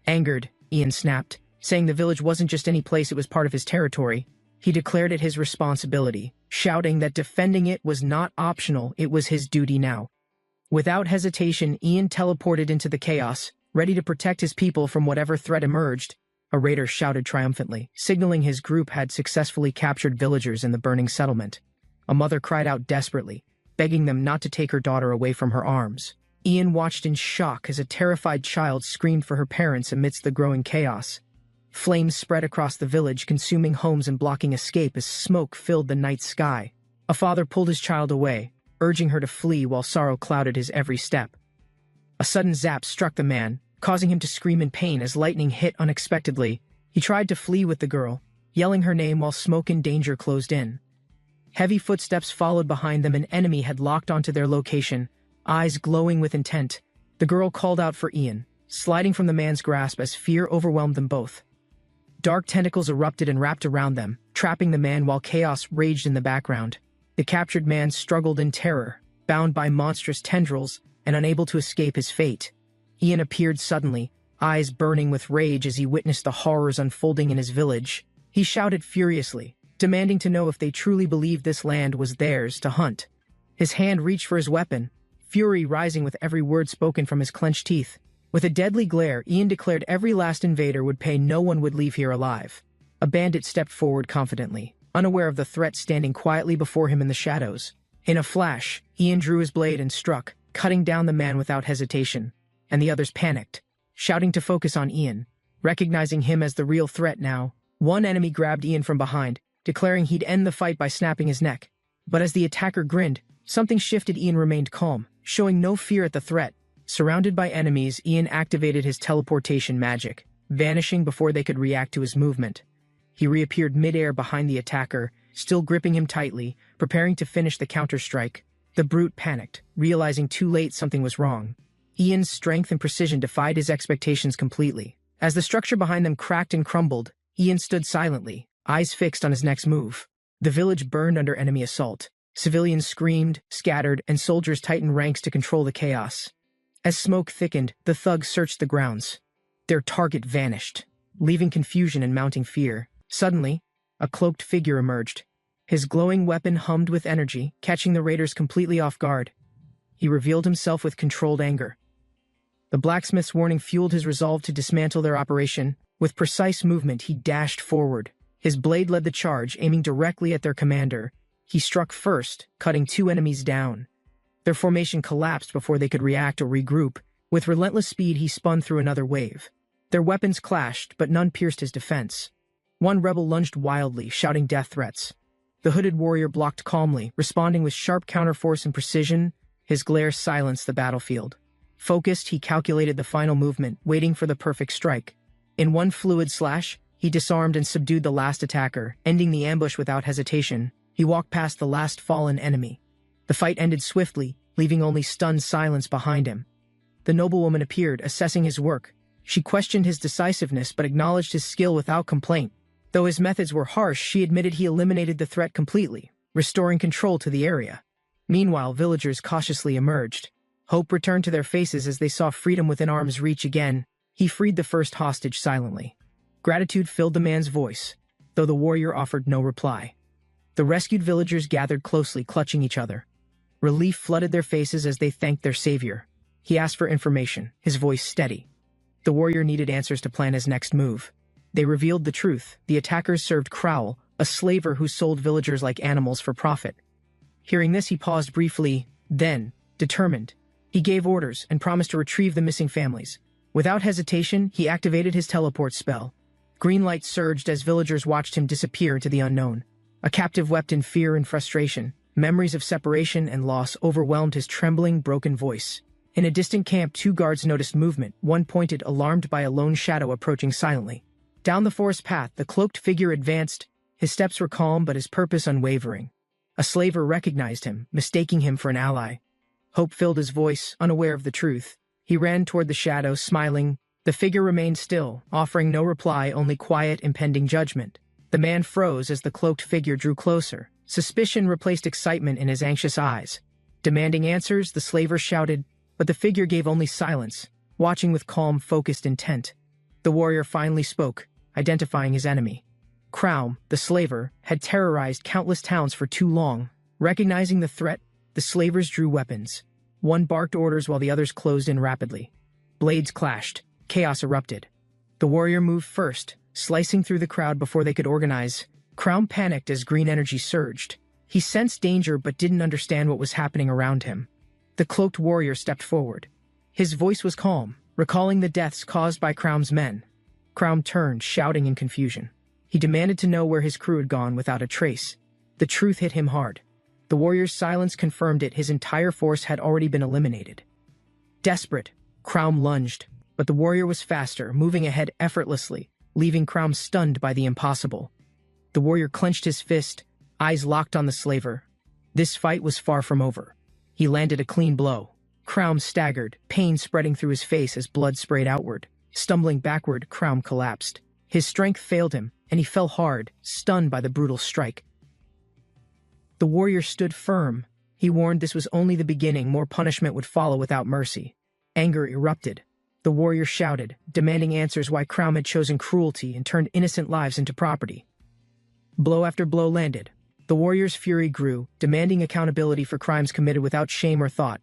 Angered, Ian snapped, saying the village wasn't just any place, it was part of his territory. He declared it his responsibility, shouting that defending it was not optional, it was his duty now. Without hesitation, Ian teleported into the chaos, ready to protect his people from whatever threat emerged. A raider shouted triumphantly, signaling his group had successfully captured villagers in the burning settlement. A mother cried out desperately, begging them not to take her daughter away from her arms. Ian watched in shock as a terrified child screamed for her parents amidst the growing chaos. Flames spread across the village, consuming homes and blocking escape as smoke filled the night sky. A father pulled his child away, urging her to flee while sorrow clouded his every step. A sudden zap struck the man, causing him to scream in pain as lightning hit unexpectedly. He tried to flee with the girl, yelling her name while smoke and danger closed in. Heavy footsteps followed behind them. An enemy had locked onto their location, eyes glowing with intent. The girl called out for Ian, sliding from the man's grasp as fear overwhelmed them both. Dark tentacles erupted and wrapped around them, trapping the man while chaos raged in the background. The captured man struggled in terror, bound by monstrous tendrils and unable to escape his fate. Ian appeared suddenly, eyes burning with rage as he witnessed the horrors unfolding in his village. He shouted furiously, demanding to know if they truly believed this land was theirs to hunt. His hand reached for his weapon, fury rising with every word spoken from his clenched teeth. With a deadly glare, Ian declared every last invader would pay, no one would leave here alive. A bandit stepped forward confidently, unaware of the threat standing quietly before him in the shadows. In a flash, Ian drew his blade and struck, cutting down the man without hesitation. And the others panicked, shouting to focus on Ian, recognizing him as the real threat now. One enemy grabbed Ian from behind, declaring he'd end the fight by snapping his neck. But as the attacker grinned, something shifted. Ian remained calm, showing no fear at the threat. Surrounded by enemies, Ian activated his teleportation magic, vanishing before they could react to his movement. He reappeared midair behind the attacker, still gripping him tightly, preparing to finish the counter-strike. The brute panicked, realizing too late something was wrong. Ian's strength and precision defied his expectations completely. As the structure behind them cracked and crumbled, Ian stood silently, eyes fixed on his next move. The village burned under enemy assault. Civilians screamed, scattered, and soldiers tightened ranks to control the chaos. As smoke thickened, the thugs searched the grounds. Their target vanished, leaving confusion and mounting fear. Suddenly, a cloaked figure emerged. His glowing weapon hummed with energy, catching the raiders completely off guard. He revealed himself with controlled anger. The blacksmith's warning fueled his resolve to dismantle their operation. With precise movement, he dashed forward. His blade led the charge, aiming directly at their commander. He struck first, cutting two enemies down. Their formation collapsed before they could react or regroup. With relentless speed, he spun through another wave. Their weapons clashed, but none pierced his defense. One rebel lunged wildly, shouting death threats. The hooded warrior blocked calmly, responding with sharp counterforce and precision. His glare silenced the battlefield. Focused, he calculated the final movement, waiting for the perfect strike. In one fluid slash, he disarmed and subdued the last attacker, ending the ambush without hesitation. He walked past the last fallen enemy. The fight ended swiftly, leaving only stunned silence behind him. The noblewoman appeared, assessing his work. She questioned his decisiveness but acknowledged his skill without complaint. Though his methods were harsh, she admitted he eliminated the threat completely, restoring control to the area. Meanwhile, villagers cautiously emerged. Hope returned to their faces as they saw freedom within arm's reach again. He freed the first hostage silently. Gratitude filled the man's voice, though the warrior offered no reply. The rescued villagers gathered closely, clutching each other. Relief flooded their faces as they thanked their savior. He asked for information, his voice steady. The warrior needed answers to plan his next move. They revealed the truth. The attackers served Crowell, a slaver who sold villagers like animals for profit. Hearing this, he paused briefly, then, determined, he gave orders and promised to retrieve the missing families. Without hesitation, he activated his teleport spell. Green light surged as villagers watched him disappear into the unknown. A captive wept in fear and frustration. Memories of separation and loss overwhelmed his trembling, broken voice. In a distant camp, two guards noticed movement, one pointed, alarmed by a lone shadow approaching silently. Down the forest path, the cloaked figure advanced. His steps were calm, but his purpose unwavering. A slaver recognized him, mistaking him for an ally. Hope filled his voice, unaware of the truth. He ran toward the shadow, smiling. The figure remained still, offering no reply, only quiet, impending judgment. The man froze as the cloaked figure drew closer. Suspicion replaced excitement in his anxious eyes. Demanding answers, the slaver shouted, but the figure gave only silence, watching with calm, focused intent. The warrior finally spoke, identifying his enemy. Crown, the slaver, had terrorized countless towns for too long. Recognizing the threat, the slavers drew weapons. One barked orders while the others closed in rapidly. Blades clashed. Chaos erupted. The warrior moved first, slicing through the crowd before they could organize. Crown panicked as green energy surged. He sensed danger but didn't understand what was happening around him. The cloaked warrior stepped forward. His voice was calm, recalling the deaths caused by Crown's men. Crown turned, shouting in confusion. He demanded to know where his crew had gone without a trace. The truth hit him hard. The warrior's silence confirmed it. His entire force had already been eliminated. Desperate, Crown lunged, but the warrior was faster, moving ahead effortlessly, leaving Crown stunned by the impossible. The warrior clenched his fist, eyes locked on the slaver. This fight was far from over. He landed a clean blow. Crown staggered, pain spreading through his face as blood sprayed outward. Stumbling backward, Crown collapsed. His strength failed him, and he fell hard, stunned by the brutal strike. The warrior stood firm. He warned this was only the beginning. More punishment would follow without mercy. Anger erupted. The warrior shouted, demanding answers why Crown had chosen cruelty and turned innocent lives into property. Blow after blow landed. The warrior's fury grew, demanding accountability for crimes committed without shame or thought.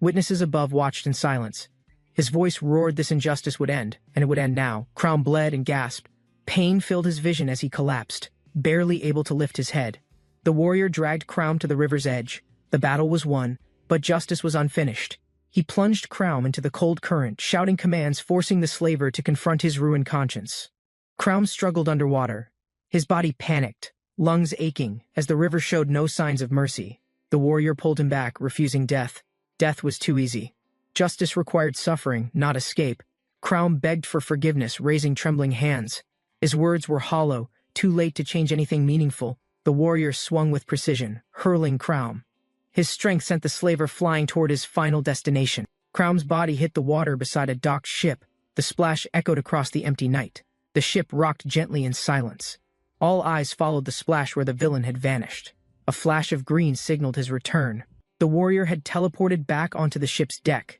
Witnesses above watched in silence. His voice roared this injustice would end, and it would end now. Crown bled and gasped. Pain filled his vision as he collapsed, barely able to lift his head. The warrior dragged Crown to the river's edge. The battle was won, but justice was unfinished. He plunged Crown into the cold current, shouting commands, forcing the slaver to confront his ruined conscience. Crown struggled underwater. His body panicked, lungs aching, as the river showed no signs of mercy. The warrior pulled him back, refusing death. Death was too easy. Justice required suffering, not escape. Crown begged for forgiveness, raising trembling hands. His words were hollow, too late to change anything meaningful. The warrior swung with precision, hurling Crown. His strength sent the slaver flying toward his final destination. Crown's body hit the water beside a docked ship. The splash echoed across the empty night. The ship rocked gently in silence. All eyes followed the splash where the villain had vanished. A flash of green signaled his return. The warrior had teleported back onto the ship's deck.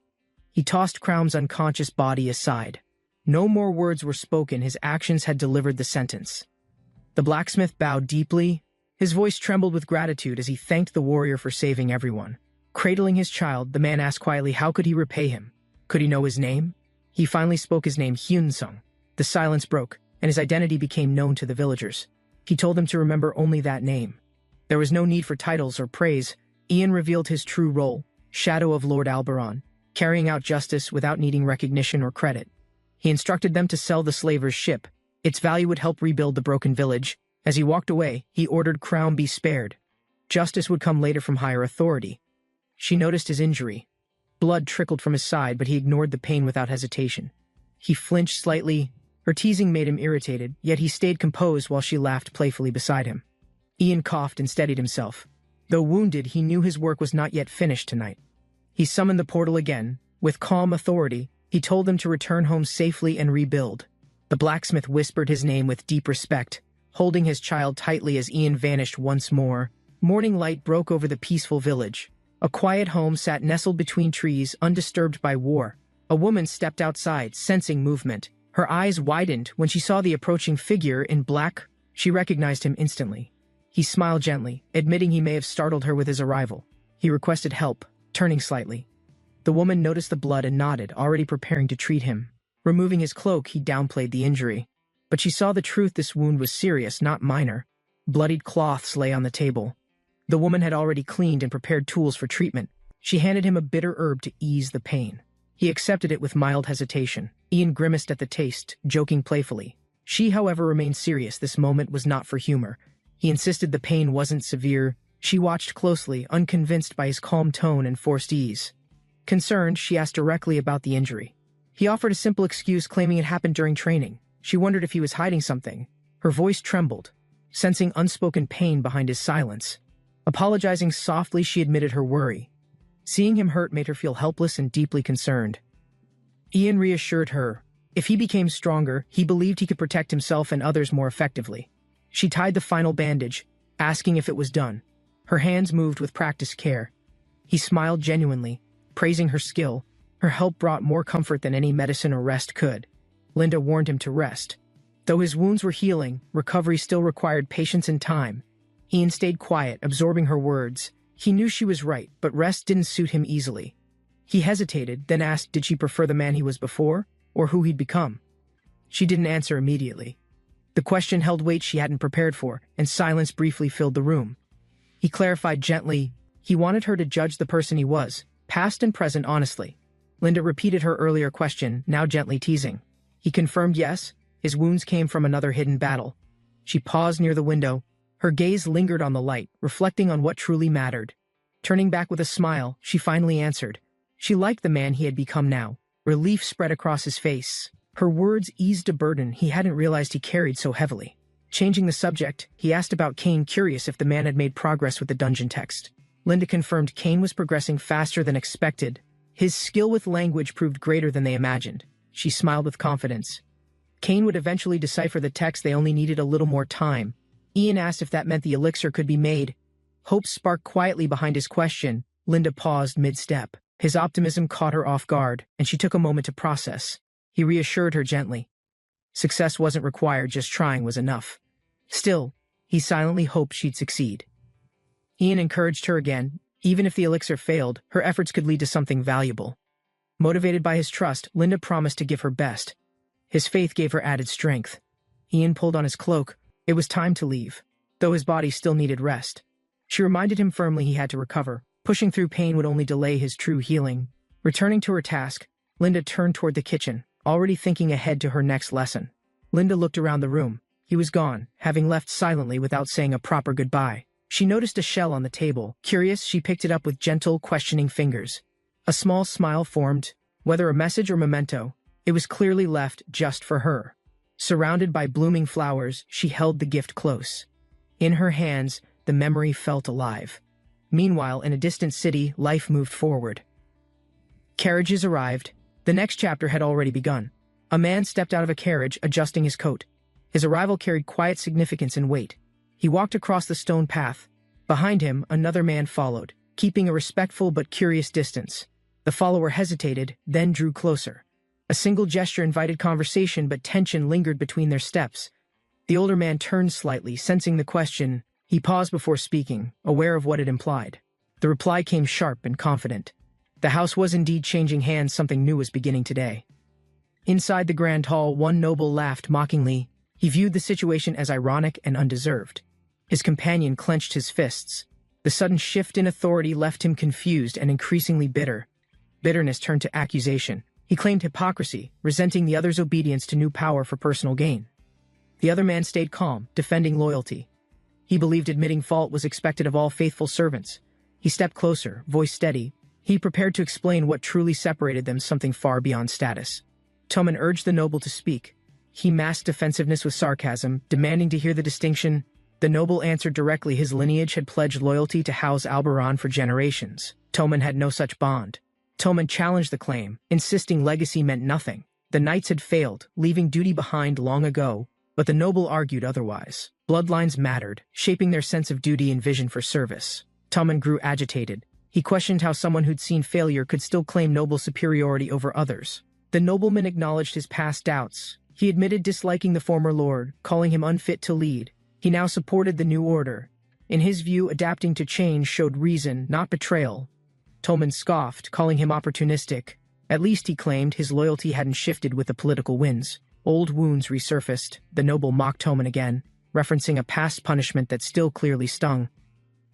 He tossed Crown's unconscious body aside. No more words were spoken, his actions had delivered the sentence. The blacksmith bowed deeply. His voice trembled with gratitude as he thanked the warrior for saving everyone. Cradling his child, the man asked quietly how could he repay him. Could he know his name? He finally spoke his name, Hyun-sung. The silence broke, and his identity became known to the villagers. He told them to remember only that name. There was no need for titles or praise. Ian revealed his true role, Shadow of Lord Alberon, carrying out justice without needing recognition or credit. He instructed them to sell the slaver's ship. Its value would help rebuild the broken village. As he walked away, he ordered Crown be spared. Justice would come later from higher authority. She noticed his injury. Blood trickled from his side, but he ignored the pain without hesitation. He flinched slightly. Her teasing made him irritated, yet he stayed composed while she laughed playfully beside him. Ian coughed and steadied himself. Though wounded, he knew his work was not yet finished tonight. He summoned the portal again. With calm authority, he told them to return home safely and rebuild. The blacksmith whispered his name with deep respect, holding his child tightly as Ian vanished once more. Morning light broke over the peaceful village. A quiet home sat nestled between trees, undisturbed by war. A woman stepped outside, sensing movement. Her eyes widened when she saw the approaching figure in black. She recognized him instantly. He smiled gently, admitting he may have startled her with his arrival. He requested help, turning slightly. The woman noticed the blood and nodded, already preparing to treat him. Removing his cloak, he downplayed the injury. But she saw the truth, this wound was serious, not minor. Bloodied cloths lay on the table. The woman had already cleaned and prepared tools for treatment. She handed him a bitter herb to ease the pain. He accepted it with mild hesitation. Ian grimaced at the taste, joking playfully. She, however, remained serious. This moment was not for humor. He insisted the pain wasn't severe. She watched closely, unconvinced by his calm tone and forced ease. Concerned, she asked directly about the injury. He offered a simple excuse, claiming it happened during training. She wondered if he was hiding something. Her voice trembled, sensing unspoken pain behind his silence. Apologizing softly, she admitted her worry. Seeing him hurt made her feel helpless and deeply concerned. Ian reassured her. If he became stronger, he believed he could protect himself and others more effectively. She tied the final bandage, asking if it was done. Her hands moved with practiced care. He smiled genuinely, praising her skill. Her help brought more comfort than any medicine or rest could. Linda warned him to rest. Though his wounds were healing, recovery still required patience and time. Ian stayed quiet, absorbing her words. He knew she was right, but rest didn't suit him easily. He hesitated, then asked did she prefer the man he was before, or who he'd become. She didn't answer immediately. The question held weight she hadn't prepared for, and silence briefly filled the room. He clarified gently, he wanted her to judge the person he was, past and present honestly. Linda repeated her earlier question, now gently teasing. He confirmed yes, his wounds came from another hidden battle. She paused near the window. Her gaze lingered on the light, reflecting on what truly mattered. Turning back with a smile, she finally answered. She liked the man he had become now. Relief spread across his face. Her words eased a burden he hadn't realized he carried so heavily. Changing the subject, he asked about Kane, curious if the man had made progress with the dungeon text. Linda confirmed Kane was progressing faster than expected. His skill with language proved greater than they imagined. She smiled with confidence. Kane would eventually decipher the text, they only needed a little more time. Ian asked if that meant the elixir could be made. Hope sparked quietly behind his question. Linda paused mid-step. His optimism caught her off guard, and she took a moment to process. He reassured her gently. Success wasn't required, just trying was enough. Still, he silently hoped she'd succeed. Ian encouraged her again. Even if the elixir failed, her efforts could lead to something valuable. Motivated by his trust, Linda promised to give her best. His faith gave her added strength. Ian pulled on his cloak. It was time to leave, though his body still needed rest. She reminded him firmly he had to recover. Pushing through pain would only delay his true healing. Returning to her task, Linda turned toward the kitchen, already thinking ahead to her next lesson. Linda looked around the room. He was gone, having left silently without saying a proper goodbye. She noticed a shell on the table. Curious, she picked it up with gentle, questioning fingers. A small smile formed. Whether a message or memento, it was clearly left just for her. Surrounded by blooming flowers, she held the gift close. In her hands, the memory felt alive. Meanwhile, in a distant city, life moved forward. Carriages arrived. The next chapter had already begun. A man stepped out of a carriage, adjusting his coat. His arrival carried quiet significance and weight. He walked across the stone path. Behind him, another man followed, keeping a respectful but curious distance. The follower hesitated, then drew closer. A single gesture invited conversation, but tension lingered between their steps. The older man turned slightly, sensing the question. He paused before speaking, aware of what it implied. The reply came sharp and confident. The house was indeed changing hands, something new was beginning today. Inside the grand hall, one noble laughed mockingly. He viewed the situation as ironic and undeserved. His companion clenched his fists. The sudden shift in authority left him confused and increasingly bitter. Bitterness turned to accusation. He claimed hypocrisy, resenting the other's obedience to new power for personal gain. The other man stayed calm, defending loyalty. He believed admitting fault was expected of all faithful servants. He stepped closer, voice steady. He prepared to explain what truly separated them, something far beyond status. Tomon urged the noble to speak. He masked defensiveness with sarcasm, demanding to hear the distinction. The noble answered directly. His lineage had pledged loyalty to House Alberon for generations. Tomon had no such bond. Tomon challenged the claim, insisting legacy meant nothing. The knights had failed, leaving duty behind long ago, but the noble argued otherwise. Bloodlines mattered, shaping their sense of duty and vision for service. Tomon grew agitated. He questioned how someone who'd seen failure could still claim noble superiority over others. The nobleman acknowledged his past doubts. He admitted disliking the former lord, calling him unfit to lead. He now supported the new order. In his view, adapting to change showed reason, not betrayal. Tomon scoffed, calling him opportunistic. At least, he claimed, his loyalty hadn't shifted with the political winds. Old wounds resurfaced. The noble mocked Tomon again, referencing a past punishment that still clearly stung.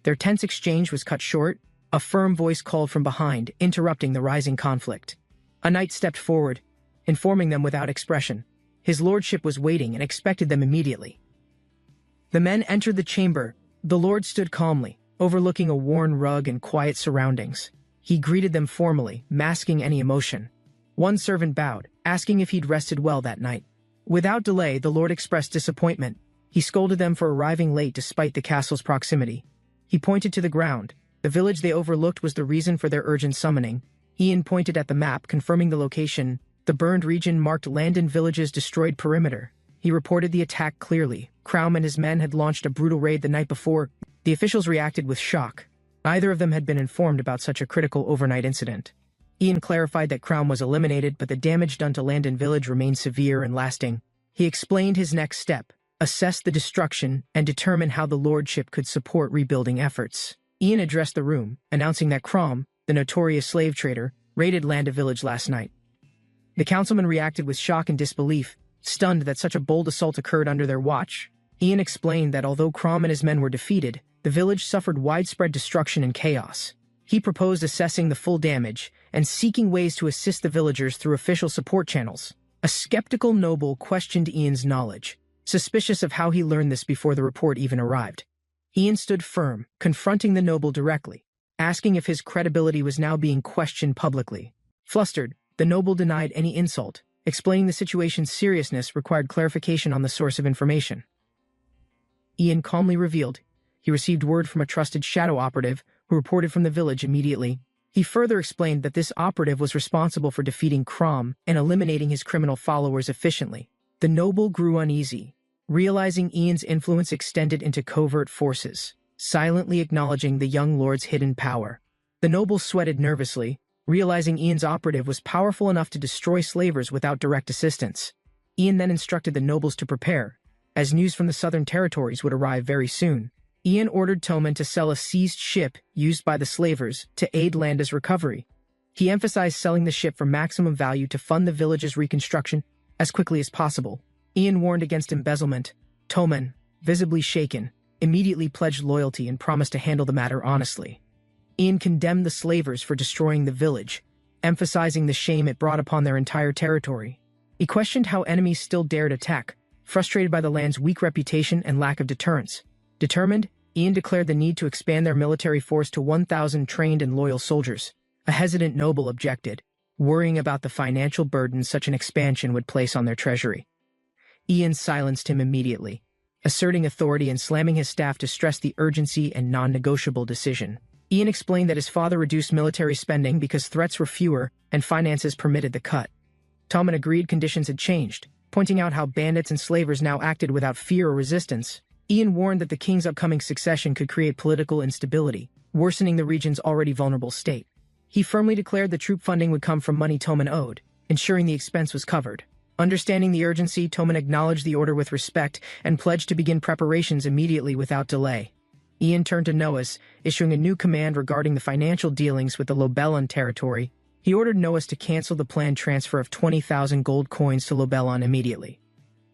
Their tense exchange was cut short. A firm voice called from behind, interrupting the rising conflict. A knight stepped forward, informing them without expression. His lordship was waiting and expected them immediately. The men entered the chamber. The lord stood calmly, overlooking a worn rug and quiet surroundings. He greeted them formally, masking any emotion. One servant bowed, asking if he'd rested well that night. Without delay, the lord expressed disappointment. He scolded them for arriving late despite the castle's proximity. He pointed to the ground. The village they overlooked was the reason for their urgent summoning. Ian pointed at the map, confirming the location. The burned region marked land and villages' destroyed perimeter. He reported the attack clearly. Crown and his men had launched a brutal raid the night before. The officials reacted with shock. Neither of them had been informed about such a critical overnight incident. Ian clarified that Crown was eliminated, but the damage done to land and village remained severe and lasting. He explained his next step: assess the destruction and determine how the lordship could support rebuilding efforts. Ian addressed the room, announcing that Crom, the notorious slave trader, raided Landa village last night. The councilman reacted with shock and disbelief, stunned that such a bold assault occurred under their watch. Ian explained that although Crom and his men were defeated, the village suffered widespread destruction and chaos. He proposed assessing the full damage and seeking ways to assist the villagers through official support channels. A skeptical noble questioned Ian's knowledge, suspicious of how he learned this before the report even arrived. Ian stood firm, confronting the noble directly, asking if his credibility was now being questioned publicly. Flustered, the noble denied any insult, explaining the situation's seriousness required clarification on the source of information. Ian calmly revealed he received word from a trusted shadow operative who reported from the village immediately. He further explained that this operative was responsible for defeating Crom and eliminating his criminal followers efficiently. The noble grew uneasy, realizing Ian's influence extended into covert forces, silently acknowledging the young lord's hidden power. The noble sweated nervously, realizing Ian's operative was powerful enough to destroy slavers without direct assistance. Ian then instructed the nobles to prepare, as news from the southern territories would arrive very soon. Ian ordered Tomon to sell a seized ship used by the slavers to aid Landa's recovery. He emphasized selling the ship for maximum value to fund the village's reconstruction as quickly as possible. Ian warned against embezzlement. Tomon, visibly shaken, immediately pledged loyalty and promised to handle the matter honestly. Ian condemned the slavers for destroying the village, emphasizing the shame it brought upon their entire territory. He questioned how enemies still dared attack, frustrated by the land's weak reputation and lack of deterrence. Determined, Ian declared the need to expand their military force to 1,000 trained and loyal soldiers. A hesitant noble objected, worrying about the financial burden such an expansion would place on their treasury. Ian silenced him immediately, asserting authority and slamming his staff to stress the urgency and non-negotiable decision. Ian explained that his father reduced military spending because threats were fewer and finances permitted the cut. Tommen agreed conditions had changed, pointing out how bandits and slavers now acted without fear or resistance. Ian warned that the king's upcoming succession could create political instability, worsening the region's already vulnerable state. He firmly declared the troop funding would come from money Tommen owed, ensuring the expense was covered. Understanding the urgency, Tommen acknowledged the order with respect and pledged to begin preparations immediately without delay. Ian turned to Noas, issuing a new command regarding the financial dealings with the Lobelon territory. He ordered Noas to cancel the planned transfer of 20,000 gold coins to Lobelon immediately.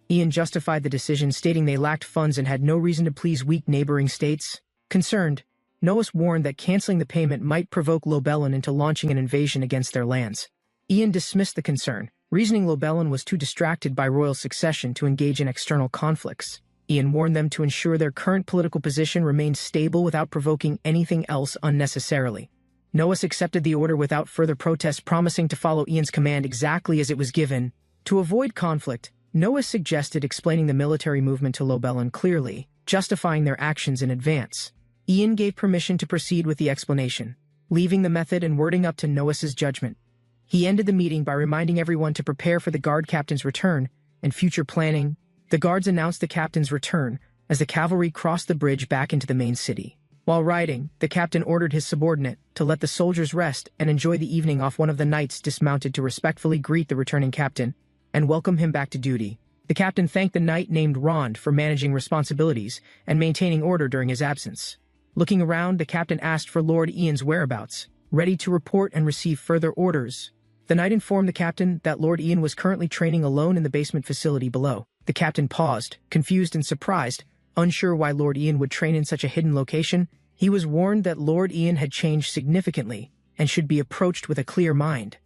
Ian justified the decision, stating they lacked funds and had no reason to please weak neighboring states. Concerned, Noas warned that canceling the payment might provoke Lobelon into launching an invasion against their lands. Ian dismissed the concern, reasoning Lobelon was too distracted by royal succession to engage in external conflicts. Ian warned them to ensure their current political position remained stable without provoking anything else unnecessarily. Noas accepted the order without further protest, promising to follow Ian's command exactly as it was given. To avoid conflict, Noas suggested explaining the military movement to Lobelon clearly, justifying their actions in advance. Ian gave permission to proceed with the explanation, leaving the method and wording up to Noas's judgment. He ended the meeting by reminding everyone to prepare for the guard captain's return and future planning. The guards announced the captain's return as the cavalry crossed the bridge back into the main city. While riding, the captain ordered his subordinate to let the soldiers rest and enjoy the evening off. One of the knights dismounted to respectfully greet the returning captain and welcome him back to duty. The captain thanked the knight named Rond for managing responsibilities and maintaining order during his absence. Looking around, the captain asked for Lord Ian's whereabouts, ready to report and receive further orders. The knight informed the captain that Lord Ian was currently training alone in the basement facility below. The captain paused, confused and surprised, unsure why Lord Ian would train in such a hidden location. He was warned that Lord Ian had changed significantly and should be approached with a clear mind.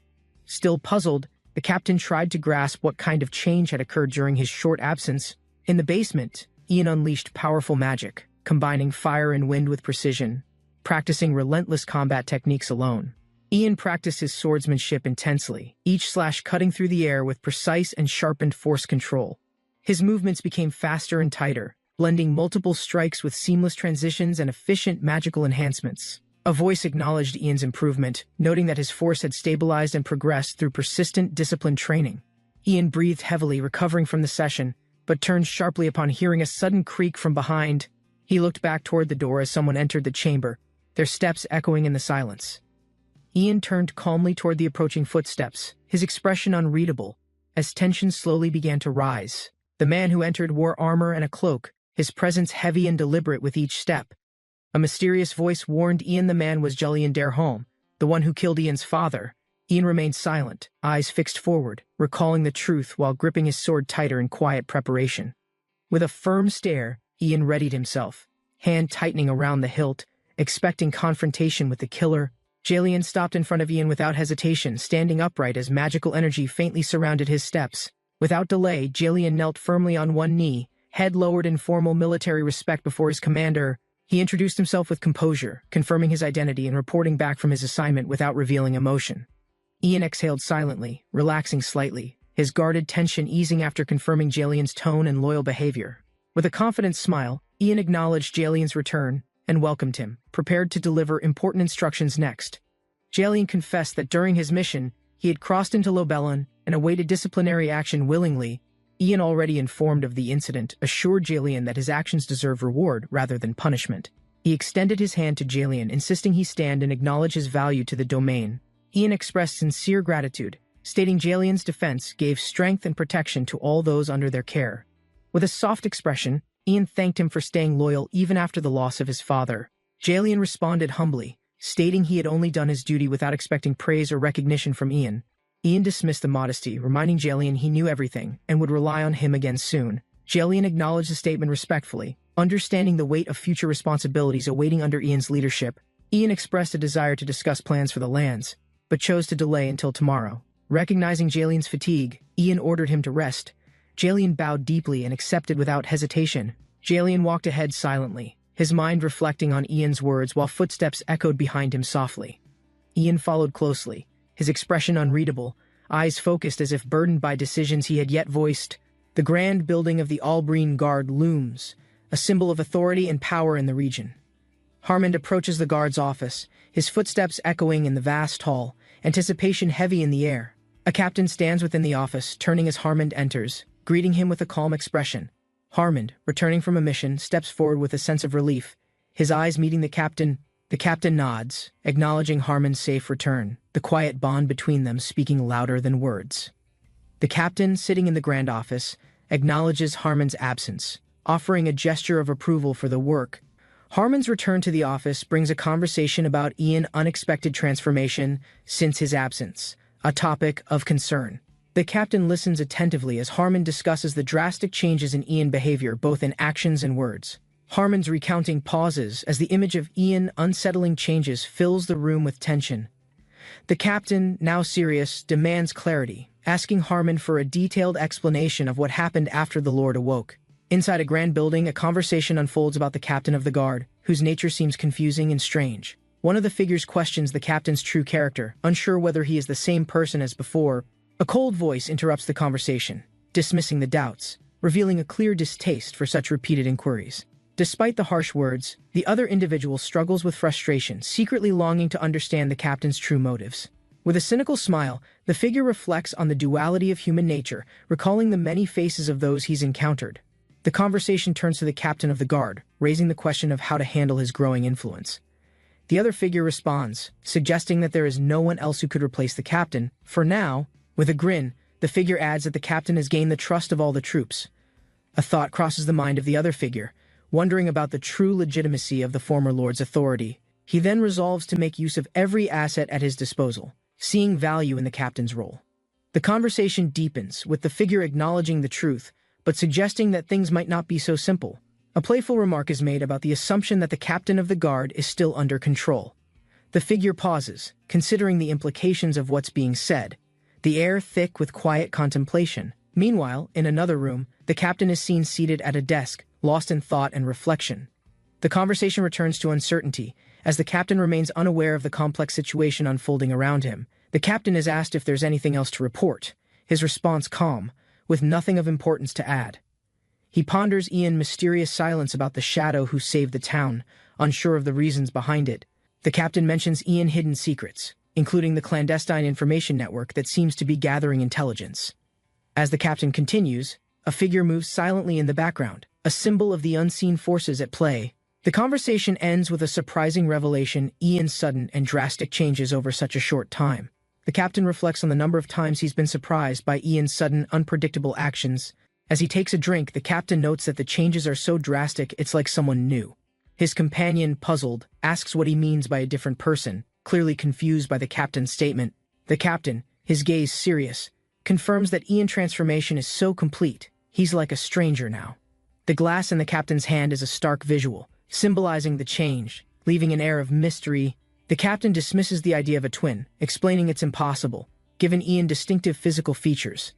Still puzzled, the captain tried to grasp what kind of change had occurred during his short absence. In the basement, Ian unleashed powerful magic, combining fire and wind with precision, practicing relentless combat techniques alone. Ian practiced his swordsmanship intensely, each slash cutting through the air with precise and sharpened force control. His movements became faster and tighter, blending multiple strikes with seamless transitions and efficient magical enhancements. A voice acknowledged Ian's improvement, noting that his force had stabilized and progressed through persistent, disciplined training. Ian breathed heavily, recovering from the session, but turned sharply upon hearing a sudden creak from behind. He looked back toward the door as someone entered the chamber, their steps echoing in the silence. Ian turned calmly toward the approaching footsteps, his expression unreadable, as tension slowly began to rise. The man who entered wore armor and a cloak, his presence heavy and deliberate with each step. A mysterious voice warned Ian the man was Julian Derholm, the one who killed Ian's father. Ian remained silent, eyes fixed forward, recalling the truth while gripping his sword tighter in quiet preparation. With a firm stare, Ian readied himself, hand tightening around the hilt, expecting confrontation with the killer. Julian stopped in front of Ian without hesitation, standing upright as magical energy faintly surrounded his steps. Without delay, Julian knelt firmly on one knee, head lowered in formal military respect before his commander. He introduced himself with composure, confirming his identity and reporting back from his assignment without revealing emotion. Ian exhaled silently, relaxing slightly, his guarded tension easing after confirming Julian's tone and loyal behavior. With a confident smile, Ian acknowledged Julian's return and welcomed him, prepared to deliver important instructions next. Julian confessed that during his mission, he had crossed into Lobelon and awaited disciplinary action willingly. Ian, already informed of the incident, assured Julian that his actions deserved reward rather than punishment. He extended his hand to Julian, insisting he stand and acknowledge his value to the domain. Ian expressed sincere gratitude, stating Julian's defense gave strength and protection to all those under their care. With a soft expression, Ian thanked him for staying loyal even after the loss of his father. Julian responded humbly, stating he had only done his duty without expecting praise or recognition from Ian. Ian dismissed the modesty, reminding Julian he knew everything and would rely on him again soon. Julian acknowledged the statement respectfully, understanding the weight of future responsibilities awaiting under Ian's leadership. Ian expressed a desire to discuss plans for the lands, but chose to delay until tomorrow. Recognizing Julian's fatigue, Ian ordered him to rest. Julian bowed deeply and accepted without hesitation. Julian walked ahead silently, his mind reflecting on Ian's words while footsteps echoed behind him softly. Ian followed closely, his expression unreadable, eyes focused as if burdened by decisions he had yet voiced. The grand building of the Albreen Guard looms, a symbol of authority and power in the region. Harmon approaches the guard's office, his footsteps echoing in the vast hall, anticipation heavy in the air. A captain stands within the office, turning as Harmon enters, greeting him with a calm expression. Harmon, returning from a mission, steps forward with a sense of relief, his eyes meeting the captain. The captain nods, acknowledging Harmon's safe return, the quiet bond between them speaking louder than words. The captain, sitting in the grand office, acknowledges Harmon's absence, offering a gesture of approval for the work. Harmon's return to the office brings a conversation about Ian's unexpected transformation since his absence, a topic of concern. The captain listens attentively as Harmon discusses the drastic changes in Ian's behavior both in actions and words. Harmon's recounting pauses as the image of Ian's unsettling changes fills the room with tension. The captain, now serious, demands clarity, asking Harmon for a detailed explanation of what happened after the Lord awoke. Inside a grand building, a conversation unfolds about the captain of the guard, whose nature seems confusing and strange. One of the figures questions the captain's true character, unsure whether he is the same person as before. A cold voice interrupts the conversation, dismissing the doubts, revealing a clear distaste for such repeated inquiries. Despite the harsh words, the other individual struggles with frustration, secretly longing to understand the captain's true motives. With a cynical smile, the figure reflects on the duality of human nature, recalling the many faces of those he's encountered. The conversation turns to the captain of the guard, raising the question of how to handle his growing influence. The other figure responds, suggesting that there is no one else who could replace the captain. For now, with a grin, the figure adds that the captain has gained the trust of all the troops. A thought crosses the mind of the other figure, wondering about the true legitimacy of the former lord's authority. He then resolves to make use of every asset at his disposal, seeing value in the captain's role. The conversation deepens, with the figure acknowledging the truth, but suggesting that things might not be so simple. A playful remark is made about the assumption that the captain of the guard is still under control. The figure pauses, considering the implications of what's being said, the air thick with quiet contemplation. Meanwhile, in another room, the captain is seen seated at a desk, lost in thought and reflection. The conversation returns to uncertainty, as the captain remains unaware of the complex situation unfolding around him. The captain is asked if there's anything else to report, his response calm, with nothing of importance to add. He ponders Ian's mysterious silence about the shadow who saved the town, unsure of the reasons behind it. The captain mentions Ian's hidden secrets, including the clandestine information network that seems to be gathering intelligence. As the captain continues, a figure moves silently in the background, a symbol of the unseen forces at play. The conversation ends with a surprising revelation: Ian's sudden and drastic changes over such a short time. The captain reflects on the number of times he's been surprised by Ian's sudden, unpredictable actions. As he takes a drink, the captain notes that the changes are so drastic it's like someone new. His companion, puzzled, asks what he means by a different person, clearly confused by the captain's statement. The captain, his gaze serious, confirms that Ian's transformation is so complete, he's like a stranger now. The glass in the captain's hand is a stark visual, symbolizing the change, leaving an air of mystery. The captain dismisses the idea of a twin, explaining it's impossible, given Ian's distinctive physical features.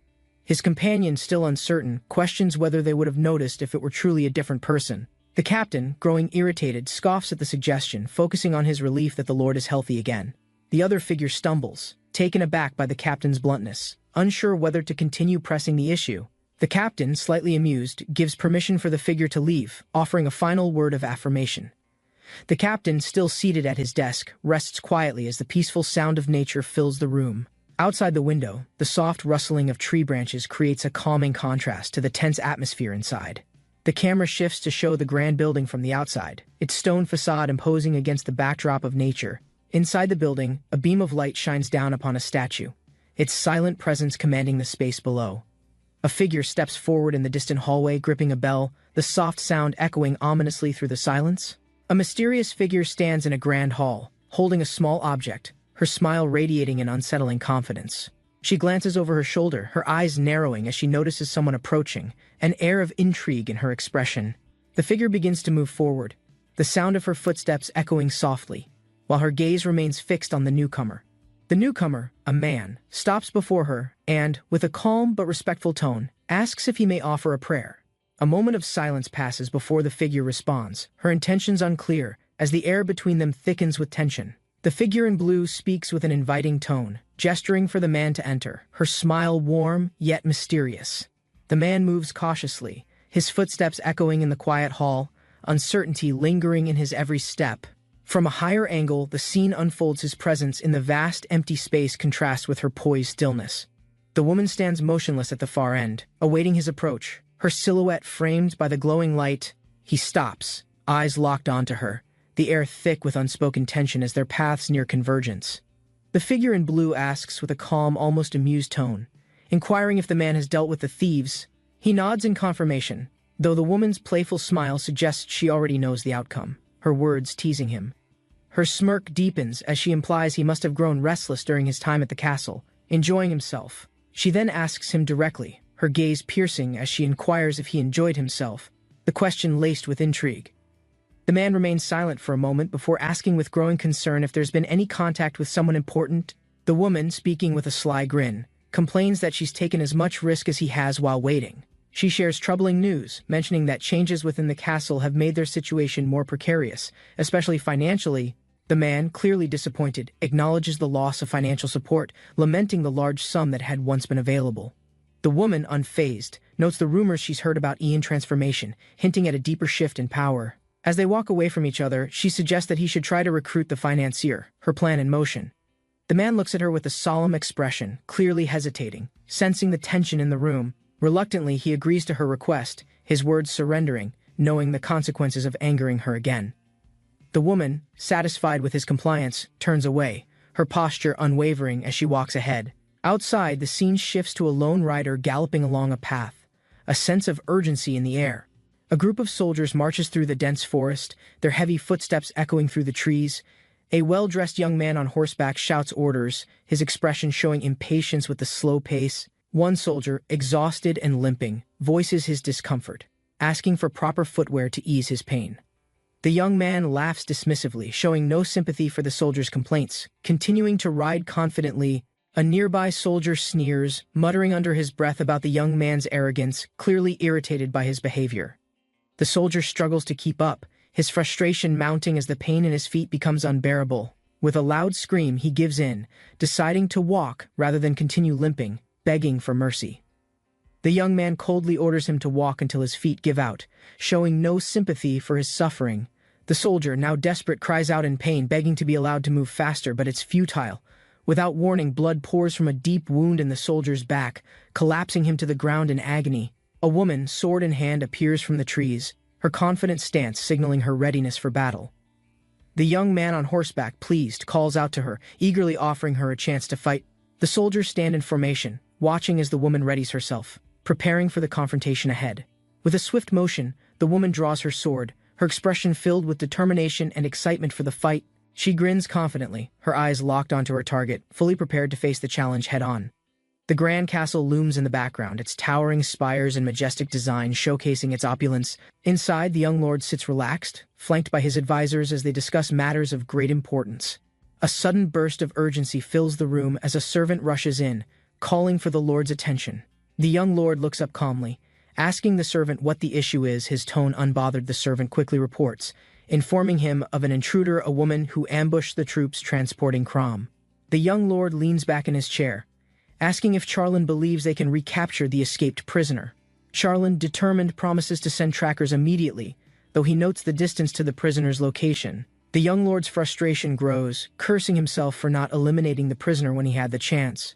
His companion, still uncertain, questions whether they would have noticed if it were truly a different person. The captain, growing irritated, scoffs at the suggestion, focusing on his relief that the Lord is healthy again. The other figure stumbles, taken aback by the captain's bluntness, unsure whether to continue pressing the issue. The captain, slightly amused, gives permission for the figure to leave, offering a final word of affirmation. The captain, still seated at his desk, rests quietly as the peaceful sound of nature fills the room. Outside the window, the soft rustling of tree branches creates a calming contrast to the tense atmosphere inside. The camera shifts to show the grand building from the outside, its stone facade imposing against the backdrop of nature. Inside the building, a beam of light shines down upon a statue, its silent presence commanding the space below. A figure steps forward in the distant hallway, gripping a bell, the soft sound echoing ominously through the silence. A mysterious figure stands in a grand hall, holding a small object, her smile radiating an unsettling confidence. She glances over her shoulder, her eyes narrowing as she notices someone approaching, an air of intrigue in her expression. The figure begins to move forward, the sound of her footsteps echoing softly, while her gaze remains fixed on the newcomer. The newcomer, a man, stops before her and, with a calm but respectful tone, asks if he may offer a prayer. A moment of silence passes before the figure responds, her intentions unclear, as the air between them thickens with tension. The figure in blue speaks with an inviting tone, gesturing for the man to enter, her smile warm yet mysterious. The man moves cautiously, his footsteps echoing in the quiet hall, uncertainty lingering in his every step. From a higher angle, the scene unfolds. His presence in the vast, empty space contrasts with her poised stillness. The woman stands motionless at the far end, awaiting his approach, her silhouette framed by the glowing light. He stops, eyes locked onto her, the air thick with unspoken tension as their paths near convergence. The figure in blue asks with a calm, almost amused tone, inquiring if the man has dealt with the thieves. He nods in confirmation, though the woman's playful smile suggests she already knows the outcome, her words teasing him. Her smirk deepens as she implies he must have grown restless during his time at the castle, enjoying himself. She then asks him directly, her gaze piercing as she inquires if he enjoyed himself, the question laced with intrigue. The man remains silent for a moment before asking with growing concern if there's been any contact with someone important. The woman, speaking with a sly grin, complains that she's taken as much risk as he has while waiting. She shares troubling news, mentioning that changes within the castle have made their situation more precarious, especially financially. The man, clearly disappointed, acknowledges the loss of financial support, lamenting the large sum that had once been available. The woman, unfazed, notes the rumors she's heard about Ian's transformation, hinting at a deeper shift in power. As they walk away from each other, she suggests that he should try to recruit the financier, her plan in motion. The man looks at her with a solemn expression, clearly hesitating, sensing the tension in the room. Reluctantly, he agrees to her request, his words surrendering, knowing the consequences of angering her again. The woman, satisfied with his compliance, turns away, her posture unwavering as she walks ahead. Outside, the scene shifts to a lone rider galloping along a path, a sense of urgency in the air. A group of soldiers marches through the dense forest, their heavy footsteps echoing through the trees. A well-dressed young man on horseback shouts orders, his expression showing impatience with the slow pace. One soldier, exhausted and limping, voices his discomfort, asking for proper footwear to ease his pain. The young man laughs dismissively, showing no sympathy for the soldier's complaints, continuing to ride confidently. A nearby soldier sneers, muttering under his breath about the young man's arrogance, clearly irritated by his behavior. The soldier struggles to keep up, his frustration mounting as the pain in his feet becomes unbearable. With a loud scream, he gives in, deciding to walk rather than continue limping, begging for mercy. The young man coldly orders him to walk until his feet give out, showing no sympathy for his suffering. The soldier, now desperate, cries out in pain, begging to be allowed to move faster, but it's futile. Without warning, blood pours from a deep wound in the soldier's back, collapsing him to the ground in agony. A woman, sword in hand, appears from the trees, her confident stance signaling her readiness for battle. The young man on horseback, pleased, calls out to her, eagerly offering her a chance to fight. The soldiers stand in formation, watching as the woman readies herself, preparing for the confrontation ahead. With a swift motion, the woman draws her sword, her expression filled with determination and excitement for the fight. She grins confidently, her eyes locked onto her target, fully prepared to face the challenge head-on. The grand castle looms in the background, its towering spires and majestic design showcasing its opulence. Inside, the young lord sits relaxed, flanked by his advisors as they discuss matters of great importance. A sudden burst of urgency fills the room as a servant rushes in, calling for the lord's attention. The young lord looks up calmly, asking the servant what the issue is. His tone unbothered. The servant quickly reports, informing him of an intruder, a woman who ambushed the troops transporting Crom. The young lord leans back in his chair, asking if Charlin believes they can recapture the escaped prisoner. Charlin, determined, promises to send trackers immediately, though he notes the distance to the prisoner's location. The young lord's frustration grows, cursing himself for not eliminating the prisoner when he had the chance.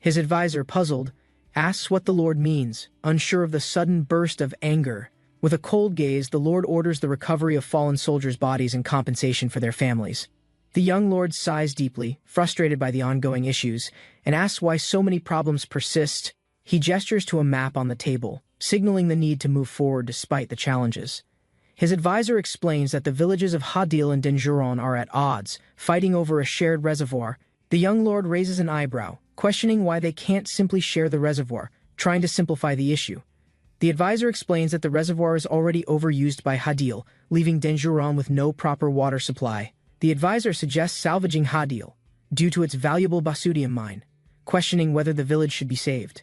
His advisor, puzzled, asks what the lord means, unsure of the sudden burst of anger. With a cold gaze, the lord orders the recovery of fallen soldiers' bodies in compensation for their families. The young lord sighs deeply, frustrated by the ongoing issues, and asks why so many problems persist. He gestures to a map on the table, signaling the need to move forward despite the challenges. His advisor explains that the villages of Hadil and Denjuron are at odds, fighting over a shared reservoir. The young lord raises an eyebrow, questioning why they can't simply share the reservoir, trying to simplify the issue. The advisor explains that the reservoir is already overused by Hadil, leaving Denjuron with no proper water supply. The advisor suggests salvaging Hadil, due to its valuable basudium mine, questioning whether the village should be saved.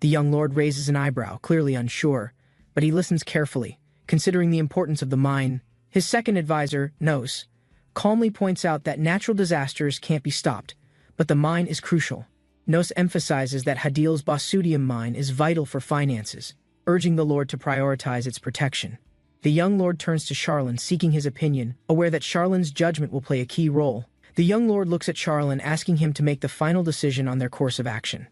The young lord raises an eyebrow, clearly unsure, but he listens carefully, considering the importance of the mine. His second advisor, Nos, calmly points out that natural disasters can't be stopped, but the mine is crucial. Nos emphasizes that Hadil's basudium mine is vital for finances, urging the lord to prioritize its protection. The young lord turns to Charlene, seeking his opinion, aware that Charlene's judgment will play a key role. The young lord looks at Charlene, asking him to make the final decision on their course of action.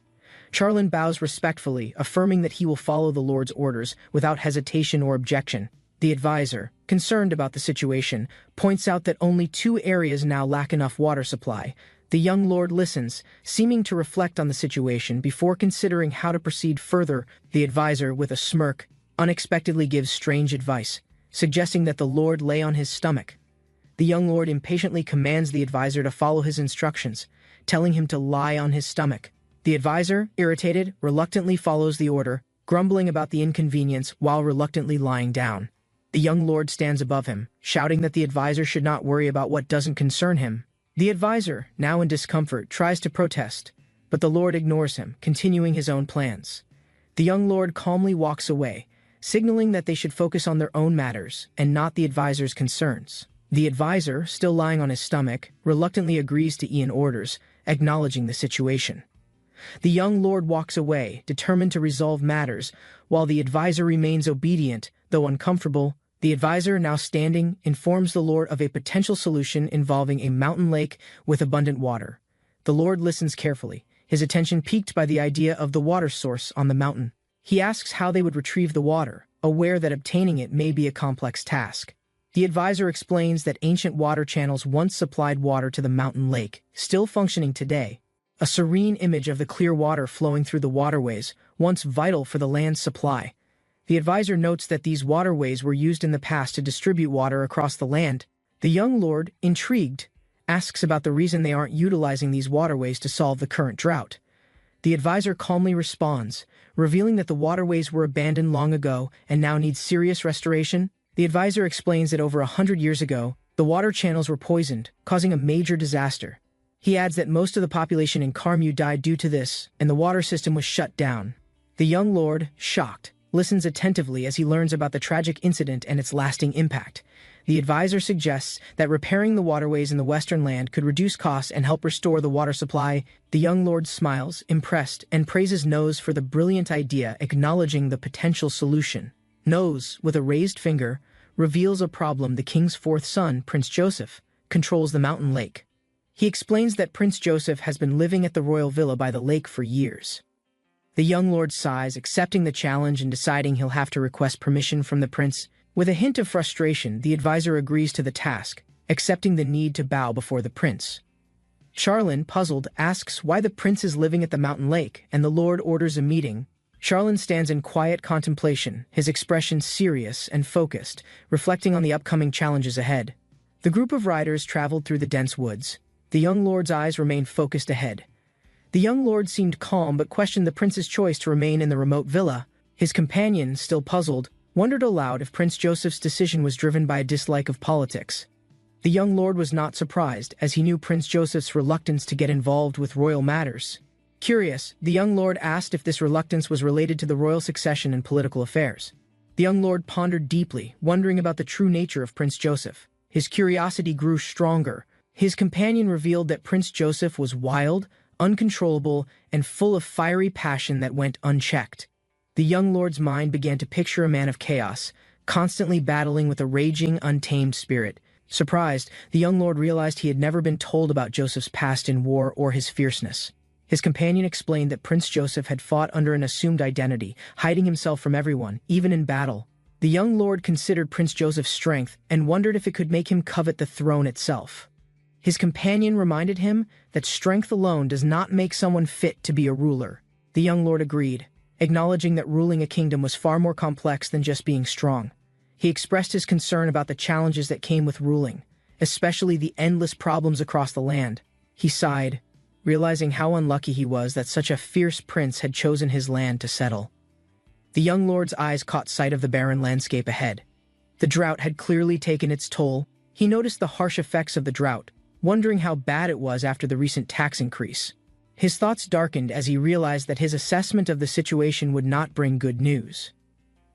Charlene bows respectfully, affirming that he will follow the lord's orders without hesitation or objection. The advisor, concerned about the situation, points out that only 2 areas now lack enough water supply. The young lord listens, seeming to reflect on the situation before considering how to proceed further. The advisor, with a smirk, unexpectedly gives strange advice, suggesting that the lord lay on his stomach. The young lord impatiently commands the advisor to follow his instructions, telling him to lie on his stomach. The advisor, irritated, reluctantly follows the order, grumbling about the inconvenience while reluctantly lying down. The young lord stands above him, shouting that the advisor should not worry about what doesn't concern him. The advisor, now in discomfort, tries to protest, but the lord ignores him, continuing his own plans. The young lord calmly walks away, signaling that they should focus on their own matters and not the advisor's concerns. The advisor, still lying on his stomach, reluctantly agrees to Ian's orders, acknowledging the situation. The young lord walks away, determined to resolve matters, while the advisor remains obedient, though uncomfortable. The advisor, now standing, informs the lord of a potential solution involving a mountain lake with abundant water. The lord listens carefully, his attention piqued by the idea of the water source on the mountain. He asks how they would retrieve the water, aware that obtaining it may be a complex task. The advisor explains that ancient water channels once supplied water to the mountain lake, still functioning today. A serene image of the clear water flowing through the waterways, once vital for the land's supply. The advisor notes that these waterways were used in the past to distribute water across the land. The young lord, intrigued, asks about the reason they aren't utilizing these waterways to solve the current drought. The advisor calmly responds, revealing that the waterways were abandoned long ago and now need serious restoration. The advisor explains that over 100 years ago, the water channels were poisoned, causing a major disaster. He adds that most of the population in Carmu died due to this, and the water system was shut down. The young lord, shocked, listens attentively as he learns about the tragic incident and its lasting impact. The advisor suggests that repairing the waterways in the western land could reduce costs and help restore the water supply. The young lord smiles, impressed, and praises Nose for the brilliant idea, acknowledging the potential solution. Nose, with a raised finger, reveals a problem. The king's 4th son, Prince Joseph, controls the mountain lake. He explains that Prince Joseph has been living at the royal villa by the lake for years. The young lord sighs, accepting the challenge and deciding he'll have to request permission from the prince. With a hint of frustration, the advisor agrees to the task, accepting the need to bow before the prince. Charlene, puzzled, asks why the prince is living at the mountain lake, and the lord orders a meeting. Charlene stands in quiet contemplation, his expression serious and focused, reflecting on the upcoming challenges ahead. The group of riders traveled through the dense woods. The young lord's eyes remained focused ahead. The young lord seemed calm but questioned the prince's choice to remain in the remote villa. His companion, still puzzled, wondered aloud if Prince Joseph's decision was driven by a dislike of politics. The young lord was not surprised, as he knew Prince Joseph's reluctance to get involved with royal matters. Curious, the young lord asked if this reluctance was related to the royal succession and political affairs. The young lord pondered deeply, wondering about the true nature of Prince Joseph. His curiosity grew stronger. His companion revealed that Prince Joseph was wild, uncontrollable, and full of fiery passion that went unchecked. The young lord's mind began to picture a man of chaos, constantly battling with a raging, untamed spirit. Surprised, the young lord realized he had never been told about Joseph's past in war or his fierceness. His companion explained that Prince Joseph had fought under an assumed identity, hiding himself from everyone, even in battle. The young lord considered Prince Joseph's strength and wondered if it could make him covet the throne itself. His companion reminded him that strength alone does not make someone fit to be a ruler. The young lord agreed, acknowledging that ruling a kingdom was far more complex than just being strong. He expressed his concern about the challenges that came with ruling, especially the endless problems across the land. He sighed, realizing how unlucky he was that such a fierce prince had chosen his land to settle. The young lord's eyes caught sight of the barren landscape ahead. The drought had clearly taken its toll. He noticed the harsh effects of the drought, wondering how bad it was after the recent tax increase. His thoughts darkened as he realized that his assessment of the situation would not bring good news.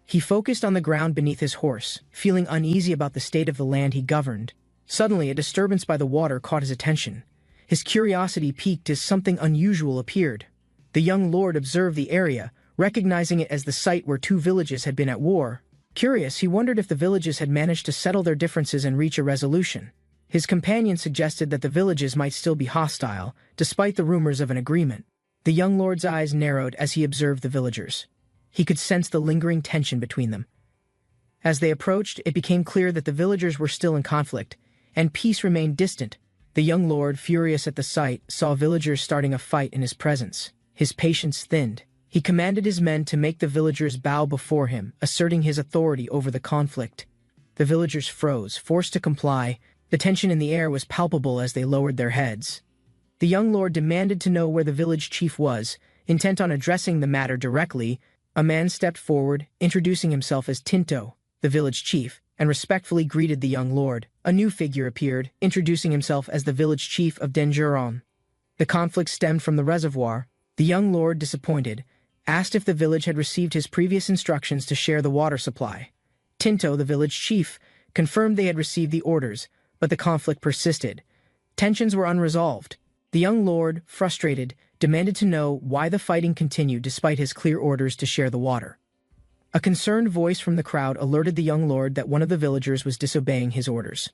He focused on the ground beneath his horse, feeling uneasy about the state of the land he governed. Suddenly, a disturbance by the water caught his attention. His curiosity piqued as something unusual appeared. The young lord observed the area, recognizing it as the site where 2 villages had been at war. Curious, he wondered if the villages had managed to settle their differences and reach a resolution. His companion suggested that the villages might still be hostile, despite the rumors of an agreement. The young lord's eyes narrowed as he observed the villagers. He could sense the lingering tension between them. As they approached, it became clear that the villagers were still in conflict, and peace remained distant. The young lord, furious at the sight, saw villagers starting a fight in his presence. His patience thinned. He commanded his men to make the villagers bow before him, asserting his authority over the conflict. The villagers froze, forced to comply. The tension in the air was palpable as they lowered their heads. The young lord demanded to know where the village chief was. Intent on addressing the matter directly, a man stepped forward, introducing himself as Tinto, the village chief, and respectfully greeted the young lord. A new figure appeared, introducing himself as the village chief of Denjuron. The conflict stemmed from the reservoir. The young lord, disappointed, asked if the village had received his previous instructions to share the water supply. Tinto, the village chief, confirmed they had received the orders, but the conflict persisted. Tensions were unresolved. The young lord, frustrated, demanded to know why the fighting continued despite his clear orders to share the water. A concerned voice from the crowd alerted the young lord that one of the villagers was disobeying his orders.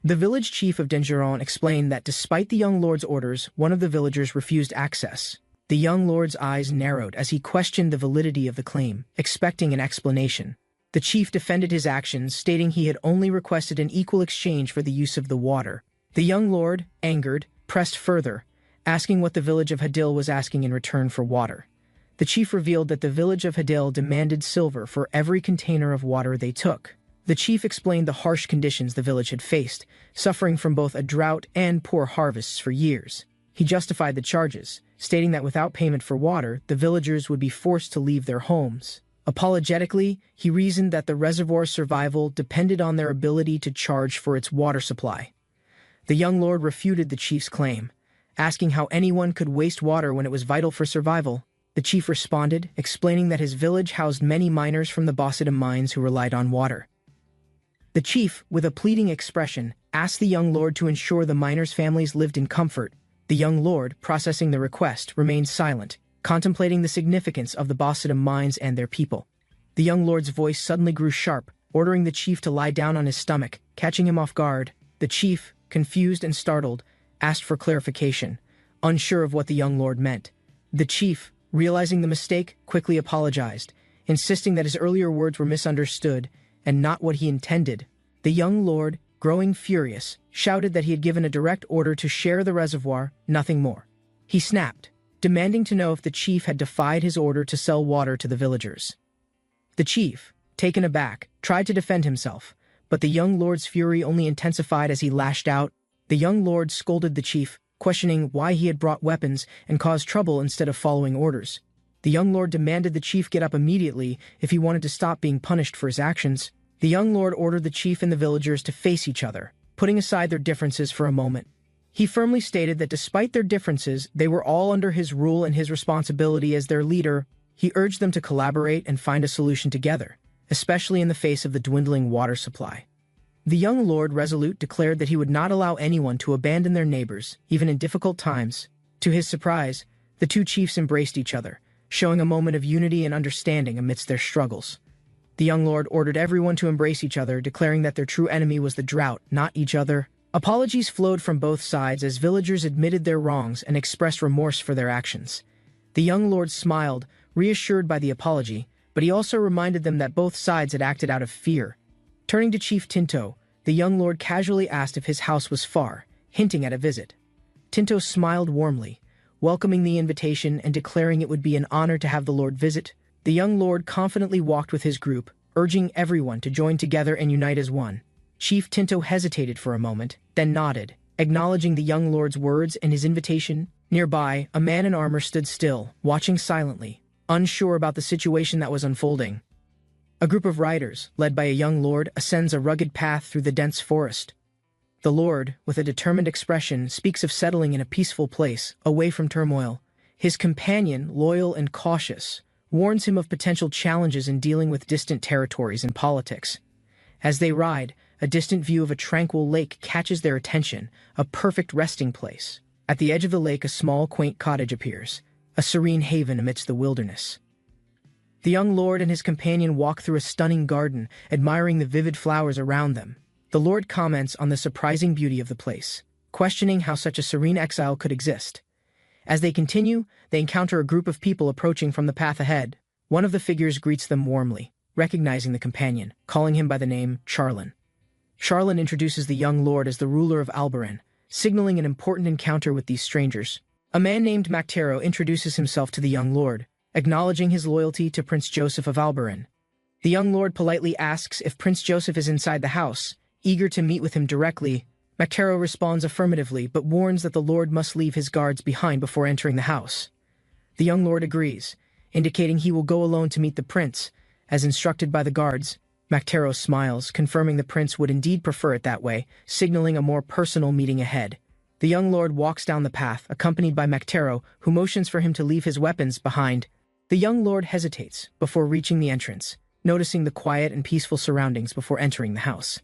The village chief of Denjuron explained that despite the young lord's orders, one of the villagers refused access. The young lord's eyes narrowed as he questioned the validity of the claim, expecting an explanation. The chief defended his actions, stating he had only requested an equal exchange for the use of the water. The young lord, angered, pressed further, asking what the village of Hadil was asking in return for water. The chief revealed that the village of Hadil demanded silver for every container of water they took. The chief explained the harsh conditions the village had faced, suffering from both a drought and poor harvests for years. He justified the charges, stating that without payment for water, the villagers would be forced to leave their homes. Apologetically, he reasoned that the reservoir's survival depended on their ability to charge for its water supply. The young lord refuted the chief's claim, asking how anyone could waste water when it was vital for survival. The chief responded, explaining that his village housed many miners from the Bosidim mines who relied on water. The chief, with a pleading expression, asked the young lord to ensure the miners' families lived in comfort. The young lord, processing the request, remained silent, contemplating the significance of the Bosidim mines and their people. The young lord's voice suddenly grew sharp, ordering the chief to lie down on his stomach, catching him off guard. The chief, confused and startled, asked for clarification, unsure of what the young lord meant. The chief, realizing the mistake, quickly apologized, insisting that his earlier words were misunderstood and not what he intended. The young lord, growing furious, shouted that he had given a direct order to share the reservoir, nothing more. He snapped, demanding to know if the chief had defied his order to sell water to the villagers. The chief, taken aback, tried to defend himself, but the young lord's fury only intensified as he lashed out. The young lord scolded the chief, questioning why he had brought weapons and caused trouble instead of following orders. The young lord demanded the chief get up immediately if he wanted to stop being punished for his actions. The young lord ordered the chief and the villagers to face each other, putting aside their differences for a moment. He firmly stated that despite their differences, they were all under his rule and his responsibility as their leader. He urged them to collaborate and find a solution together, especially in the face of the dwindling water supply. The young lord, resolute, declared that he would not allow anyone to abandon their neighbors, even in difficult times. To his surprise, the two chiefs embraced each other, showing a moment of unity and understanding amidst their struggles. The young lord ordered everyone to embrace each other, declaring that their true enemy was the drought, not each other. Apologies flowed from both sides as villagers admitted their wrongs and expressed remorse for their actions. The young lord smiled, reassured by the apology, but he also reminded them that both sides had acted out of fear. Turning to Chief Tinto, the young lord casually asked if his house was far, hinting at a visit. Tinto smiled warmly, welcoming the invitation and declaring it would be an honor to have the lord visit. The young lord confidently walked with his group, urging everyone to join together and unite as one. Chief Tinto hesitated for a moment, then nodded, acknowledging the young lord's words and his invitation. Nearby, a man in armor stood still, watching silently, unsure about the situation that was unfolding. A group of riders, led by a young lord, ascends a rugged path through the dense forest. The lord, with a determined expression, speaks of settling in a peaceful place, away from turmoil. His companion, loyal and cautious, warns him of potential challenges in dealing with distant territories and politics. As they ride, a distant view of a tranquil lake catches their attention, a perfect resting place. At the edge of the lake, a small, quaint cottage appears, a serene haven amidst the wilderness. The young lord and his companion walk through a stunning garden, admiring the vivid flowers around them. The lord comments on the surprising beauty of the place, questioning how such a serene exile could exist. As they continue, they encounter a group of people approaching from the path ahead. One of the figures greets them warmly, recognizing the companion, calling him by the name Charlin. Charlin introduces the young lord as the ruler of Albarin, signaling an important encounter with these strangers. A man named Mactero introduces himself to the young lord, acknowledging his loyalty to Prince Joseph of Albarin. The young lord politely asks if Prince Joseph is inside the house, eager to meet with him directly. Mactero responds affirmatively, but warns that the lord must leave his guards behind before entering the house. The young lord agrees, indicating he will go alone to meet the prince, as instructed by the guards. Mactero smiles, confirming the prince would indeed prefer it that way, signaling a more personal meeting ahead. The young lord walks down the path, accompanied by Mactero, who motions for him to leave his weapons behind. The young lord hesitates before reaching the entrance, noticing the quiet and peaceful surroundings before entering the house.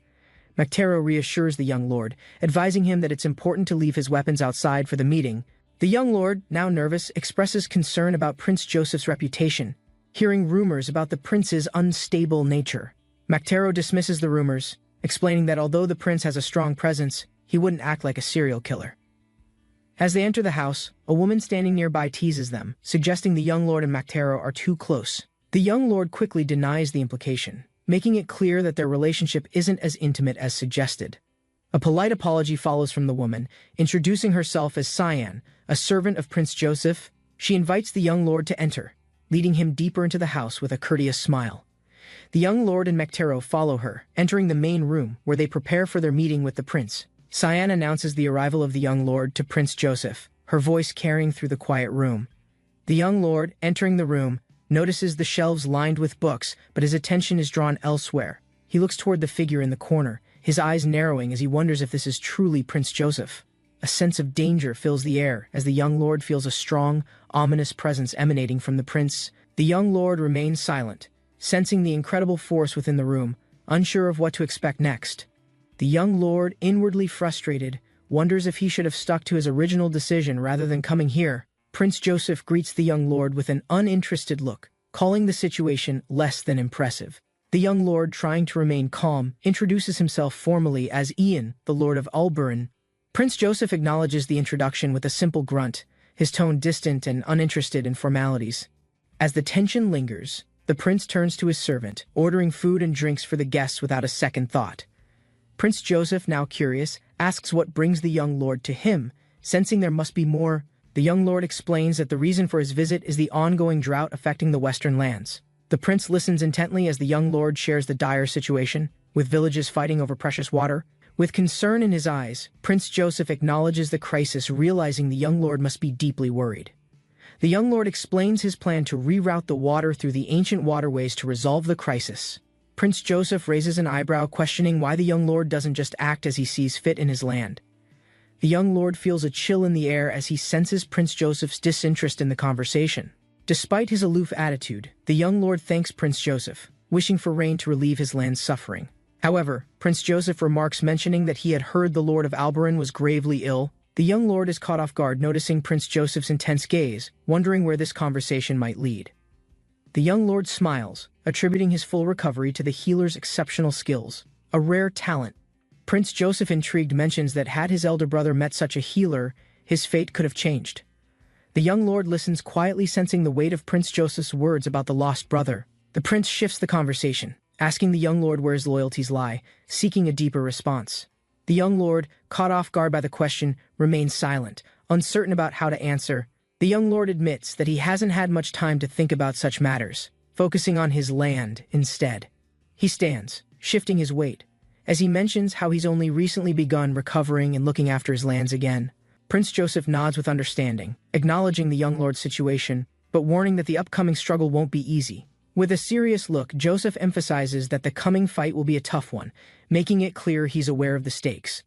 Mactero reassures the young lord, advising him that it's important to leave his weapons outside for the meeting. The young lord, now nervous, expresses concern about Prince Joseph's reputation, hearing rumors about the prince's unstable nature. Mactero dismisses the rumors, explaining that although the prince has a strong presence, he wouldn't act like a serial killer. As they enter the house, a woman standing nearby teases them, suggesting the young lord and Mactero are too close. The young lord quickly denies the implication, making it clear that their relationship isn't as intimate as suggested. A polite apology follows from the woman, introducing herself as Cyan, a servant of Prince Joseph. She invites the young lord to enter, leading him deeper into the house with a courteous smile. The young lord and Mactero follow her, entering the main room where they prepare for their meeting with the prince. Cyan announces the arrival of the young lord to Prince Joseph, her voice carrying through the quiet room. The young lord, entering the room, notices the shelves lined with books, but his attention is drawn elsewhere. He looks toward the figure in the corner, his eyes narrowing as he wonders if this is truly Prince Joseph. A sense of danger fills the air as the young lord feels a strong, ominous presence emanating from the prince. The young lord remains silent, sensing the incredible force within the room, unsure of what to expect next. The young lord, inwardly frustrated, wonders if he should have stuck to his original decision rather than coming here. Prince Joseph greets the young lord with an uninterested look, calling the situation less than impressive. The young lord, trying to remain calm, introduces himself formally as Ian, the lord of Albarin. Prince Joseph acknowledges the introduction with a simple grunt, his tone distant and uninterested in formalities. As the tension lingers, the prince turns to his servant, ordering food and drinks for the guests without a second thought. Prince Joseph, now curious, asks what brings the young lord to him, sensing there must be more. The young lord explains that the reason for his visit is the ongoing drought affecting the western lands. The prince listens intently as the young lord shares the dire situation, with villages fighting over precious water. With concern in his eyes, Prince Joseph acknowledges the crisis, realizing the young lord must be deeply worried. The young lord explains his plan to reroute the water through the ancient waterways to resolve the crisis. Prince Joseph raises an eyebrow, questioning why the young lord doesn't just act as he sees fit in his land. The young lord feels a chill in the air as he senses Prince Joseph's disinterest in the conversation. Despite his aloof attitude, the young lord thanks Prince Joseph, wishing for rain to relieve his land's suffering. However, Prince Joseph remarks, mentioning that he had heard the lord of Albarin was gravely ill. The young lord is caught off guard, noticing Prince Joseph's intense gaze, wondering where this conversation might lead. The young lord smiles, attributing his full recovery to the healer's exceptional skills, a rare talent. Prince Joseph, intrigued, mentions that had his elder brother met such a healer, his fate could have changed. The young lord listens quietly, sensing the weight of Prince Joseph's words about the lost brother. The prince shifts the conversation, asking the young lord where his loyalties lie, seeking a deeper response. The young lord, caught off guard by the question, remains silent, uncertain about how to answer. The young lord admits that he hasn't had much time to think about such matters, focusing on his land instead. He stands, shifting his weight, as he mentions how he's only recently begun recovering and looking after his lands again. Prince Joseph nods with understanding, acknowledging the young lord's situation, but warning that the upcoming struggle won't be easy. With a serious look, Joseph emphasizes that the coming fight will be a tough one, making it clear he's aware of the stakes.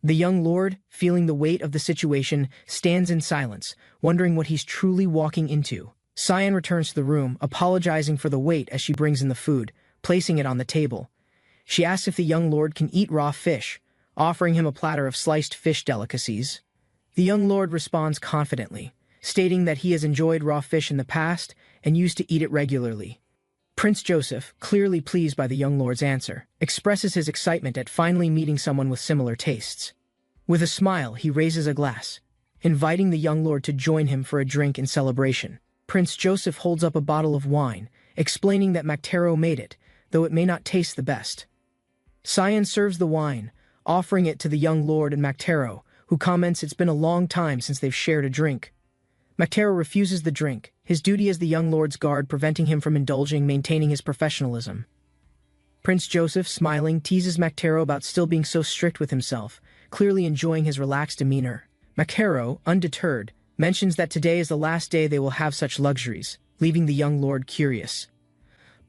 The young lord, feeling the weight of the situation, stands in silence, wondering what he's truly walking into. Cyan returns to the room, apologizing for the wait as she brings in the food, placing it on the table. She asks if the young lord can eat raw fish, offering him a platter of sliced fish delicacies. The young lord responds confidently, stating that he has enjoyed raw fish in the past and used to eat it regularly. Prince Joseph, clearly pleased by the young lord's answer, expresses his excitement at finally meeting someone with similar tastes. With a smile, he raises a glass, inviting the young lord to join him for a drink in celebration. Prince Joseph holds up a bottle of wine, explaining that Mactero made it, though it may not taste the best. Cyan serves the wine, offering it to the young lord and Mactero, who comments it's been a long time since they've shared a drink. Mactero refuses the drink, his duty as the young lord's guard preventing him from indulging, maintaining his professionalism. Prince Joseph, smiling, teases Mactero about still being so strict with himself, clearly enjoying his relaxed demeanor. Mactero, undeterred, mentions that today is the last day they will have such luxuries, leaving the young lord curious.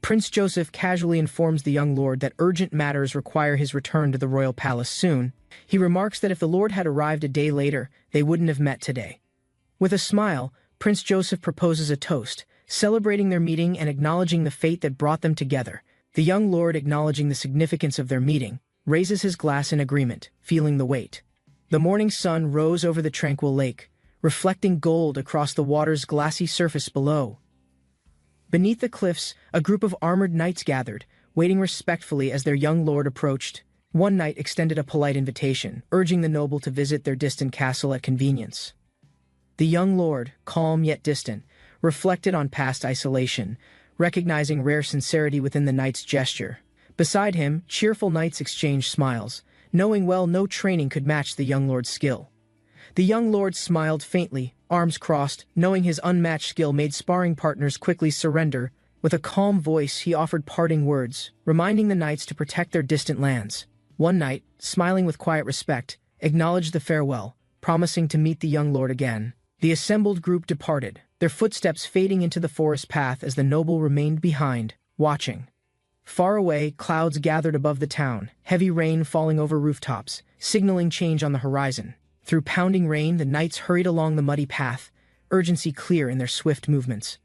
Prince Joseph casually informs the young lord that urgent matters require his return to the royal palace soon. He remarks that if the lord had arrived a day later, they wouldn't have met today. With a smile, Prince Joseph proposes a toast, celebrating their meeting and acknowledging the fate that brought them together. The young lord, acknowledging the significance of their meeting, raises his glass in agreement, feeling the weight. The morning sun rose over the tranquil lake, reflecting gold across the water's glassy surface below. Beneath the cliffs, a group of armored knights gathered, waiting respectfully as their young lord approached. One knight extended a polite invitation, urging the noble to visit their distant castle at convenience. The young lord, calm yet distant, reflected on past isolation, recognizing rare sincerity within the knight's gesture. Beside him, cheerful knights exchanged smiles, knowing well no training could match the young lord's skill. The young lord smiled faintly, arms crossed, knowing his unmatched skill made sparring partners quickly surrender. With a calm voice, he offered parting words, reminding the knights to protect their distant lands. One knight, smiling with quiet respect, acknowledged the farewell, promising to meet the young lord again. The assembled group departed, their footsteps fading into the forest path as the noble remained behind, watching. Far away, clouds gathered above the town, heavy rain falling over rooftops, signaling change on the horizon. Through pounding rain, the knights hurried along the muddy path, urgency clear in their swift movements.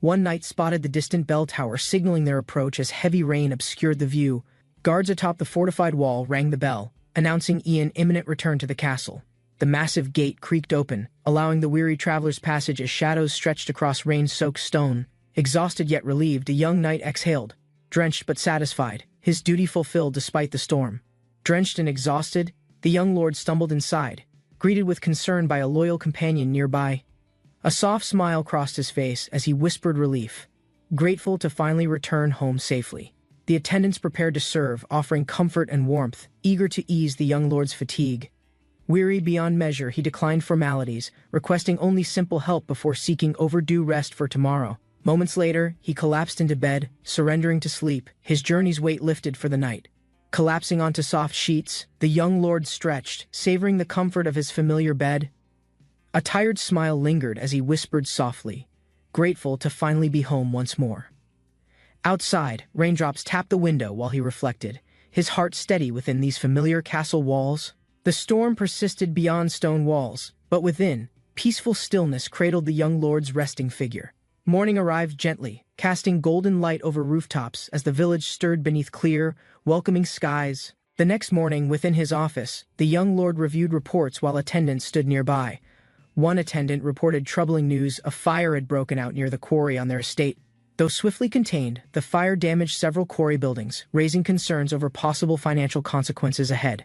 One knight spotted the distant bell tower, signaling their approach as heavy rain obscured the view. Guards atop the fortified wall rang the bell, announcing Ian's imminent return to the castle. The massive gate creaked open, allowing the weary traveler's passage as shadows stretched across rain-soaked stone. Exhausted yet relieved, a young knight exhaled, drenched but satisfied, his duty fulfilled despite the storm. Drenched and exhausted, the young lord stumbled inside, greeted with concern by a loyal companion nearby. A soft smile crossed his face as he whispered relief, grateful to finally return home safely. The attendants prepared to serve, offering comfort and warmth, eager to ease the young lord's fatigue. Weary beyond measure, he declined formalities, requesting only simple help before seeking overdue rest for tomorrow. Moments later, he collapsed into bed, surrendering to sleep, his journey's weight lifted for the night. Collapsing onto soft sheets, the young lord stretched, savoring the comfort of his familiar bed. A tired smile lingered as he whispered softly, grateful to finally be home once more. Outside, raindrops tapped the window while he reflected, his heart steady within these familiar castle walls. The storm persisted beyond stone walls, but within, peaceful stillness cradled the young lord's resting figure. Morning arrived gently, casting golden light over rooftops as the village stirred beneath clear, welcoming skies. The next morning, within his office, the young lord reviewed reports while attendants stood nearby. One attendant reported troubling news: a fire had broken out near the quarry on their estate. Though swiftly contained, the fire damaged several quarry buildings, raising concerns over possible financial consequences ahead.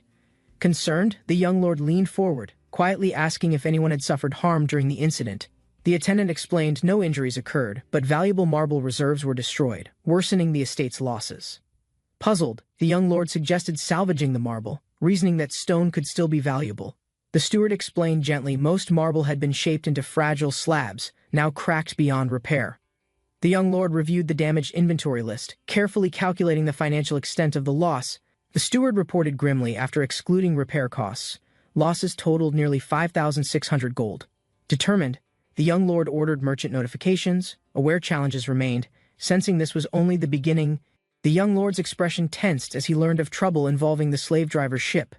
Concerned, the young lord leaned forward, quietly asking if anyone had suffered harm during the incident. The attendant explained no injuries occurred, but valuable marble reserves were destroyed, worsening the estate's losses. Puzzled, the young lord suggested salvaging the marble, reasoning that stone could still be valuable. The steward explained gently most marble had been shaped into fragile slabs, now cracked beyond repair. The young lord reviewed the damaged inventory list, carefully calculating the financial extent of the loss. The steward reported grimly after excluding repair costs. Losses totaled nearly 5,600 gold. Determined, the young lord ordered merchant notifications. Aware challenges remained. Sensing this was only the beginning, the young lord's expression tensed as he learned of trouble involving the slave driver's ship.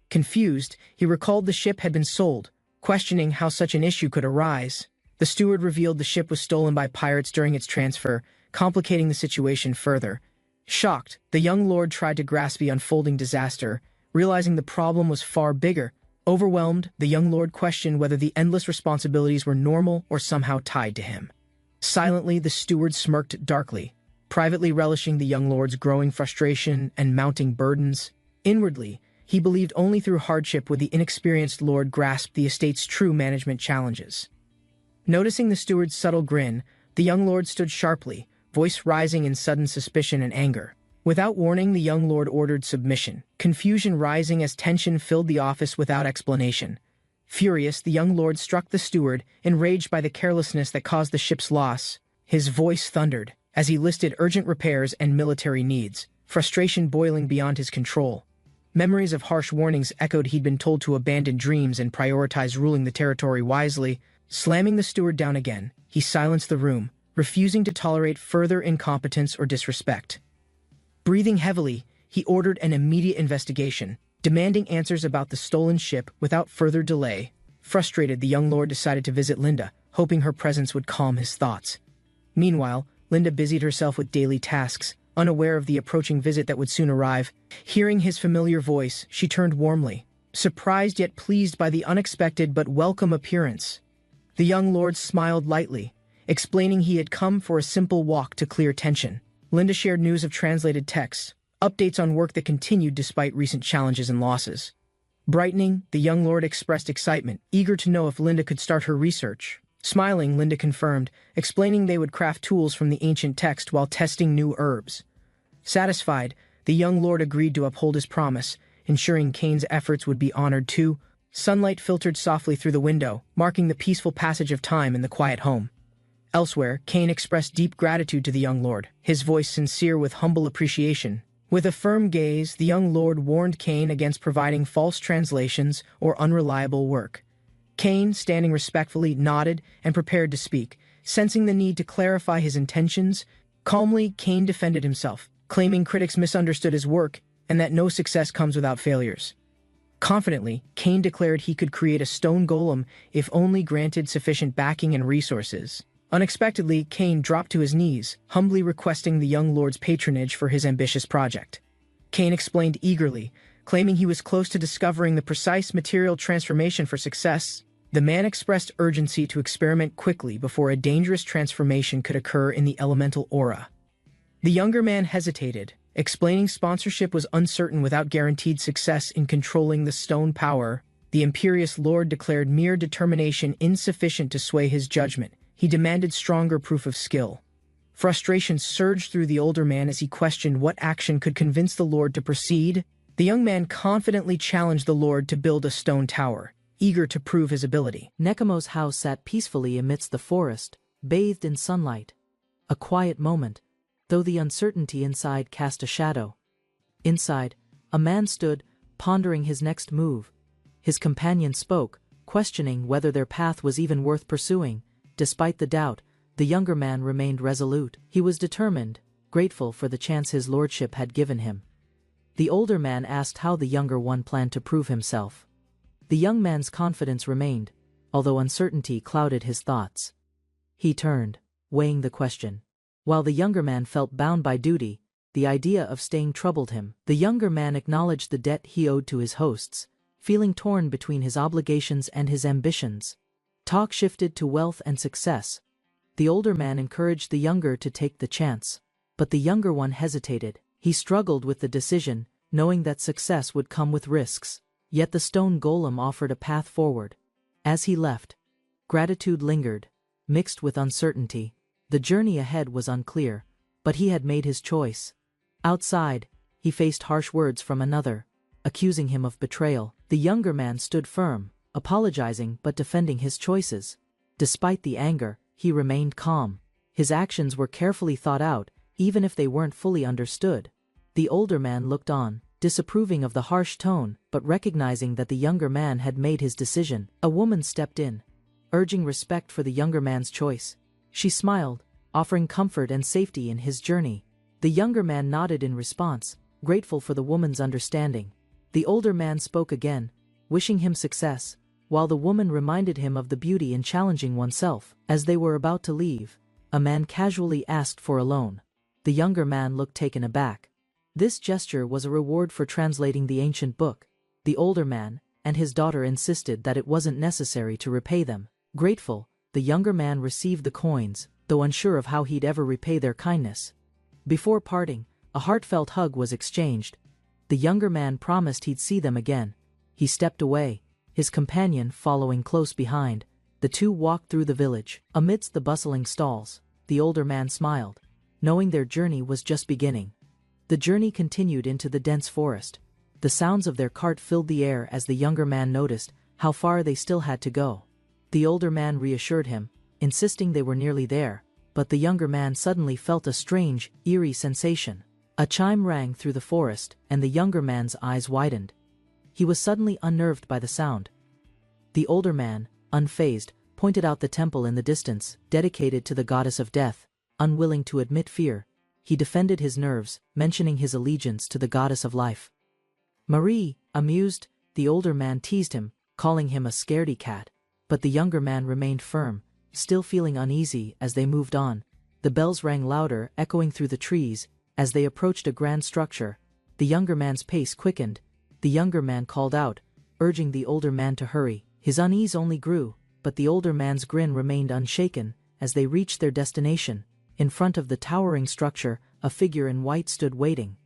Confused, he recalled the ship had been sold, questioning how such an issue could arise. The steward revealed the ship was stolen by pirates during its transfer, complicating the situation further. Shocked, the young lord tried to grasp the unfolding disaster, realizing the problem was far bigger. Overwhelmed, the young lord questioned whether the endless responsibilities were normal or somehow tied to him. Silently, the steward smirked darkly, privately relishing the young lord's growing frustration and mounting burdens. Inwardly, he believed only through hardship would the inexperienced lord grasp the estate's true management challenges. Noticing the steward's subtle grin, the young lord stood sharply, voice rising in sudden suspicion and anger. Without warning, the young lord ordered submission, confusion rising as tension filled the office without explanation. Furious, the young lord struck the steward, enraged by the carelessness that caused the ship's loss. His voice thundered as he listed urgent repairs and military needs, frustration boiling beyond his control. Memories of harsh warnings echoed he'd been told to abandon dreams and prioritize ruling the territory wisely. Slamming the steward down again, he silenced the room, refusing to tolerate further incompetence or disrespect. Breathing heavily, he ordered an immediate investigation, demanding answers about the stolen ship without further delay. Frustrated, the young lord decided to visit Linda, hoping her presence would calm his thoughts. Meanwhile, Linda busied herself with daily tasks, unaware of the approaching visit that would soon arrive. Hearing his familiar voice, she turned warmly, surprised yet pleased by the unexpected but welcome appearance. The young lord smiled lightly, explaining he had come for a simple walk to clear tension. Linda shared news of translated texts, updates on work that continued despite recent challenges and losses. Brightening, the young lord expressed excitement, eager to know if Linda could start her research. Smiling, Linda confirmed, explaining they would craft tools from the ancient text while testing new herbs. Satisfied, the young lord agreed to uphold his promise, ensuring Kane's efforts would be honored too. Sunlight filtered softly through the window, marking the peaceful passage of time in the quiet home. Elsewhere, Kane expressed deep gratitude to the young lord, his voice sincere with humble appreciation. With a firm gaze, the young lord warned Kane against providing false translations or unreliable work. Kane, standing respectfully, nodded and prepared to speak, sensing the need to clarify his intentions. Calmly, Kane defended himself, claiming critics misunderstood his work and that no success comes without failures. Confidently, Kane declared he could create a stone golem if only granted sufficient backing and resources. Unexpectedly, Kane dropped to his knees, humbly requesting the young lord's patronage for his ambitious project. Kane explained eagerly, claiming he was close to discovering the precise material transformation for success. The man expressed urgency to experiment quickly before a dangerous transformation could occur in the elemental aura. The younger man hesitated, explaining sponsorship was uncertain without guaranteed success in controlling the stone power. The imperious lord declared mere determination insufficient to sway his judgment. He demanded stronger proof of skill. Frustration surged through the older man as he questioned what action could convince the lord to proceed. The young man confidently challenged the lord to build a stone tower, eager to prove his ability. Nekomo's house sat peacefully amidst the forest, bathed in sunlight. A quiet moment, though the uncertainty inside cast a shadow. Inside, a man stood, pondering his next move. His companion spoke, questioning whether their path was even worth pursuing. Despite the doubt, the younger man remained resolute. He was determined, grateful for the chance his lordship had given him. The older man asked how the younger one planned to prove himself. The young man's confidence remained, although uncertainty clouded his thoughts. He turned, weighing the question. While the younger man felt bound by duty, the idea of staying troubled him. The younger man acknowledged the debt he owed to his hosts, feeling torn between his obligations and his ambitions. Talk shifted to wealth and success. The older man encouraged the younger to take the chance, but the younger one hesitated. He struggled with the decision, knowing that success would come with risks. Yet the stone golem offered a path forward. As he left, gratitude lingered, mixed with uncertainty. The journey ahead was unclear, but he had made his choice. Outside, he faced harsh words from another, accusing him of betrayal. The younger man stood firm, apologizing but defending his choices. Despite the anger, he remained calm. His actions were carefully thought out, even if they weren't fully understood. The older man looked on, disapproving of the harsh tone, but recognizing that the younger man had made his decision. A woman stepped in, urging respect for the younger man's choice. She smiled, offering comfort and safety in his journey. The younger man nodded in response, grateful for the woman's understanding. The older man spoke again, wishing him success, while the woman reminded him of the beauty in challenging oneself. As they were about to leave, a man casually asked for a loan. The younger man looked taken aback. This gesture was a reward for translating the ancient book. The older man and his daughter insisted that it wasn't necessary to repay them. Grateful, the younger man received the coins, though unsure of how he'd ever repay their kindness. Before parting, a heartfelt hug was exchanged. The younger man promised he'd see them again. He stepped away, his companion following close behind. The two walked through the village. Amidst the bustling stalls, the older man smiled, knowing their journey was just beginning. The journey continued into the dense forest. The sounds of their cart filled the air as the younger man noticed how far they still had to go. The older man reassured him, insisting they were nearly there, but the younger man suddenly felt a strange, eerie sensation. A chime rang through the forest, and the younger man's eyes widened. He was suddenly unnerved by the sound. The older man, unfazed, pointed out the temple in the distance, dedicated to the goddess of death. Unwilling to admit fear, he defended his nerves, mentioning his allegiance to the goddess of life. Marie, amused, the older man teased him, calling him a scaredy cat, but the younger man remained firm, still feeling uneasy as they moved on. The bells rang louder, echoing through the trees. As they approached a grand structure, the younger man's pace quickened. The younger man called out, urging the older man to hurry. His unease only grew, but the older man's grin remained unshaken. As they reached their destination, in front of the towering structure, a figure in white stood waiting.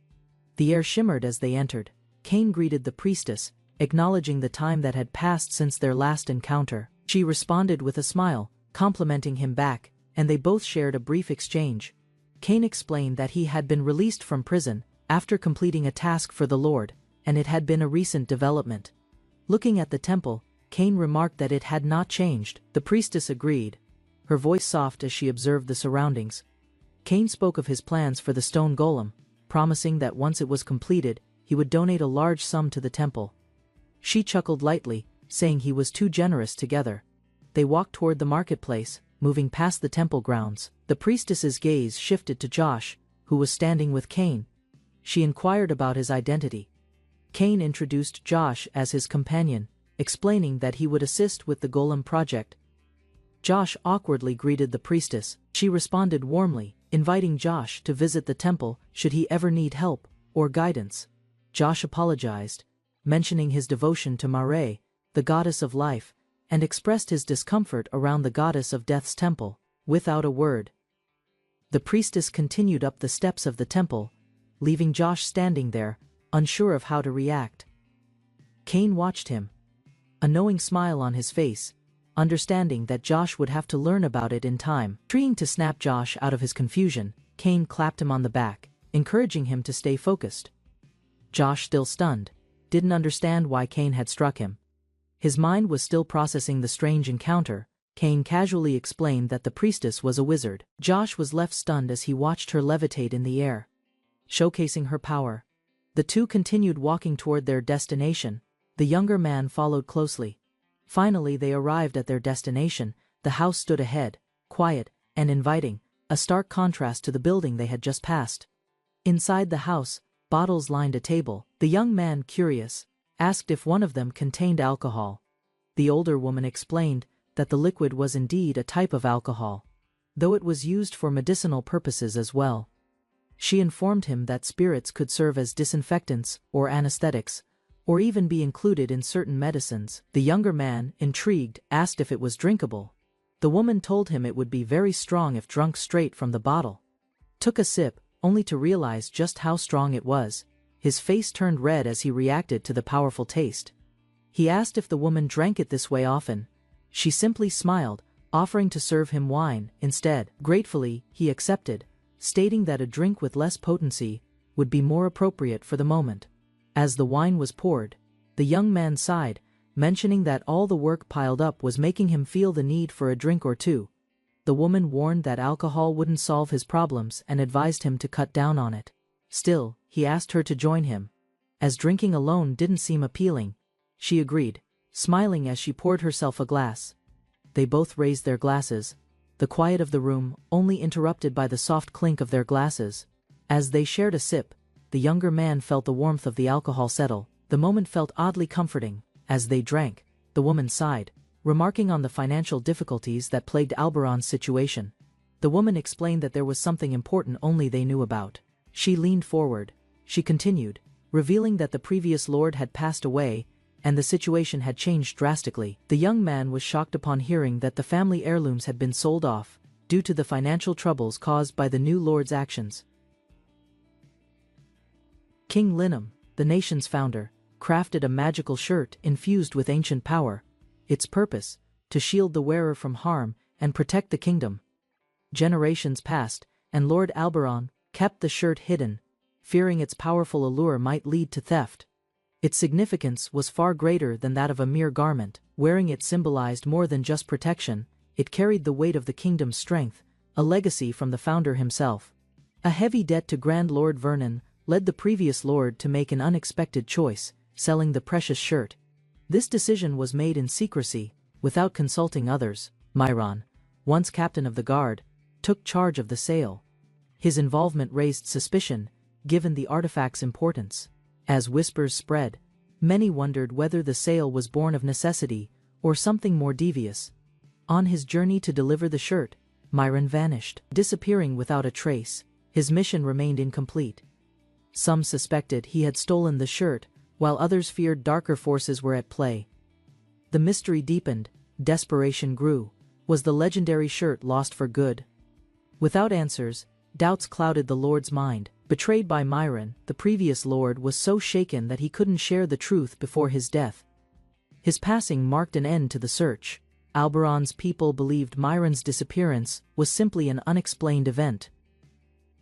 The air shimmered as they entered. Cain greeted the priestess, acknowledging the time that had passed since their last encounter. She responded with a smile, complimenting him back, and they both shared a brief exchange. Cain explained that he had been released from prison after completing a task for the Lord, and it had been a recent development. Looking at the temple, Cain remarked that it had not changed. The priestess agreed, her voice soft as she observed the surroundings. Cain spoke of his plans for the stone golem, promising that once it was completed, he would donate a large sum to the temple. She chuckled lightly, saying he was too generous. Together, they walked toward the marketplace, moving past the temple grounds. The priestess's gaze shifted to Josh, who was standing with Cain. She inquired about his identity. Cain introduced Josh as his companion, explaining that he would assist with the golem project. Josh awkwardly greeted the priestess. She responded warmly, inviting Josh to visit the temple should he ever need help or guidance. Josh apologized, mentioning his devotion to Mare, the goddess of life, and expressed his discomfort around the goddess of death's temple. Without a word, the priestess continued up the steps of the temple, leaving Josh standing there, unsure of how to react. Cain watched him, a knowing smile on his face, understanding that Josh would have to learn about it in time. Trying to snap Josh out of his confusion, Cain clapped him on the back, encouraging him to stay focused. Josh, still stunned, didn't understand why Cain had struck him. His mind was still processing the strange encounter. Cain casually explained that the priestess was a wizard. Josh was left stunned as he watched her levitate in the air, showcasing her power. The two continued walking toward their destination. The younger man followed closely. Finally, they arrived at their destination. The house stood ahead, quiet and inviting, a stark contrast to the building they had just passed. Inside the house, bottles lined a table. The young man, curious, asked if one of them contained alcohol. The older woman explained that the liquid was indeed a type of alcohol, though it was used for medicinal purposes as well. She informed him that spirits could serve as disinfectants or anesthetics, or even be included in certain medicines. The younger man, intrigued, asked if it was drinkable. The woman told him it would be very strong if drunk straight from the bottle. Took a sip, only to realize just how strong it was. His face turned red as he reacted to the powerful taste. He asked if the woman drank it this way often. She simply smiled, offering to serve him wine instead. Gratefully, he accepted, stating that a drink with less potency would be more appropriate for the moment. As the wine was poured, the young man sighed, mentioning that all the work piled up was making him feel the need for a drink or two. The woman warned that alcohol wouldn't solve his problems and advised him to cut down on it. Still, he asked her to join him, as drinking alone didn't seem appealing. She agreed, smiling as she poured herself a glass. They both raised their glasses, the quiet of the room only interrupted by the soft clink of their glasses. As they shared a sip, the younger man felt the warmth of the alcohol settle. The moment felt oddly comforting. As they drank, the woman sighed, remarking on the financial difficulties that plagued Alberon's situation. The woman explained that there was something important only they knew about. She leaned forward. She continued, revealing that the previous lord had passed away, and the situation had changed drastically. The young man was shocked upon hearing that the family heirlooms had been sold off, due to the financial troubles caused by the new lord's actions. King Linum, the nation's founder, crafted a magical shirt infused with ancient power. Its purpose, to shield the wearer from harm and protect the kingdom. Generations passed, and Lord Alberon kept the shirt hidden, fearing its powerful allure might lead to theft. Its significance was far greater than that of a mere garment. Wearing it symbolized more than just protection, it carried the weight of the kingdom's strength, a legacy from the founder himself. A heavy debt to Grand Lord Vernon led the previous lord to make an unexpected choice, selling the precious shirt. This decision was made in secrecy, without consulting others. Myron, once captain of the guard, took charge of the sale. His involvement raised suspicion, given the artifact's importance. As whispers spread, many wondered whether the sale was born of necessity or something more devious. On his journey to deliver the shirt, Myron vanished, disappearing without a trace. His mission remained incomplete. Some suspected he had stolen the shirt, while others feared darker forces were at play. The mystery deepened, desperation grew. Was the legendary shirt lost for good? Without answers, doubts clouded the lord's mind. Betrayed by Myron, the previous lord was so shaken that he couldn't share the truth before his death. His passing marked an end to the search. Alberon's people believed Myron's disappearance was simply an unexplained event.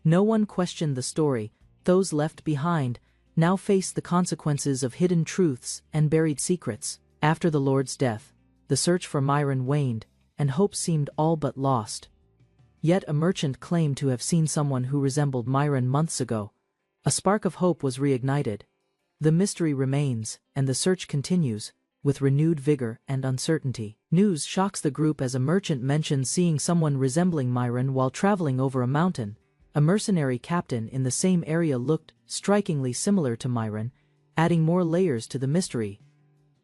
No one questioned the story. Those left behind now faced the consequences of hidden truths and buried secrets. After the lord's death, the search for Myron waned, and hope seemed all but lost. Yet a merchant claimed to have seen someone who resembled Myron months ago. A spark of hope was reignited. The mystery remains, and the search continues, with renewed vigor and uncertainty. News shocks the group as a merchant mentions seeing someone resembling Myron while traveling over a mountain. A mercenary captain in the same area looked strikingly similar to Myron, adding more layers to the mystery.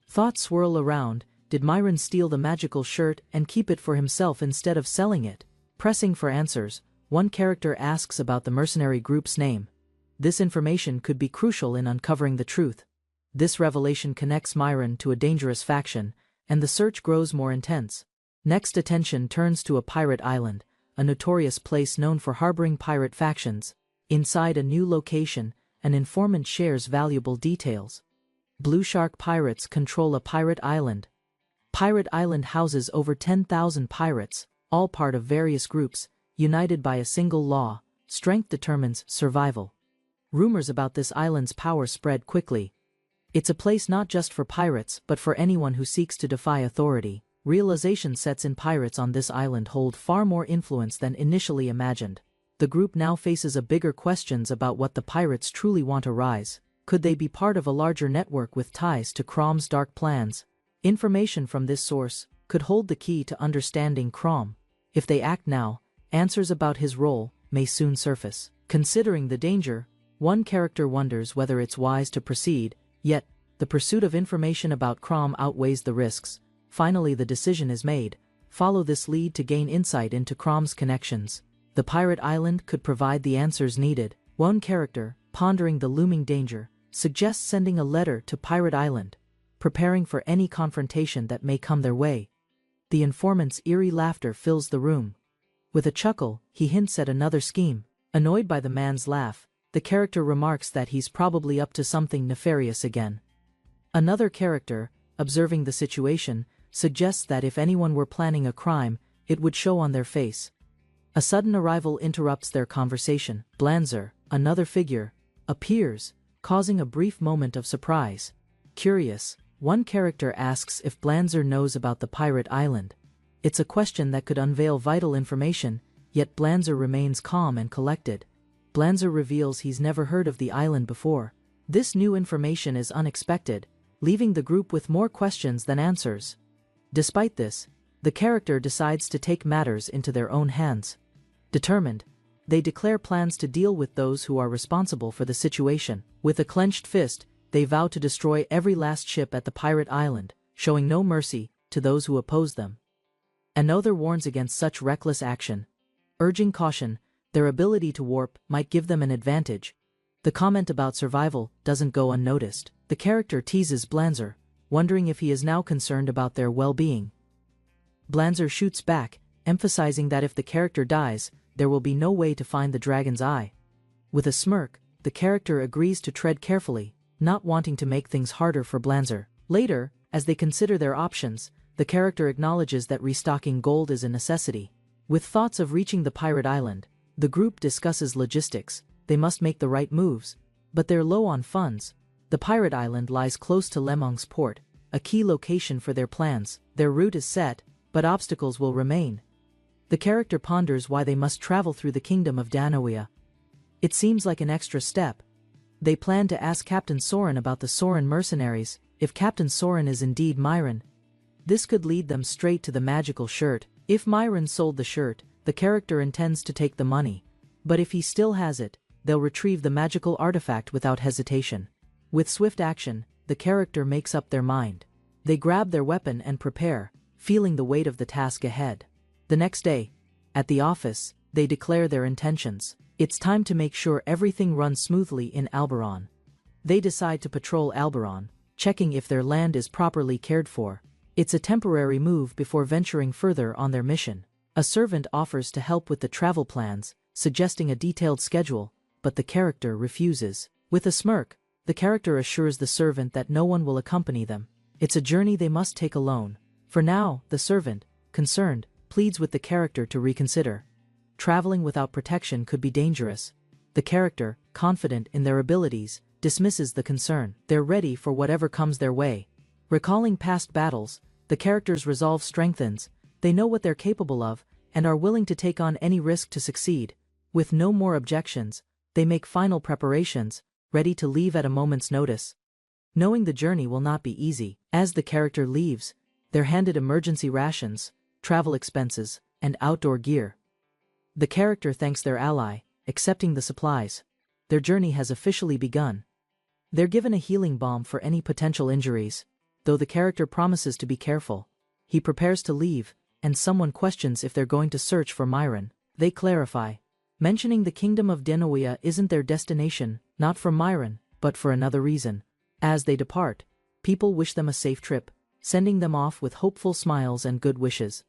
Thoughts swirl around. Did Myron steal the magical shirt and keep it for himself instead of selling it? Pressing for answers, one character asks about the mercenary group's name. This information could be crucial in uncovering the truth. This revelation connects Myron to a dangerous faction, and the search grows more intense. Next, attention turns to a pirate island, a notorious place known for harboring pirate factions. Inside a new location, an informant shares valuable details. Blue Shark pirates control a pirate island. Pirate Island houses over 10,000 pirates, all part of various groups, united by a single law: strength determines survival. Rumors about this island's power spread quickly. It's a place not just for pirates but for anyone who seeks to defy authority. Realization sets in: pirates on this island hold far more influence than initially imagined. The group now faces a bigger questions about what the pirates truly want to rise. Could they be part of a larger network with ties to Crom's dark plans? Information from this source could hold the key to understanding Crom. If they act now, answers about his role may soon surface. Considering the danger, one character wonders whether it's wise to proceed, yet the pursuit of information about Crom outweighs the risks. Finally, the decision is made: follow this lead to gain insight into Crom's connections. The pirate island could provide the answers needed. One character, pondering the looming danger, suggests sending a letter to Pirate Island, preparing for any confrontation that may come their way. The informant's eerie laughter fills the room. With a chuckle, he hints at another scheme. Annoyed by the man's laugh, the character remarks that he's probably up to something nefarious again. Another character, observing the situation, suggests that if anyone were planning a crime, it would show on their face. A sudden arrival interrupts their conversation. Blanzer, another figure, appears, causing a brief moment of surprise. Curious, one character asks if Blanzer knows about the pirate island. It's a question that could unveil vital information, yet Blanzer remains calm and collected. Blanzer reveals he's never heard of the island before. This new information is unexpected, leaving the group with more questions than answers. Despite this, the character decides to take matters into their own hands. Determined, they declare plans to deal with those who are responsible for the situation. With a clenched fist, they vow to destroy every last ship at the pirate island, showing no mercy to those who oppose them. Another warns against such reckless action, urging caution. Their ability to warp might give them an advantage. The comment about survival doesn't go unnoticed. The character teases Blanzer, wondering if he is now concerned about their well-being. Blanzer shoots back, emphasizing that if the character dies, there will be no way to find the dragon's eye. With a smirk, the character agrees to tread carefully, not wanting to make things harder for Blanzer. Later, as they consider their options, the character acknowledges that restocking gold is a necessity. With thoughts of reaching the pirate island, the group discusses logistics. They must make the right moves, but they're low on funds. The pirate island lies close to Lemong's port, a key location for their plans. Their route is set, but obstacles will remain. The character ponders why they must travel through the kingdom of Danoia. It seems like an extra step. They plan to ask Captain Soren about the Soren mercenaries. If Captain Soren is indeed Myron, this could lead them straight to the magical shirt. If Myron sold the shirt, the character intends to take the money. But if he still has it, they'll retrieve the magical artifact without hesitation. With swift action, the character makes up their mind. They grab their weapon and prepare, feeling the weight of the task ahead. The next day, at the office, they declare their intentions. It's time to make sure everything runs smoothly in Alberon. They decide to patrol Alberon, checking if their land is properly cared for. It's a temporary move before venturing further on their mission. A servant offers to help with the travel plans, suggesting a detailed schedule, but the character refuses. With a smirk, the character assures the servant that no one will accompany them. It's a journey they must take alone. For now, the servant, concerned, pleads with the character to reconsider. Traveling without protection could be dangerous. The character, confident in their abilities, dismisses the concern. They're ready for whatever comes their way. Recalling past battles, the character's resolve strengthens. They know what they're capable of, and are willing to take on any risk to succeed. With no more objections, they make final preparations, ready to leave at a moment's notice. Knowing the journey will not be easy, as the character leaves, they're handed emergency rations, travel expenses, and outdoor gear. The character thanks their ally, accepting the supplies. Their journey has officially begun. They're given a healing balm for any potential injuries, though the character promises to be careful. He prepares to leave, and someone questions if they're going to search for Myron. They clarify, mentioning the kingdom of Denoia isn't their destination, not for Myron, but for another reason. As they depart, people wish them a safe trip, sending them off with hopeful smiles and good wishes.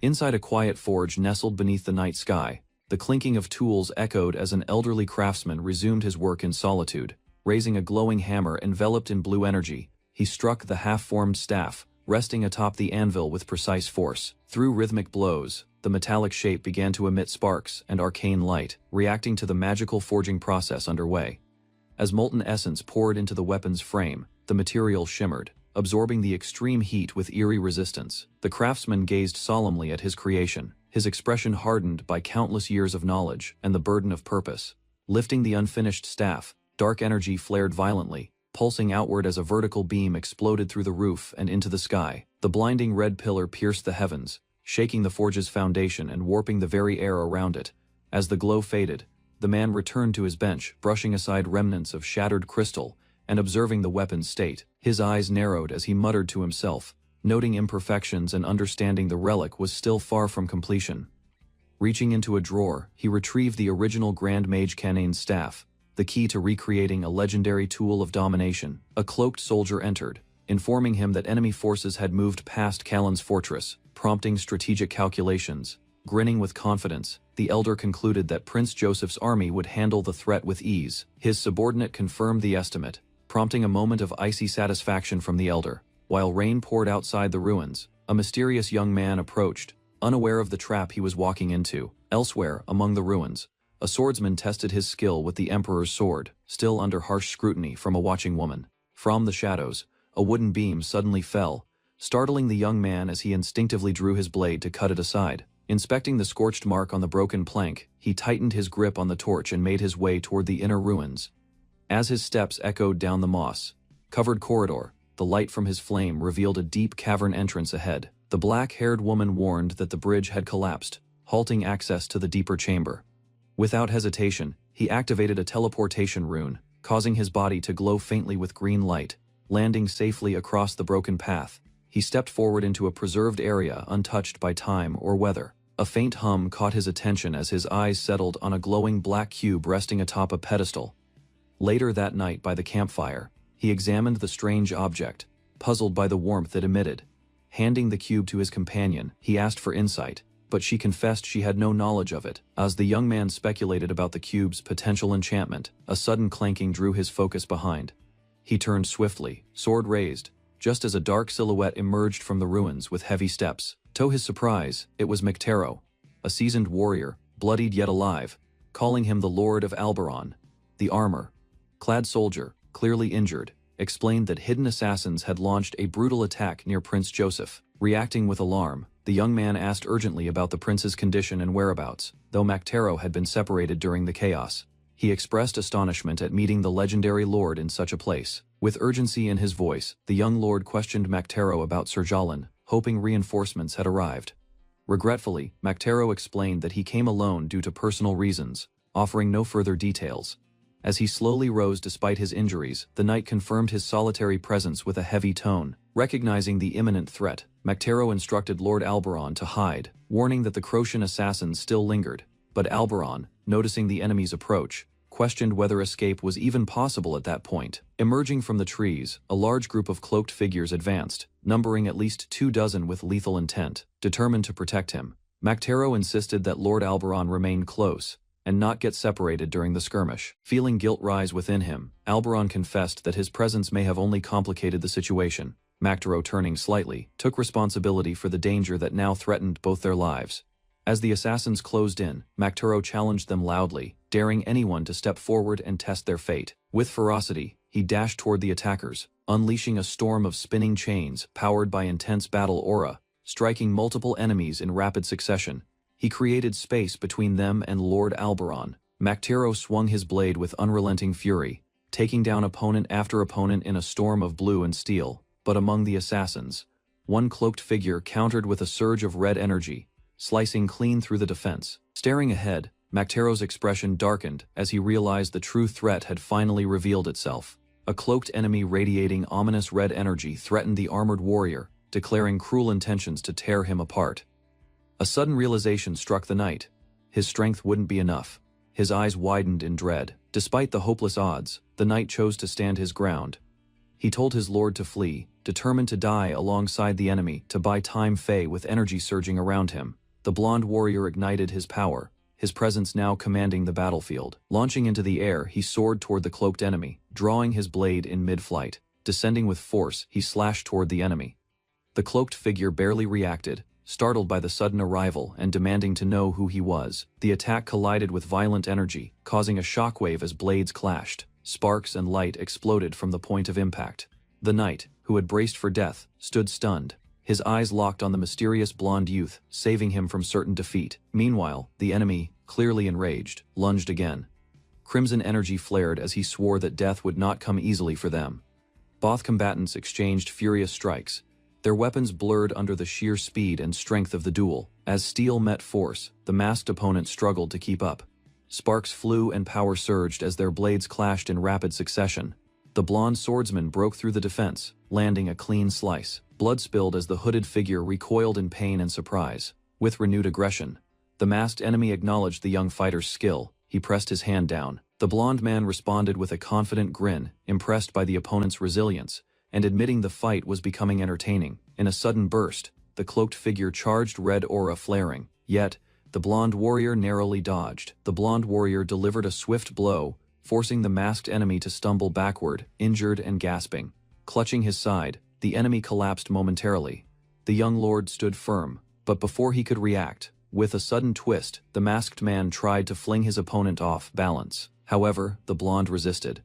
Inside a quiet forge nestled beneath the night sky, the clinking of tools echoed as an elderly craftsman resumed his work in solitude. Raising a glowing hammer enveloped in blue energy, he struck the half-formed staff, resting atop the anvil with precise force. Through rhythmic blows, the metallic shape began to emit sparks and arcane light, reacting to the magical forging process underway. As molten essence poured into the weapon's frame, the material shimmered, absorbing the extreme heat with eerie resistance. The craftsman gazed solemnly at his creation, his expression hardened by countless years of knowledge and the burden of purpose. Lifting the unfinished staff, dark energy flared violently, pulsing outward as a vertical beam exploded through the roof and into the sky. The blinding red pillar pierced the heavens, shaking the forge's foundation and warping the very air around it. As the glow faded, the man returned to his bench, brushing aside remnants of shattered crystal and observing the weapon's state. His eyes narrowed as he muttered to himself, noting imperfections and understanding the relic was still far from completion. Reaching into a drawer, he retrieved the original Grand Mage Canane's staff, the key to recreating a legendary tool of domination. A cloaked soldier entered, informing him that enemy forces had moved past Callan's fortress, prompting strategic calculations. Grinning with confidence, the elder concluded that Prince Joseph's army would handle the threat with ease. His subordinate confirmed the estimate, prompting a moment of icy satisfaction from the elder. While rain poured outside the ruins, a mysterious young man approached, unaware of the trap he was walking into. Elsewhere, among the ruins, a swordsman tested his skill with the Emperor's sword, still under harsh scrutiny from a watching woman. From the shadows, a wooden beam suddenly fell, startling the young man as he instinctively drew his blade to cut it aside. Inspecting the scorched mark on the broken plank, he tightened his grip on the torch and made his way toward the inner ruins. As his steps echoed down the moss-covered corridor, the light from his flame revealed a deep cavern entrance ahead. The black-haired woman warned that the bridge had collapsed, halting access to the deeper chamber. Without hesitation, he activated a teleportation rune, causing his body to glow faintly with green light. Landing safely across the broken path, he stepped forward into a preserved area untouched by time or weather. A faint hum caught his attention as his eyes settled on a glowing black cube resting atop a pedestal. Later that night by the campfire, he examined the strange object, puzzled by the warmth it emitted. Handing the cube to his companion, he asked for insight, but she confessed she had no knowledge of it. As the young man speculated about the cube's potential enchantment, a sudden clanking drew his focus behind. He turned swiftly, sword raised, just as a dark silhouette emerged from the ruins with heavy steps. To his surprise, it was Mactero, a seasoned warrior, bloodied yet alive, calling him the Lord of Alberon. The armor-clad soldier, clearly injured, explained that hidden assassins had launched a brutal attack near Prince Joseph. Reacting with alarm, the young man asked urgently about the prince's condition and whereabouts, though Mactero had been separated during the chaos. He expressed astonishment at meeting the legendary lord in such a place. With urgency in his voice, the young lord questioned Mactero about Sir Jalin, hoping reinforcements had arrived. Regretfully, Mactero explained that he came alone due to personal reasons, offering no further details. As he slowly rose despite his injuries, the knight confirmed his solitary presence with a heavy tone. Recognizing the imminent threat, Mactero instructed Lord Alberon to hide, warning that the Crocian assassins still lingered. But Alberon, noticing the enemy's approach, questioned whether escape was even possible at that point. Emerging from the trees, a large group of cloaked figures advanced, numbering at least 24 with lethal intent. Determined to protect him, Mactero insisted that Lord Alberon remain close and not get separated during the skirmish. Feeling guilt rise within him, Alberon confessed that his presence may have only complicated the situation. Mactero, turning slightly, took responsibility for the danger that now threatened both their lives. As the assassins closed in, Mactero challenged them loudly, daring anyone to step forward and test their fate. With ferocity, he dashed toward the attackers, unleashing a storm of spinning chains powered by intense battle aura, striking multiple enemies in rapid succession. He created space between them and Lord Alberon. Mactero swung his blade with unrelenting fury, taking down opponent after opponent in a storm of blue and steel. But among the assassins, one cloaked figure countered with a surge of red energy, slicing clean through the defense. Staring ahead, Mactero's expression darkened as he realized the true threat had finally revealed itself. A cloaked enemy radiating ominous red energy threatened the armored warrior, declaring cruel intentions to tear him apart. A sudden realization struck the knight. His strength wouldn't be enough. His eyes widened in dread. Despite the hopeless odds, the knight chose to stand his ground. He told his lord to flee, determined to die alongside the enemy to buy time. With energy surging around him, the blonde warrior ignited his power, his presence now commanding the battlefield. Launching into the air, he soared toward the cloaked enemy, drawing his blade in mid-flight. Descending with force, he slashed toward the enemy. The cloaked figure barely reacted, startled by the sudden arrival and demanding to know who he was. The attack collided with violent energy, causing a shockwave as blades clashed. Sparks and light exploded from the point of impact. The knight, who had braced for death, stood stunned, his eyes locked on the mysterious blonde youth, saving him from certain defeat. Meanwhile, the enemy, clearly enraged, lunged again. Crimson energy flared as he swore that death would not come easily for them. Both combatants exchanged furious strikes, their weapons blurred under the sheer speed and strength of the duel. As steel met force, the masked opponent struggled to keep up. Sparks flew and power surged as their blades clashed in rapid succession. The blonde swordsman broke through the defense, landing a clean slice. Blood spilled as the hooded figure recoiled in pain and surprise. With renewed aggression, the masked enemy acknowledged the young fighter's skill. He pressed his hand down. The blonde man responded with a confident grin, impressed by the opponent's resilience, and admitting the fight was becoming entertaining. In a sudden burst, the cloaked figure charged, red aura flaring. Yet, the blonde warrior narrowly dodged. The blonde warrior delivered a swift blow, forcing the masked enemy to stumble backward, injured and gasping. Clutching his side, the enemy collapsed momentarily. The young lord stood firm, but before he could react, with a sudden twist, the masked man tried to fling his opponent off balance. However, the blonde resisted.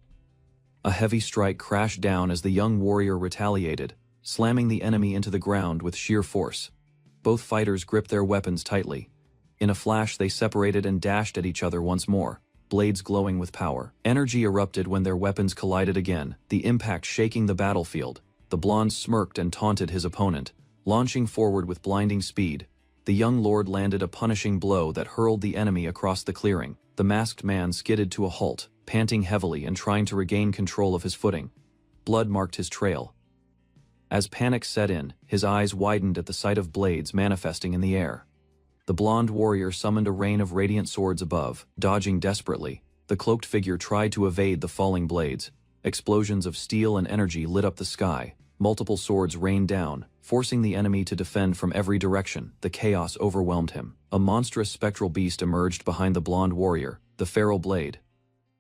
A heavy strike crashed down as the young warrior retaliated, slamming the enemy into the ground with sheer force. Both fighters gripped their weapons tightly. In a flash, they separated and dashed at each other once more, blades glowing with power. Energy erupted when their weapons collided again, the impact shaking the battlefield. The blonde smirked and taunted his opponent, launching forward with blinding speed. The young lord landed a punishing blow that hurled the enemy across the clearing. The masked man skidded to a halt, panting heavily and trying to regain control of his footing. Blood marked his trail. As panic set in, his eyes widened at the sight of blades manifesting in the air. The blonde warrior summoned a rain of radiant swords above, dodging desperately. The cloaked figure tried to evade the falling blades. Explosions of steel and energy lit up the sky. Multiple swords rained down, forcing the enemy to defend from every direction. The chaos overwhelmed him. A monstrous spectral beast emerged behind the blonde warrior, the feral blade.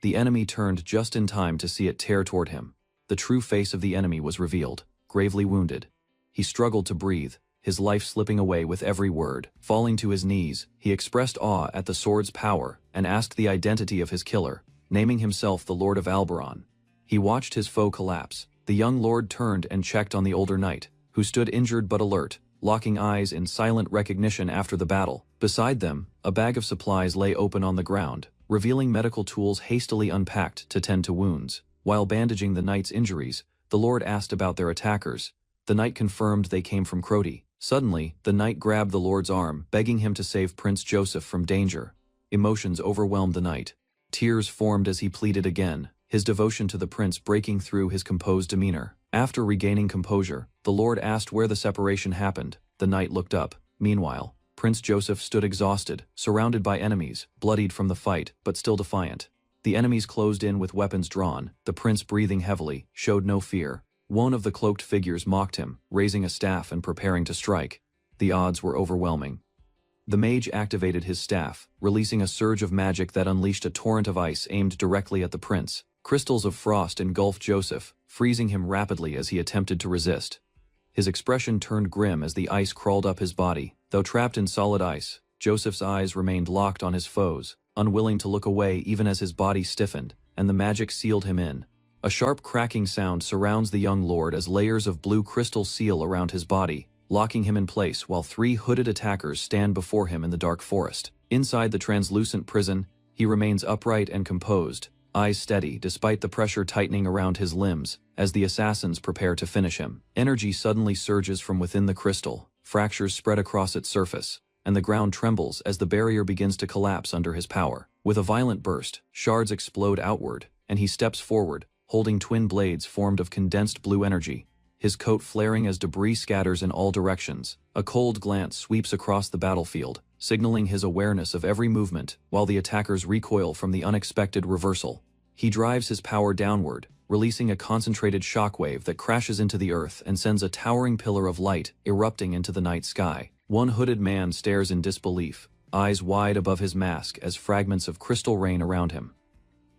The enemy turned just in time to see it tear toward him. The true face of the enemy was revealed, gravely wounded. He struggled to breathe, his life slipping away with every word. Falling to his knees, he expressed awe at the sword's power and asked the identity of his killer, naming himself the Lord of Alberon. He watched his foe collapse. The young lord turned and checked on the older knight, who stood injured but alert, locking eyes in silent recognition after the battle. Beside them, a bag of supplies lay open on the ground, revealing medical tools hastily unpacked to tend to wounds. While bandaging the knight's injuries, the lord asked about their attackers. The knight confirmed they came from Croti. Suddenly, the knight grabbed the lord's arm, begging him to save Prince Joseph from danger. Emotions overwhelmed the knight. Tears formed as he pleaded again, his devotion to the prince breaking through his composed demeanor. After regaining composure, the lord asked where the separation happened. The knight looked up. Meanwhile, Prince Joseph stood exhausted, surrounded by enemies, bloodied from the fight, but still defiant. The enemies closed in with weapons drawn. The prince, breathing heavily, showed no fear. One of the cloaked figures mocked him, raising a staff and preparing to strike. The odds were overwhelming. The mage activated his staff, releasing a surge of magic that unleashed a torrent of ice aimed directly at the prince. Crystals of frost engulfed Joseph, freezing him rapidly as he attempted to resist. His expression turned grim as the ice crawled up his body. Though trapped in solid ice, Joseph's eyes remained locked on his foes, unwilling to look away even as his body stiffened, and the magic sealed him in. A sharp cracking sound surrounds the young lord as layers of blue crystal seal around his body, locking him in place while three hooded attackers stand before him in the dark forest. Inside the translucent prison, he remains upright and composed, eyes steady despite the pressure tightening around his limbs as the assassins prepare to finish him. Energy suddenly surges from within the crystal, fractures spread across its surface, and the ground trembles as the barrier begins to collapse under his power. With a violent burst, shards explode outward, and he steps forward, holding twin blades formed of condensed blue energy, his coat flaring as debris scatters in all directions. A cold glance sweeps across the battlefield, signaling his awareness of every movement, while the attackers recoil from the unexpected reversal. He drives his power downward, releasing a concentrated shockwave that crashes into the earth and sends a towering pillar of light erupting into the night sky. One hooded man stares in disbelief, eyes wide above his mask as fragments of crystal rain around him.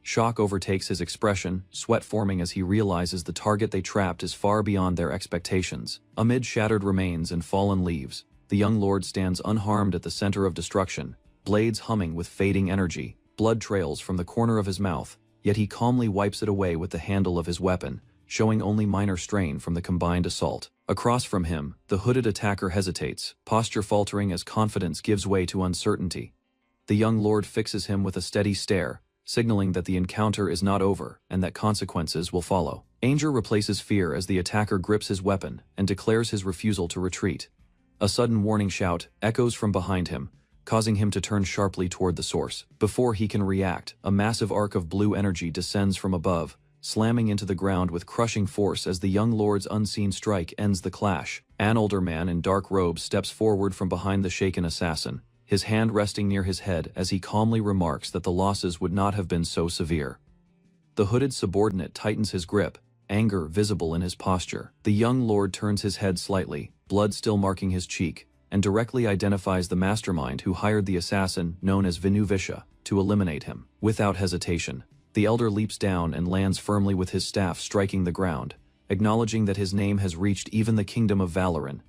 Shock overtakes his expression, sweat forming as he realizes the target they trapped is far beyond their expectations. Amid shattered remains and fallen leaves, the young lord stands unharmed at the center of destruction, blades humming with fading energy. Blood trails from the corner of his mouth, yet he calmly wipes it away with the handle of his weapon, showing only minor strain from the combined assault. Across from him, the hooded attacker hesitates, posture faltering as confidence gives way to uncertainty. The young lord fixes him with a steady stare, signaling that the encounter is not over and that consequences will follow. Anger replaces fear as the attacker grips his weapon and declares his refusal to retreat. A sudden warning shout echoes from behind him, causing him to turn sharply toward the source. Before he can react, a massive arc of blue energy descends from above, slamming into the ground with crushing force as the young lord's unseen strike ends the clash. An older man in dark robes steps forward from behind the shaken assassin, his hand resting near his head as he calmly remarks that the losses would not have been so severe. The hooded subordinate tightens his grip, anger visible in his posture. The young lord turns his head slightly, blood still marking his cheek, and directly identifies the mastermind who hired the assassin, known as Vinuvisha, to eliminate him. Without hesitation, the elder leaps down and lands firmly with his staff striking the ground, acknowledging that his name has reached even the kingdom of Valoran.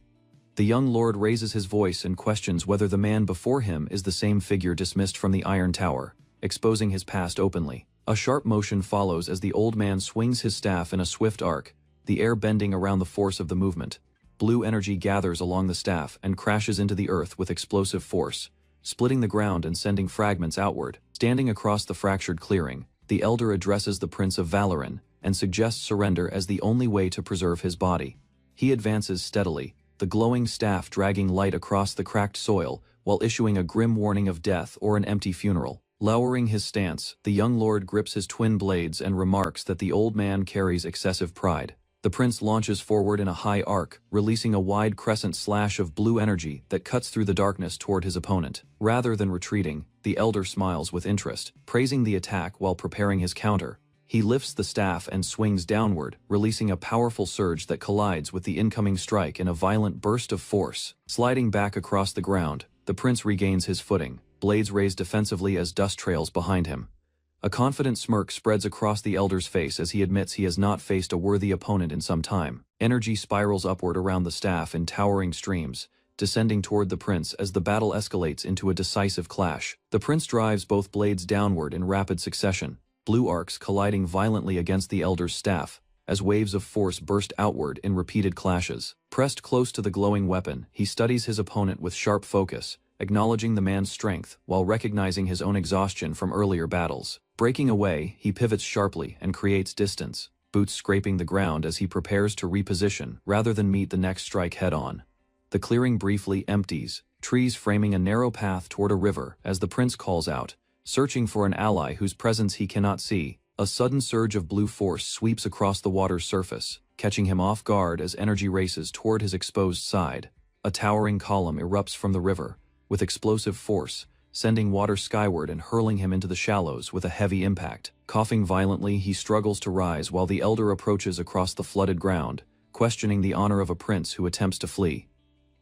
The young lord raises his voice and questions whether the man before him is the same figure dismissed from the Iron Tower, exposing his past openly. A sharp motion follows as the old man swings his staff in a swift arc, the air bending around the force of the movement. Blue energy gathers along the staff and crashes into the earth with explosive force, splitting the ground and sending fragments outward. Standing across the fractured clearing, the elder addresses the Prince of Valoran and suggests surrender as the only way to preserve his body. He advances steadily, the glowing staff dragging light across the cracked soil while issuing a grim warning of death or an empty funeral. Lowering his stance, the young lord grips his twin blades and remarks that the old man carries excessive pride. The prince launches forward in a high arc, releasing a wide crescent slash of blue energy that cuts through the darkness toward his opponent. Rather than retreating, the elder smiles with interest, praising the attack while preparing his counter. He lifts the staff and swings downward, releasing a powerful surge that collides with the incoming strike in a violent burst of force. Sliding back across the ground, the prince regains his footing, blades raised defensively as dust trails behind him. A confident smirk spreads across the elder's face as he admits he has not faced a worthy opponent in some time. Energy spirals upward around the staff in towering streams, descending toward the prince as the battle escalates into a decisive clash. The prince drives both blades downward in rapid succession, blue arcs colliding violently against the elder's staff, as waves of force burst outward in repeated clashes. Pressed close to the glowing weapon, he studies his opponent with sharp focus, acknowledging the man's strength while recognizing his own exhaustion from earlier battles. Breaking away, he pivots sharply and creates distance, boots scraping the ground as he prepares to reposition rather than meet the next strike head-on. The clearing briefly empties, trees framing a narrow path toward a river as the prince calls out, searching for an ally whose presence he cannot see. A sudden surge of blue force sweeps across the water's surface, catching him off guard as energy races toward his exposed side. A towering column erupts from the river, with explosive force, sending water skyward and hurling him into the shallows with a heavy impact. Coughing violently, he struggles to rise while the elder approaches across the flooded ground, questioning the honor of a prince who attempts to flee.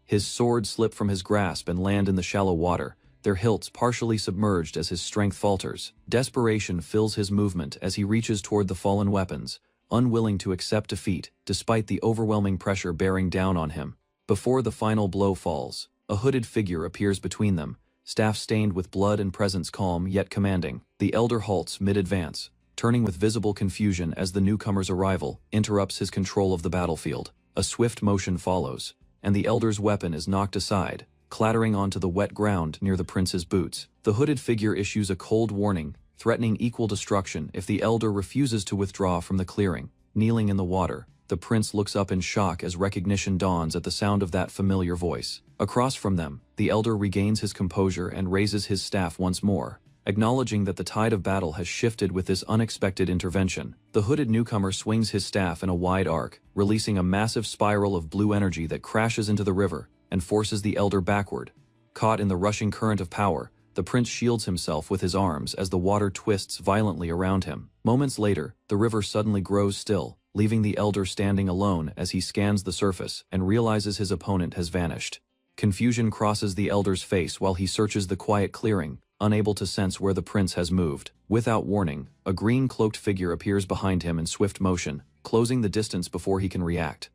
His swords slip from his grasp and land in the shallow water, their hilts partially submerged as his strength falters. Desperation fills his movement as he reaches toward the fallen weapons, unwilling to accept defeat despite the overwhelming pressure bearing down on him. Before the final blow falls, a hooded figure appears between them, staff stained with blood and presence calm yet commanding. The elder halts mid-advance, turning with visible confusion as the newcomer's arrival interrupts his control of the battlefield. A swift motion follows, and the elder's weapon is knocked aside, clattering onto the wet ground near the prince's boots. The hooded figure issues a cold warning, threatening equal destruction if the elder refuses to withdraw from the clearing. Kneeling in the water, the prince looks up in shock as recognition dawns at the sound of that familiar voice. Across from them, the elder regains his composure and raises his staff once more, acknowledging that the tide of battle has shifted with this unexpected intervention. The hooded newcomer swings his staff in a wide arc, releasing a massive spiral of blue energy that crashes into the river and forces the elder backward. Caught in the rushing current of power, the prince shields himself with his arms as the water twists violently around him. Moments later, the river suddenly grows still, leaving the elder standing alone as he scans the surface and realizes his opponent has vanished. Confusion crosses the elder's face while he searches the quiet clearing, unable to sense where the prince has moved. Without warning, a green-cloaked figure appears behind him in swift motion, closing the distance before he can react.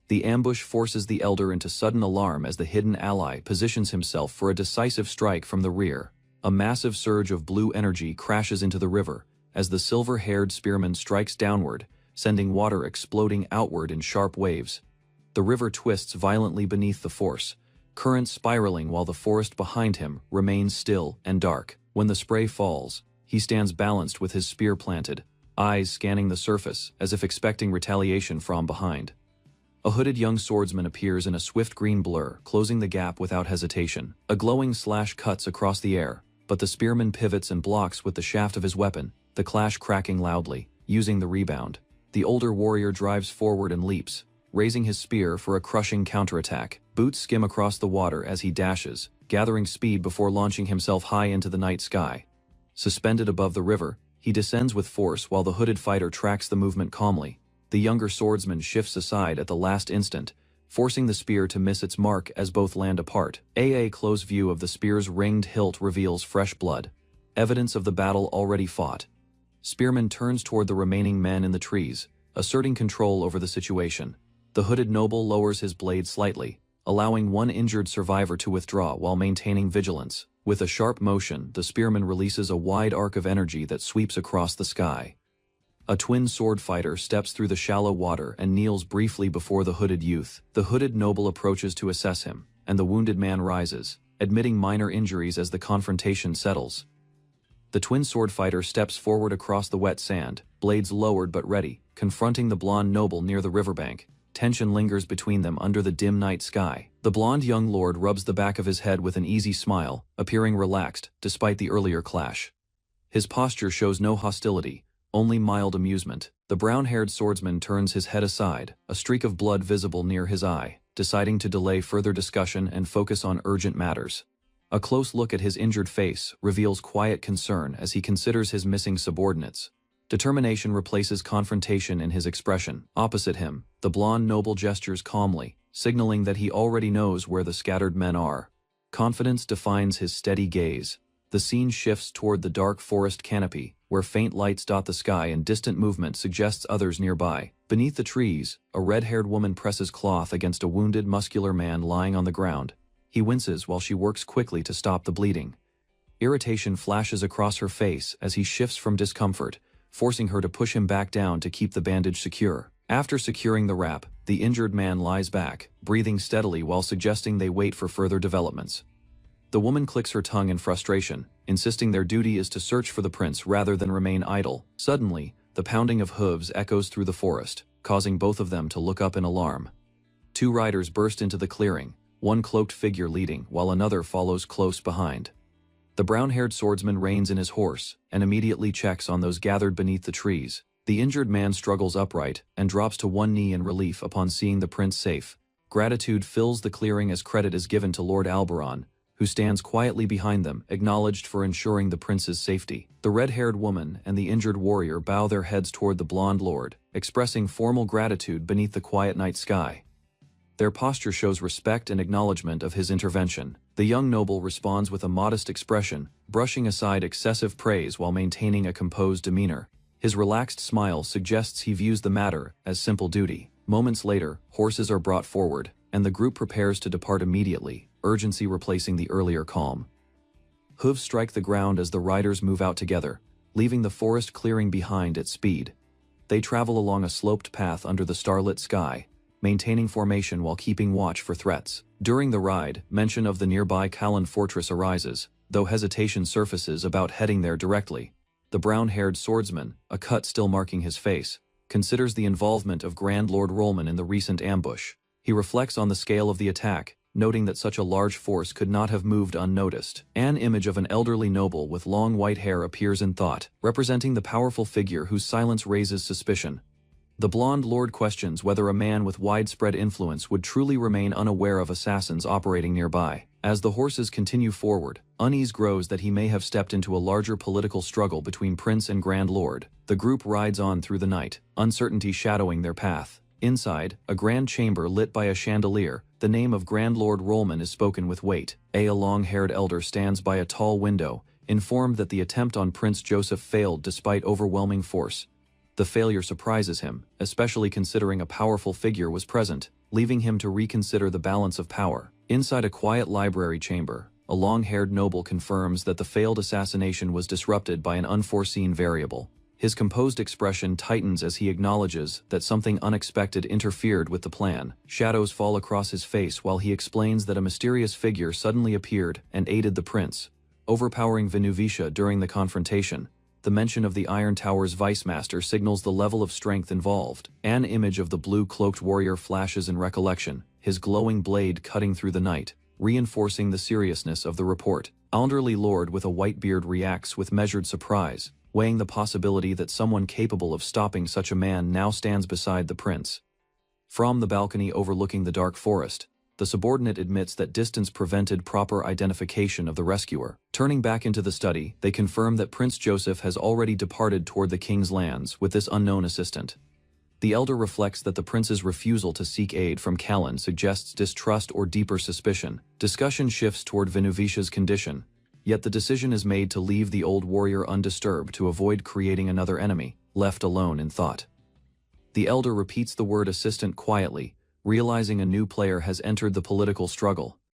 The ambush forces the elder into sudden alarm as the hidden ally positions himself for a decisive strike from the rear. A massive surge of blue energy crashes into the river as the silver-haired spearman strikes downward, sending water exploding outward in sharp waves. The river twists violently beneath the force, currents spiraling while the forest behind him remains still and dark. When the spray falls, he stands balanced with his spear planted, eyes scanning the surface as if expecting retaliation from behind. A hooded young swordsman appears in a swift green blur, closing the gap without hesitation. A glowing slash cuts across the air, but the spearman pivots and blocks with the shaft of his weapon, the clash cracking loudly, using the rebound. The older warrior drives forward and leaps, raising his spear for a crushing counterattack. Boots skim across the water as he dashes, gathering speed before launching himself high into the night sky. Suspended above the river, he descends with force while the hooded fighter tracks the movement calmly. The younger swordsman shifts aside at the last instant, forcing the spear to miss its mark as both land apart. A close view of the spear's ringed hilt reveals fresh blood, evidence of the battle already fought. Spearman turns toward the remaining men in the trees, asserting control over the situation. The hooded noble lowers his blade slightly, allowing one injured survivor to withdraw while maintaining vigilance. With a sharp motion, the spearman releases a wide arc of energy that sweeps across the sky. A twin sword fighter steps through the shallow water and kneels briefly before the hooded youth. The hooded noble approaches to assess him, and the wounded man rises, admitting minor injuries as the confrontation settles. The twin sword fighter steps forward across the wet sand, blades lowered but ready, confronting the blonde noble near the riverbank. Tension lingers between them under the dim night sky. The blonde young lord rubs the back of his head with an easy smile, appearing relaxed despite the earlier clash. His posture shows no hostility, only mild amusement. The brown-haired swordsman turns his head aside, a streak of blood visible near his eye, deciding to delay further discussion and focus on urgent matters. A close look at his injured face reveals quiet concern as he considers his missing subordinates. Determination replaces confrontation in his expression. Opposite him, the blonde noble gestures calmly, signaling that he already knows where the scattered men are. Confidence defines his steady gaze. The scene shifts toward the dark forest canopy, where faint lights dot the sky and distant movement suggests others nearby. Beneath the trees, a red-haired woman presses cloth against a wounded muscular man lying on the ground. He winces while she works quickly to stop the bleeding. Irritation flashes across her face as he shifts from discomfort, forcing her to push him back down to keep the bandage secure. After securing the wrap, the injured man lies back, breathing steadily while suggesting they wait for further developments. The woman clicks her tongue in frustration, insisting their duty is to search for the prince rather than remain idle. Suddenly, the pounding of hooves echoes through the forest, causing both of them to look up in alarm. Two riders burst into the clearing, one cloaked figure leading while another follows close behind. The brown-haired swordsman reins in his horse and immediately checks on those gathered beneath the trees. The injured man struggles upright and drops to one knee in relief upon seeing the prince safe. Gratitude fills the clearing as credit is given to Lord Alberon, who stands quietly behind them, acknowledged for ensuring the prince's safety. The red-haired woman and the injured warrior bow their heads toward the blonde lord, expressing formal gratitude beneath the quiet night sky. Their posture shows respect and acknowledgement of his intervention. The young noble responds with a modest expression, brushing aside excessive praise while maintaining a composed demeanor. His relaxed smile suggests he views the matter as simple duty. Moments later, horses are brought forward, and the group prepares to depart immediately, urgency replacing the earlier calm. Hooves strike the ground as the riders move out together, leaving the forest clearing behind at speed. They travel along a sloped path under the starlit sky, maintaining formation while keeping watch for threats. During the ride, mention of the nearby Kallan fortress arises, though hesitation surfaces about heading there directly. The brown-haired swordsman, a cut still marking his face, considers the involvement of Grand Lord Rollman in the recent ambush. He reflects on the scale of the attack, noting that such a large force could not have moved unnoticed. An image of an elderly noble with long white hair appears in thought, representing the powerful figure whose silence raises suspicion. The blonde lord questions whether a man with widespread influence would truly remain unaware of assassins operating nearby. As the horses continue forward, unease grows that he may have stepped into a larger political struggle between prince and grand lord. The group rides on through the night, uncertainty shadowing their path. Inside, a grand chamber lit by a chandelier, the name of Grand Lord Rollman is spoken with weight. A long-haired elder stands by a tall window, informed that the attempt on Prince Joseph failed despite overwhelming force. The failure surprises him, especially considering a powerful figure was present, leaving him to reconsider the balance of power. Inside a quiet library chamber, a long-haired noble confirms that the failed assassination was disrupted by an unforeseen variable. His composed expression tightens as he acknowledges that something unexpected interfered with the plan. Shadows fall across his face while he explains that a mysterious figure suddenly appeared and aided the prince, overpowering Venuvisha during the confrontation. The mention of the Iron Tower's vice-master signals the level of strength involved. An image of the blue-cloaked warrior flashes in recollection, his glowing blade cutting through the night, reinforcing the seriousness of the report. Elderly lord with a white beard reacts with measured surprise, weighing the possibility that someone capable of stopping such a man now stands beside the prince. From the balcony overlooking the dark forest, the subordinate admits that distance prevented proper identification of the rescuer. Turning back into the study, they confirm that Prince Joseph has already departed toward the king's lands with this unknown assistant. The elder reflects that the prince's refusal to seek aid from Kallan suggests distrust or deeper suspicion. Discussion shifts toward Venuvisha's condition, yet the decision is made to leave the old warrior undisturbed to avoid creating another enemy, left alone in thought. The elder repeats the word assistant quietly, realizing a new player has entered the political struggle.